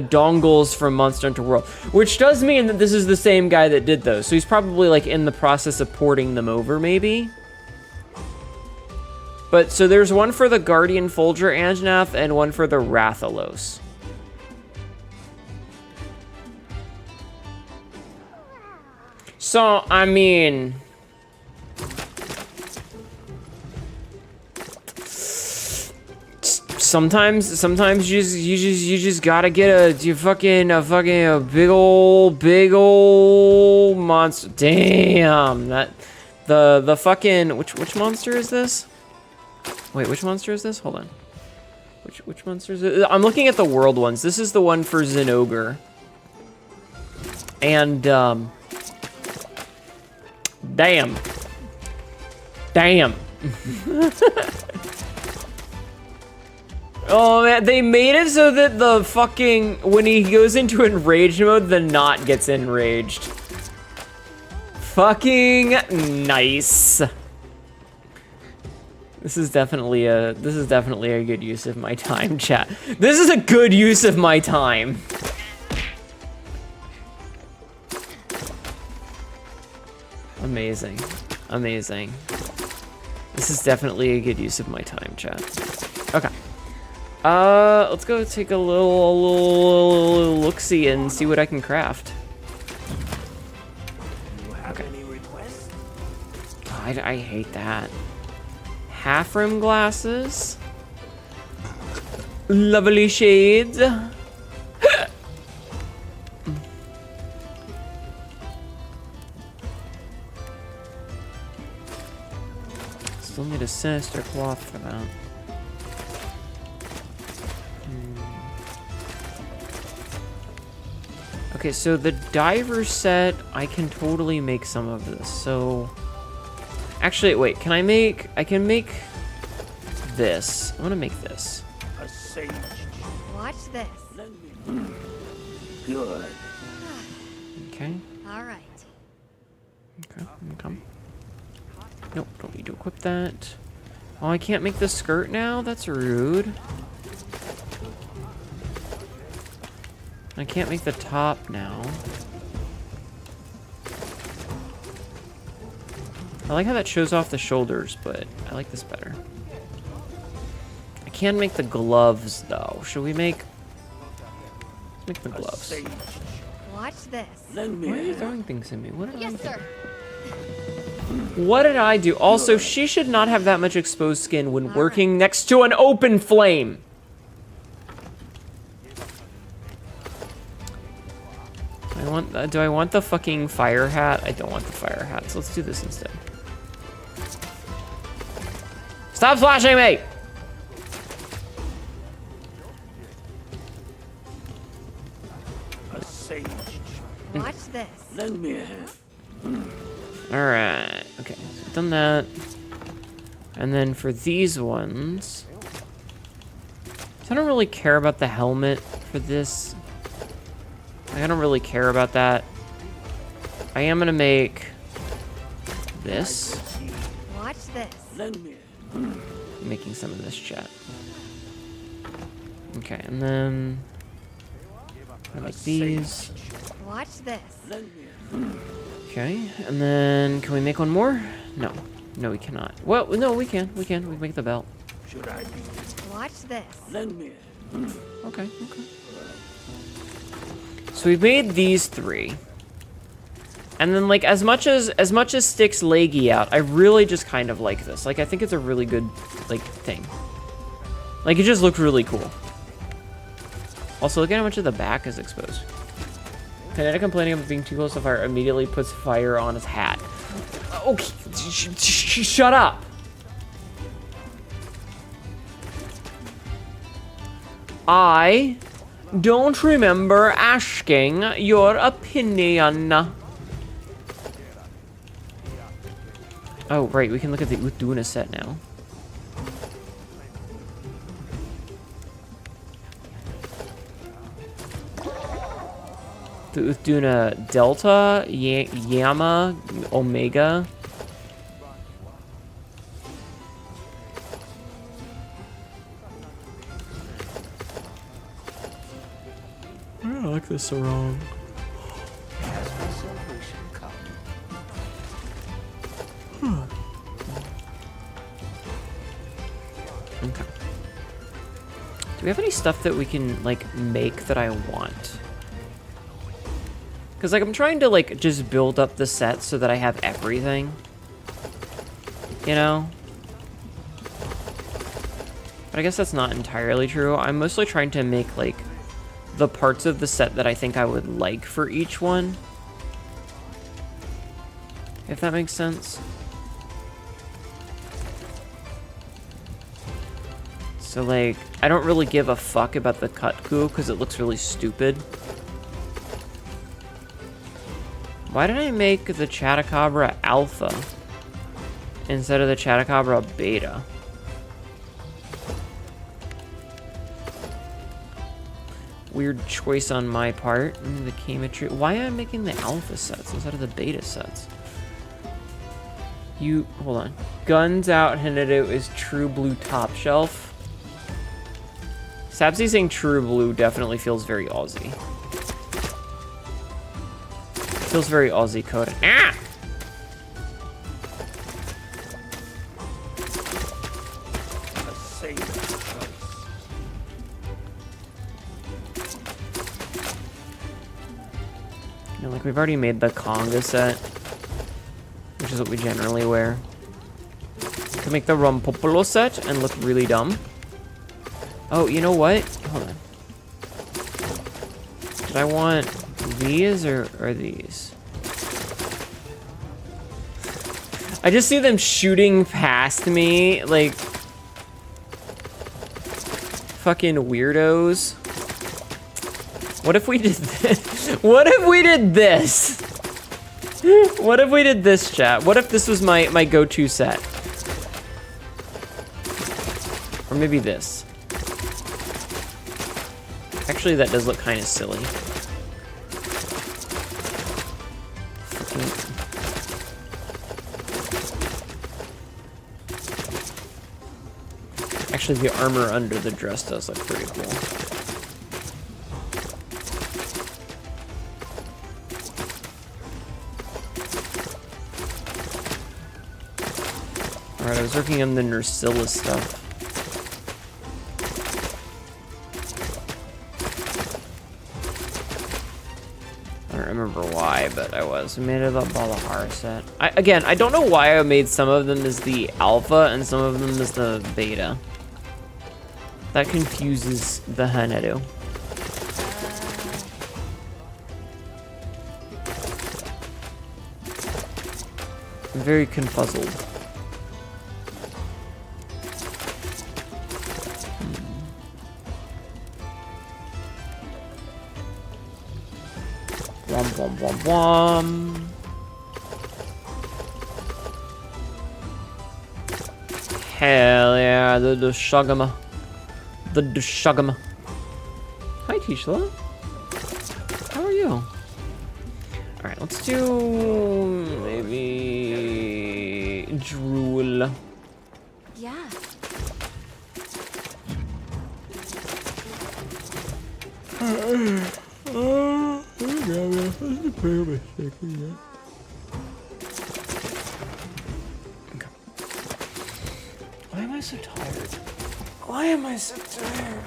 dongles from Monster Hunter World, which does mean that this is the same guy that did those. So he's probably, like, in the process of porting them over, maybe? But, so there's one for the Guardian Fulgur Anjanath and one for the Rathalos. So, I mean... Sometimes you just gotta get a big ol' monster. Damn, that... The fucking... Which monster is this? Wait, which monster is this? Hold on. Which monster is it? I'm looking at the world ones. This is the one for Zinogre. And, damn. Damn. Oh, man, they made it so that the fucking... When he goes into enraged mode, the knot gets enraged. Fucking nice. This is definitely a good use of my time, chat. This is a good use of my time. Amazing. Amazing. This is definitely a good use of my time, chat. Okay. Let's go take a little look-see and see what I can craft. Do you have any requests? God, I hate that. Half-rim glasses. Lovely shades. Still need a sinister cloth for that. Okay, so the diver set, I can totally make some of this. So, actually, wait, can I make? I can make this. I want to make this. A sage. Watch this. Good. Okay. All right. Okay. Okay. Nope, don't need to equip that. Oh, I can't make the skirt now? That's rude. I can't make the top now. I like how that shows off the shoulders, but I like this better. I can make the gloves, though. Should we make... Let's make the A gloves. sage. Watch this. Lend me Why are a you hand. throwing things at me? What did I Yes, do? sir. What did I do? Also, she should not have that much exposed skin when working next to an open flame. Do I want the fucking fire hat? I don't want the fire hat, so let's do this instead. Stop flashing me! A sage. Watch this. Lend me a hand. Alright, okay, so we've done that. And then for these ones... I don't really care about the helmet for this. I don't really care about that. I am gonna make this. Watch this. Lend me a hand. Making some of this chat. Okay, and then I make these. Watch this. Lend me a hand. Okay, and then can we make one more? No, no, we cannot. Well, no, we can. We can. We can make the belt. Should I be? Watch this. Lend me a hand. Okay, okay. So we've made these three. And then, like, as much as sticks leggy out, I really just kind of like this. Like, I think it's a really good, like, thing. Like, it just looked really cool. Also, look at how much of the back is exposed. Kinetic complaining of being too close to fire immediately puts fire on his hat. Okay, shut up. I don't remember asking your opinion. Oh, right, we can look at the Utduna set now. The Utduna Delta, Yama, Omega. I like this so wrong. Has my salvation come? Okay. Do we have any stuff that we can, like, make that I want? Because, like, I'm trying to, like, just build up the set so that I have everything. You know? But I guess that's not entirely true. I'm mostly trying to make, like, the parts of the set that I think I would like for each one. If that makes sense. So, like, I don't really give a fuck about the Kutku because it looks really stupid. Why did I make the Chatacabra Alpha instead of the Chatacabra Beta? Weird choice on my part. The chemistry. Why am I making the Alpha sets instead of the Beta sets? Hold on. Guns Out Hinado is True Blue Top Shelf. Sapsy saying True Blue definitely feels very Aussie. Feels very Aussie coded. Ah! And like we've already made the conga set, which is what we generally wear. Could make the Rumpopolo set and look really dumb. Oh, you know what? Hold on. Did I want these or these? I just see them shooting past me like fucking weirdos. What if we did this? What if we did this? What if we did this, chat? What if this was my go-to set? Or maybe this. Actually, that does look kind of silly. Actually, the armor under the dress does look pretty cool. Alright, I was working on the Nursilla stuff. I don't remember why, but I was. We made it a Balahar set. Again, I don't know why I made some of them as the alpha and some of them as the beta. That confuses the Haneru. I'm very confuzzled. Wom wom wom wom. Hell yeah, the Dushagama. The Dushagama. Hi, Tishla. How are you? Alright, let's do maybe drool. Yeah. Why am I so tired? Why am I so tired?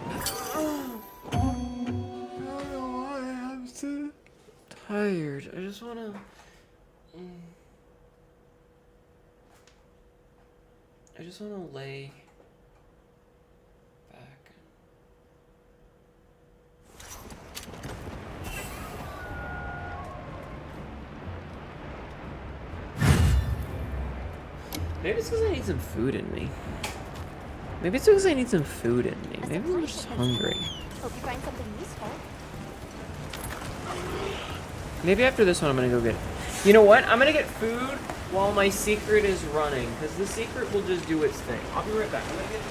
I don't know why I'm so tired. I just wanna... I just wanna lay back. Maybe it's because I need some food in me. Maybe it's because I need some food in me. Maybe I'm just hungry. Hope you find something useful. Maybe after this one I'm gonna go get... You know what? I'm gonna get food while my secret is running, because the secret will just do its thing. I'll be right back. I'm gonna get...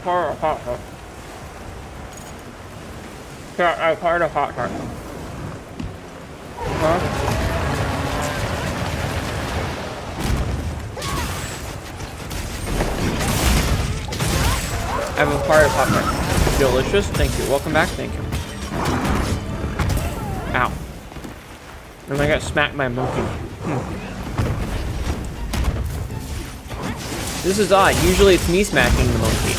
Part of hot dog. Yeah, part of hot dog. Huh? I have a part of hot dog. Delicious. Thank you. Welcome back. Thank you. Ow. And I got smacked by a monkey. This is odd. Usually it's me smacking the monkey.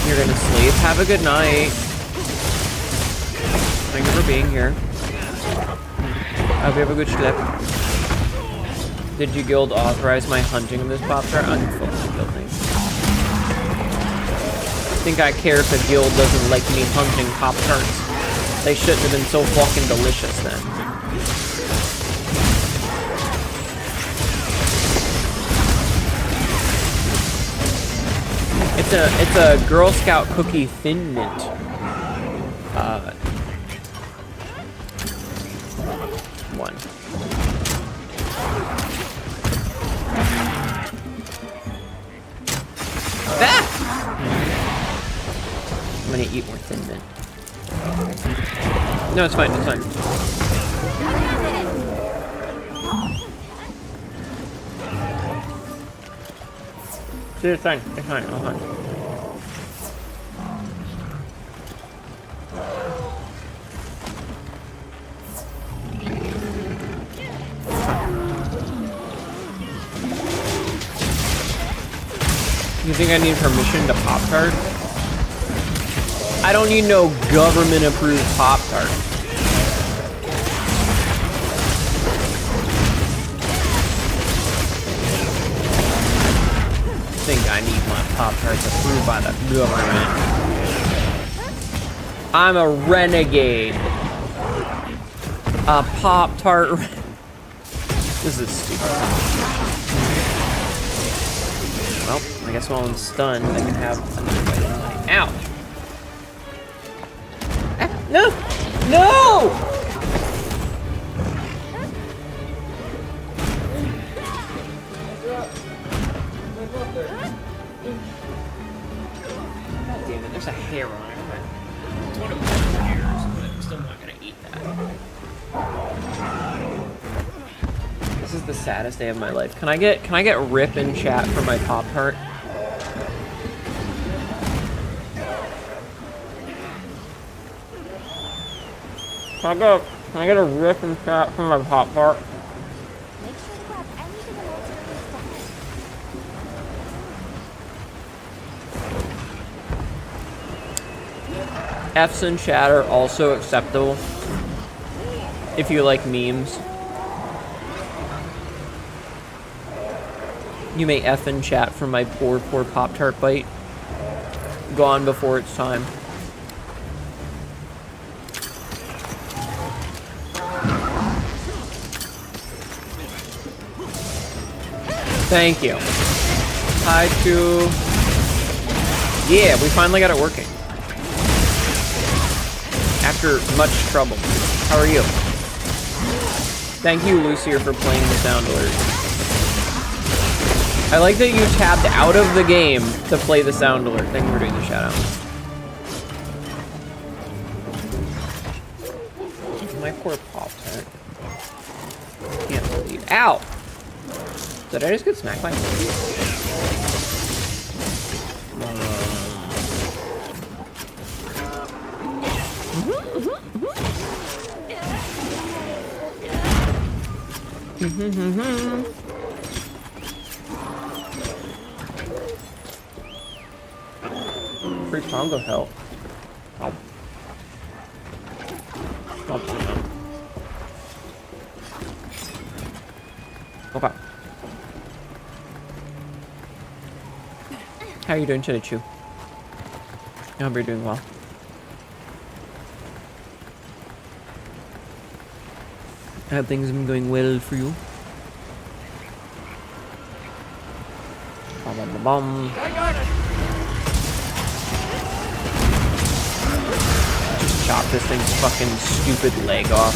You're gonna sleep. Have a good night. Thank you for being here. I hope you have a good sleep. Did you guild authorize my hunting of this Pop-Tart? I'm fucking guilty. I think I care if the guild doesn't like me hunting Pop-Tarts. They shouldn't have been so fucking delicious then. It's a Girl Scout cookie Thin Mint. One. Ah! eat more Thin Mint. No, it's fine, it's fine. See, it's fine, it's fine, it's fine. You think I need permission to Pop-Tart? I don't need no government-approved Pop-Tart. I think I need my Pop-Tarts approved by the government. I'm a renegade. A Pop-Tart. This is stupid. Well, I guess while I'm stunned, I can have another bite of money. Ow! Ah, no! No! God damn it, there's a hair on it. It's one of my hairs, but I'm still not gonna eat that. This is the saddest day of my life. Can I get Rip in chat for my Pop-Tart? Can I get a Rip in chat for my Pop-Tart? Make sure to grab anything else in F's in chat are also acceptable if you like memes. You may F in chat for my poor Pop-Tart bite. Gone before its time. Thank you. Hi to... Yeah, we finally got it working. After much trouble. How are you? Thank you, Lucier, for playing the sound alert. I like that you tabbed out of the game to play the sound alert. Thank you for doing the shout out. My poor Pop-Tart. Can't believe. Ow! Did I just get smacked by free Congo help. Oh. Okay. How are you doing today, Chew? I hope you're doing well. I hope things have been going well for you. Bum, bum, bum, bum. Just chop this thing's fucking stupid leg off.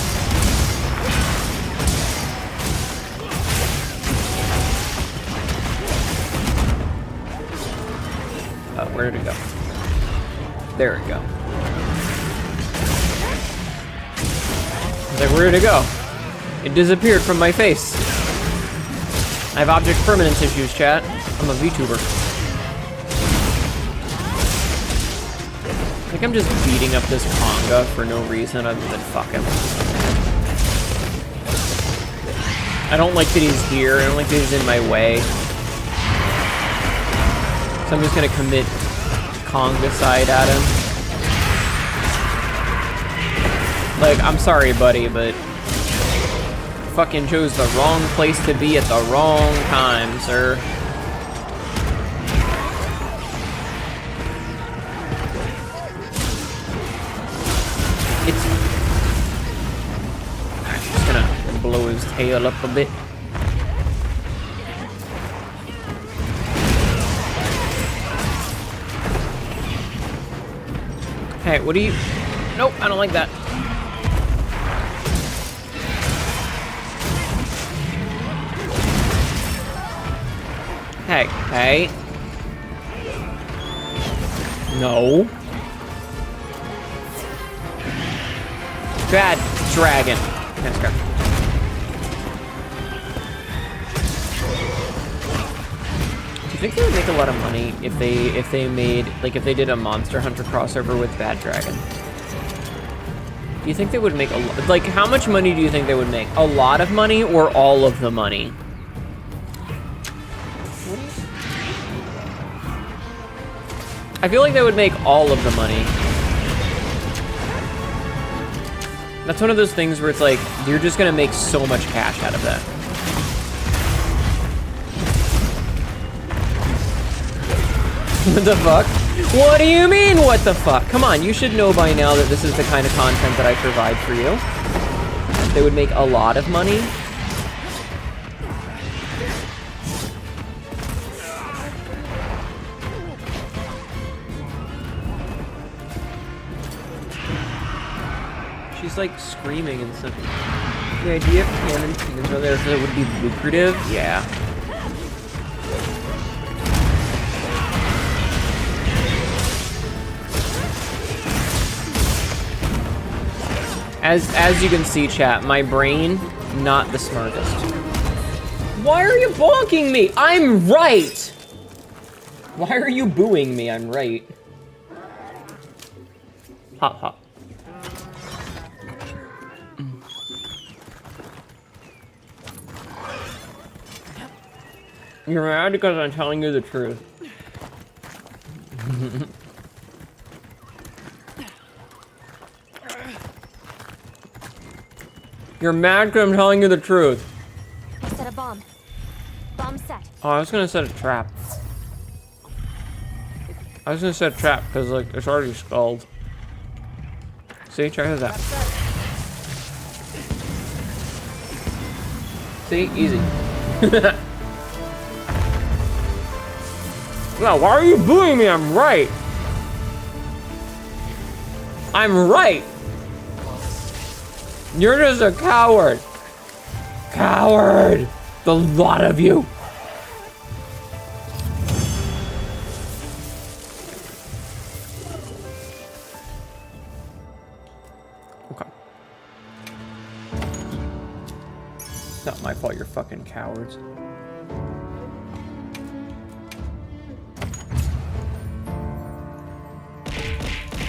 Where did it go? There it go. Like, where did it go? It disappeared from my face. I have object permanence issues, chat. I'm a VTuber. I think I'm just beating up this Conga for no reason other than fuck him. I don't like that he's here. I don't like that he's in my way. So I'm just gonna commit Kongicide at him. Like, I'm sorry, buddy, but fucking chose the wrong place to be at the wrong time, sir. I'm just gonna blow his tail up a bit. Hey, what do you... Nope, I don't like that. Hey, hey. No. Bad dragon. Let's go. Do you think they would make a lot of money if they made, like, if they did a Monster Hunter crossover with Bad Dragon? Do you think they would make a lot? Like, how much money do you think they would make? A lot of money or all of the money? I feel like they would make all of the money. That's one of those things where it's like, you're just gonna make so much cash out of that. What the fuck? What do you mean, what the fuck? Come on, you should know by now that this is the kind of content that I provide for you. They would make a lot of money. She's like screaming and stuff. The idea of canon scenes are there so it would be lucrative? Yeah. As you can see, chat, my brain, not the smartest. Why are you bonking me? I'm right! Why are you booing me? I'm right. Hop, hop. You're mad because I'm telling you the truth. You're mad because I'm telling you the truth. I set a bomb. Bomb set. Oh, I was gonna set a trap. I was gonna set a trap because, like, it's already skulled. See, check this out. See, easy. No, why are you booing me? I'm right. I'm right. You're just a coward. Coward. The lot of you. Okay. It's not my fault you're fucking cowards.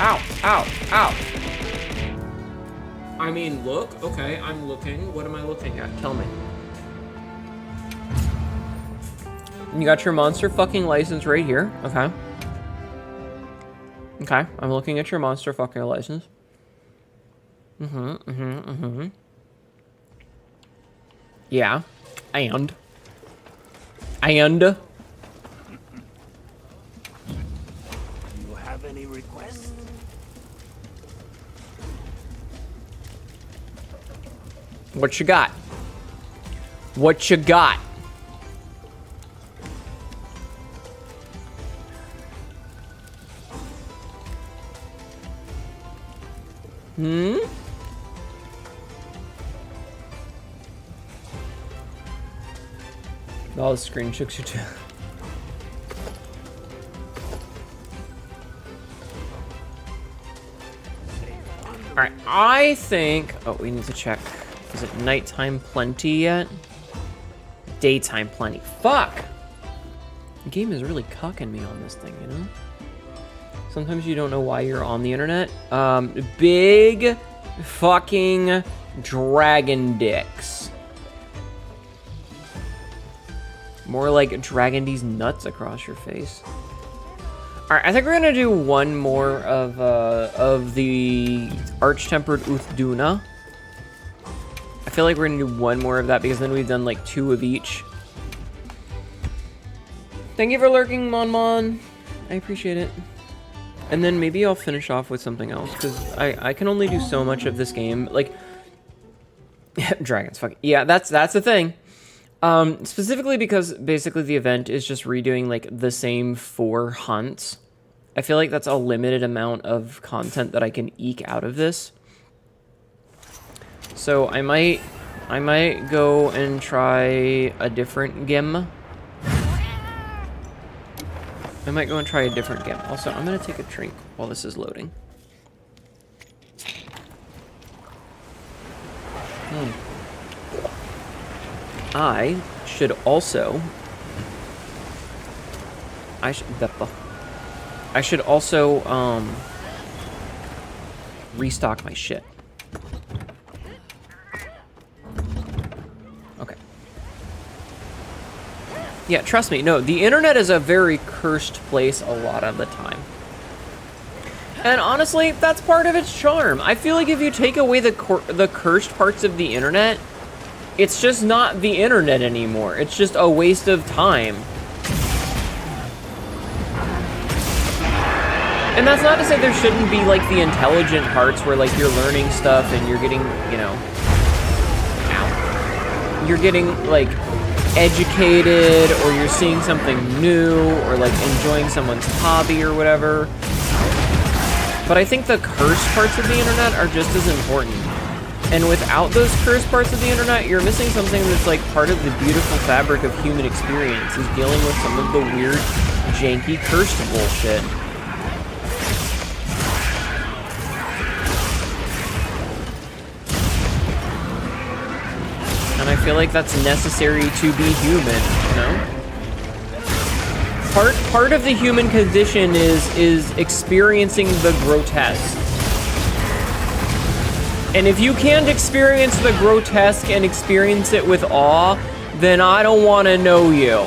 Ow, ow, ow. I mean, look. Okay, I'm looking. What am I looking at? Tell me. You got your monster fucking license right here. Okay. Okay, I'm looking at your monster fucking license. Yeah. And. Do you have any requests? What you got? What you got? Hmm? Oh, the screen shook you too. Alright, I think... Oh, we need to check. Is it nighttime plenty yet? Daytime plenty. Fuck! The game is really cucking me on this thing, you know? Sometimes you don't know why you're on the internet. Big fucking dragon dicks. More like dragging these nuts across your face. Alright, I think we're gonna do one more of the Arch-Tempered Uthduna. I feel like we're gonna do one more of that because then we've done like 2 of each. Thank you for lurking, Mon. I appreciate it. And then maybe I'll finish off with something else because I can only do so much of this game. Like, dragons, fuck. Yeah, that's the thing. Specifically because basically the event is just redoing like the same 4 hunts. I feel like that's a limited amount of content that I can eke out of this. So I might go and try a different gem. I might go and try a different gem. Also, I'm gonna take a drink while this is loading. I should also... I should also, restock my shit. Okay. Yeah, trust me, no, the internet is a very cursed place a lot of the time. And honestly, that's part of its charm. I feel like if you take away the cursed parts of the internet, it's just not the internet anymore. It's just a waste of time. And that's not to say there shouldn't be, like, the intelligent parts where, like, you're learning stuff and you're getting, you know... Ow. You're getting, like, educated, or you're seeing something new, or, like, enjoying someone's hobby or whatever. But I think the cursed parts of the internet are just as important. And without those cursed parts of the internet, you're missing something that's, like, part of the beautiful fabric of human experience, is dealing with some of the weird, janky, cursed bullshit. And I feel like that's necessary to be human, you know? Part of the human condition is experiencing the grotesque. And if you can't experience the grotesque and experience it with awe, then I don't want to know you.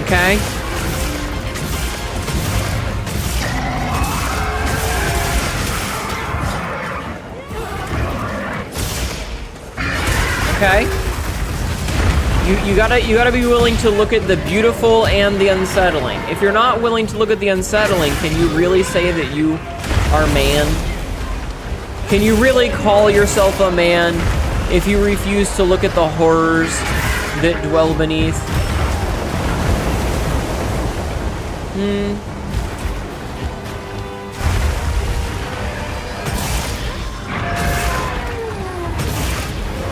Okay? Okay? You gotta be willing to look at the beautiful and the unsettling. If you're not willing to look at the unsettling, can you really say that you are man? Can you really call yourself a man if you refuse to look at the horrors that dwell beneath?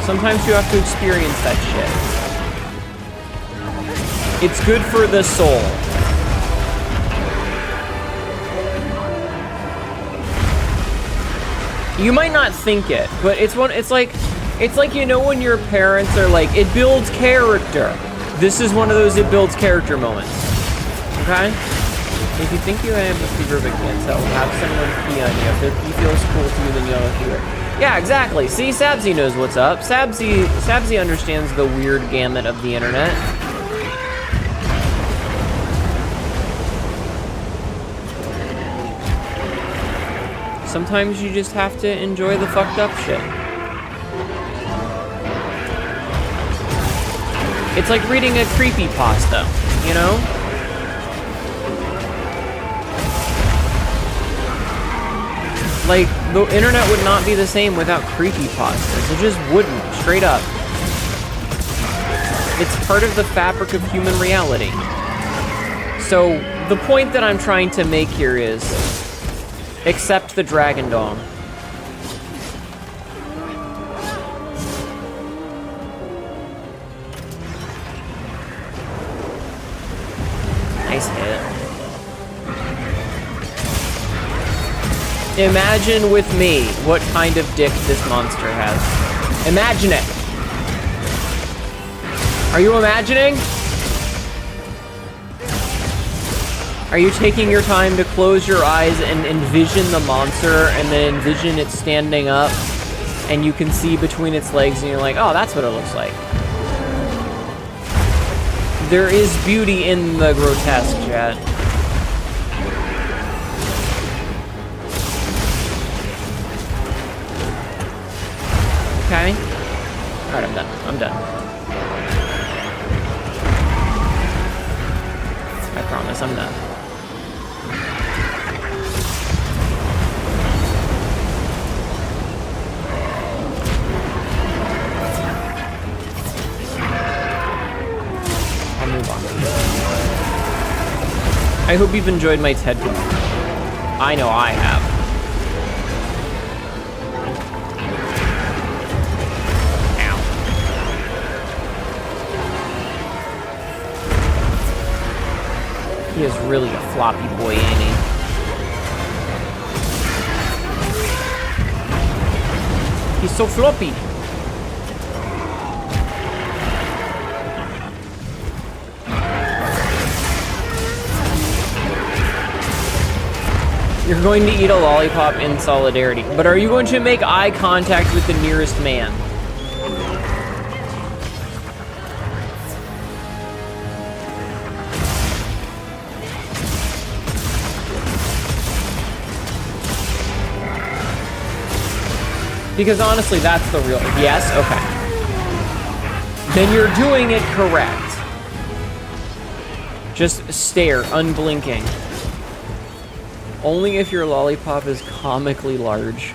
Sometimes you have to experience that shit. It's good for the soul. You might not think it, but it's like, you know, when your parents are like, it builds character. This is one of those it builds character moments. Okay? If you think you have a fever but can't tell, have someone pee on you. If he feels cool to you, then you'll have fever. Yeah, exactly. See, Sabzi knows what's up. Sabzi understands the weird gamut of the internet. Sometimes you just have to enjoy the fucked up shit. It's like reading a creepypasta, you know? Like, the internet would not be the same without creepypastas. It just wouldn't, straight up. It's part of the fabric of human reality. So, the point that I'm trying to make here is, accept the Dragon Dong. Nice hit. Imagine with me what kind of dick this monster has. Imagine it. Are you imagining? Are you taking your time to close your eyes and envision the monster and then envision it standing up and you can see between its legs and you're like, oh, that's what it looks like. There is beauty in the grotesque, chat. Okay. Alright, I'm done. I'm done. I promise, I'm done. I'll move on. I hope you've enjoyed my TED Talk. I know I have. He is really a floppy boy, ain't he? He's so floppy. You're going to eat a lollipop in solidarity, but are you going to make eye contact with the nearest man? Because honestly, that's the real... Yes? Okay. Then you're doing it correct. Just stare, unblinking. Only if your lollipop is comically large.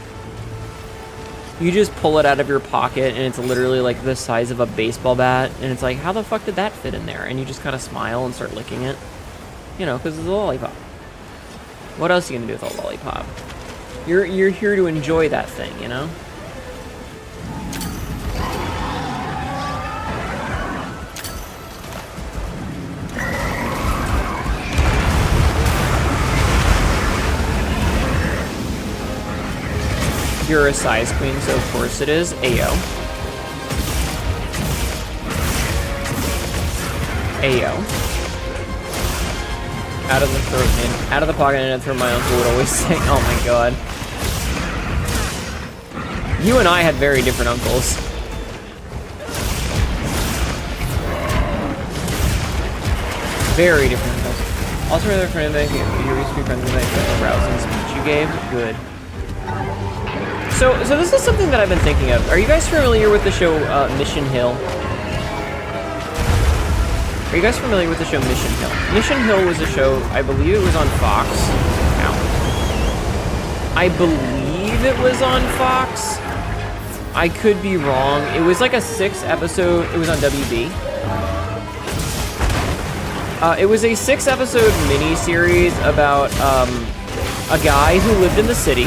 You just pull it out of your pocket and it's literally like the size of a baseball bat, and it's like, how the fuck did that fit in there? And you just kind of smile and start licking it. You know, because it's a lollipop. What else are you gonna do with a lollipop? You're here to enjoy that thing, you know? You're a size queen, so of course it is. Ayo. Ayo. Out of the throat, man. Out of the pocket, and that's where my uncle would always say. Oh my god. You and I had very different uncles. Very different uncles. Also, rather for anime, you used to be friends with a rousing speech you gave. Good. So this is something that I've been thinking of. Are you guys familiar with the show Mission Hill? Are you guys familiar with the show Mission Hill? Mission Hill was a show, I believe it was on Fox. Ow. I believe it was on Fox. I could be wrong. It was like a 6-episode, it was on WB. It was a 6-episode mini-series about a guy who lived in the city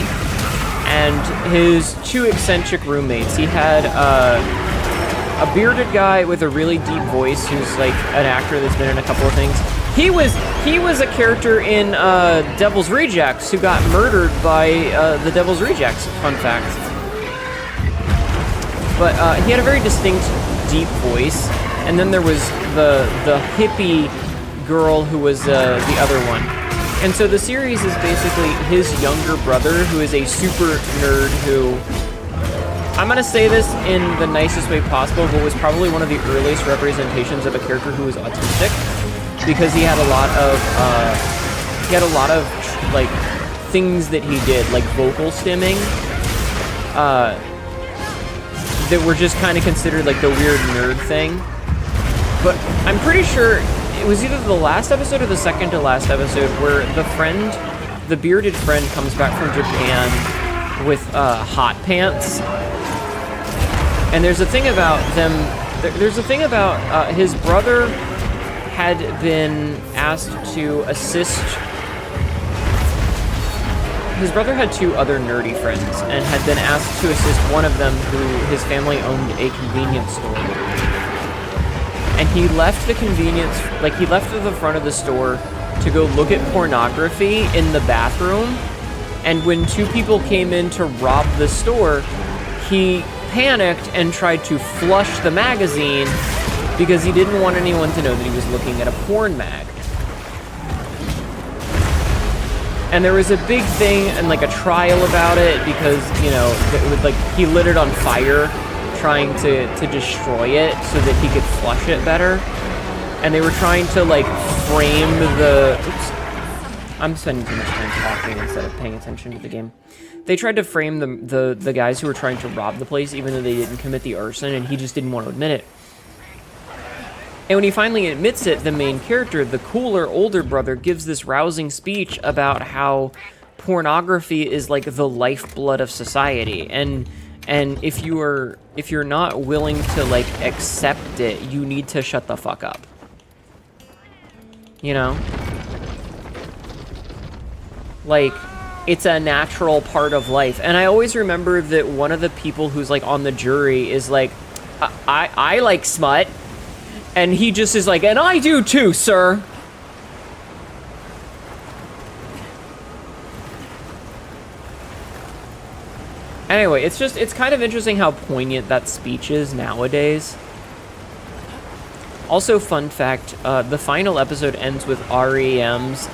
and his 2 eccentric roommates. He had a bearded guy with a really deep voice who's like an actor that's been in a couple of things. He was a character in Devil's Rejects who got murdered by the Devil's Rejects, fun fact. But he had a very distinct, deep voice. And then there was the hippie girl who was the other one. And so the series is basically his younger brother, who is a super nerd who, I'm gonna say this in the nicest way possible, but was probably one of the earliest representations of a character who was autistic, because he had a lot of like things that he did, like vocal stimming, that were just kind of considered like the weird nerd thing. But I'm pretty sure it was either the last episode or the second to last episode where the bearded friend comes back from Japan with hot pants. And there's a thing about them, his brother had been asked to assist. His brother had 2 other nerdy friends and had been asked to assist one of them who his family owned a convenience store. And he left the convenience, like he left to the front of the store to go look at pornography in the bathroom. And when 2 people came in to rob the store, he panicked and tried to flush the magazine because he didn't want anyone to know that he was looking at a porn mag. And there was a big thing and like a trial about it because, you know, it was like he lit it on fire trying to destroy it so that he could flush it better. And they were trying to like frame the... Oops. I'm spending too much time talking instead of paying attention to the game. They tried to frame the guys who were trying to rob the place even though they didn't commit the arson, and he just didn't want to admit it. And when he finally admits it, the main character, the cooler older brother, gives this rousing speech about how pornography is like the lifeblood of society, and if you're not willing to like accept it, you need to shut the fuck up. You know? Like, it's a natural part of life. And I always remember that one of the people who's like on the jury is like, I like smut. And he just is like, and I do too, sir. Anyway, it's kind of interesting how poignant that speech is nowadays. Also, fun fact, the final episode ends with REM's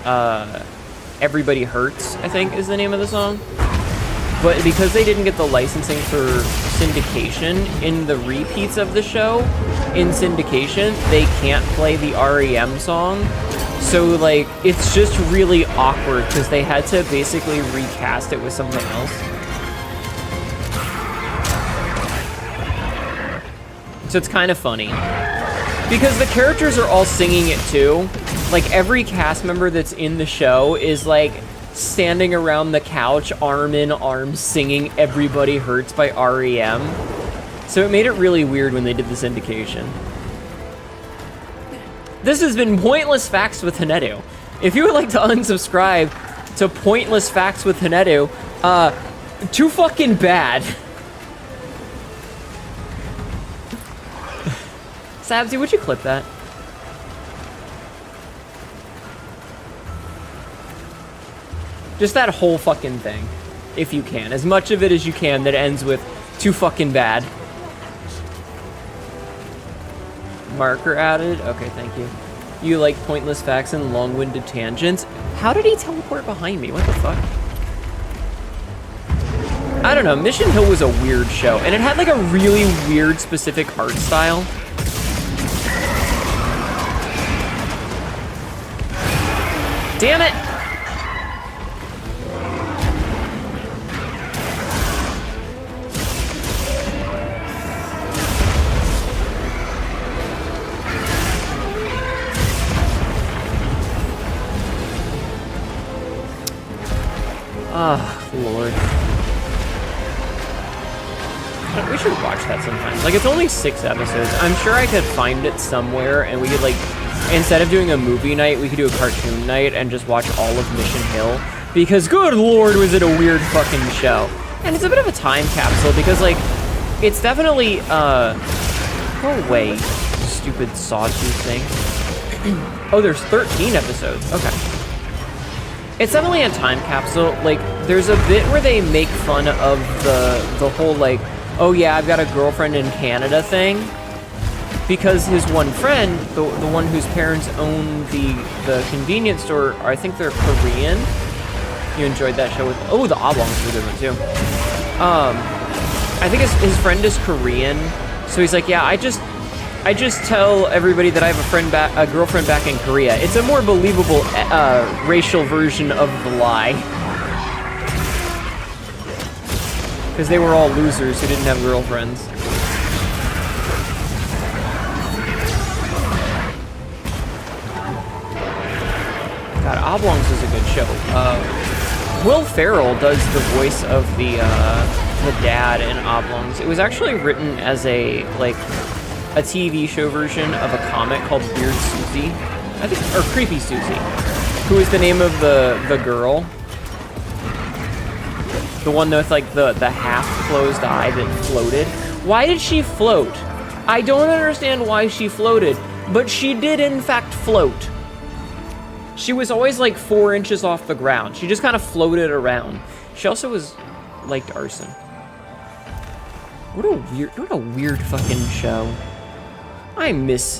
Everybody Hurts, I think is the name of the song. But because they didn't get the licensing for syndication in the repeats of the show, in syndication, they can't play the REM song. So, like, it's just really awkward because they had to basically recast it with something else. So it's kind of funny. Because the characters are all singing it too. Like, every cast member that's in the show is, like, standing around the couch, arm in arm, singing Everybody Hurts by REM. So it made it really weird when they did the syndication. This has been Pointless Facts with Hanedu. If you would like to unsubscribe to Pointless Facts with Hanedu, too fucking bad. Sabsy, would you clip that? Just that whole fucking thing, if you can. As much of it as you can that ends with too fucking bad. Marker added? Okay, thank you. You like pointless facts and long-winded tangents? How did he teleport behind me? What the fuck? I don't know, Mission Hill was a weird show, and it had like a really weird specific art style. Damn it! Ah, Lord. We should watch that sometime. Like, it's only 6 episodes. I'm sure I could find it somewhere, and we could, like, instead of doing a movie night, we could do a cartoon night and just watch all of Mission Hill. Because, good Lord, was it a weird fucking show. And it's a bit of a time capsule, because, like, it's definitely, go away, stupid sawtooth thing. Oh, there's 13 episodes. Okay. It's definitely a time capsule. Like, there's a bit where they make fun of the whole, like, oh yeah, I've got a girlfriend in Canada thing. Because his one friend, the one whose parents own the convenience store, I think they're Korean. You enjoyed that show with, oh, the Oblongs were a good one too. I think his friend is Korean. So he's like, yeah, I just tell everybody that I have a girlfriend back in Korea. It's a more believable racial version of the lie. Because they were all losers who didn't have girlfriends. God, Oblongs is a good show. Will Ferrell does the voice of the dad in Oblongs. It was actually written as a TV show version of a comic called Weird Susie, I think, or Creepy Susie, who is the name of the girl, the one with like the half-closed eye that floated. Why did she float? I don't understand why she floated, but she did in fact float. She was always like 4 inches off the ground. She just kind of floated around. She also liked arson. What a weird fucking show. I miss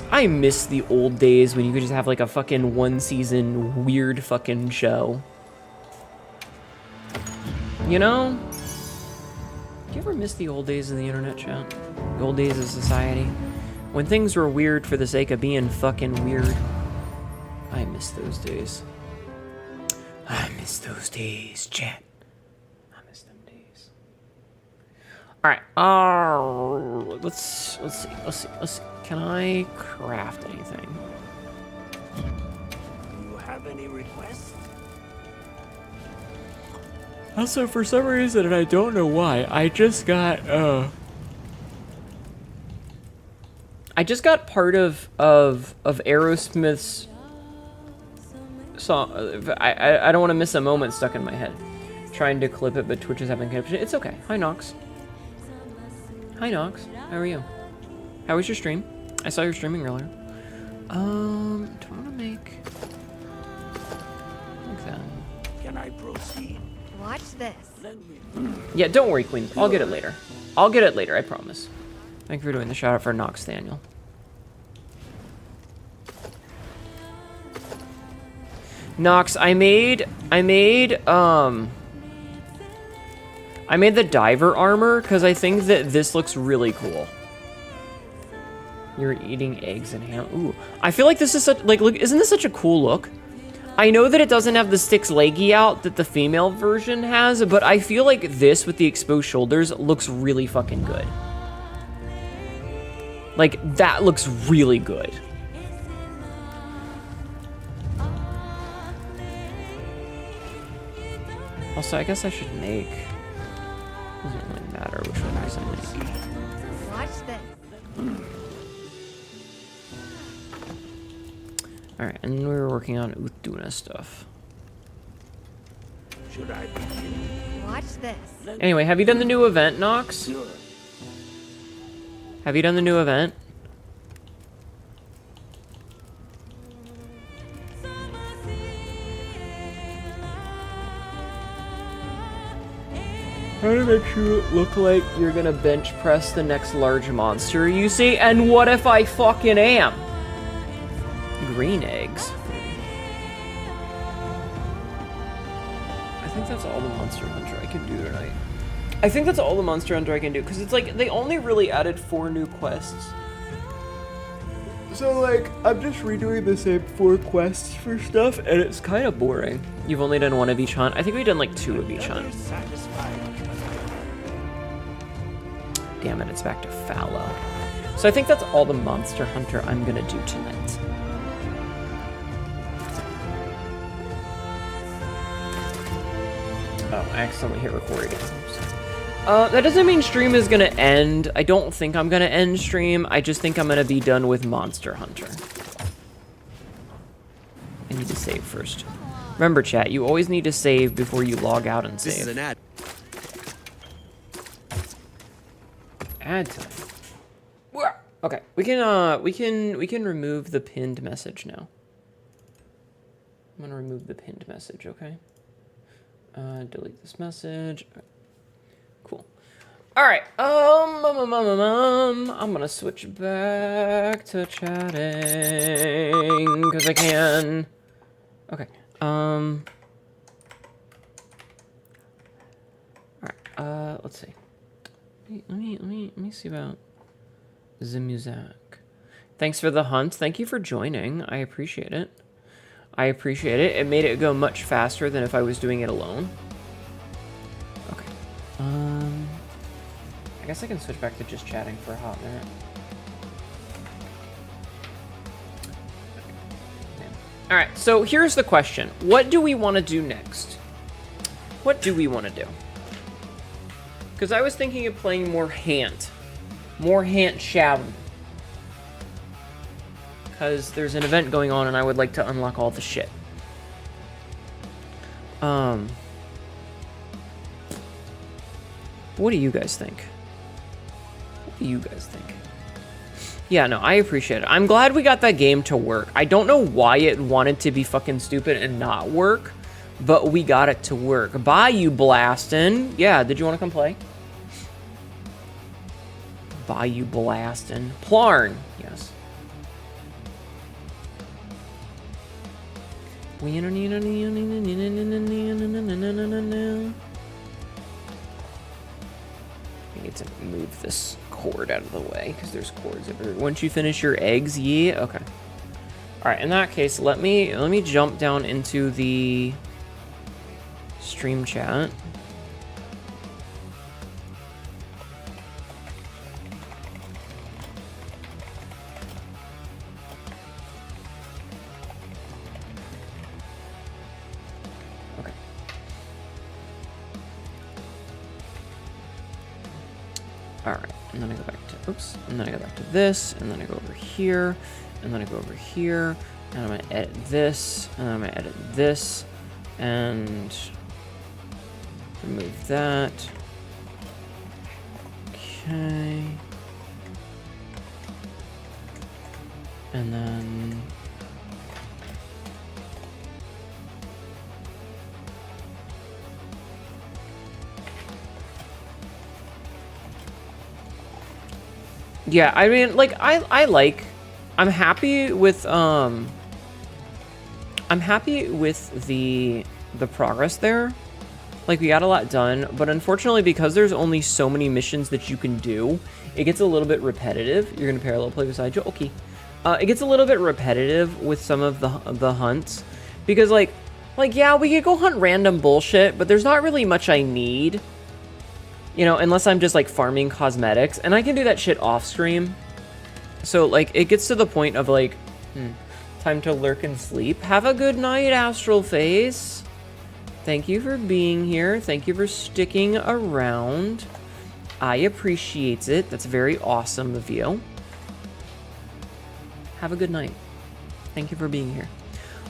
the old days when you could just have like a fucking 1-season weird fucking show. You know? Do you ever miss the old days of the internet, chat? The old days of society? When things were weird for the sake of being fucking weird. I miss those days. I miss those days, chat. I miss them days. Alright, let's see. Can I craft anything? Do you have any requests? Also, for some reason, and I don't know why, I just got part of Aerosmith's song. I don't want to miss a moment stuck in my head. Trying to clip it, but Twitch is having connection. It's okay. Hi, Nox. Hi, Nox. How are you? How was your stream? I saw your streaming earlier. Do I want to make like that? Can I proceed? Watch this. Yeah, don't worry, Queen. I'll get it later. I'll get it later, I promise. Thank you for doing the shout out for Nox Daniel. Nox, I made the diver armor because I think that this looks really cool. You're eating eggs and ham. Ooh, I feel like this is such like look. Isn't this such a cool look? I know that it doesn't have the sticks leggy out that the female version has, but I feel like this with the exposed shoulders looks really fucking good. Like that looks really good. Also, I guess I should make. Doesn't really matter which one I make. Watch this. Alright, and we were working on Utuna stuff. Should I begin? Watch this. Anyway, have you done the new event, Nox? Sure. Have you done the new event? How to make you look like you're gonna bench press the next large monster you see? And what if I fucking am? Green eggs. I think that's all the Monster Hunter I can do tonight. I think that's all the Monster Hunter I can do, because it's like, they only really added 4 new quests. So like, I'm just redoing the same 4 quests for stuff, and it's kind of boring. You've only done 1 of each hunt? I think we've done like 2 of each hunt. Damn it, it's back to fallow. So I think that's all the Monster Hunter I'm gonna do tonight. Oh, I accidentally hit record again. That doesn't mean stream is gonna end. I don't think I'm gonna end stream. I just think I'm gonna be done with Monster Hunter. I need to save first. Remember, chat, you always need to save before you log out and save. This is an ad. Ad time. Okay, we can remove the pinned message now. I'm gonna remove the pinned message, okay? Delete this message. Okay. Cool. All right. I'm gonna switch back to chatting because I can. Okay. All right. Let's see. Let me see about Zimuzak. Thanks for the hunt. Thank you for joining. I appreciate it. I appreciate it. It made it go much faster than if I was doing it alone. Okay. I guess I can switch back to just chatting for a hot minute. All right, so here's the question. What do we want to do next? What do we want to do? Because I was thinking of playing more Hant Shadow. Because there's an event going on and I would like to unlock all the shit. What do you guys think? What do you guys think? Yeah, no, I appreciate it. I'm glad we got that game to work. I don't know why it wanted to be fucking stupid and not work, but we got it to work. Bayou BLASTIN. Yeah, did you want to come play? Bayou BLASTIN. Plarn. Yes. I need to move this cord out of the way because there's cords everywhere. Once you finish your eggs, yeah, okay. All right, in that case, let me jump down into the stream chat. Alright, and then I go back to, oops, and then I go back to this, and then I go over here, and then I go over here, and I'm gonna edit this, and then I'm gonna edit this, and remove that. Okay. And then Yeah, I mean, like, I'm happy with, I'm happy with the progress there. Like, we got a lot done, but unfortunately, because there's only so many missions that you can do, it gets a little bit repetitive. You're gonna parallel play beside you? Okay. It gets a little bit repetitive with some of the hunts, because, like, yeah, we could go hunt random bullshit, but there's not really much I need. You know, unless I'm just, like, farming cosmetics, and I can do that shit off-stream. So, like, it gets to the point of, like, time to lurk and sleep. Have a good night, Astral Face. Thank you for being here. Thank you for sticking around. I appreciate it. That's very awesome of you. Have a good night. Thank you for being here.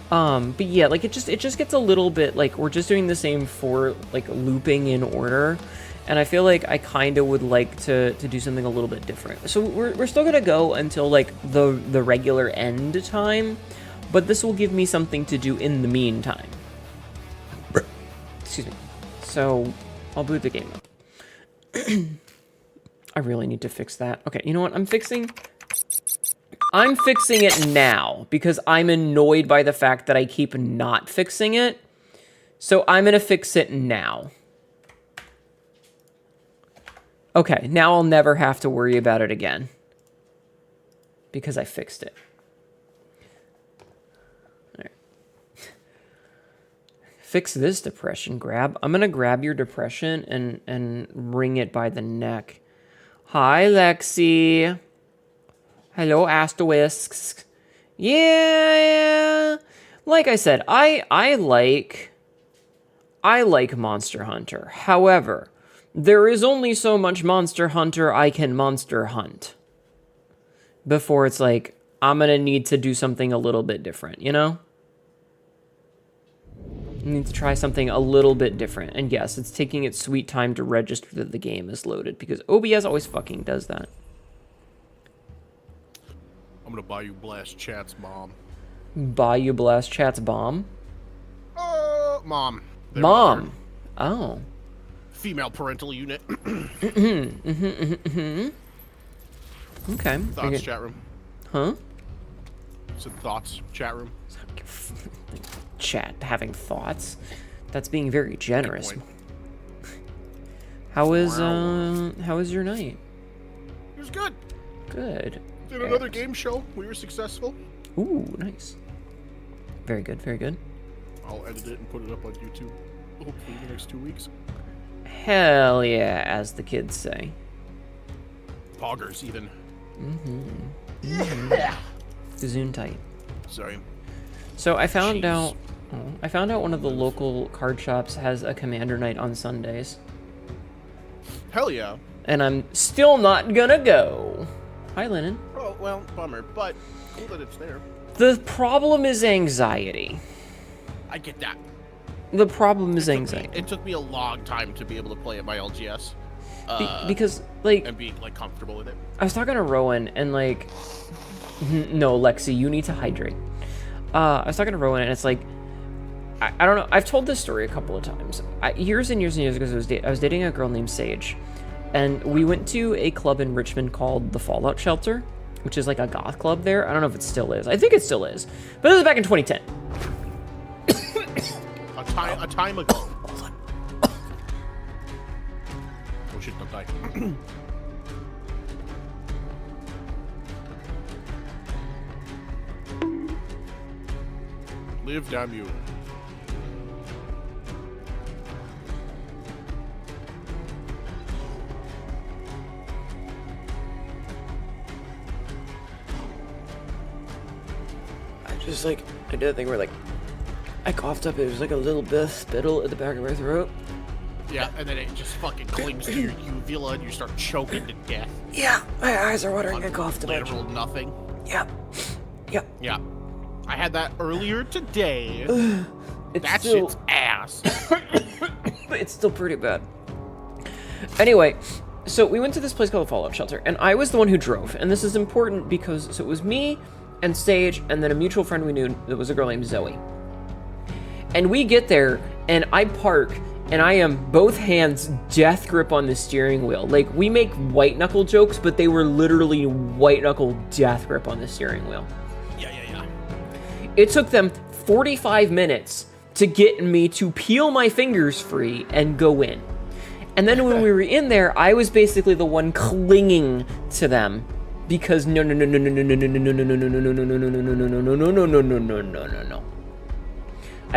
But yeah, like, it just gets a little bit, like, we're just doing the same for, like, looping in order. And I feel like I kind of would like to do something a little bit different. So we're still going to go until, like, the regular end time. But this will give me something to do in the meantime. Excuse me. So I'll boot the game up. I really need to fix that. Okay, you know what? I'm fixing it now because I'm annoyed by the fact that I keep not fixing it. So I'm going to fix it now. Okay, now I'll never have to worry about it again. Because I fixed it. All right. Fix this depression grab. I'm going to grab your depression and wring it by the neck. Hi, Lexi. Hello, Asterisks. Yeah. Like I said, I like Monster Hunter. However, there is only so much Monster Hunter I can monster hunt before it's like, I'm going to need to do something a little bit different, you know? I need to try something a little bit different. And yes, it's taking its sweet time to register that the game is loaded because OBS always fucking does that. I'm going to buy you Blast Chat's mom. Bayou Blast Chat's bomb? Mom. Mom. Oh. Female parental unit. Okay. Thoughts, chat room. Huh? Said thoughts, chat room. Chat, having thoughts. That's being very generous. How is your night? It was good. Good. Did another game show. We were successful. Ooh, nice. Very good, very good. I'll edit it and put it up on YouTube. Hopefully in the next 2 weeks. Hell yeah, as the kids say. Poggers, even. Yeah. Gazoon tight. Sorry. So I found out one of the local card shops has a Commander night on Sundays. Hell yeah. And I'm still not gonna go. Hi, Lennon. Oh, well, bummer, but cool that it's there. The problem is anxiety. I get that. The problem is anxiety. It took me a long time to be able to play at my LGS. Because, like... And be, like, comfortable with it. I was talking to Rowan, and, like... No, Lexi, you need to hydrate. I was talking to Rowan, and it's like... I don't know. I've told this story a couple of times. Years and years and years ago, I was dating a girl named Sage. And we went to a club in Richmond called the Fallout Shelter, which is, like, a goth club there. I don't know if it still is. I think it still is. But it was back in 2010. A time ago. Oh shit, don't die. Live, damn you. I did a thing where, like, I coughed up, it was like a little bit of spittle at the back of my throat. Yeah, and then it just fucking clings to your uvula and you start choking to death. Yeah, my eyes are watering, I coughed a bunch. Literal nothing. Yep. Yep. Yeah. I had that earlier today. That still... shit's ass. It's still pretty bad. Anyway, so we went to this place called the Fallout Shelter, and I was the one who drove. And this is important because, so it was me and Sage, and then a mutual friend we knew that was a girl named Zoe. And we get there, and I park and I am both hands death grip on the steering wheel. Like, we make white knuckle jokes, but they were literally white knuckle death grip on the steering wheel. Yeah. It took them 45 minutes to get me to peel my fingers free and go in. And then when we were in there, I was basically the one clinging to them because no. I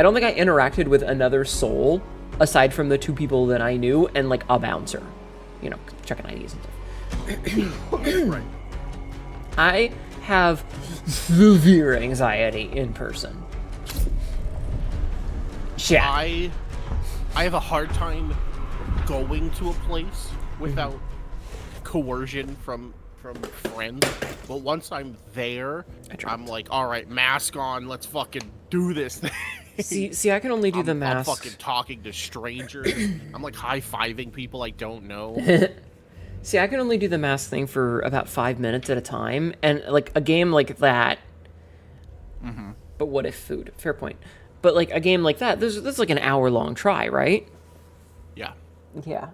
don't think I interacted with another soul aside from the two people that I knew and like a bouncer, you know, checking IDs and stuff. Right. I have severe anxiety in person. Yeah. I have a hard time going to a place without coercion from friends, but once I'm there, I'm like, all right, mask on, let's fucking do this thing. See, I can only do the I'm mask. fucking talking to strangers. I'm like high-fiving people I don't know. See, I can only do the mask thing for about 5 minutes at a time, and like a game like that. But what if food? Fair point. But like a game like that, this is like an hour-long try, right? Yeah. Yeah.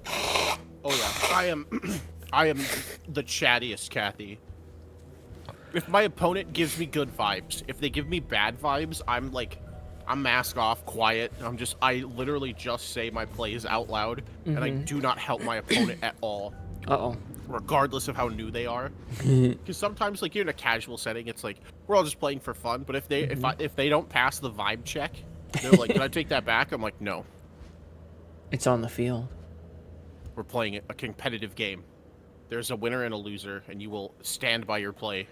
Oh yeah. I am the chattiest Kathy. If my opponent gives me good vibes, if they give me bad vibes, I'm mask off, quiet. I literally just say my plays out loud, and I do not help my opponent at all. Uh-oh. Regardless of how new they are. Because sometimes, like, you're in a casual setting, it's like, we're all just playing for fun, but if they don't pass the vibe check, they're like, can I take that back? I'm like, no. It's on the field. We're playing a competitive game. There's a winner and a loser, and you will stand by your play.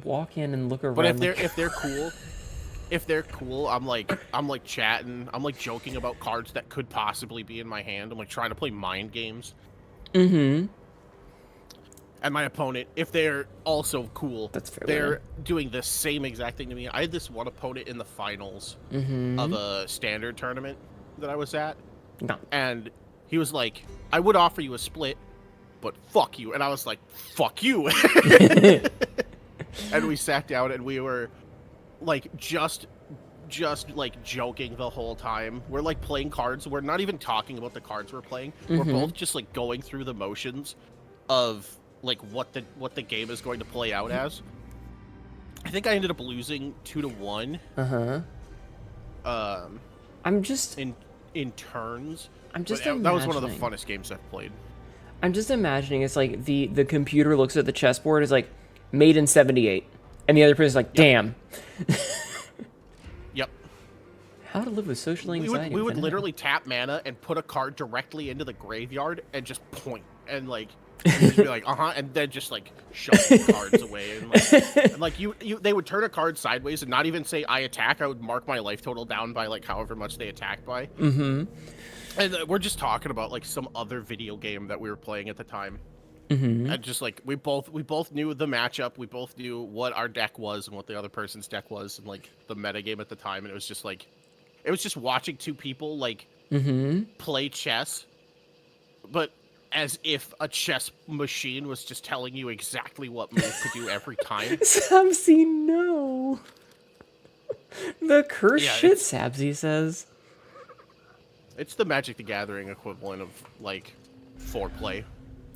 Walk in and look around. But if they're cool, I'm like chatting, I'm like joking about cards that could possibly be in my hand. I'm like trying to play mind games. Mm-hmm. And my opponent, if they're also cool, That's fair. They're doing the same exact thing to me. I had this one opponent in the finals of a standard tournament that I was at. No. And he was like, I would offer you a split, but fuck you. And I was like, fuck you. And we sat down and we were like just like joking the whole time. We're like playing cards. We're not even talking about the cards we're playing. We're both just like going through the motions of like what the game is going to play out as. I think I ended up losing 2-1. I'm just in turns. imagining. That was one of the funnest games I've played. I'm just imagining it's like the computer looks at the chessboard, is like made in 78, and the other person's like, damn. Yep. How to live with social anxiety. We would literally tap mana and put a card directly into the graveyard and just point and like just be like, and then just like shove the cards away and like they would turn a card sideways and not even say I attack. I would mark my life total down by like however much they attack by. And we're just talking about like some other video game that we were playing at the time. And just like we both knew the matchup, we both knew what our deck was and what the other person's deck was, and like the meta game at the time. And it was just watching two people like play chess, but as if a chess machine was just telling you exactly what move to do every time. Sabsy, no. The curse shit, Sabsy says. It's the Magic the Gathering equivalent of like foreplay.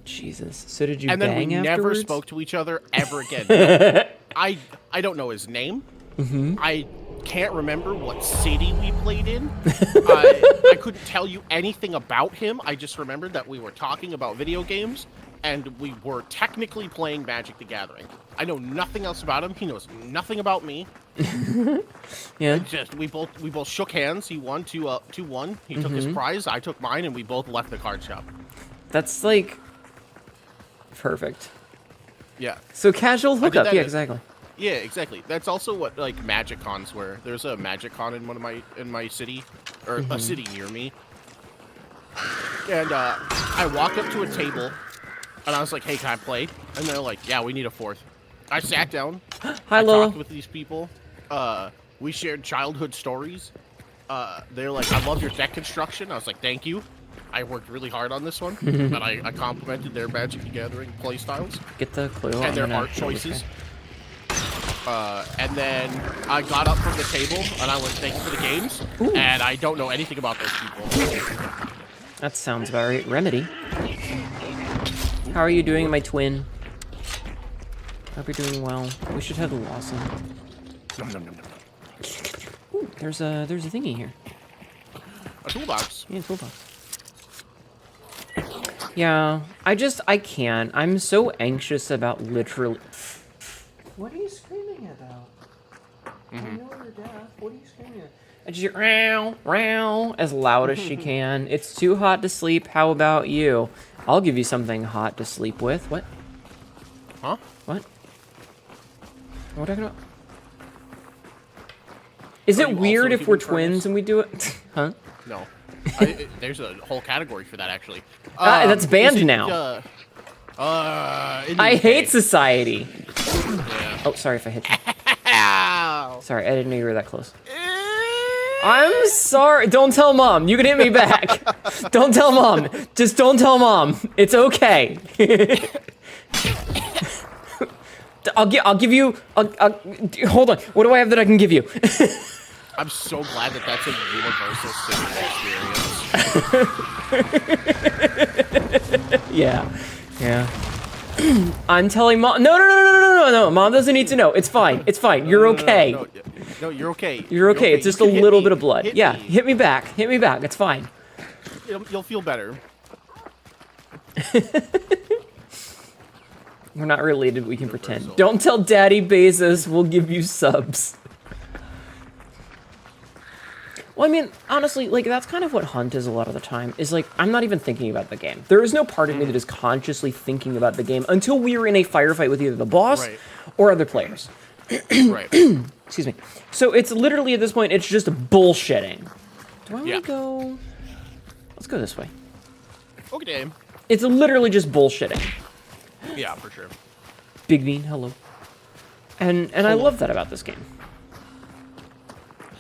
Jesus. So did you and then bang we afterwards? never spoke to each other ever again. I don't know his name. I can't remember what city we played in. I couldn't tell you anything about him. I just remembered that we were talking about video games, and we were technically playing Magic the Gathering. I know nothing else about him. He knows nothing about me. Yeah. Just we both shook hands. He won 2-1. He took his prize. I took mine, and we both left the card shop. That's like perfect. Yeah. So casual hookup. Yeah, exactly. Yeah, exactly. That's also what like Magic Cons were. There's a Magic Con in my city, or a city near me. And I walked up to a table, and I was like, "Hey, can I play?" And they're like, "Yeah, we need a fourth." I sat down. Hi, I Lola. talked with these people. We shared childhood stories. They're like, "I love your deck construction." I was like, "Thank you." I worked really hard on this one, and I complimented their Magic the Gathering play styles Get the clue. and their art choices. And then I got up from the table and I went, thank you for the games. Ooh. And I don't know anything about those people. That sounds about right. Remedy. How are you doing, my twin? Hope you're doing well. We should have the Lawson. Nom, nom, nom, nom. Ooh, there's a thingy here. A toolbox. Yeah, toolbox. Yeah, I can't. I'm so anxious about literally. What are you screaming about? I know you're deaf. What are you screaming at? And she's row, row, as loud as she can. It's too hot to sleep. How about you? I'll give you something hot to sleep with. What? Huh? What? What are we talking about? Is Are it you weird also if we're human furnace? twins and we do it? Huh? No. There's a whole category for that, actually. That's banned is it, now. In the I UK. hate society. Yeah. Oh, sorry if I hit you. Ow. Sorry, I didn't know you were that close. I'm sorry. Don't tell mom. You can hit me back. Don't tell mom. Just don't tell mom. It's okay. I'll give you. Hold on. What do I have that I can give you? I'm so glad that that's a universal cinema experience. Yeah. I'm telling mom. No. Mom doesn't need to know. It's fine. It's fine. You're okay. No, you're okay. You're okay. It's just a You can hit little me. bit of blood. Hit Yeah. me. Hit me back. Hit me back. It's fine. You'll feel better. We're not related. We can pretend. Universal. Don't tell Daddy Bezos. We'll give you subs. Well, I mean, honestly, like, that's kind of what Hunt is a lot of the time, is, like, I'm not even thinking about the game. There is no part of me that is consciously thinking about the game until we are in a firefight with either the boss Right. or other players. Right. Excuse me. So it's literally, at this point, it's just bullshitting. Do I want to Yeah. go... Let's go this way. Okay. It's literally just bullshitting. Yeah, for sure. Big Bean, hello. And I love that about this game,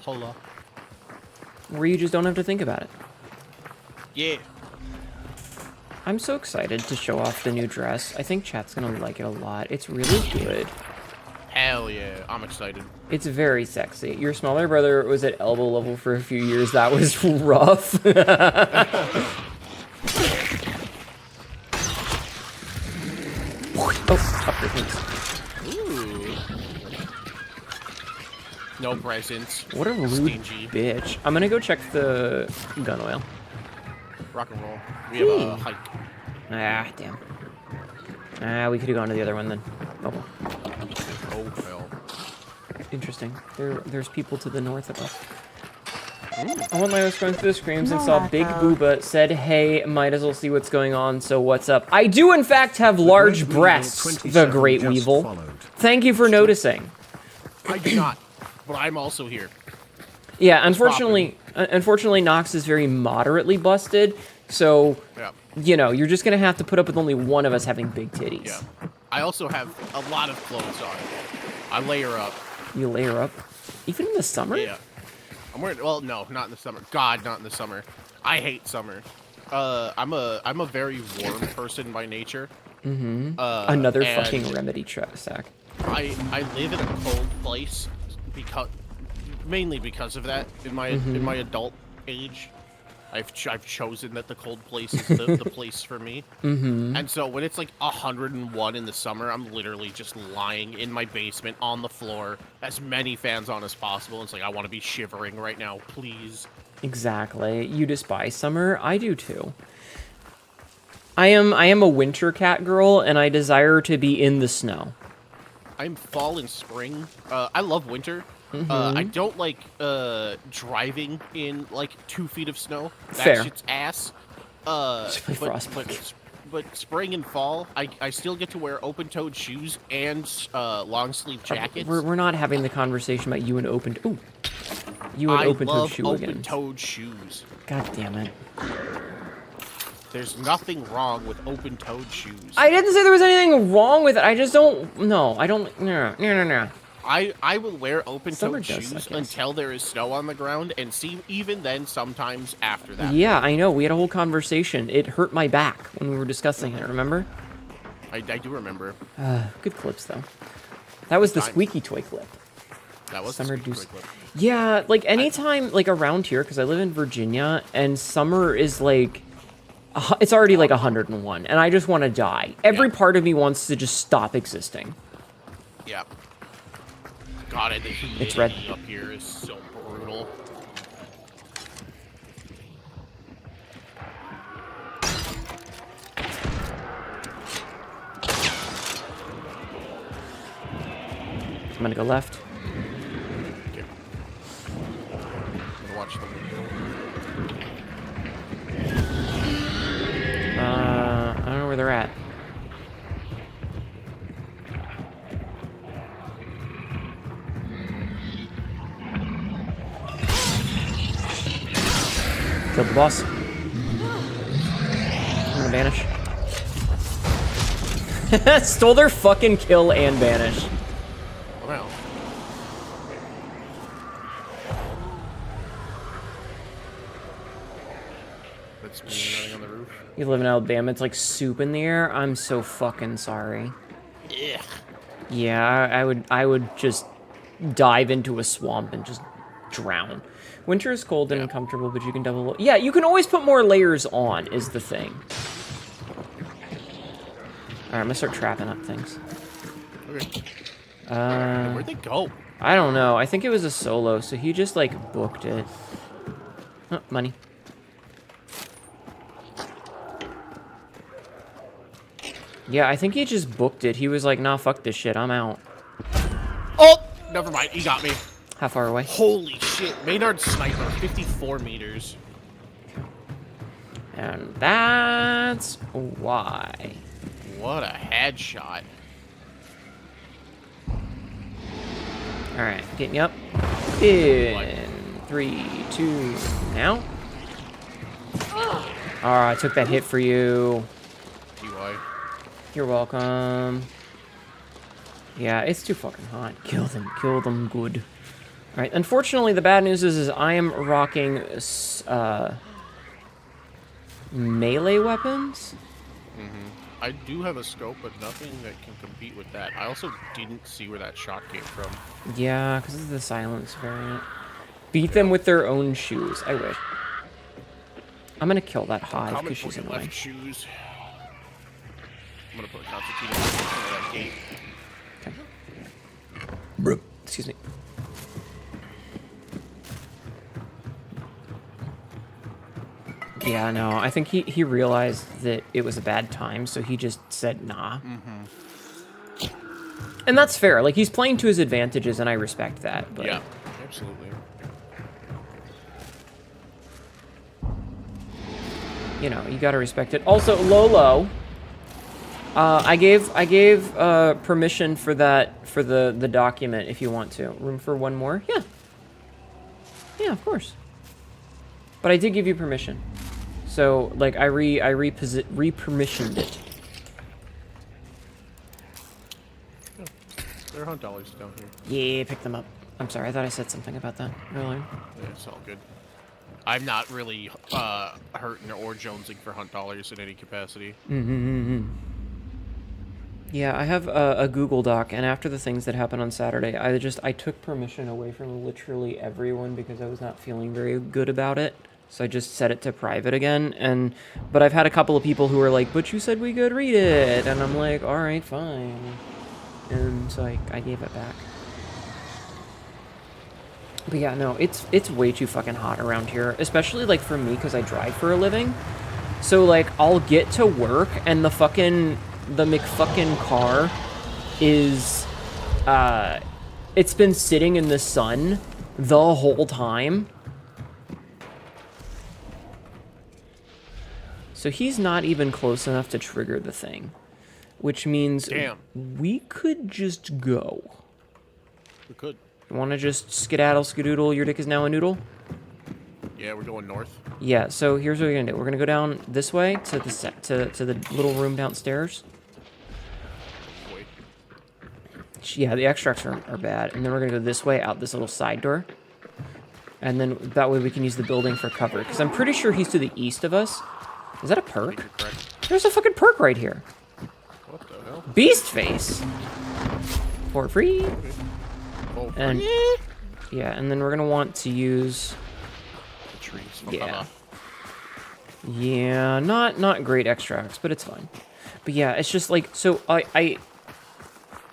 Hola. where you just don't have to think about it. Yeah. I'm so excited to show off the new dress. I think chat's gonna like it a lot. It's really good. Hell yeah. I'm excited. It's very sexy. Your smaller brother was at elbow level for a few years. That was rough. Oh, up your things. Ooh. No presents. What a rude Stingy. bitch. I'm gonna go check the gun oil. Rock and roll. We have a hike. Ah, damn. Ah, we could have gone to the other one then. Oh, well. Oh, hell. Interesting. There's people to the north of us. I went live scrolling through the screens and saw Big Booba, said, hey, might as well see what's going on, so what's up? I do, in fact, have large Great Weevil breasts, 27 the Great just Weevil. followed. Thank you for noticing. I do not, but I'm also here. Yeah, unfortunately, Nox is very moderately busted, so, Yeah. you know, you're just gonna have to put up with only one of us having big titties. Yeah. I also have a lot of clothes on. I layer up. You layer up. Even in the summer? Yeah. I'm wearing, well, no, not in the summer. God, not in the summer. I hate summer. I'm a very warm person by nature. Mm-hmm. Another and fucking remedy sack. I live in a cold place mainly because of that. In my adult age, I've chosen that the cold place is the place for me. Mm-hmm. And so when it's like 101 in the summer, I'm literally just lying in my basement on the floor, as many fans on as possible. It's like, I want to be shivering right now, please. Exactly. You despise summer? I do too. I am a winter cat girl, and I desire to be in the snow. I'm fall and spring. I love winter. I don't like driving in like 2 feet of snow. That Fair. shit's ass. Just play Frostbite. But spring and fall, I still get to wear open-toed shoes and long sleeve jackets. We're not having the conversation about you and open-toed shoe I love again. open-toed shoes. God damn it. There's nothing wrong with open-toed shoes. I didn't say there was anything wrong with it. I just don't. No, I don't. No. I will wear Summer open-toed does shoes suck, yes. until there is snow on the ground, and see, even then, sometimes after that. Yeah, I know. We had a whole conversation. It hurt my back when we were discussing it. Remember? I do remember. Good clips though. That was the Times. squeaky toy clip. That was Summer the Deuce. quick clip. Yeah, like anytime, like around here, because I live in Virginia, and summer is like, it's already like 101, and I just want to die. Every Yeah. part of me wants to just stop existing. Yeah. God, the humidity It's red. up here is so brutal. I'm gonna go left. Okay. I'm gonna watch them. I don't know where they're at. Killed the boss. I'm gonna banish. Stole their fucking kill and banish. Wow. That's me running on the roof. You live in Alabama, it's like soup in the air. I'm so fucking sorry. Yeah. Yeah, I would just dive into a swamp and just drown. Winter is cold and uncomfortable, but you can double... Yeah, you can always put more layers on, is the thing. Alright, I'm gonna start trapping up things. Okay. Uh, Where'd they go? I don't know. I think it was a solo, so he just, like, booked it. Oh, money. Yeah, I think he just booked it. He was like, nah, fuck this shit. I'm out. Oh! Never mind. He got me. How far away? Holy shit. Maynard sniper. 54 meters. And that's why. What a headshot. Alright, getting you up. In 3, 2, now. Alright, I took that hit for you. TY. You're welcome. Yeah, it's too fucking hot. Kill them good. Alright, unfortunately the bad news is I am rocking melee weapons. I do have a scope, but nothing that can compete with that. I also didn't see where that shot came from. Yeah, because of the silence variant. Beat them with their own shoes. I wish. I'm gonna kill that hive Common because she's point annoying. left shoes. I'm gonna put Constantine in front of that gate. Okay. Excuse me. Yeah, no, I think he realized that it was a bad time, so he just said nah. And that's fair. Like, he's playing to his advantages, and I respect that. But Yeah, absolutely. you know, you gotta respect it. Also, Lolo, I gave permission for that for the document if you want to. Room for one more? Yeah. Yeah, of course. But I did give you permission. So, like, I re-permissioned it. There are hunt dollars down here. Yeah, pick them up. I'm sorry, I thought I said something about that earlier. Yeah, it's all good. I'm not really hurting or jonesing for hunt dollars in any capacity. Yeah, I have a Google Doc, and after the things that happened on Saturday, I took permission away from literally everyone because I was not feeling very good about it. So I just set it to private again, but I've had a couple of people who are like, but you said we could read it, and I'm like, all right, fine. And so I gave it back. But yeah, no, it's way too fucking hot around here, especially like for me because I drive for a living. So like I'll get to work and the McFucking car is it's been sitting in the sun the whole time. So he's not even close enough to trigger the thing, which means we could just go. We could. You want to just skedaddle, skedoodle, your dick is now a noodle? Yeah, we're going north. Yeah, so here's what we're going to do. We're going to go down this way to the little room downstairs. Wait. Yeah, the extracts are bad. And then we're going to go this way, out this little side door. And then that way we can use the building for cover. Because I'm pretty sure he's to the east of us. Is that a perk? You're correct. There's a fucking perk right here. What the hell? Beast face. for free. Oh, And yeah, and then we're gonna want to use trees. yeah. Yeah, not great extracts, but it's fine. But yeah, it's just like so I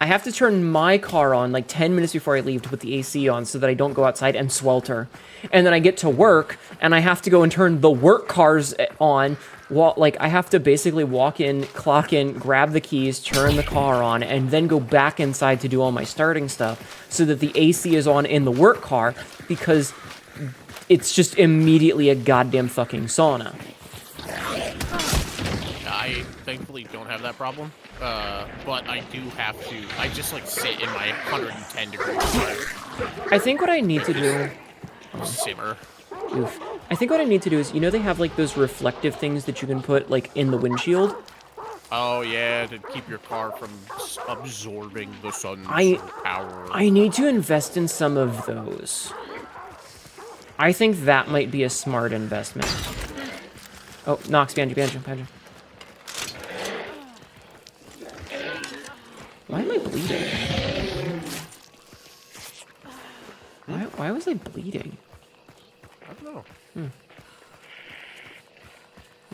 have to turn my car on like 10 minutes before I leave to put the AC on so that I don't go outside and swelter. And then I get to work and I have to go and turn the work cars on. Like I have to basically walk in, clock in, grab the keys, turn the car on, and then go back inside to do all my starting stuff so that the AC is on in the work car because it's just immediately a goddamn fucking sauna. I thankfully don't have that problem, but I do have to. I just like sit in my 110 degree car. I think what I need to do. Simmer. Oof. I think what I need to do is, you know, they have like those reflective things that you can put like in the windshield. Oh yeah, to keep your car from absorbing the sun's power. I need to invest in some of those. I think that might be a smart investment. Oh, Nox, banjo. Why am I bleeding? Why was I bleeding? I don't know.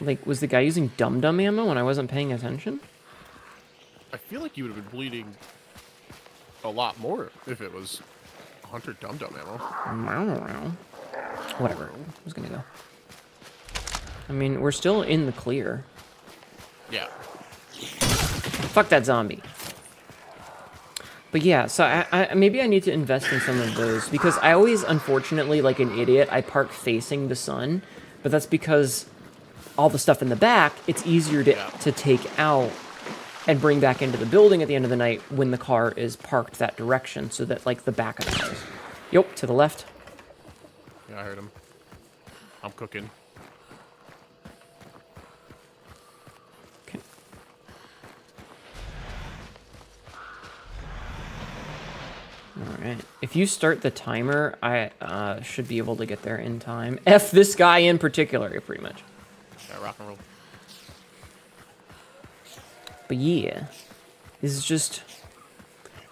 Like, was the guy using dum-dum ammo when I wasn't paying attention? I feel like you would have been bleeding a lot more if it was Hunter dum-dum ammo. Whatever. I was gonna go. I mean, we're still in the clear. Yeah. Fuck that zombie. But yeah, so I maybe I need to invest in some of those because I always, unfortunately, like an idiot, I park facing the sun, but that's because all the stuff in the back, it's easier to take out and bring back into the building at the end of the night when the car is parked that direction, so that like the back of the house. Yep, to the left. Yeah, I heard him. I'm cooking. Okay. Alright. If you start the timer, I should be able to get there in time. F this guy in particular, pretty much. Yeah, rock and roll. But yeah. This is just...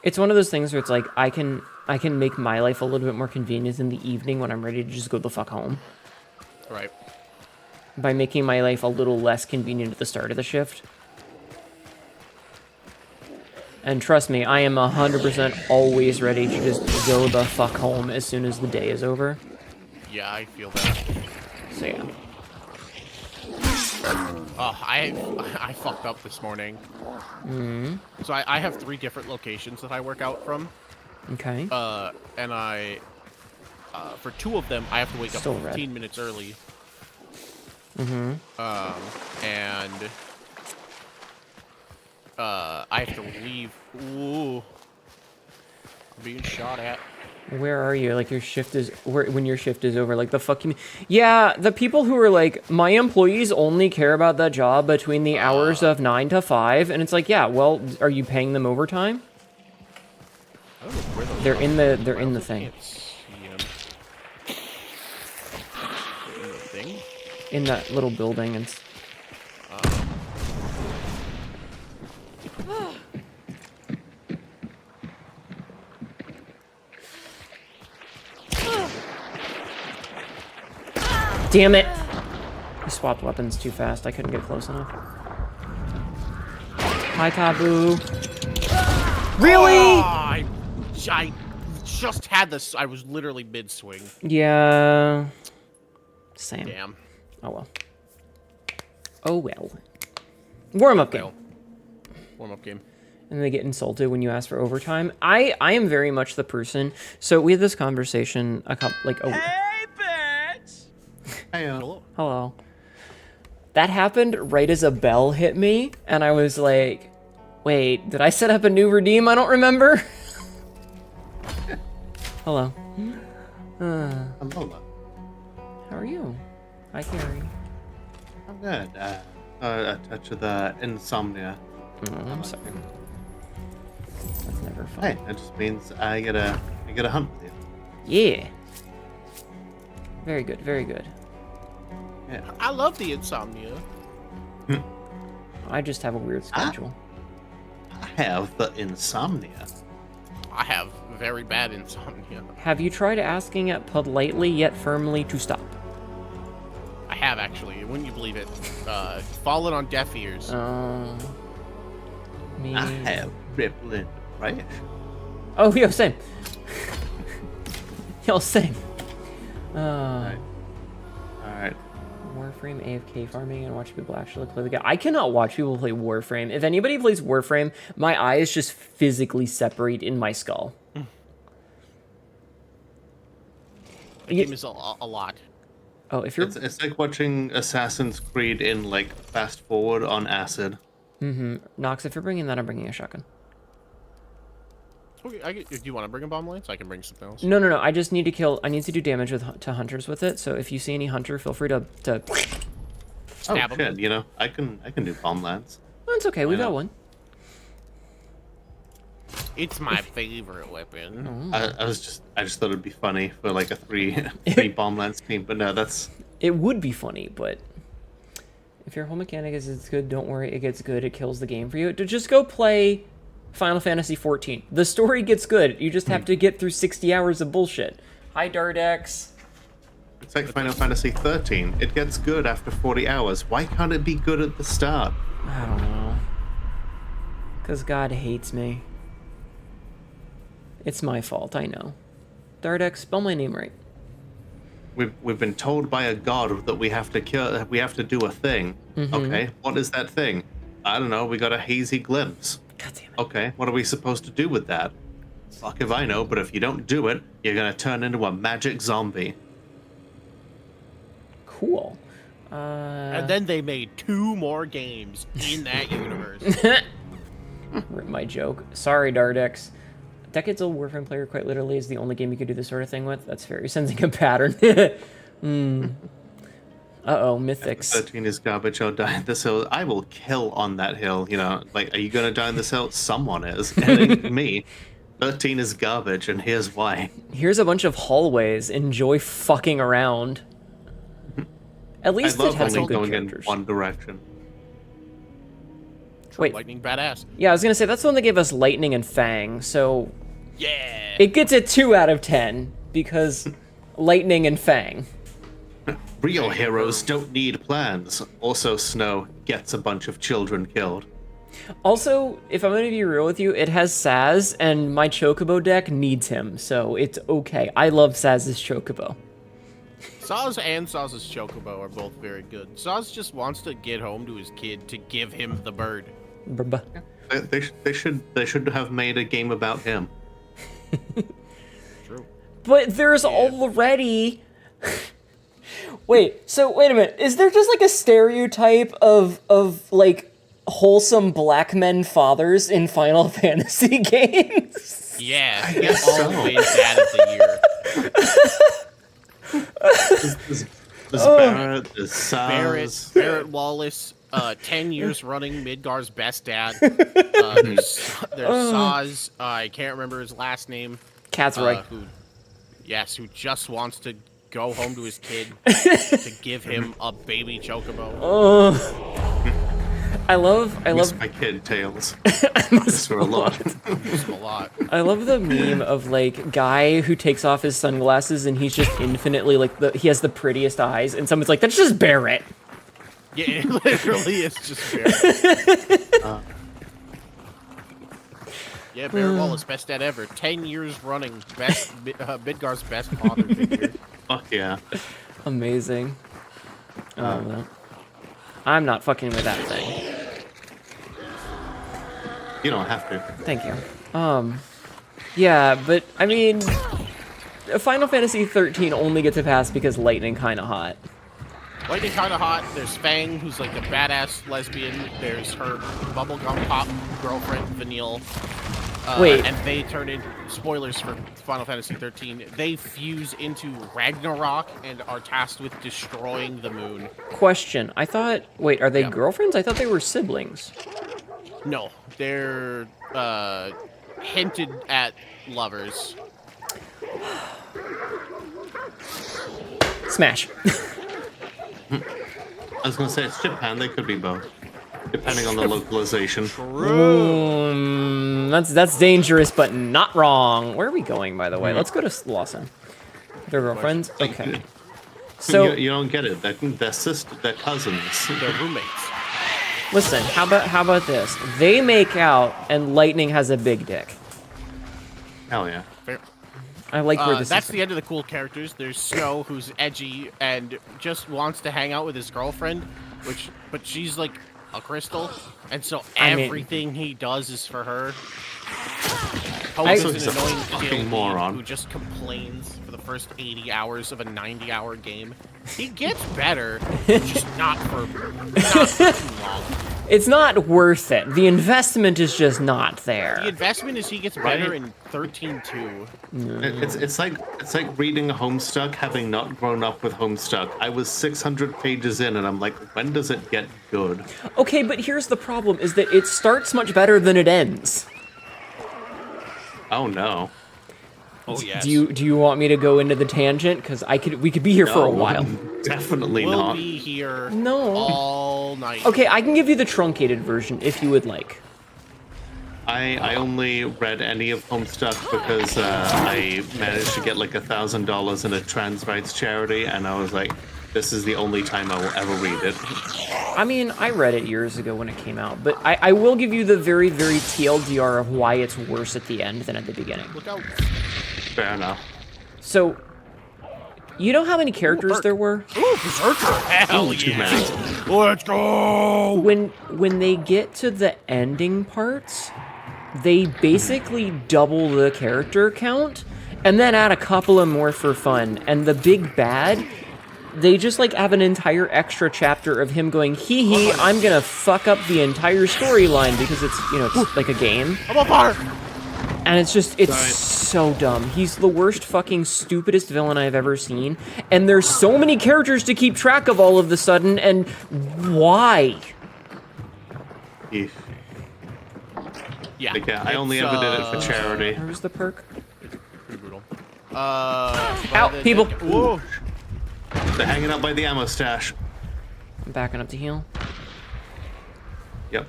It's one of those things where it's like, I can make my life a little bit more convenient in the evening when I'm ready to just go the fuck home. Right. By making my life a little less convenient at the start of the shift. And trust me, I am 100% always ready to just go the fuck home as soon as the day is over. Yeah, I feel that. So yeah. Oh, I fucked up this morning. So I have 3 different locations that I work out from. Okay. And for 2 of them, I have to wake up Still 15 red. minutes early. Mm-hmm. And I have to leave. Ooh. I'm being shot at. Where are you? Like your shift is when your shift is over. Like the fuck you mean? Yeah, the people who are like, my employees only care about that job between the hours of 9 to 5, and it's like, yeah, well, are you paying them overtime? I don't know where those They're are. in the thing. Can't see 'em. In the thing? In that little building and. Damn it! He swapped weapons too fast. I couldn't get close enough. Hi, Taboo. Really? Oh, I just had this. I was literally mid-swing. Yeah. Same. Damn. Oh well. Oh well. Warm-up game. Warm-up game. And they get insulted when you ask for overtime. I am very much the person. So we had this conversation a couple Hello. That happened right as a bell hit me, and I was like, wait, did I set up a new redeem? I don't remember. Hello. Hello. How are you? Hi, Carrie. I'm good. A touch of the insomnia. Oh, I'm sorry. That's never fun. Hey, that just means I get a hunt with you. Yeah. Very good, very good. Yeah. I love the insomnia. I just have a weird schedule. I have the insomnia. I have very bad insomnia. Have you tried asking it politely yet firmly to stop? I have, actually. Wouldn't you believe it? Fallen on deaf ears. Me. I have rippling right? Oh, yo, same. Yo, same. Alright. Warframe, AFK farming, and watch people actually play the game. I cannot watch people play Warframe. If anybody plays Warframe, my eyes just physically separate in my skull. The game is a lot. Oh, if you're... It's like watching Assassin's Creed in, like, fast forward on acid. Mm-hmm. Nox, if you're bringing that, I'm bringing a shotgun. Okay, do you want to bring a bomb lane so I can bring something else? No. I just need to kill... I need to do damage to hunters with it, so if you see any hunter, feel free to Stab oh, 'em. shit, you know, I can do bomb lands. Oh, it's okay, we got one. It's my favorite weapon. I just thought it'd be funny for, like, a three bomb lands team, but no, that's... It would be funny, but... If your whole mechanic is it's good, don't worry, it gets good, it kills the game for you. Just go play Final Fantasy XIV. The story gets good, you just have to get through 60 hours of bullshit. Hi, Dardex. It's like Final Fantasy 13. It gets good after 40 hours. Why can't it be good at the start? I don't know. Because God hates me. It's my fault, I know. Dardex, spell my name right. We've been told by a god that we have to kill. We have to do a thing. Okay, what is that thing? I don't know. We got a hazy glimpse. God damn it. Okay, what are we supposed to do with that? Fuck if I know. But if you don't do it, you're gonna turn into a magic zombie. Cool. And then they made 2 more games in that universe. Rip my joke. Sorry, Dardex. Decades old Warframe player quite literally is the only game you could do this sort of thing with. That's fair. You're sensing a pattern. Uh-oh, Mythics. 13 is garbage. I'll die on this hill. I will kill on that hill. You know, like, are you gonna die on this hill? Someone is. It ain't me. 13 is garbage, and here's why. Here's a bunch of hallways. Enjoy fucking around. At least I it love has some only good going characters. in one direction. Wait. Lightning badass. Yeah, I was gonna say, that's the one that gave us Lightning and Fang, so... Yeah. It gets a 2 out of 10, because Lightning and Fang. Real heroes don't need plans. Also, Snow gets a bunch of children killed. Also, if I'm gonna be real with you, it has Saz, and my Chocobo deck needs him, so it's okay. I love Saz's Chocobo. Saz and Saz's Chocobo are both very good. Saz just wants to get home to his kid to give him the bird. Brr. They should have made a game about him. True. But there's already... Wait a minute. Is there just like a stereotype of like wholesome black men fathers in Final Fantasy games? Yeah, I he guess gets so. always dad of the year. There's Barrett, there's Saz. Barrett Wallace, 10 years running Midgar's best dad. There's Saz, I can't remember his last name. Catsroy. Who just wants to go home to his kid to give him a baby Chocobo. I love My kid Tails. Miss her a lot. Miss him a lot. I love the meme of like guy who takes off his sunglasses and he's just infinitely like he has the prettiest eyes, and someone's like, that's just Barrett. Yeah, it literally is just Barrett. Yeah, Barrett Wallace, best dad ever. 10 years running, best Midgar's best father figure. Fuck yeah. Amazing. Well, I'm not fucking with that thing. You don't have to. Thank you. Yeah, but I mean, Final Fantasy 13 only gets a pass because Lightning kinda hot. Lightning kinda hot. There's Fang, who's like the badass lesbian. There's her bubblegum pop girlfriend, Vanille. Wait. And they turn in, spoilers for Final Fantasy 13, they fuse into Ragnarok and are tasked with destroying the moon. Question. I thought, wait, are they Yeah. girlfriends? I thought they were siblings. No, they're hinted at lovers. Smash. I was gonna say, it's Japan, they could be both. Depending on the localization. That's dangerous, but not wrong. Where are we going, by the way? Let's go to Lawson. Their girlfriends? Okay. So you don't get it. They're sisters, they're cousins. They're roommates. listen, how about this? They make out, and Lightning has a big dick. Hell yeah. Fair. I like where this That's is. the end of the cool characters. There's Snow, who's edgy and just wants to hang out with his girlfriend, but she's like a crystal, and so everything he does is for her. Hope So is he's an a annoying fucking guild lead moron. who just complains for the first 80 hours of a 90-hour game. He gets better, just not for too long. It's not worth it. The investment is just not there. The investment is he gets better Right. in 13-2. It's like reading Homestuck, having not grown up with Homestuck. I was 600 pages in, and I'm like, when does it get good? Okay, but here's the problem: is that it starts much better than it ends. Oh no. Oh yes. Do you want me to go into the tangent? Because we could be here for a No, while. Definitely We'll not. be here No. all night. Okay, I can give you the truncated version if you would like. I only read any of Homestuck because I managed to get like $1,000 in a trans rights charity, and I was like, this is the only time I will ever read it. I mean, I read it years ago when it came out, but I will give you the very, very TLDR of why it's worse at the end than at the beginning. Look out. Fair enough. So, you know how many characters Berk. there were? Ooh, Berserker! Hell Too yeah! many. Let's go! When they get to the ending parts, they basically double the character count, and then add a couple of more for fun. And the big bad, they just like have an entire extra chapter of him going, hee hee, I'm gonna fuck up the entire storyline because it's, you know, it's like a game. I'm on fire! And it's just, it's Sorry. so dumb. He's the worst fucking stupidest villain I've ever seen. And there's so many characters to keep track of all of the sudden, and why? Eef. Yeah. Like, yeah, I only ever did it for charity. Where's the perk? Pretty brutal. Ow, people. Whoa! They're hanging out by the ammo stash. I'm backing up to heal. Yep.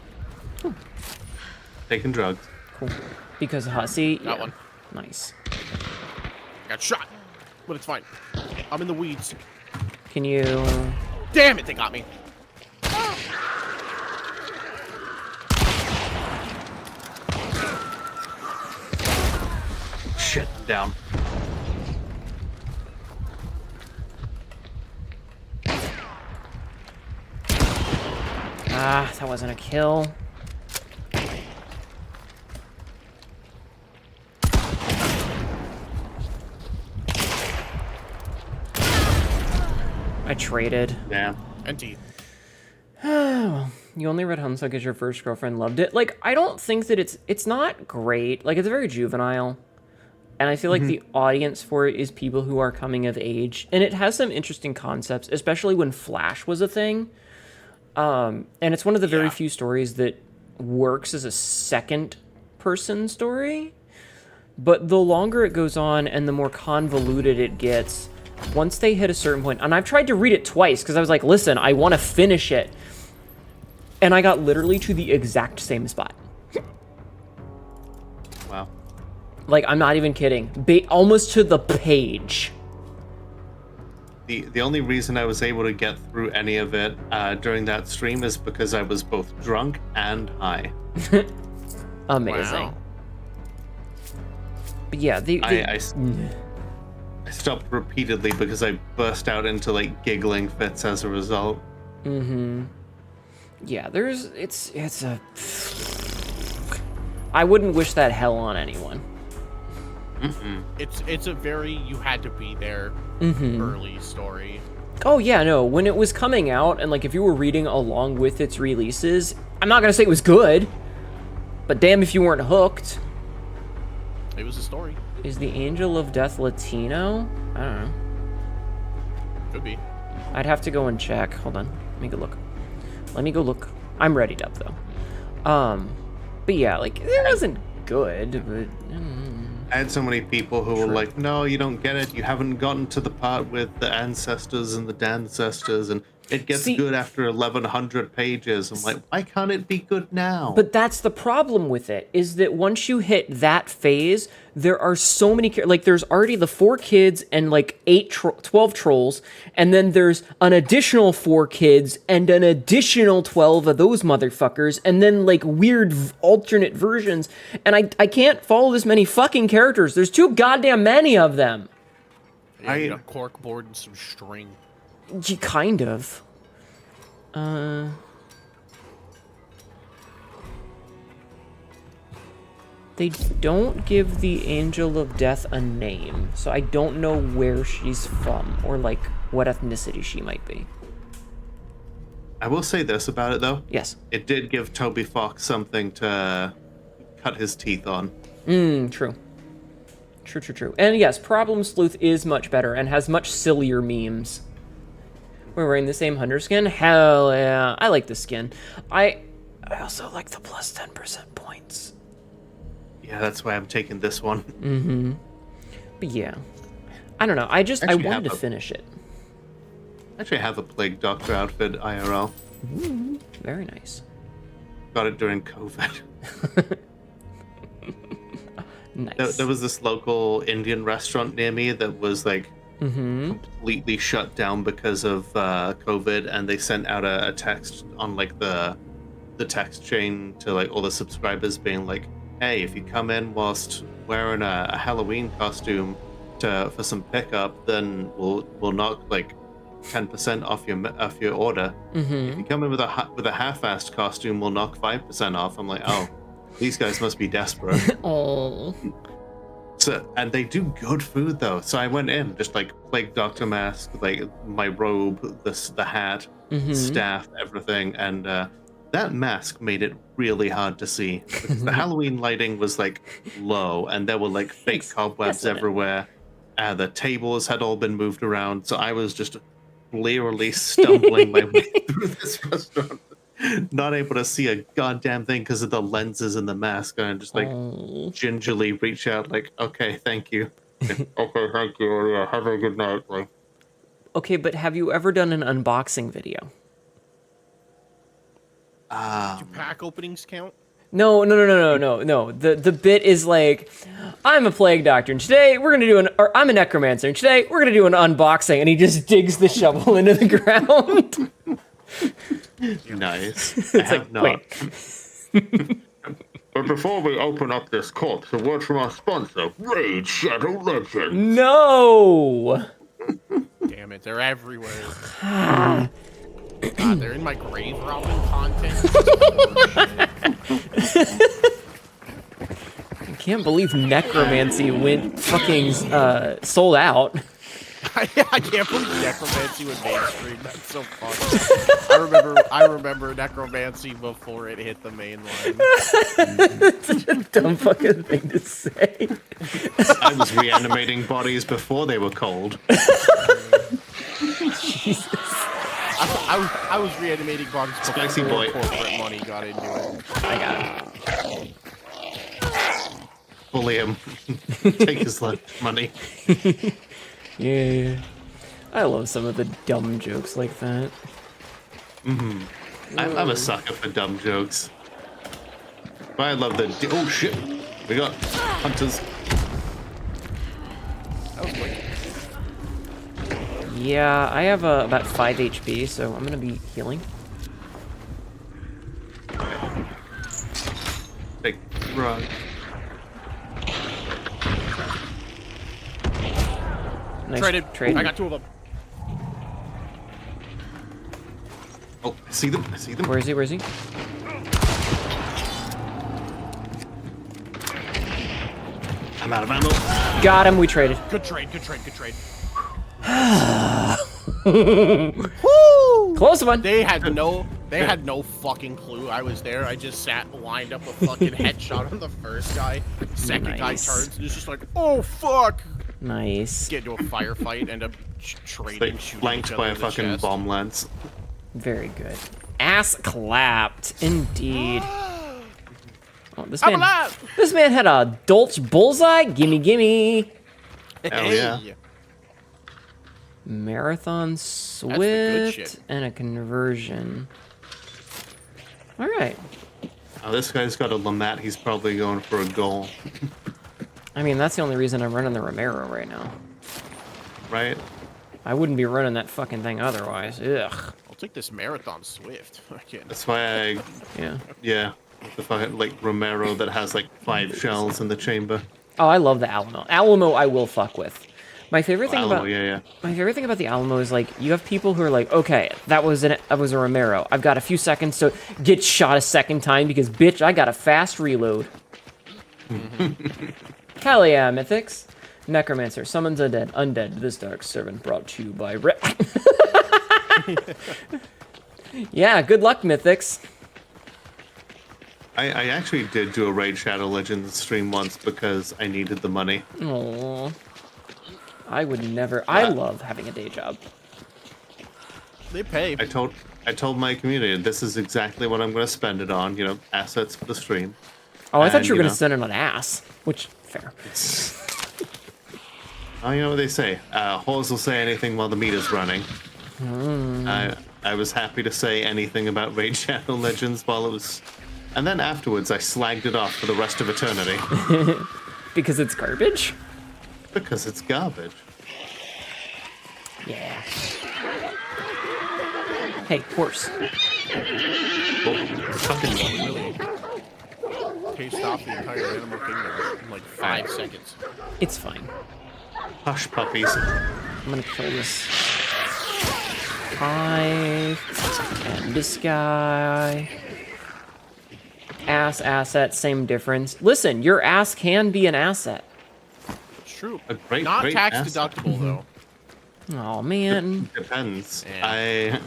Taking drugs. Cool. Because Hussy. Got one. Nice. Got shot. But it's fine. I'm in the weeds. Can you... Damn it, they got me. Shit, I'm down. Ah, that wasn't a kill. I traded. Yeah. And teeth. You only read Homestuck because your first girlfriend loved it. Like, I don't think that it's not great. Like, it's very juvenile. And I feel like the audience for it is people who are coming of age. And it has some interesting concepts, especially when Flash was a thing. And it's one of the very few stories that works as a second person story. But the longer it goes on and the more convoluted it gets, once they hit a certain point, and I've tried to read it twice because I was like, listen, I want to finish it. And I got literally to the exact same spot. Wow. Like, I'm not even kidding. Almost to the page. The only reason I was able to get through any of it during that stream is because I was both drunk and high. Amazing. Wow. But yeah, I stopped repeatedly because I burst out into like giggling fits as a result. yeah, it's a... I wouldn't wish that hell on anyone. It's a very you had to be there early story. Oh yeah, no, when it was coming out, and like if you were reading along with its releases, I'm not gonna say it was good, but damn if you weren't hooked. It was a story. Is the Angel of Death Latino? I don't know. Could be. I'd have to go and check. Hold on. Let me go look. I'm readied up though. But yeah, like it wasn't good, but I had so many people who were like, no, you don't get it. You haven't gotten to the part with the ancestors and the dancestors, and It gets See- good after 1,100 pages. I'm like, why can't it be good now? But that's the problem with it, is that once you hit that phase, there are so many, like, there's already the 4 kids and, like, 12 trolls, and then there's an additional 4 kids and an additional 12 of those motherfuckers, and then, like, weird alternate versions, and I can't follow this many fucking characters. There's too goddamn many of them. Yeah, you need a cork board and some string. Kind of. They don't give the Angel of Death a name, so I don't know where she's from, or, like, what ethnicity she might be. I will say this about it, though. Yes. It did give Toby Fox something to cut his teeth on. True. True. And yes, Problem Sleuth is much better and has much sillier memes. We're wearing the same hunter skin? Hell yeah. I like the skin. I also like the plus 10% points. Yeah, that's why I'm taking this one. But yeah. I don't know. I wanted to finish it. Actually, I have a Plague Doctor outfit IRL. Very nice. Got it during COVID. Nice. There was this local Indian restaurant near me that was like completely shut down because of COVID, and they sent out a text on like the text chain to like all the subscribers being like, hey, if you come in whilst wearing a Halloween costume for some pickup, then we'll knock like 10% off your order. If you come in with a half-assed costume, we'll knock 5% off. I'm like, oh, these guys must be desperate. Oh. So, and they do good food though. So I went in just like Plague Doctor mask, like my robe, the hat, staff, everything, and that mask made it really hard to see because the Halloween lighting was like low, and there were like fake cobwebs everywhere. The tables had all been moved around, so I was just blearily stumbling my way through this restaurant, not able to see a goddamn thing because of the lenses and the mask, and I just like gingerly reach out like, okay, thank you. Okay, thank you. Yeah, have a good night. Like, Okay, but have you ever done an unboxing video? Do pack openings count? No. The bit is like, I'm a plague doctor, and today we're gonna do or I'm a necromancer, and today we're gonna do an unboxing, and he just digs the shovel into the ground. nice. I have not. But before we open up this corpse, a word from our sponsor, Raid Shadow Legends. No. Damn it, they're everywhere. God, they're in my grave robbing content. I can't believe necromancy went fucking sold out. I can't believe necromancy went mainstream. That's so funny. I remember necromancy before it hit the main line. That's such a dumb fucking thing to say. I was reanimating bodies before they were cold. Jesus. I was reanimating bodies before Spicy boy. corporate money got into it. I got it. Bully him. Take his money. Yeah. I love some of the dumb jokes like that. I'm a sucker for dumb jokes. But I love the... Oh, shit. We got hunters. That was quick. Yeah, I have about 5 HP, so I'm gonna be healing. Big run. Nice Traded. I got 2 of them. Oh, I see them. Where is he? I'm out of ammo. Got him, we traded. Good trade. Woo! Close one. They had no fucking clue I was there. I just lined up a fucking headshot on the first guy. Second guy turns and is just like, oh fuck. Nice. Get into a firefight, end up trading, Like, shooting flanked each by other a in the fucking chest. bomb lance. Very good. Ass clapped, indeed. Oh, I'm alive! This man had a Dolch bullseye. Gimme. Hell yeah. Marathon good Swift shit. and a conversion. All right. Oh, this guy's got a Lamette. He's probably going for a goal, I mean, that's the only reason I'm running the Romero right now. right? I wouldn't be running that fucking thing otherwise. Ugh. I'll take this Marathon Swift. Fucking. That's why Yeah. the fucking like Romero that has like 5 shells in the chamber. Oh, I love the Alamo. Alamo, I will fuck with. My favorite thing Alamo, about yeah. my favorite thing about the Alamo is like you have people who are like, okay, that was a Romero. I've got a few seconds to get shot a second time because bitch, I got a fast reload. Hell yeah, Mythics. Necromancer summons undead. This dark servant brought to you by Yeah, good luck, Mythics. I actually did do a Raid Shadow Legends stream once because I needed the money. Aww. I would never. I love having a day job. They pay. I told my community this is exactly what I'm going to spend it on. You know, assets for the stream. Oh, I thought And, you were you gonna know, send it on ass, which fair. Oh, you know what they say. Whores will say anything while the meter's running. I was happy to say anything about Raid Shadow Legends while it was, and then afterwards I slagged it off for the rest of eternity Because it's garbage. because it's garbage. Yeah. Hey, horse. Oh, fucking Paced off the entire Animal Kingdom in like 5 seconds. It's fine. hush puppies. I'm gonna kill this guy and this guy. Ass asset, same difference. Listen, your ass can be an asset. It's true. A great, Not great tax asset. deductible though. Oh man. Depends. Yeah.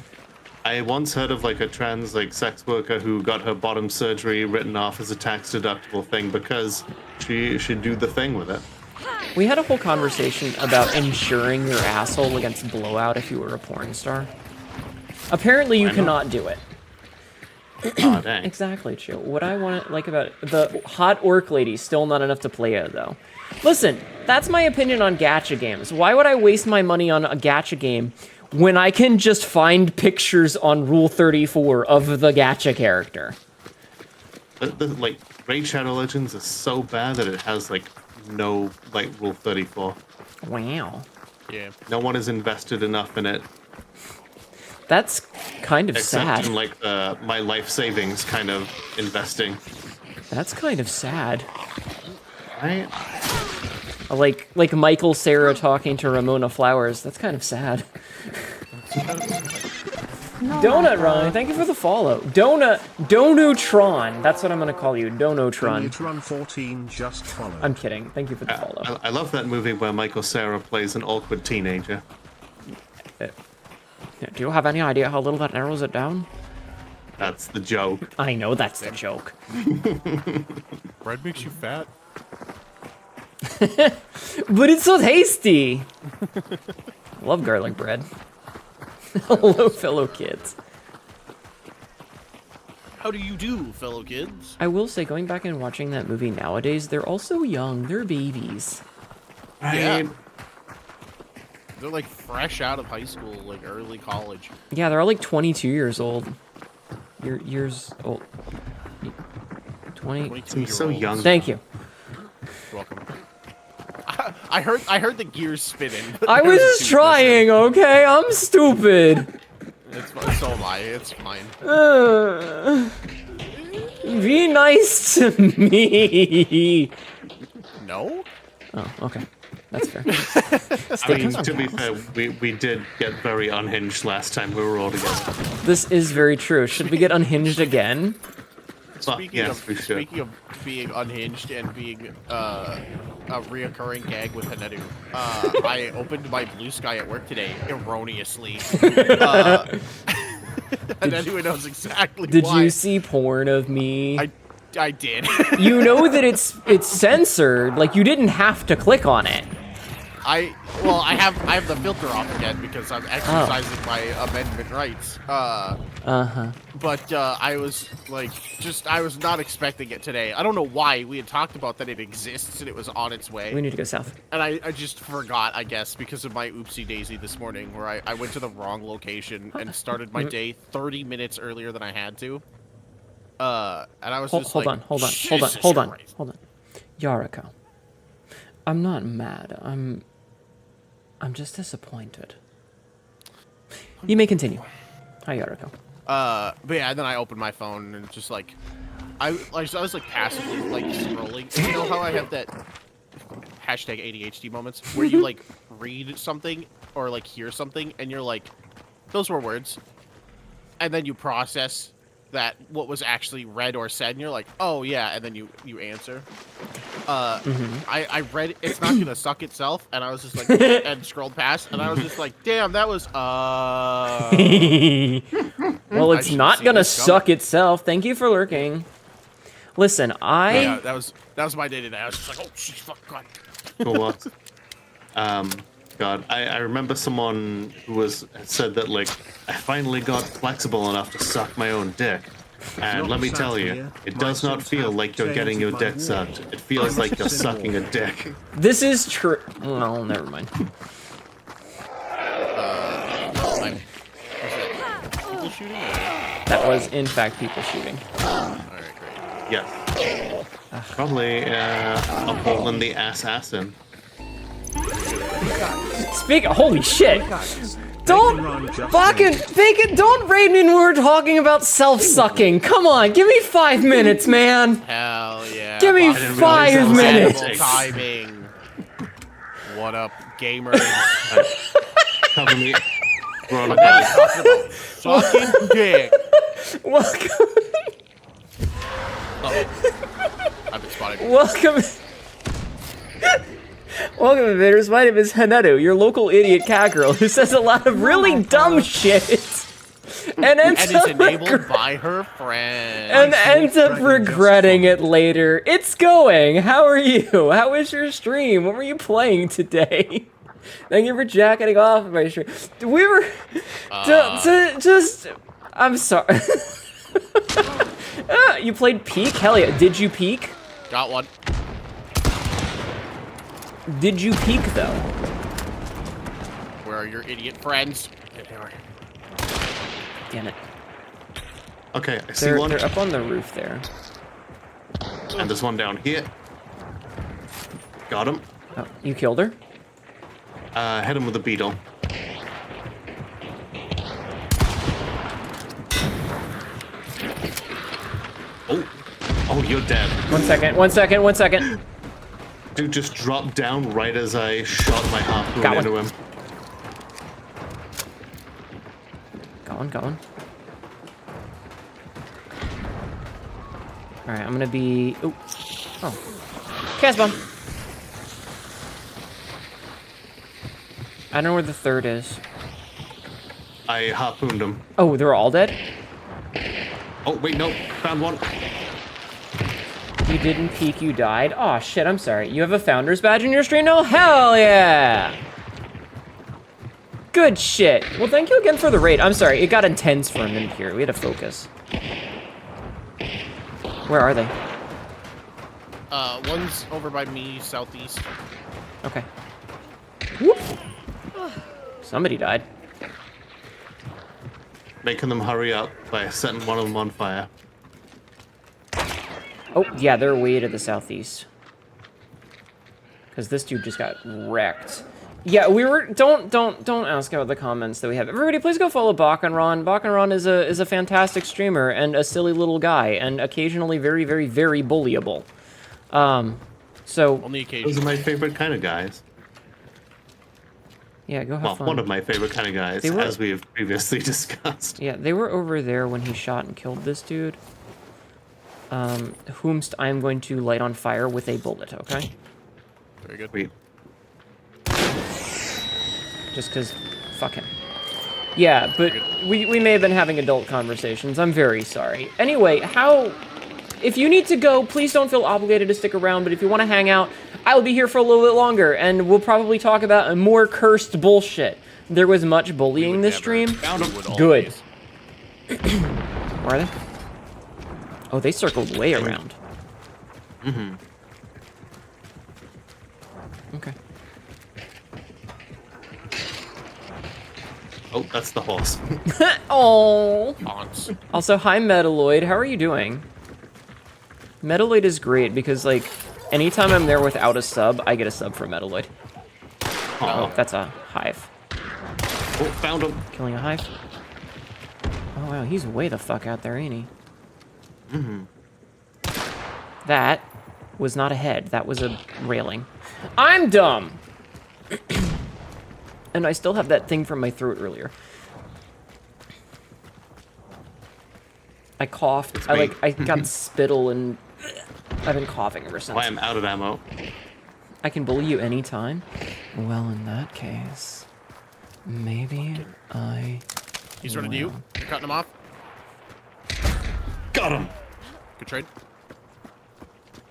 I once heard of like a trans like sex worker who got her bottom surgery written off as a tax deductible thing because she should do the thing with it. We had a whole conversation about insuring your asshole against blowout if you were a porn star. Apparently you Why not? cannot do it. Aw, dang. Exactly, Chill. What I want to like about the hot orc lady, still not enough to play it though. Listen, that's my opinion on gacha games. Why would I waste my money on a gacha game when I can just find pictures on Rule 34 of the gacha character? Like Raid Shadow Legends is so bad that it has like no like Rule 34. Wow. Yeah. No one is invested enough in it That's kind of except sad. in like the my life savings kind of investing. That's kind of sad. Right? Like Michael Sarah talking to Ramona Flowers. That's kind of sad. No, Donut Marco. Ron, thank you for the follow. Donutron. That's what I'm gonna call you, Donutron. Donutron 14 just followed. I'm kidding. Thank you for the follow. I love that movie where Michael Cera plays an awkward teenager. Do you have any idea how little that narrows it down? That's the joke. I know that's the joke. Bread makes you fat. But it's so tasty. I love garlic bread. Hello, fellow kids. How do you do, fellow kids? I will say, going back and watching that movie nowadays, they're all so young. They're babies. Yeah. They're like fresh out of high school, like early college. Yeah, they're all like 22 years old. Years old. 20. 22-year-olds. So young. Thank you. Welcome. I heard the gears spinning. but I there was a just 2%. trying, okay? I'm stupid. It's fine. So am I. It's fine. Be nice to me. No? Oh, okay. That's fair. I mean, to be fair, we did get very unhinged last time we were all together. This is very true. Should we get unhinged again? Well, yes, we should. Speaking of being unhinged and being a reoccurring gag with Hanedu, I opened my Blue Sky at work today erroneously. Hanedu knows exactly Did why. you see porn of me? I did. You know that it's censored. Like, you didn't have to click on it. I have the filter off again because I'm exercising my amendment rights. But I was like, I was not expecting it today. I don't know why. We had talked about that it exists and it was on its way. We need to go south. And I just forgot, I guess, because of my oopsie daisy this morning, where I went to the wrong location and started my day 30 minutes earlier than I had to. And I was just hold like, on. Jesus Hold on. Christ. Yariko. I'm not mad. I'm just disappointed. You may continue. Hi, Yariko. But yeah, and then I opened my phone and just like, I was like passively like scrolling. And you know how I have that hashtag ADHD moments where you like read something or like hear something and you're like, those were words, and then you process that what was actually read or said and you're like, oh yeah, and then you answer. I read it's not gonna suck itself, and I was just like and scrolled past and I was just like, damn, that was Well, it's not gonna suck itself. Thank you for lurking. Listen, yeah, that was my day today. I was just like, oh shit, fuck, God. For what? God, I remember someone who said that, like, I finally got flexible enough to suck my own dick. And let me tell you, it does not feel like you're getting your dick sucked. It feels like you're sucking a dick. This is true. Well, never mind. People shooting? That was, in fact, people shooting. Alright, great. Yes. Probably a hole in the assassin. Holy shit! Don't fucking Bacon! Don't raid me when we're talking about self-sucking. Come on, give me 5 minutes, man. Hell yeah. Give me didn't realize 5 that was minutes. animal Timing. What up, gamers? Cover me. We're on a bed. Sucking dick. Welcome, I've been spotted. welcome, welcome, invaders. My name is Hanetu, your local idiot cat girl who says a lot of really dumb shit and ends And up is enabled by her friend. and ends up regretting it later. It's going. How are you? How was your stream? What were you playing today? Thank you for jacking off my stream. We were just. I'm sorry. You played Peak? Hell yeah. Did you peak? Got one. Did you peak though? Where are your idiot friends? There they are. Damn it. Okay, I see They're one. up on the roof there. And there's one down here. Got him. Oh, you killed her? Hit him with a beetle. Oh, you're dead. 1 second. 1 second. 1 second. Dude just dropped down right as I shot my harpoon Got one. into him. Going. All right, I'm gonna be. Oh. Cast bomb. I don't know where the third is. I harpooned him. Oh, they're all dead? Oh, wait, no. Found one. You didn't peek, you died? Aw, shit, I'm sorry. You have a founder's badge in your stream now? Hell yeah! Good shit. Well, thank you again for the raid. I'm sorry, it got intense for a minute here. We had to focus. Where are they? One's over by me, southeast. Okay. Whoop. Somebody died. Making them hurry up by setting one of them on fire. Oh, yeah, they're way to the southeast. Because this dude just got wrecked. Yeah, we were. Don't ask about the comments that we have. Everybody, please go follow Bakenron. Bakenron is a fantastic streamer and a silly little guy, and occasionally very, very, very bullyable. So Only Those occasionally. are my favorite kind of guys. yeah, go have Well, fun. one of my favorite kind of guys, They were- as we have previously discussed. Yeah, they were over there when he shot and killed this dude. Whomst I am going to light on fire with a bullet. Okay. Very good. Sweet. Just because, fuck him. Yeah, but we may have been having adult conversations. I'm very sorry. Anyway, if you need to go, please don't feel obligated to stick around, but if you want to hang out, I'll be here for a little bit longer, and we'll probably talk about more cursed bullshit. There was much bullying this stream. Would Good. always. Where are they? Oh, they circled way around. Mm-hmm. Okay. Oh, that's the horse. Oh. Taunts. Also, hi Metaloid. How are you doing? Metaloid is great because, like, anytime I'm there without a sub, I get a sub from Metaloid. Oh, that's a hive. Oh, found him. Killing a hive. Oh, wow, he's way the fuck out there, ain't he? Mm-hmm. That was not a head. That was a railing. I'm dumb! And I still have that thing from my throat earlier. I coughed. I got spittle and I've been coughing ever since. Why I'm out of ammo. I can bully you anytime? Well, in that case, maybe I He's running to you. You're cutting him off. Got him. Good trade.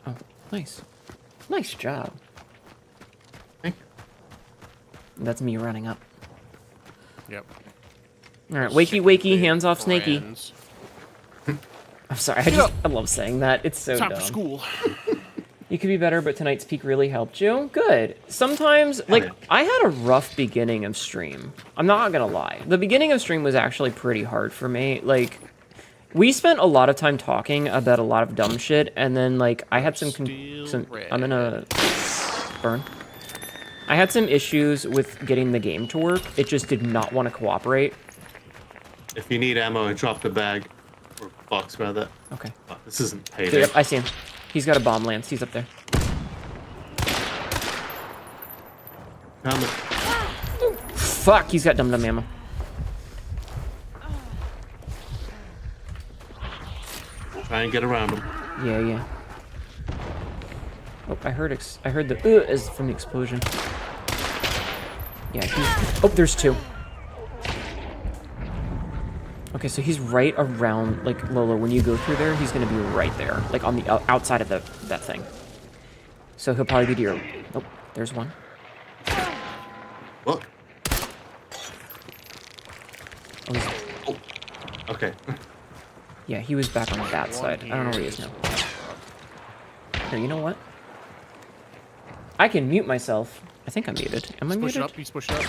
Oh, nice. Nice job. Thank you. That's me running up. Yep. Alright, wakey wakey, hands off Snakey. Friends. I'm sorry, I love saying that. It's so Time dumb. for school. You could be better, but tonight's peak really helped you. Good. Sometimes, like, I had a rough beginning of stream. I'm not gonna lie. The beginning of stream was actually pretty hard for me. Like, we spent a lot of time talking about a lot of dumb shit, and then, like, I had some I'm gonna burn. I had some issues with getting the game to work. It just did not want to cooperate. If you need ammo, I dropped a bag. Or box, rather. Okay. Oh, this isn't payday. Yep, I see him. He's got a bomb lance. He's up there. Found it. Fuck, he's got dum-dum ammo. Try and get around him. Yeah, yeah. Oh, I heard the is from the explosion. Yeah, he's... Oh, there's two. Okay, so he's right around, like, Lolo, when you go through there, he's gonna be right there. Like, on the outside of that thing. So he'll probably be to your... Oh, there's one. Look. Oh, he's... Oh. Okay. Yeah, he was back on that side. I don't know where he is now. Here, you know what? I can mute myself. I think I'm muted. Am I muted? He's pushing up.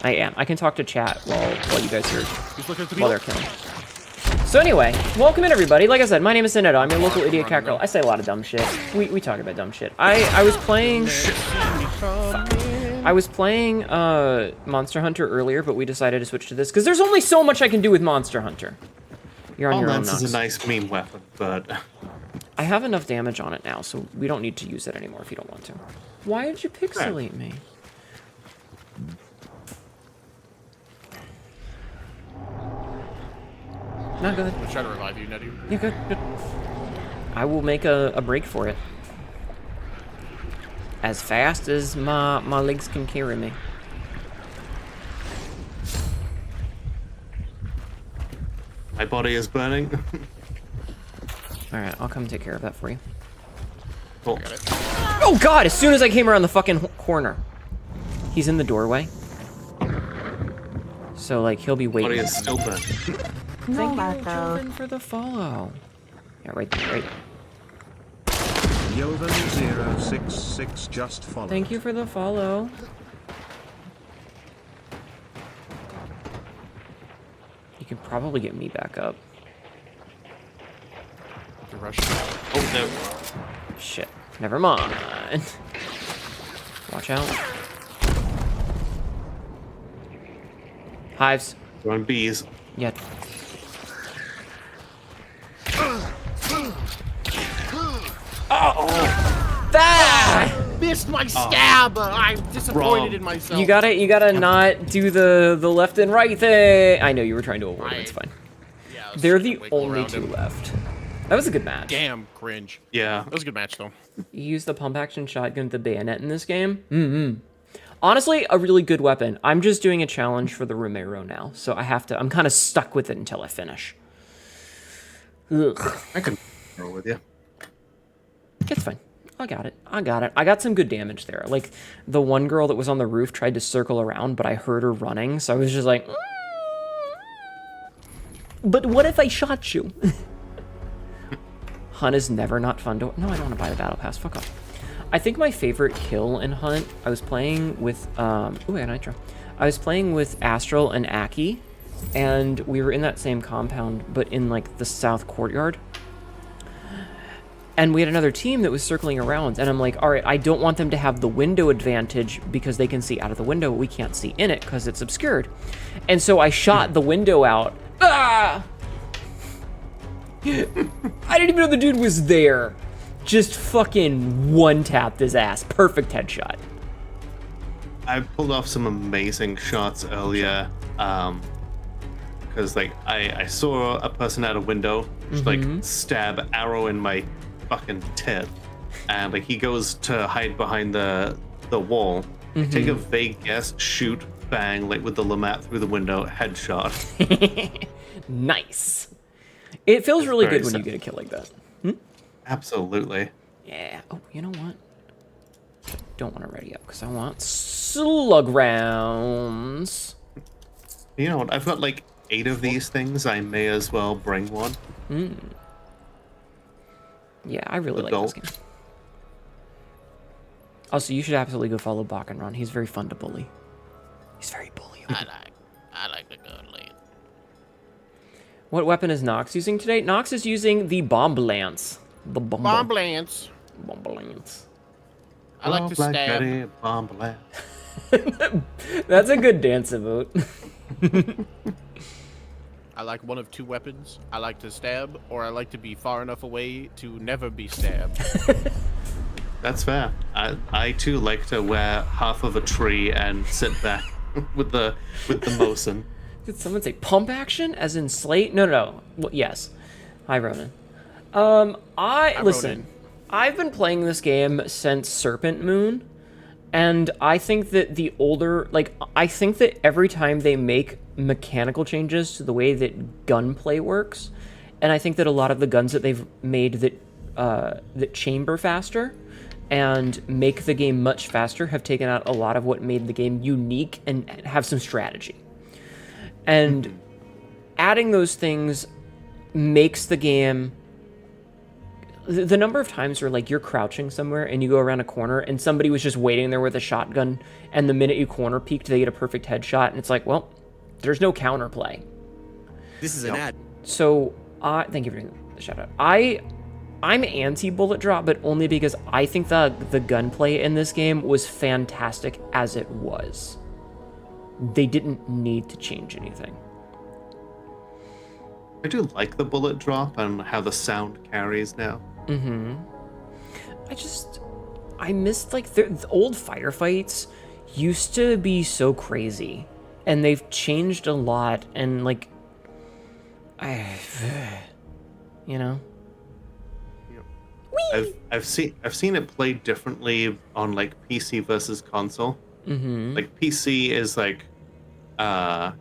I am. I can talk to chat while you guys are He's looking at the while they're killing. So anyway, welcome in everybody. Like I said, my name is Sinetto. I'm your local idiot cat girl. I say a lot of dumb shit. We talk about dumb shit. I was playing Monster Hunter earlier, but we decided to switch to this because there's only so much I can do with Monster Hunter. You're on your own. Lance is a nice meme weapon, but I have enough damage on it now, so we don't need to use it anymore if you don't want to. Why did you pixelate me? Not good. I'm trying to revive you, Nettie. Yeah, good, good. I will make a break for it. As fast as my legs can carry me. my body is burning. Alright, I'll come take care of that for you. Cool. Oh god, as soon as I came around the fucking corner. He's in the doorway. So, like, he'll be waiting. Body is still burning. Thank you, Marco. Joven, for the follow. Yeah, right there, right. Yovan066 just followed. Thank you for the follow. You can probably get me back up. The rush. Oh, no. Shit. Never mind. Watch out. Hives. We're on bees. Yeah. Oh! That! Missed my stab. I'm disappointed Wrong. in myself. You gotta not do the left and right thing. I know you were trying to avoid it. It's fine. Yeah, I was They're trying the to wiggle only around two him. left. That was a good match. Damn, cringe. Yeah. That was a good match, though. You use the pump action shotgun with the bayonet in this game. Honestly, a really good weapon. I'm just doing a challenge for the Romero now, so I'm kind of stuck with it until I finish. Ugh. I can roll with you. It's fine. I got it. I got some good damage there. Like, the one girl that was on the roof tried to circle around, but I heard her running, so I was just like... But what if I shot you? Hunt is never not fun to... No, I don't want to buy the battle pass. Fuck off. I think my favorite kill in Hunt, I was playing with... Ooh, yeah, Nitro. I was playing with Astral and Aki, and we were in that same compound, but in, like, the south courtyard. And we had another team that was circling around, and I'm like, all right, I don't want them to have the window advantage because they can see out of the window. We can't see in it because it's obscured. And so I shot the window out. Ah! I didn't even know the dude was there. Just fucking one-tapped his ass. Perfect headshot. I pulled off some amazing shots earlier. Because, like, I saw a person out a window, just, like, stab arrow in my fucking tit, and like he goes to hide behind the wall. Take a vague guess, shoot, bang, like with the Lamat through the window, headshot. Nice. It feels really good when sad. you get a kill like that. Absolutely. Yeah. Oh, you know what? Don't want to ready up because I want slug rounds. You know what? I've got like 8 of these things. I may as well bring one. Yeah, I really like this game. Also, you should absolutely go follow Bakenron. He's very fun to bully. He's very bullyable. I like the gun lane. What weapon is Nox using today? Nox is using the Bomb Lance. The Bomb lance. Bomb Lance. I like to stab. Bomb lance. That's a good dance emote. I like one of 2 weapons. I like to stab, or I like to be far enough away to never be stabbed. That's fair. I too like to wear half of a tree and sit back with the Mosin. Did someone say pump action as in slate? No. Well, yes. Hi, Ronan. Listen. Ronan. I've been playing this game since Serpent Moon, and I think that I think that every time they make mechanical changes to the way that gunplay works, and I think that a lot of the guns that they've made that chamber faster and make the game much faster have taken out a lot of what made the game unique and have some strategy. And adding those things makes the game... The number of times where, like, you're crouching somewhere and you go around a corner and somebody was just waiting there with a shotgun, and the minute you corner peeked, they get a perfect headshot, and it's like, well, there's no counterplay. This is an ad. So, thank you for doing the shout out. I'm anti-bullet drop, but only because I think the gunplay in this game was fantastic as it was. They didn't need to change anything. I do like the bullet drop and how the sound carries now. I missed, like, the old firefights used to be so crazy, and they've changed a lot, and, like, you know? I've seen it played differently on, like, PC versus console. Like, PC is like a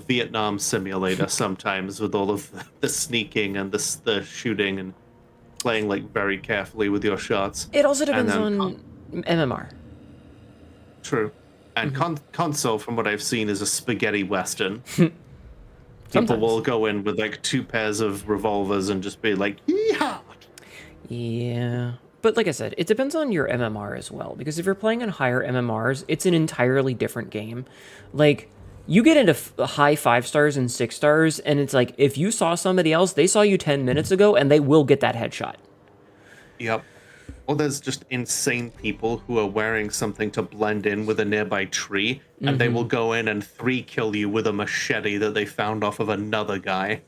Vietnam simulator sometimes, with all of the sneaking and the shooting and playing, like, very carefully with your shots. It also depends on MMR. True. And console, from what I've seen, is a spaghetti western. People Sometimes. will go in with, like, 2 pairs of revolvers and just be like, yeehaw! Yeah. But like I said, it depends on your MMR as well, because if you're playing on higher MMRs, it's an entirely different game. Like, you get into high 5 stars and 6 stars, and it's like, if you saw somebody else, they saw you 10 minutes ago, and they will get that headshot. Yep. Or there's just insane people who are wearing something to blend in with a nearby tree, and they will go in and 3-kill you with a machete that they found off of another guy.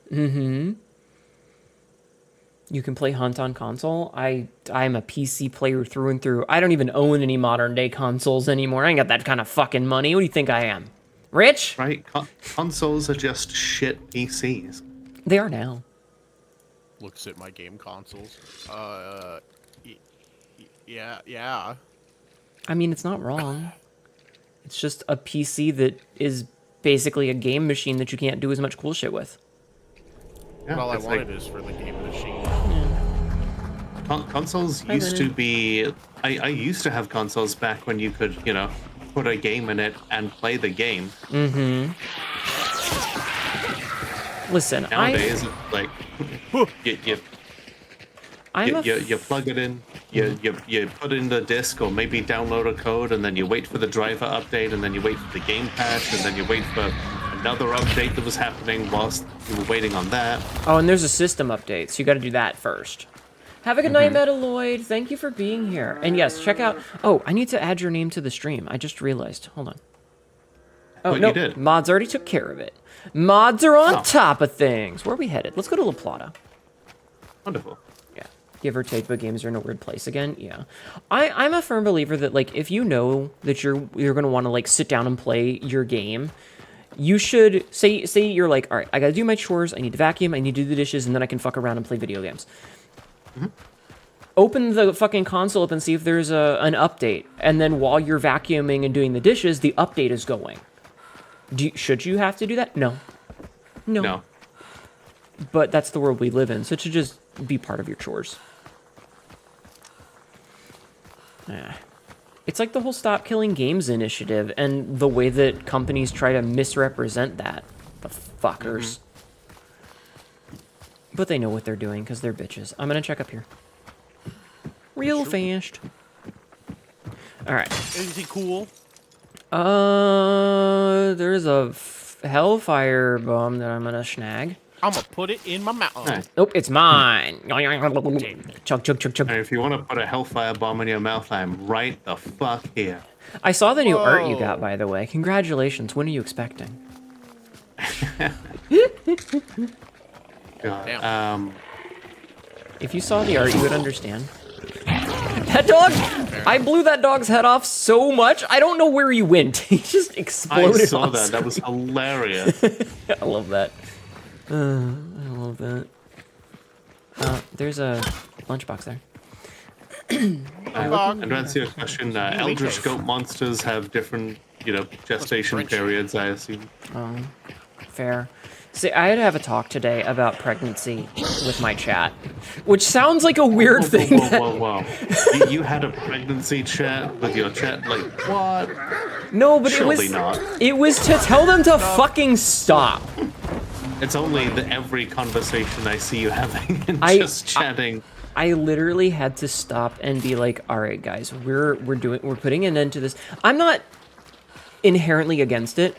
You can play Hunt on console. I'm a PC player through and through. I don't even own any modern day consoles anymore. I ain't got that kind of fucking money. What do you think I am? Rich? Right? Consoles are just shit PCs. They are now. Looks at my game consoles. Yeah. I mean, it's not wrong. It's just a PC that is basically a game machine that you can't do as much cool shit with. Yeah, All I it's wanted like, is for the game machine. consoles used to be... I used to have consoles back when you could, put a game in it and play the game. Listen, Nowadays, like you plug it in, you put in the disk or maybe download a code, and then you wait for the driver update, and then you wait for the game patch, and then you wait for another update that was happening whilst you were waiting on that. Oh, and there's a system update, so you got to do that first. Have a good night, Metaloid. Thank you for being here. And yes, check out... Oh, I need to add your name to the stream. I just realized. Hold on. Oh, But no. you did. Mods already took care of it. Mods are on top of things. Where are we headed? Let's go to La Plata. Wonderful. Yeah. Give or take, but games are in a weird place again. Yeah. I'm a firm believer that, like, if you know that you're going to want to, like, sit down and play your game... You should say you're like, all right, I gotta do my chores, I need to vacuum, I need to do the dishes, and then I can fuck around and play video games. Open the fucking console up and see if there's an update, and then while you're vacuuming and doing the dishes, the update is going. Should you have to do that? No. But that's the world we live in, so it should just be part of your chores. It's like the whole Stop Killing Games initiative and the way that companies try to misrepresent that. The fuckers. But they know what they're doing because they're bitches. I'm going to check up here. Real fast. Alright. Is he cool? There's a hellfire bomb that I'm going to snag. I'm gonna put it in my mouth. Nope, it's mine. Chug, chug, chug, chug. And if you want to put a hellfire bomb in your mouth, I'm right the fuck here. I saw the new art you got, by the way. Congratulations. When are you expecting? God, if you saw the art, you would understand. That dog! I blew that dog's head off so much, I don't know where he went. He just exploded. I saw off that. screen. That was hilarious. I love that. I love that. There's a lunchbox there. And to answer your question, Eldritch Goat monsters have different, gestation periods, I assume. Fair. See, I had to have a talk today about pregnancy with my chat, which sounds like a weird thing. Whoa. You had a pregnancy chat with your chat? Like, what? No, but Surely not. It was to tell them to fucking stop. It's only every conversation I see you having and just chatting. I literally had to stop and be like, all right, guys, we're putting an end to this. I'm not inherently against it.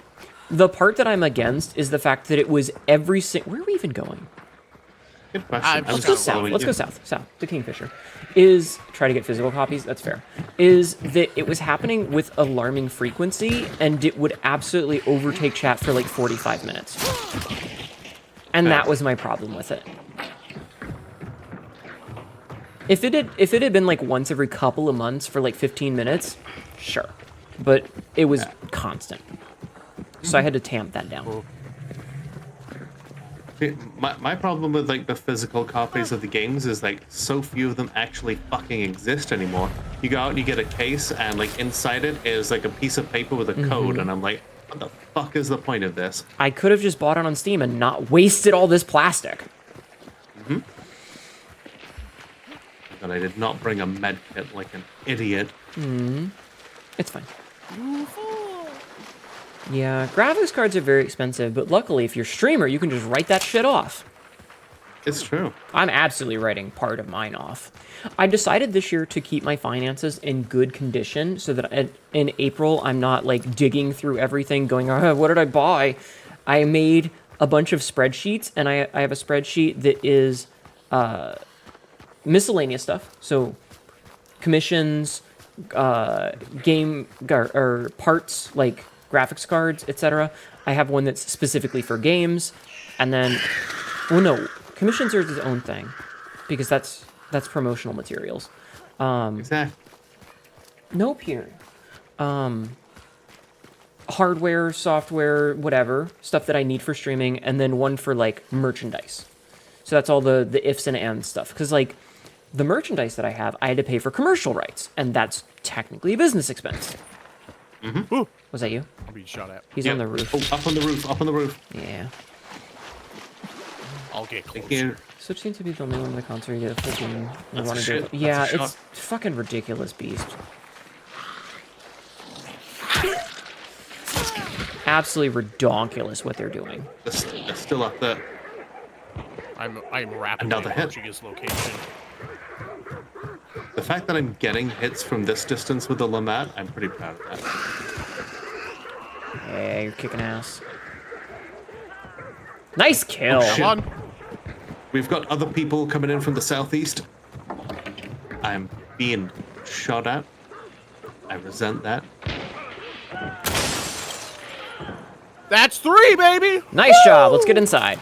The part that I'm against is the fact that it was every where are we even going? Good question. Let's go south. Let's go south. South. The Kingfisher. Is try to get physical copies. That's fair. Is that it was happening with alarming frequency, and it would absolutely overtake chat for like 45 minutes. And that was my problem with it. If it had been like once every couple of months for like 15 minutes, sure. But it was constant. So I had to tamp that down. See, my problem with like the physical copies of the games is like so few of them actually fucking exist anymore. You go out and you get a case, and like inside it is like a piece of paper with a code, and I'm like, what the fuck is the point of this? I could have just bought it on Steam and not wasted all this plastic. But I did not bring a med kit like an idiot. It's fine. Yeah, graphics cards are very expensive, but luckily if you're a streamer, you can just write that shit off. It's true. I'm absolutely writing part of mine off. I decided this year to keep my finances in good condition so that in April I'm not like digging through everything going, oh, what did I buy? I made a bunch of spreadsheets, and I have a spreadsheet that is miscellaneous stuff. So commissions, game or parts like graphics cards, etc. I have one that's specifically for games, and then, well, no, commissions are its own thing because that's promotional materials. Exactly. Nope, here. Hardware, software, whatever stuff that I need for streaming, and then one for like merchandise. So that's all the ifs and ands stuff. Because like the merchandise that I have, I had to pay for commercial rights, and that's technically a business expense. Was that you? I'm being shot at. He's on the roof. Oh, up on the roof, up on the roof. Yeah. I'll get close. Thank you. Switch seems to be the only one in the console you get a fucking. That's a shit. Yeah, That's a it's fucking ridiculous, beast. Absolutely redonkulous what they're doing. They're still up there. I'm rapidly Another hit. approaching his location. The fact that I'm getting hits from this distance with the Lamat, I'm pretty proud of that. Hey, you're kicking ass. Nice kill. Oh, shit. Come on. We've got other people coming in from the southeast. I'm being shot at. I resent that. That's 3, baby. Nice job. Let's get inside.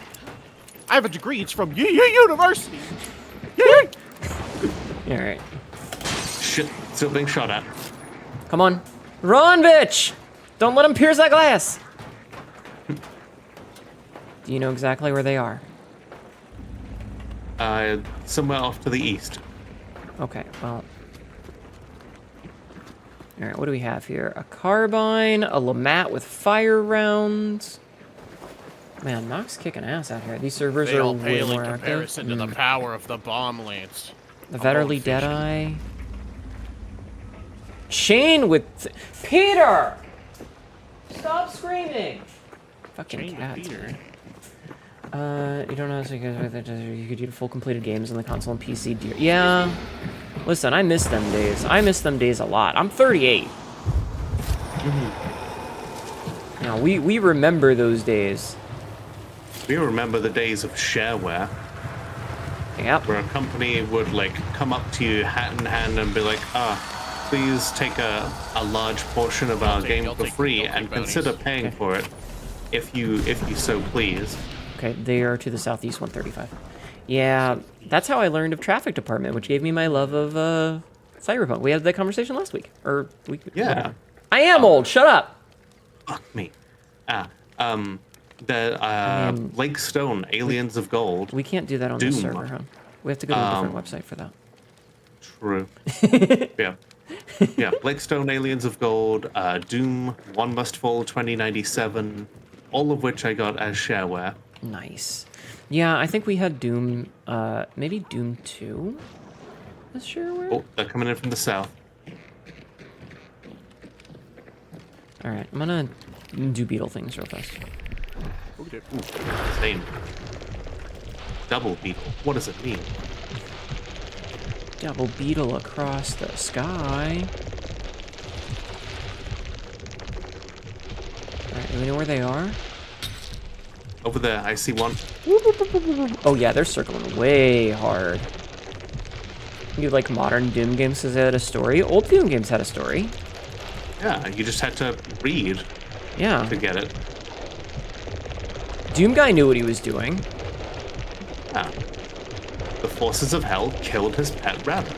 I have a degree. It's from University. Yay! All right. Shit, still being shot at. Come on. Run, bitch! Don't let him pierce that glass. Do you know exactly where they are? Somewhere off to the east. Okay, well. All right, what do we have here? A carbine, a Lamat with fire rounds. Man, Nox kicking ass out here. These servers They are all way pale in more active. comparison to the power of the bomb lance. The I'm Vetterly going fishing. Deadeye. Shane with... Peter! Stop screaming! Fucking Shane with cats, Peter. man. You don't know how you could do full completed games on the console and PC. Yeah. Listen, I miss them days. I miss them days a lot. I'm 38. Now, we remember those days. We remember the days of shareware, Yep. where a company would like come up to you hat in hand and be like, please take a large portion of our game for free and consider paying for it if you so please. Okay, they are to the southeast 135. Yeah, that's how I learned of Traffic Department, which gave me my love of Cyberpunk. We had that conversation last week. Or week. Yeah. Whatever. I am old, shut up! Fuck me. Lake Stone, Aliens of Gold. We can't do that on Doom. this server, huh? We have to go to a different website for that. True. Yeah. Yeah, Blackstone, Aliens of Gold, Doom, One Must Fall 2097, all of which I got as shareware. Nice. Yeah, I think we had Doom, maybe Doom 2 as shareware? Oh, they're coming in from the south. Alright, I'm gonna do beetle things real fast. Okay. Same. Double beetle. What does it mean? Double beetle across the sky. Alright, do we know where they are? Over there, I see one. Oh yeah, they're circling way hard. You like modern Doom games because they had a story? Old Doom games had a story. Yeah, you just had to read Yeah. to get it. Doom guy knew what he was doing. Yeah. The forces of hell killed his pet rabbit.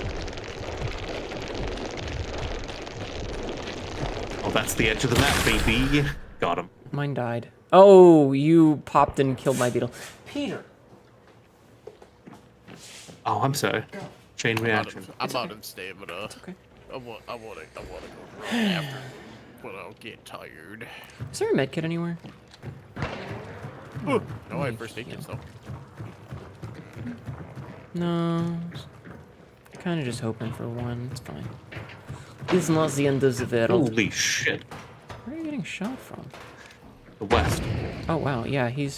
Oh, that's the edge of the map, baby. Got him. Mine died. Oh, you popped and killed my beetle. Peter. Oh, I'm sorry. Chain reaction. I'm out of stamina. Okay. I want to go run after, but I'll get tired. Is there a med kit anywhere? Ooh, no, I have first aid kits though. No. Kind of just hoping for one. It's fine. It's not the end of the world. Holy shit. Where are you getting shot from? The west. Oh, wow. Yeah, he's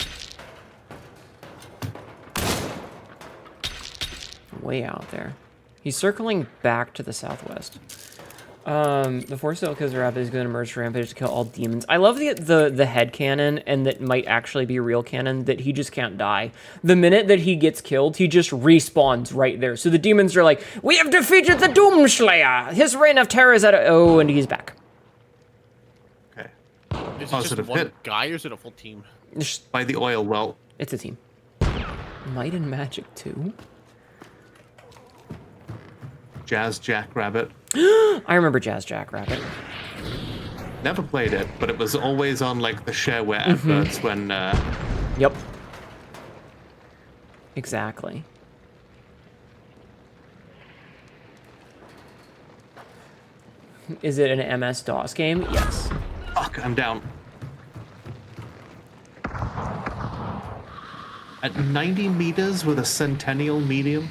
way out there. He's circling back to the southwest. The Force of Kills Rabbit is going to merge Rampage to kill all demons. I love the head cannon, and that might actually be real canon, that he just can't die. The minute that he gets killed, he just respawns right there. So the demons are like, we have defeated the Doomslayer! His reign of terror is at a... Oh, and he's back. Okay. Is it Positive just one hit. guy or is it a full team? By the oil well. It's a team. Might and Magic 2? Jazz Jackrabbit. I remember Jazz Jackrabbit. Never played it, but it was always on like the shareware adverts when Yep. Exactly. Is it an MS-DOS game? Yes. fuck, I'm down. At 90 meters with a Centennial medium.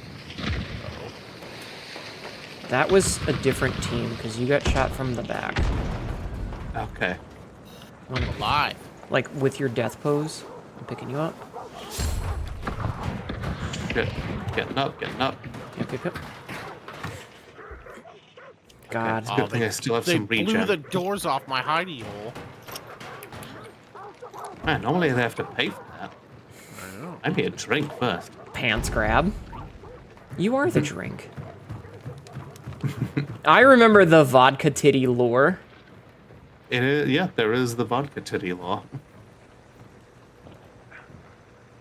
That was a different team, because you got shot from the back. Okay. I'm alive. Like, with your death pose. I'm picking you up. shit. Getting up, getting up. Yep. God. It's a good thing I still have They some blew regen. the doors off my hidey hole. Man, normally they have to pay for that. I know. I need a drink first. Pants grab. You are the drink. I remember the vodka titty lore. It is, yeah, there is the vodka titty law.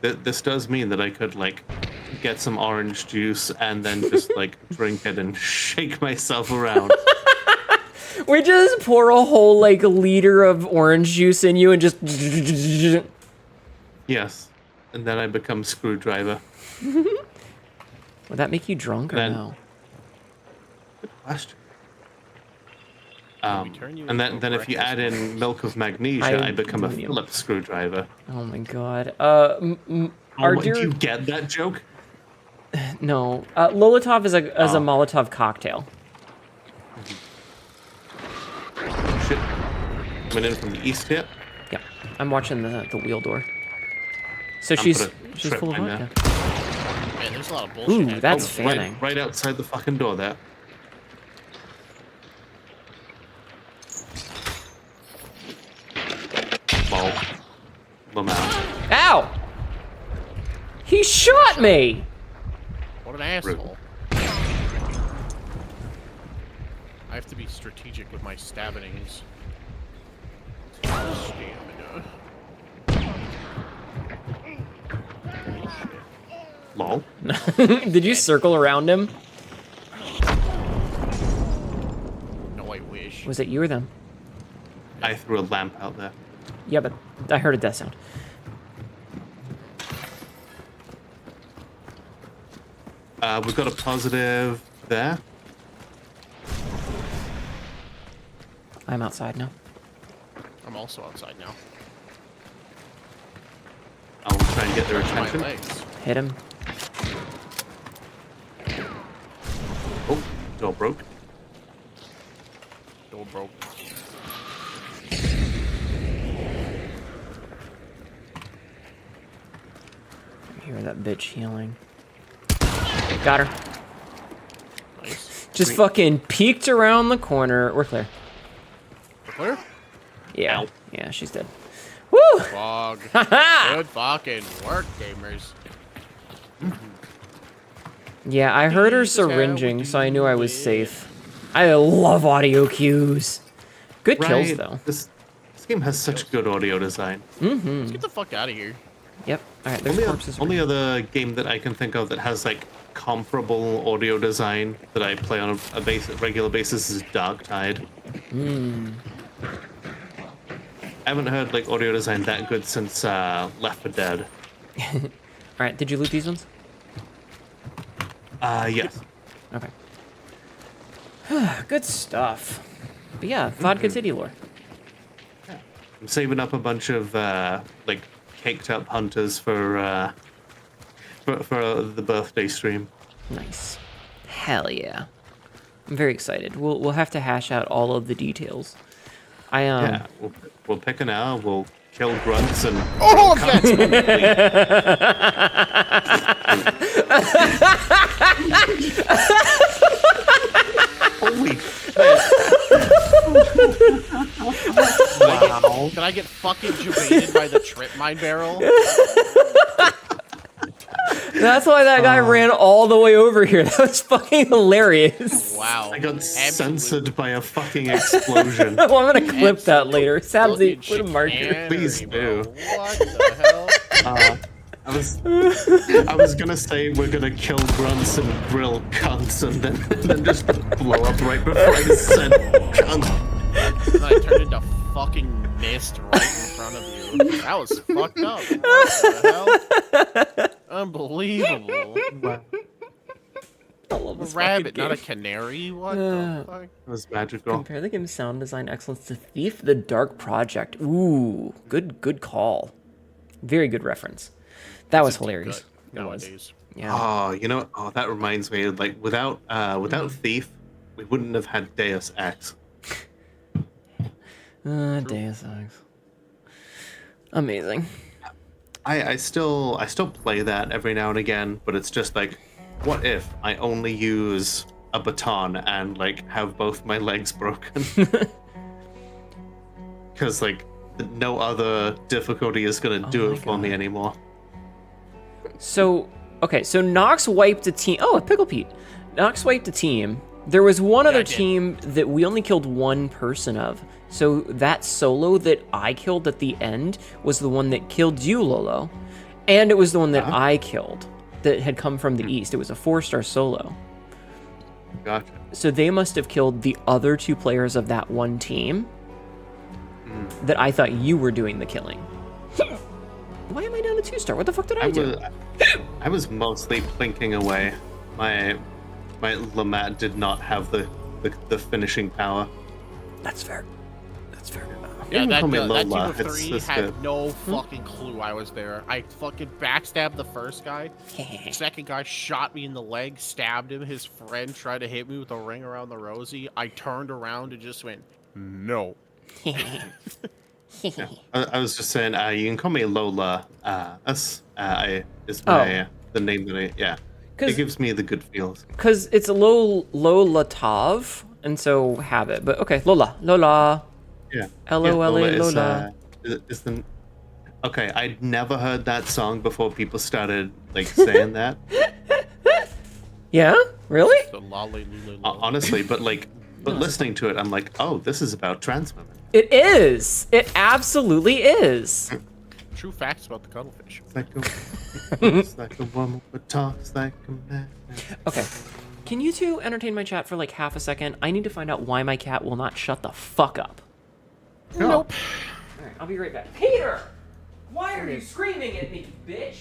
This does mean that I could, like, get some orange juice and then just, like, drink it and shake myself around. We just pour a whole, like, liter of orange juice in you and just... Yes. And then I become Screwdriver. Would that make you drunk or Then- no? Good question. turn you And into a then if you add in milk of magnesia, I become a Ideum. Phillips Screwdriver. Oh my god. Oh, Our do dear... you get that joke? No. Lolotov is a Oh. Molotov cocktail. Shit. Coming in from the east here. Yeah. I'm watching the wheel door. So I'm she's gonna trip full of mine vodka. Man, there's a lot of bullshit. Ooh, happening. that's Right, fanning. right outside the fucking door there. Lol. Lamau. Ow! He shot me! What an asshole. I have to be strategic with my stabbings. Stamina. Lol. Did you circle around him? No, I wish. Was it you or them? I threw a lamp out there. Yeah, but I heard a death sound. We've got a positive there. I'm outside now. I'm also outside now. I'll try and get their My attention. legs. Hit him. Oh, door broke. Door broke. I hear that bitch healing. Got her. Nice. Just fucking peeked around the corner. We're clear. Clear? Yeah. Ow. Yeah, she's dead. Woo! Fog. Haha! Good fucking work, gamers. Yeah, I heard her This is how we syringing, so I knew I was do it. safe. I love audio cues. Good kills, Right. though. This game has such good audio design. Let's get the fuck out of here. Yep. All right, there's corpses. Only other game that I can think of that has like comparable audio design that I play on a regular basis is Dark Tide. I haven't heard like audio design that good since Left 4 Dead. All right, did you loot these ones? Yes. Okay. Good stuff. But yeah, vodka titty lore. I'm saving up a bunch of like caked up hunters for the birthday stream. Nice. Hell yeah. I'm very excited. We'll have to hash out all of the details. Yeah, we'll pick an hour. We'll kill grunts and Oh, holy wow. Can I get fucking jebaited by the trip mine barrel? That's why that guy ran all the way over here. That was fucking hilarious. Wow. I got Absolute censored by a fucking explosion. Well, I'm gonna clip that later. Sabzi, fucking put a marker. chicanery, Please bro. do. What the hell? I was gonna say we're gonna kill grunts and grill cunts and then just blow up right before I said cunt. And I turned into fucking mist right in front of you. That was fucked up. What the hell? Unbelievable. I love A this rabbit, fucking not a game. canary. What the fuck? It was magical. Compare the game's sound design excellence to Thief the Dark Project. Ooh, good call. Very good reference. That was hilarious. It was. Nowadays. Yeah. Oh, you know, that reminds me. Like without Thief, we wouldn't have had Deus Ex. Deus Ex. Amazing. I still play that every now and again, but it's just like, what if I only use a baton and like have both my legs broken? Because like no other difficulty is gonna do it for me anymore. So, okay, so Nox wiped a team. Oh, a Pickle Pete. Nox wiped a team. There was one other team that we only killed one person of. So that solo that I killed at the end was the one that killed you, Lolo. And it was the one that I killed that had come from the east. It was a 4-star solo. Gotcha. So they must have killed the other 2 players of that one team that I thought you were doing the killing. Why am I down to 2-star? What the fuck did I do? I was mostly plinking away. My Lamat did not have the finishing power. That's fair. That's fair. Yeah, that team Lola. of 3 It's had good. no fucking clue I was there. I fucking backstabbed the first guy. Second guy shot me in the leg, stabbed him. His friend tried to hit me with a ring around the rosy. I turned around and just went, no. Yeah. I was just saying, you can call me Lola. Is my the name that it gives me the good feels. Because it's a Lola Tav, and so have it. But okay, Lola. Yeah. L-O-L-A, Lola. Is the okay? I'd never heard that song before people started like saying that. Yeah, really? The lolly, Honestly, but listening to it, I'm like, oh, this is about trans women. It is. It absolutely is. True facts about the cuttlefish. It's like a woman but talks like a man. Okay. Can you two entertain my chat for like half a second? I need to find out why my cat will not shut the fuck up. Nope. Alright, I'll be right back. Peter! Why are you screaming at me, bitch?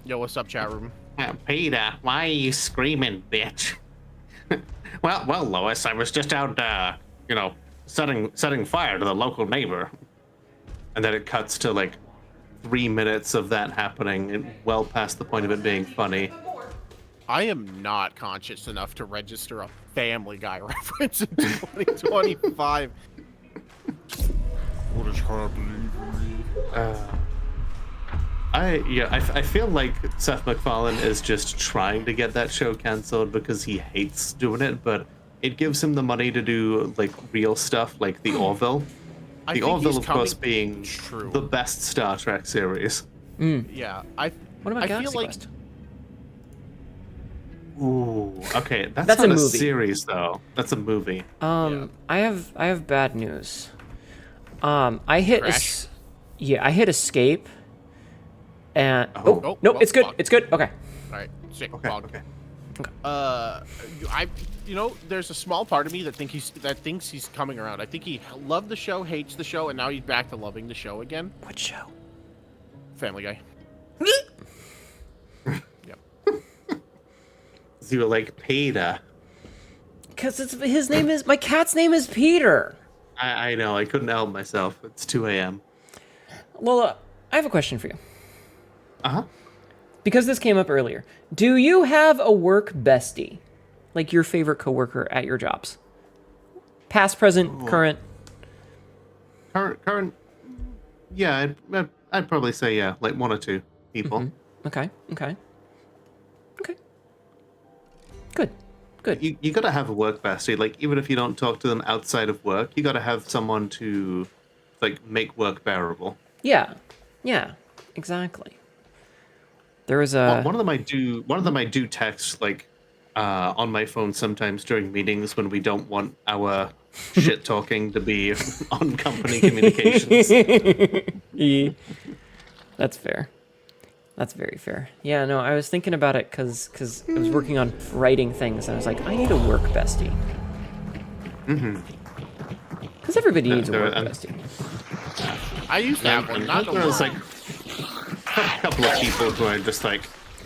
Yo, what's up, chat room? Peter, why are you screaming, bitch? well, Lois, I was just out, setting fire to the local neighbor. And then it cuts to like 3 minutes of that happening, and well past the point of it being funny. I am not conscious enough to register a Family Guy reference in 2025. What is happening? I feel like Seth MacFarlane is just trying to get that show canceled because he hates doing it, but it gives him the money to do like real stuff like the Orville. The Orville, of course, being the best Star Trek series. Yeah, What about I Galaxy feel like Quest? Ooh, okay, that's That's not a a movie. series though. That's a movie. I have bad news. I hit Crash? I hit escape. And Oh, no, well, it's good. fuck. It's good. Okay. All right, sick. Okay, Bog. okay. There's a small part of me that thinks he's coming around. I think he loved the show, hates the show, and now he's back to loving the show again. What show? Family Guy. Yep. So you were like Peter. Because his name is my cat's name is Peter. I know. I couldn't help myself. It's 2 a.m. Lola, I have a question for you. Uh-huh. Because this came up earlier. Do you have a work bestie? Like your favorite coworker at your jobs? Past, present, current? Current. Yeah, I'd probably say yeah, like 1 or 2 people. Okay. Good. You gotta have a work bestie. Like even if you don't talk to them outside of work, you gotta have someone to like make work bearable. Yeah, exactly. There was a One of them I do text like on my phone sometimes during meetings when we don't want our shit talking to be on company communications. That's fair. That's very fair. Yeah, no, I was thinking about it because I was working on writing things, and I was like, I need a work bestie. Because everybody needs a work bestie. I used to have one. Not the There's one. like a couple of people who are just like,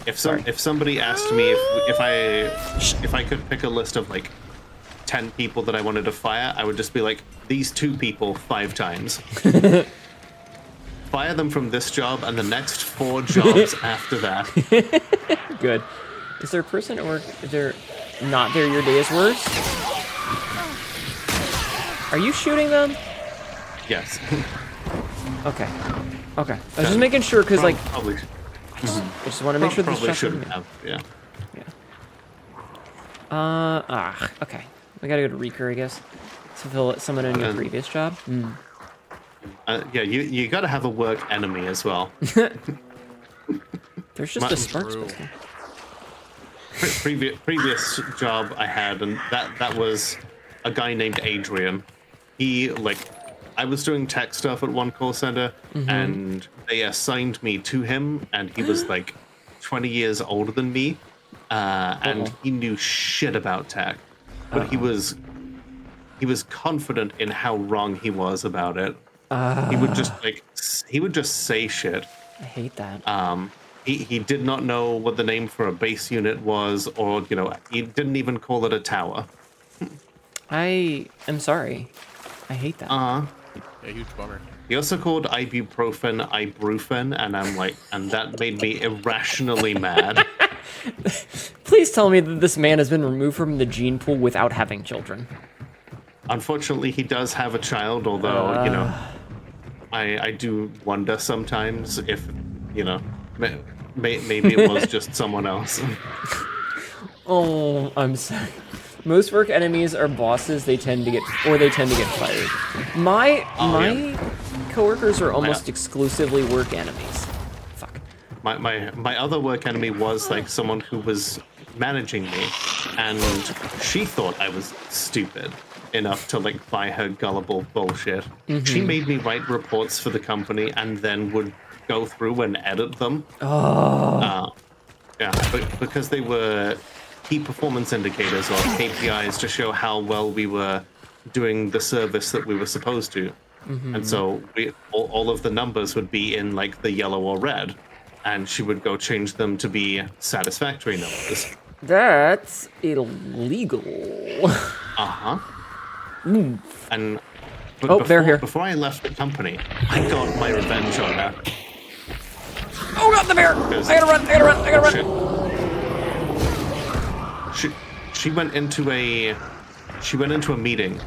if somebody asked me if I could pick a list of like 10 people that I wanted to fire, I would just be like, these 2 people 5 times. Fire them from this job and the next 4 jobs after that. Good. Is there a person at work? Is there not there your day is worse? Are you shooting them? Yes. Okay. Okay. I was just making sure because like Probably. I just want to make sure this Probably shot's shouldn't me. have. Yeah. Okay. We gotta go to Reeker, I guess. To fill someone in your previous job. Yeah, you gotta have a work enemy as well. There's just a Sparks True. pistol. Previous job I had, and that was a guy named Adrian. He I was doing tech stuff at one call center, and they assigned me to him, and he was like 20 years older than me, and he knew shit about tech, but he was confident in how wrong he was about it. He would just say shit. I hate that. He did not know what the name for a base unit was, or he didn't even call it a tower. I am sorry. I hate that. Yeah, huge bummer. He also called ibuprofen ibuprofen, and and that made me irrationally mad. Please tell me that this man has been removed from the gene pool without having children. Unfortunately, he does have a child, although, I do wonder sometimes if, maybe it was just someone else. Oh, I'm sorry. Most work enemies are bosses. They tend to get fired. My coworkers are almost exclusively work enemies. Fuck. My other work enemy was someone who was managing me, and she thought I was stupid enough to buy her gullible bullshit. She made me write reports for the company and then would go through and edit them. Yeah, but because they were key performance indicators or KPIs to show how well we were doing the service that we were supposed to. And so all of the numbers would be in the yellow or red, and she would go change them to be satisfactory numbers. That's illegal. And they're here. Before I left the company, I got my revenge on her. Oh god, the bear! I gotta run! She went into a meeting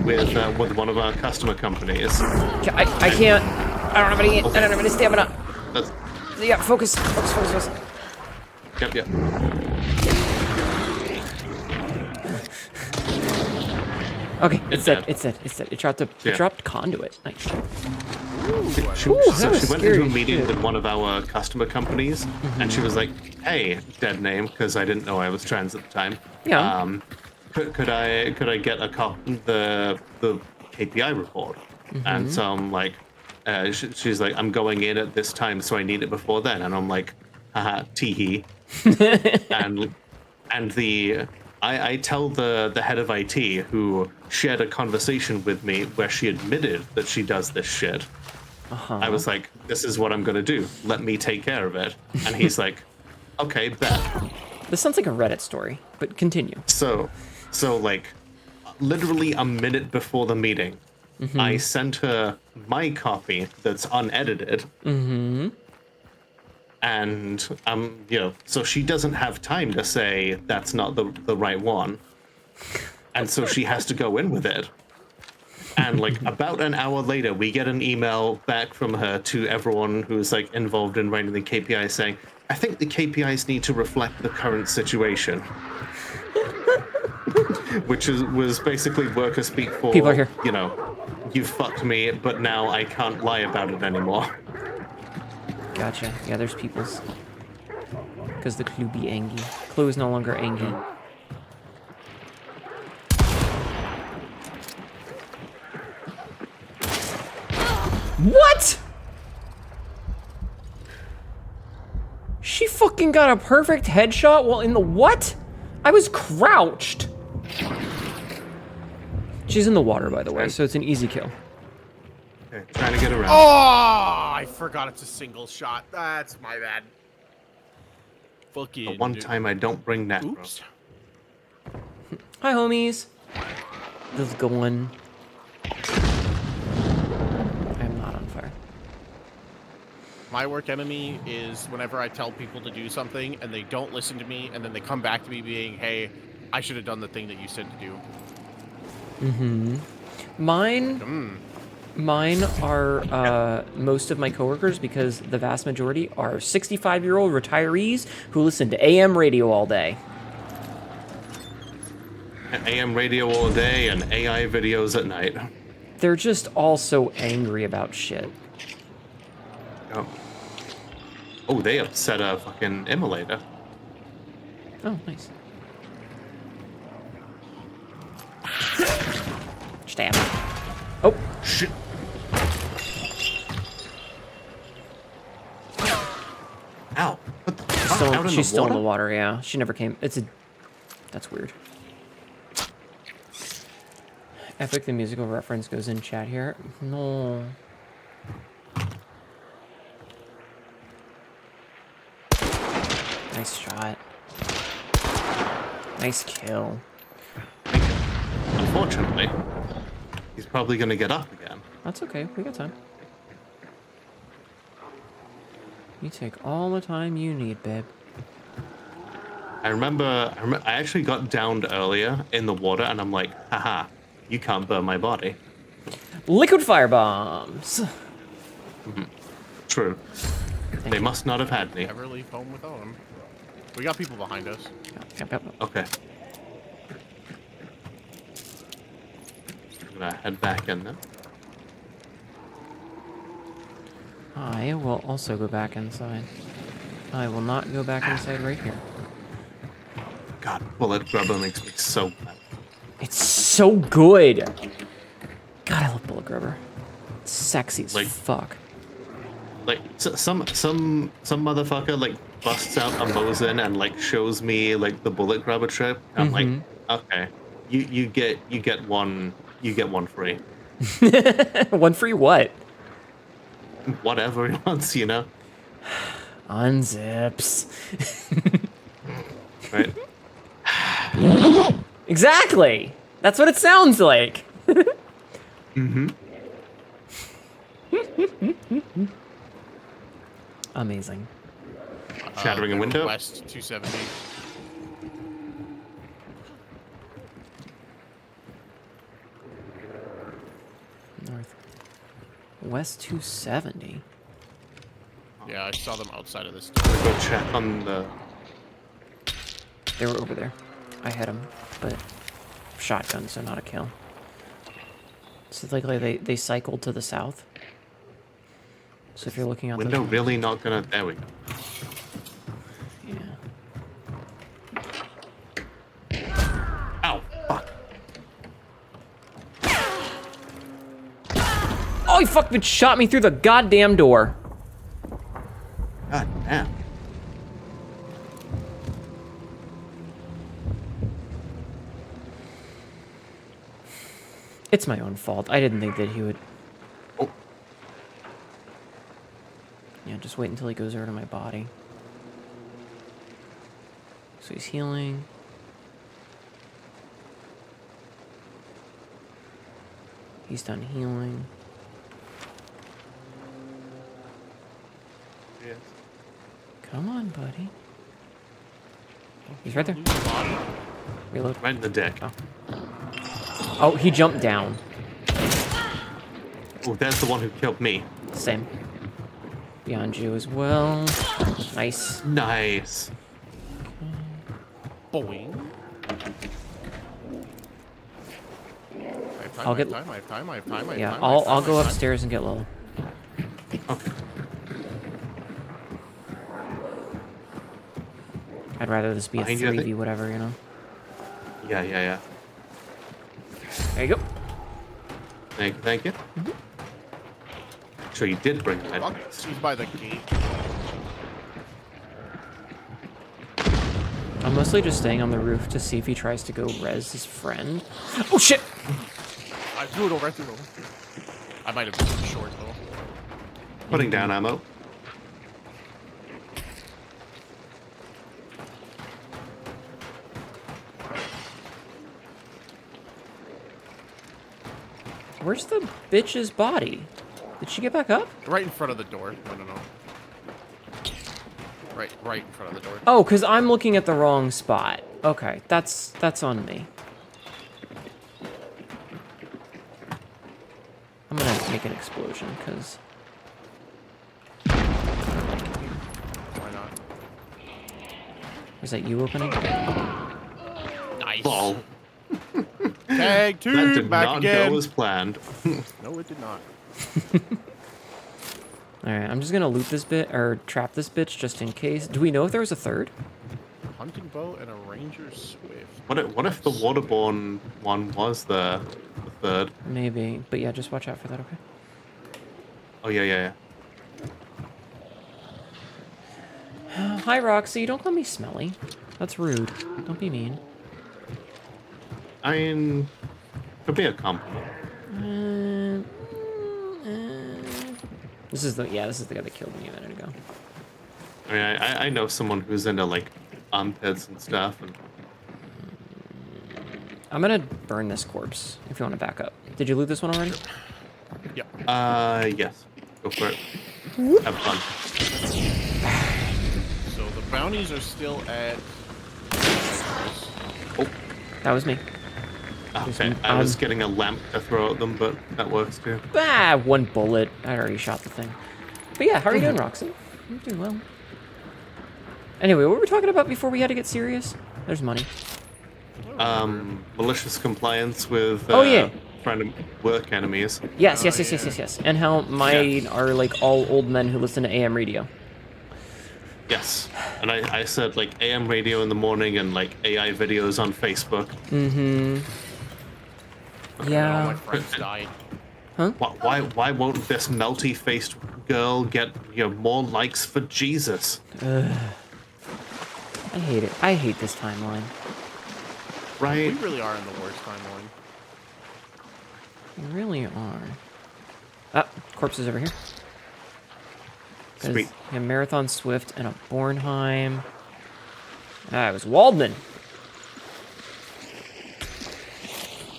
with one of our customer companies. I can't. I don't have any stamina. Yeah, focus. Yep. Okay, it's dead. It dropped conduit. Nice. She went into a meeting with one of our customer companies, and she was like, "Hey, dead name," because I didn't know I was trans at the time. Yeah. Could I get the KPI report? And so I'm like, she's like, "I'm going in at this time, so I need it before then." And I'm like, "Haha, teehee." and I tell the head of IT, who shared a conversation with me where she admitted that she does this shit. I was like, "This is what I'm gonna do. Let me take care of it." And he's like, "Okay, bet." This sounds like a Reddit story, but continue. So literally a minute before the meeting, I sent her my copy that's unedited. And so she doesn't have time to say that's not the right one, and so she has to go in with it. And about an hour later, we get an email back from her to everyone who's involved in writing the KPIs saying, "I think the KPIs need to reflect the current situation." Which was basically worker speak for, people are here. You fucked me, but now I can't lie about it anymore. Gotcha. Yeah, there's peoples. Because the clue be angry. Clue is no longer angry. What? She fucking got a perfect headshot while in the what? I was crouched. She's in the water, by the way, so it's an easy kill. Okay, trying to get around. Oh, I forgot it's a single shot. That's my bad. Fucking The one time I don't bring that. Oops. Hi, homies. This is going. I'm not on fire. My work enemy is whenever I tell people to do something and they don't listen to me, and then they come back to me being, "Hey, I should have done the thing that you said to do." Mine Mine are most of my coworkers because the vast majority are 65-year-old retirees who listen to AM radio all day. AM radio all day and AI videos at night. They're just all so angry about shit. Oh. Oh, they upset a fucking immolator. Oh, nice. Stab. Oh, Shit. Ow. What the fuck? Out in she's the still in water? the water, yeah. She never came. That's weird. Epic, the musical reference goes in chat here. No. Nice shot. Nice kill. Unfortunately, he's probably gonna get up again. That's okay. We got time. You take all the time you need, babe. I remember I actually got downed earlier in the water, and I'm like, haha, you can't burn my body. Liquid fire bombs. True. They must not have had me. Never leave home without him. We got people behind us. Yep. Okay. I'm gonna head back in then. I will also go back inside. I will not go back inside right here. God, bullet grubber makes me so mad. It's so good. God, I love bullet grubber. It's sexy as Like- fuck. Like some motherfucker like busts out a Mosin and like shows me like the bullet grubber trip. I'm like, okay, you get one free. One free what? Whatever he wants, you know. Unzips. Right? Exactly. That's what it sounds like. Amazing. Shattering a window. West 270. North. West 270. Yeah, I saw them outside of this. I'm gonna go check on the. They were over there. I hit them, but shotgun, so not a kill. So like they cycled to the south. So if you're looking out Window the really not gonna. There we go. yeah. Ow! Fuck! Oh, he fucking shot me through the goddamn door. God damn! It's my own fault. I didn't think that he would. Oh. Yeah, just wait until he goes over to my body. So he's healing. He's done healing. Yes. Come on, buddy. He's right there. Reload. Right in the deck. Oh, he jumped down. Oh, there's the one who killed me. Same. Beyond you as well. Nice. Nice. Boing. I'll get- I have time. Yeah, I'll go upstairs and get Lil. Okay. I'd rather this be a Behind you, I think. 3v whatever, you know? Yeah. There you go. Thank you. Sure, you did bring that. Fuck, he's by the gate. I'm mostly just staying on the roof to see if he tries to go res his friend. Oh shit! I threw it over. I might have been short though. Putting down ammo. Where's the bitch's body? Did she get back up? Right in front of the door. No. Right in front of the door. Oh, because I'm looking at the wrong spot. Okay, that's on me. I'm gonna make an explosion, because... Why not? Was that you opening? Nice. Lol. Tag That team did back not again. go as planned. No, it did not. Alright, I'm just gonna loot this bit, or trap this bitch just in case. Do we know if there was a third? Hunting bow and a ranger swift. What if the waterborne one was the third? Maybe, but yeah, just watch out for that, okay? Oh yeah. Hi, Roxy, don't call me smelly. That's rude. Don't be mean. I mean, could be a compliment. This is the guy that killed me a minute ago. I mean, I know someone who's into like armpits and stuff, and I'm gonna burn this corpse if you want to back up. Did you loot this one already? Yep. yes, go for it. Have fun. So the bounties are still at. Oh, That was me. okay. I was getting a lamp to throw at them, but that works too. Ah, one bullet. I already shot the thing. But yeah, how are you doing, Roxy? I'm doing well. Anyway, what were we talking about before we had to get serious? There's money. Malicious compliance with Oh, yeah. friend and work enemies. Yes. And how mine are like all old men who listen to AM radio. Yes, and I said like AM radio in the morning and like AI videos on Facebook. Mm-hmm. All my Yeah. friends died. Why won't this melty-faced girl get more likes for Jesus? I hate it. I hate this timeline. We Right? really are in the worst timeline. You really are. Ah, corpses over here. 'Cause Sweet. you have Marathon Swift and a Bornheim. Ah, it was Waldman.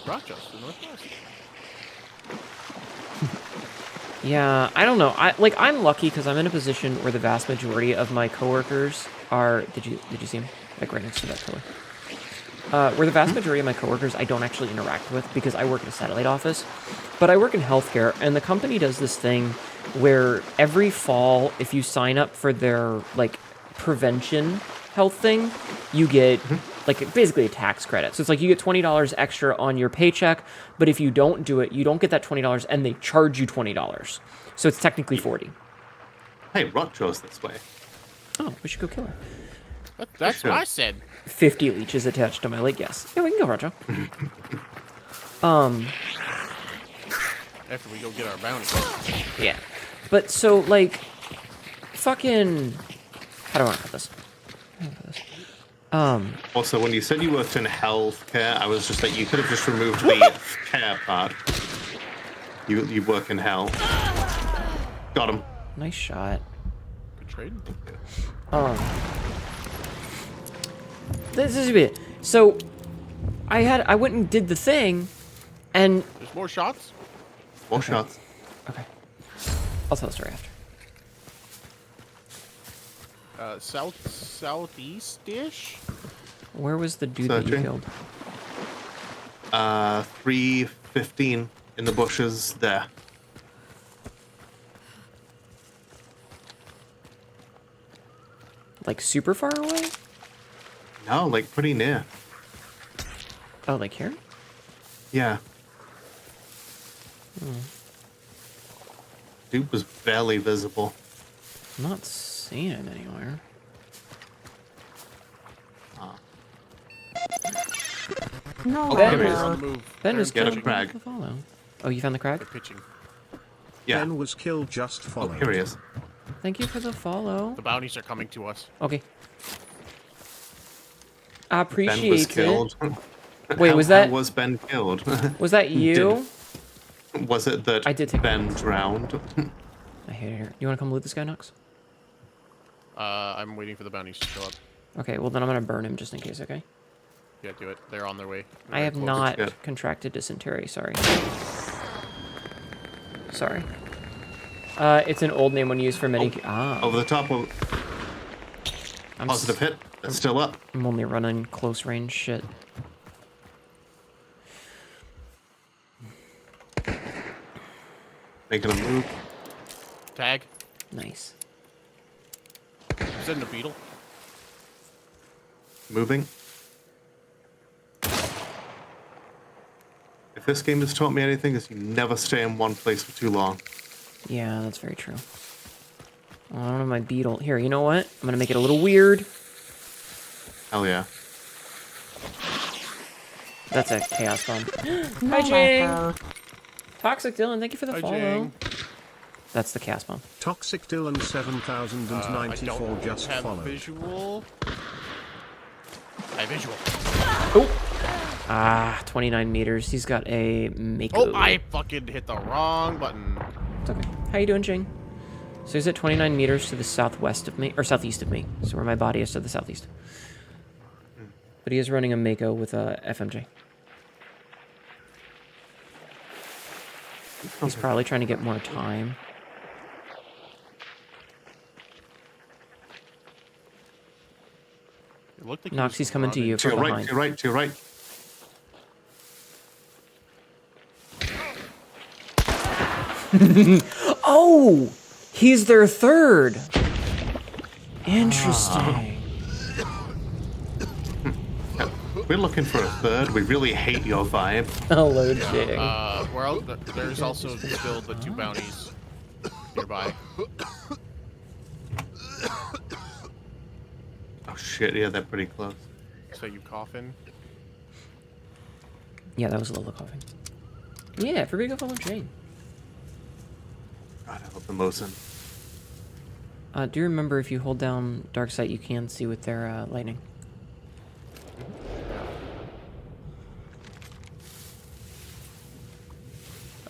Rochester, Northwest. Yeah, I don't know. I'm lucky because I'm in a position where the vast majority of my coworkers are. Did you see him? Like right next to that pillar. Where the vast majority of my coworkers I don't actually interact with because I work in a satellite office, but I work in healthcare, and the company does this thing where every fall, if you sign up for their like prevention health thing, you get like basically a tax credit. So it's like you get $20 extra on your paycheck, but if you don't do it, you don't get that $20, and they charge you $20. So it's technically $40. Hey, Rock chose this way. Oh, we should go kill her. That's what I said. 50 leeches attached to my leg. Yes. Yeah, we can go, Roger. After we go get our bounty. Yeah. But so, like, fucking... How do I want to put this? Also, when you said you worked in healthcare, I was just like, you could have just removed the care part. You work in hell. Got him. Nice shot. Good trade. This is a bit... So, I went and did the thing, and... There's more shots? More shots. Okay. I'll tell the story after. Southeast-ish? Where was the dude that you Searching. killed? 315 in the bushes there. Like, super far away? No, like pretty near. Oh, like here? Yeah. Dude was barely visible. I'm not seeing him anywhere. No, Ben They're is- on the move. Ben They're is Get a killing crag. the follow. Oh, you found the crag? They're pitching. Yeah. Ben was killed just Oh, following. here he is. Thank you for the follow. The bounties are coming to us. Okay. I Ben appreciate was it. killed. Wait, How- was that- How was Ben killed? Was that you? Was it that I did take Ben that. drowned? I hate it here. You want to come loot this guy, Nux? I'm waiting for the bounties to show up. Okay, well then I'm gonna burn him just in case, okay? Yeah, do it. They're on their way. I have Close. not Yeah. contracted dysentery, sorry. Sorry. It's an old name when used for many... Over the top of I'm, positive hit. That's still up. I'm only running close range shit. Making a move. Tag. Nice. Send a beetle. Moving. If this game has taught me anything, is you never stay in one place for too long. Yeah, that's very true. Oh, I don't have my beetle. Here, you know what? I'm gonna make it a little weird. Hell yeah. That's a chaos bomb. Hi, Jing! Toxic Dylan, thank you for the Hi, follow. Jing. That's the chaos bomb. Toxic Dylan I 7094 don't just have followed. visual. I have visual. Ah, 29 meters. He's got a Mako. Oh, I fucking hit the wrong button. It's okay. How you doing, Jing? So he's at 29 meters to the southwest of me, or southeast of me. So where my body is to the southeast. But he is running a Mako with a FMJ. He's probably trying to get more time. It looked like Noxie's coming to you To from your right, behind. to your right, to your right. Oh! He's their third! Interesting. We're looking for a third. We really hate your vibe. Hello, Jing. Well, there's also still the 2 bounties nearby. Oh shit, yeah, they're pretty close. So you coughing? Yeah, that was Lola coughing. Yeah, everybody go follow Jane. God, I love the Mosin. Do you remember if you hold down Dark Sight, you can see with their lightning?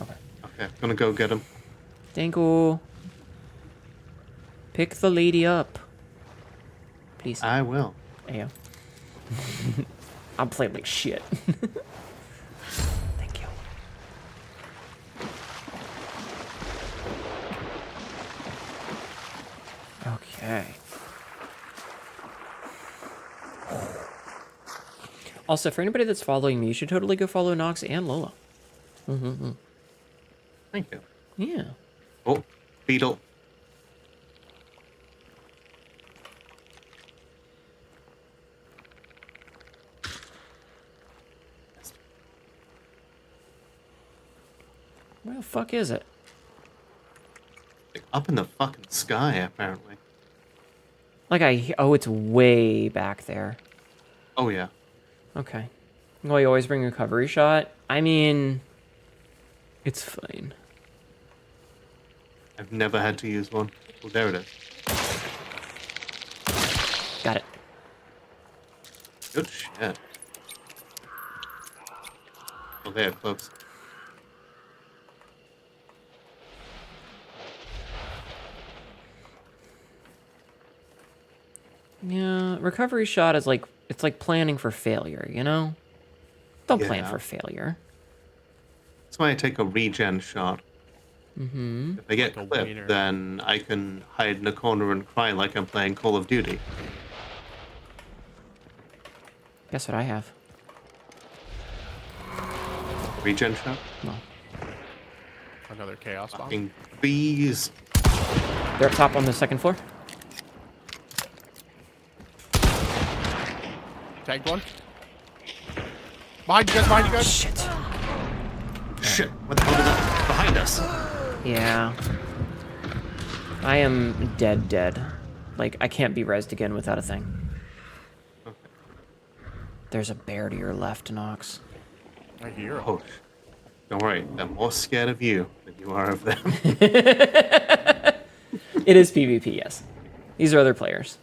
Okay. Okay, gonna go get him. Danko. Pick the lady up. Please. I will. Yeah. I'm playing like shit. Thank you. Okay. Also, for anybody that's following me, you should totally go follow Nox and Lola. Thank you. Yeah. Oh, beetle. Where the fuck is it? Like, up in the fucking sky, apparently. Like oh, it's way back there. Oh yeah. Okay. Well, you always bring a recovery shot. I mean, it's fine. I've never had to use one. Oh, there it is. Got it. Good shit. Oh, they're close. Yeah, recovery shot is like, it's like planning for failure, you know? Don't plan Yeah. for failure. That's why I take a regen shot. Mm-hmm. If I get Like a clipped, wiener. then I can hide in a corner and cry like I'm playing Call of Duty. Guess what I have? Regen shot? No. Another chaos bomb. Fucking bees. They're up top on the second floor. Tagged one. Behind you guys, behind you guys. Shit. Shit, what the hell is that? Behind us. Yeah. I am dead. Like, I can't be rezzed again without a thing. There's a bear to your left, Nox. I hear him. Oh, don't worry. They're more scared of you than you are of them. It is PvP, yes. These are other players.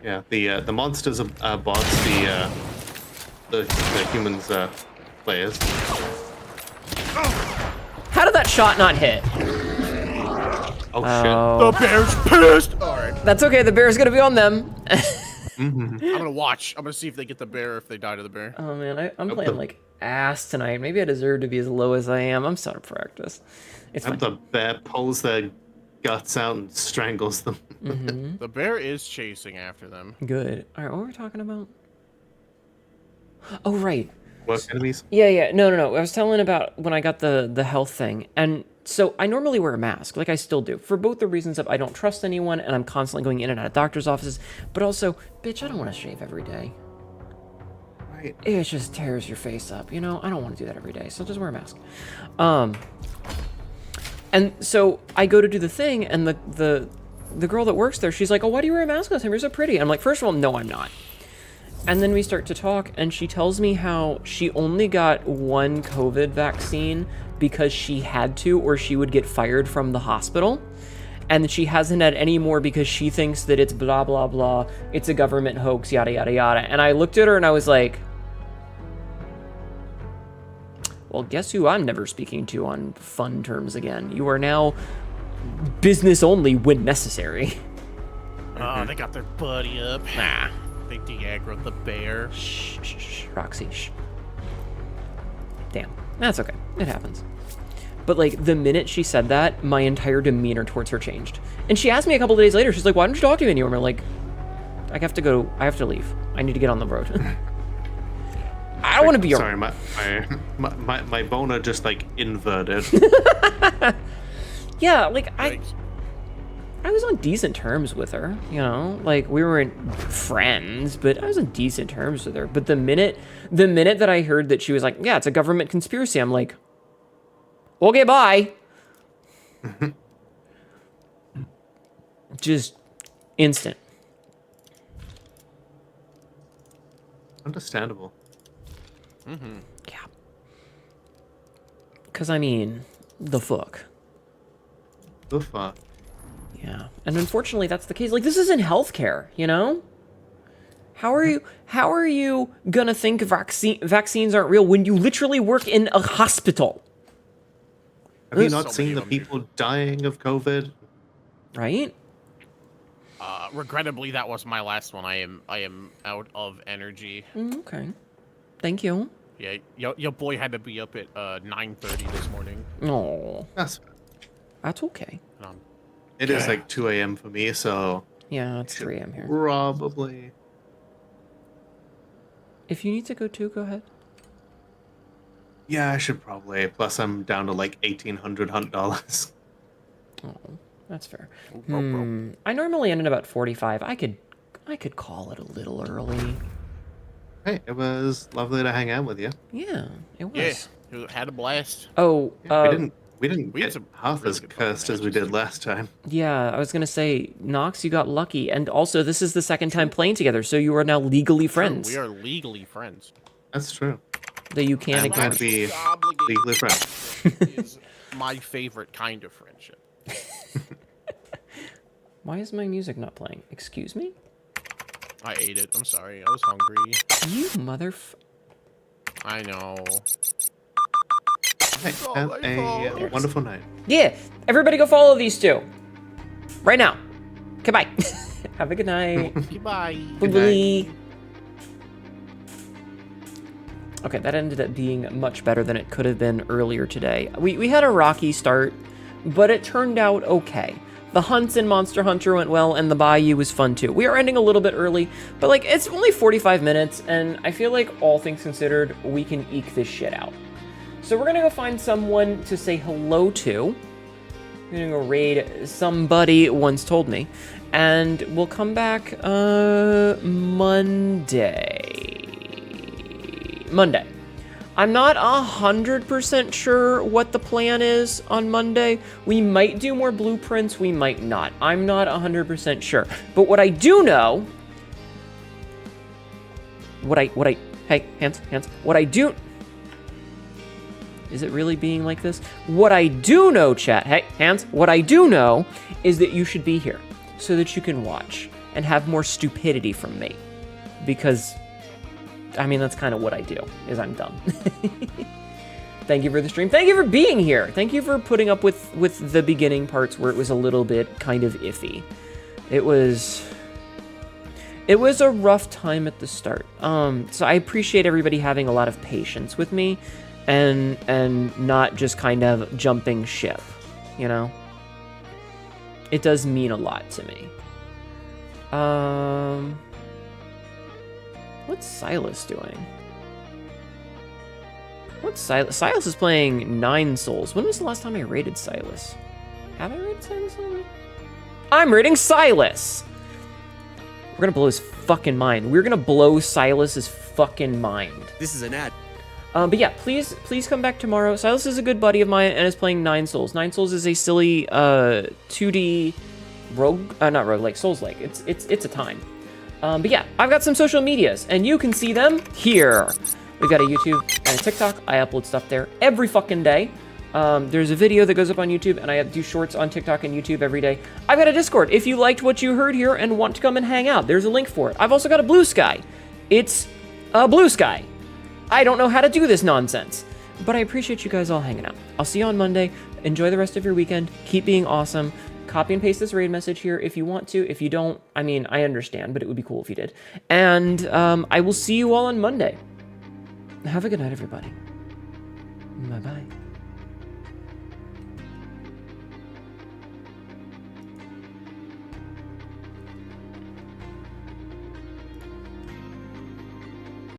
Yeah, the monsters are bots. The humans players. How did that shot not hit? Oh Oh. The bear's pissed. All right, That's okay, the bear's gonna be on them. I'm gonna watch. I'm gonna see if they get the bear, if they die to the bear. Oh man, I'm playing like ass tonight. Maybe I deserve to be as low as I am. I'm so out of practice. It's shit. fine. The bear pulls their guts out and strangles them. The bear is chasing after them. Good. Alright, what were we talking about? Oh, right. Work enemies. Yeah. No. I was telling about when I got the health thing, and So I normally wear a mask, like I still do, for both the reasons of I don't trust anyone and I'm constantly going in and out of doctor's offices, but also, bitch, I don't want to shave every day. Right. It just tears your face up, you know? I don't want to do that every day, so just wear a mask. And so I go to do the thing, and the girl that works there, she's like, oh, why do you wear a mask all the time? You're so pretty. I'm like, first of all, no, I'm not. And then we start to talk, and she tells me how she only got one COVID vaccine because she had to, or she would get fired from the hospital. And she hasn't had any more because she thinks that it's blah, blah, blah. It's a government hoax, yada, yada, yada. And I looked at her and I was like, well, guess who I'm never speaking to on fun terms again? You are now business only when necessary. Oh, they got their buddy up. Nah. They de-aggroed the bear. Shh, shh, shh, Roxy, shh. Damn, that's okay. It happens. But like the minute she said that, my entire demeanor towards her changed. And she asked me a couple of days later, she's like, why don't you talk to me anymore? I'm like, I have to leave. I need to get on the road. I don't want to be Sorry, my boner just like inverted. Yeah, like I was on decent terms with her, you know? Like, we weren't friends, but I was on decent terms with her. But the minute that I heard that she was like, yeah, it's a government conspiracy, I'm like, okay, bye. Just instant. Understandable. Mm-hmm. Yeah. Because, I mean, the fuck. The fuck. Yeah, and unfortunately that's the case. Like, this isn't healthcare, you know? How are you gonna think vaccines aren't real when you literally work in a hospital? Have you not So seen many the of them, people dying of COVID? Right? Regrettably, that was my last one. I am out of energy. Okay. Thank you. Yeah, your boy had to be up at 9:30 this morning. Oh, That's okay. it is like 2 a.m. for me, so Yeah, it's 3 a.m. here. probably. If you need to go too, go ahead. Yeah, I should probably. Plus, I'm down to like $1,800. Oh, that's fair. I normally end at about 45. I could call it a little early. Hey, it was lovely to hang out with you. Yeah, it was. Yeah, had a blast. Oh, We didn't we had get some half really as good fun cursed as we matches. did last time. yeah, I was gonna say, Nox, you got lucky, and also this is the second time playing together, so you are now legally friends. We are legally friends. That's true. That you can't I'm glad ignore. to be Obligated legally friends. friendship is my favorite kind of friendship. Why is my music not playing? Excuse me? I ate it. I'm sorry. I was hungry. You motherf... I know. Hey, have a wonderful night. Yeah, everybody go follow these two. Right now. Okay, bye. Have a good night. Goodbye. Bye. Okay, that ended up being much better than it could have been earlier today. We had a rocky start, but it turned out okay. The hunts in Monster Hunter went well, and the Bayou was fun too. We are ending a little bit early, but like it's only 45 minutes, and I feel like all things considered, we can eke this shit out. So we're gonna go find someone to say hello to. We're gonna go raid somebody once told me, and we'll come back Monday. I'm not 100% sure what the plan is on Monday. We might do more blueprints, we might not. I'm not 100% sure. But what I do know... Hey, hands. What I do... Is it really being like this? What I do know, chat... Hey, hands. What I do know is that you should be here so that you can watch and have more stupidity from me. Because... I mean, that's kind of what I do, is I'm dumb. Thank you for the stream. Thank you for being here. Thank you for putting up with the beginning parts where it was a little bit kind of iffy. It was a rough time at the start. So I appreciate everybody having a lot of patience with me and not just kind of jumping ship, you know? It does mean a lot to me. What's Silas doing? What's Silas? Silas is playing 9 souls. When was the last time I raided Silas? Have I raided Silas already? I'm raiding Silas! We're gonna blow his fucking mind. We're gonna blow Silas's fucking mind. This is an ad. But yeah, please come back tomorrow. Silas is a good buddy of mine and is playing 9 Souls. 9 Souls is a silly 2D rogue, not rogue, like Souls-like. It's a time. But yeah, I've got some social medias, and you can see them here. We've got a YouTube and a TikTok. I upload stuff there every fucking day. There's a video that goes up on YouTube, and I do shorts on TikTok and YouTube every day. I've got a Discord. If you liked what you heard here and want to come and hang out, there's a link for it. I've also got a Blue Sky. It's a Blue Sky. I don't know how to do this nonsense, but I appreciate you guys all hanging out. I'll see you on Monday. Enjoy the rest of your weekend. Keep being awesome. Copy and paste this raid message here if you want to. If you don't, I mean, I understand, but it would be cool if you did. And I will see you all on Monday. Have a good night, everybody. Bye-bye.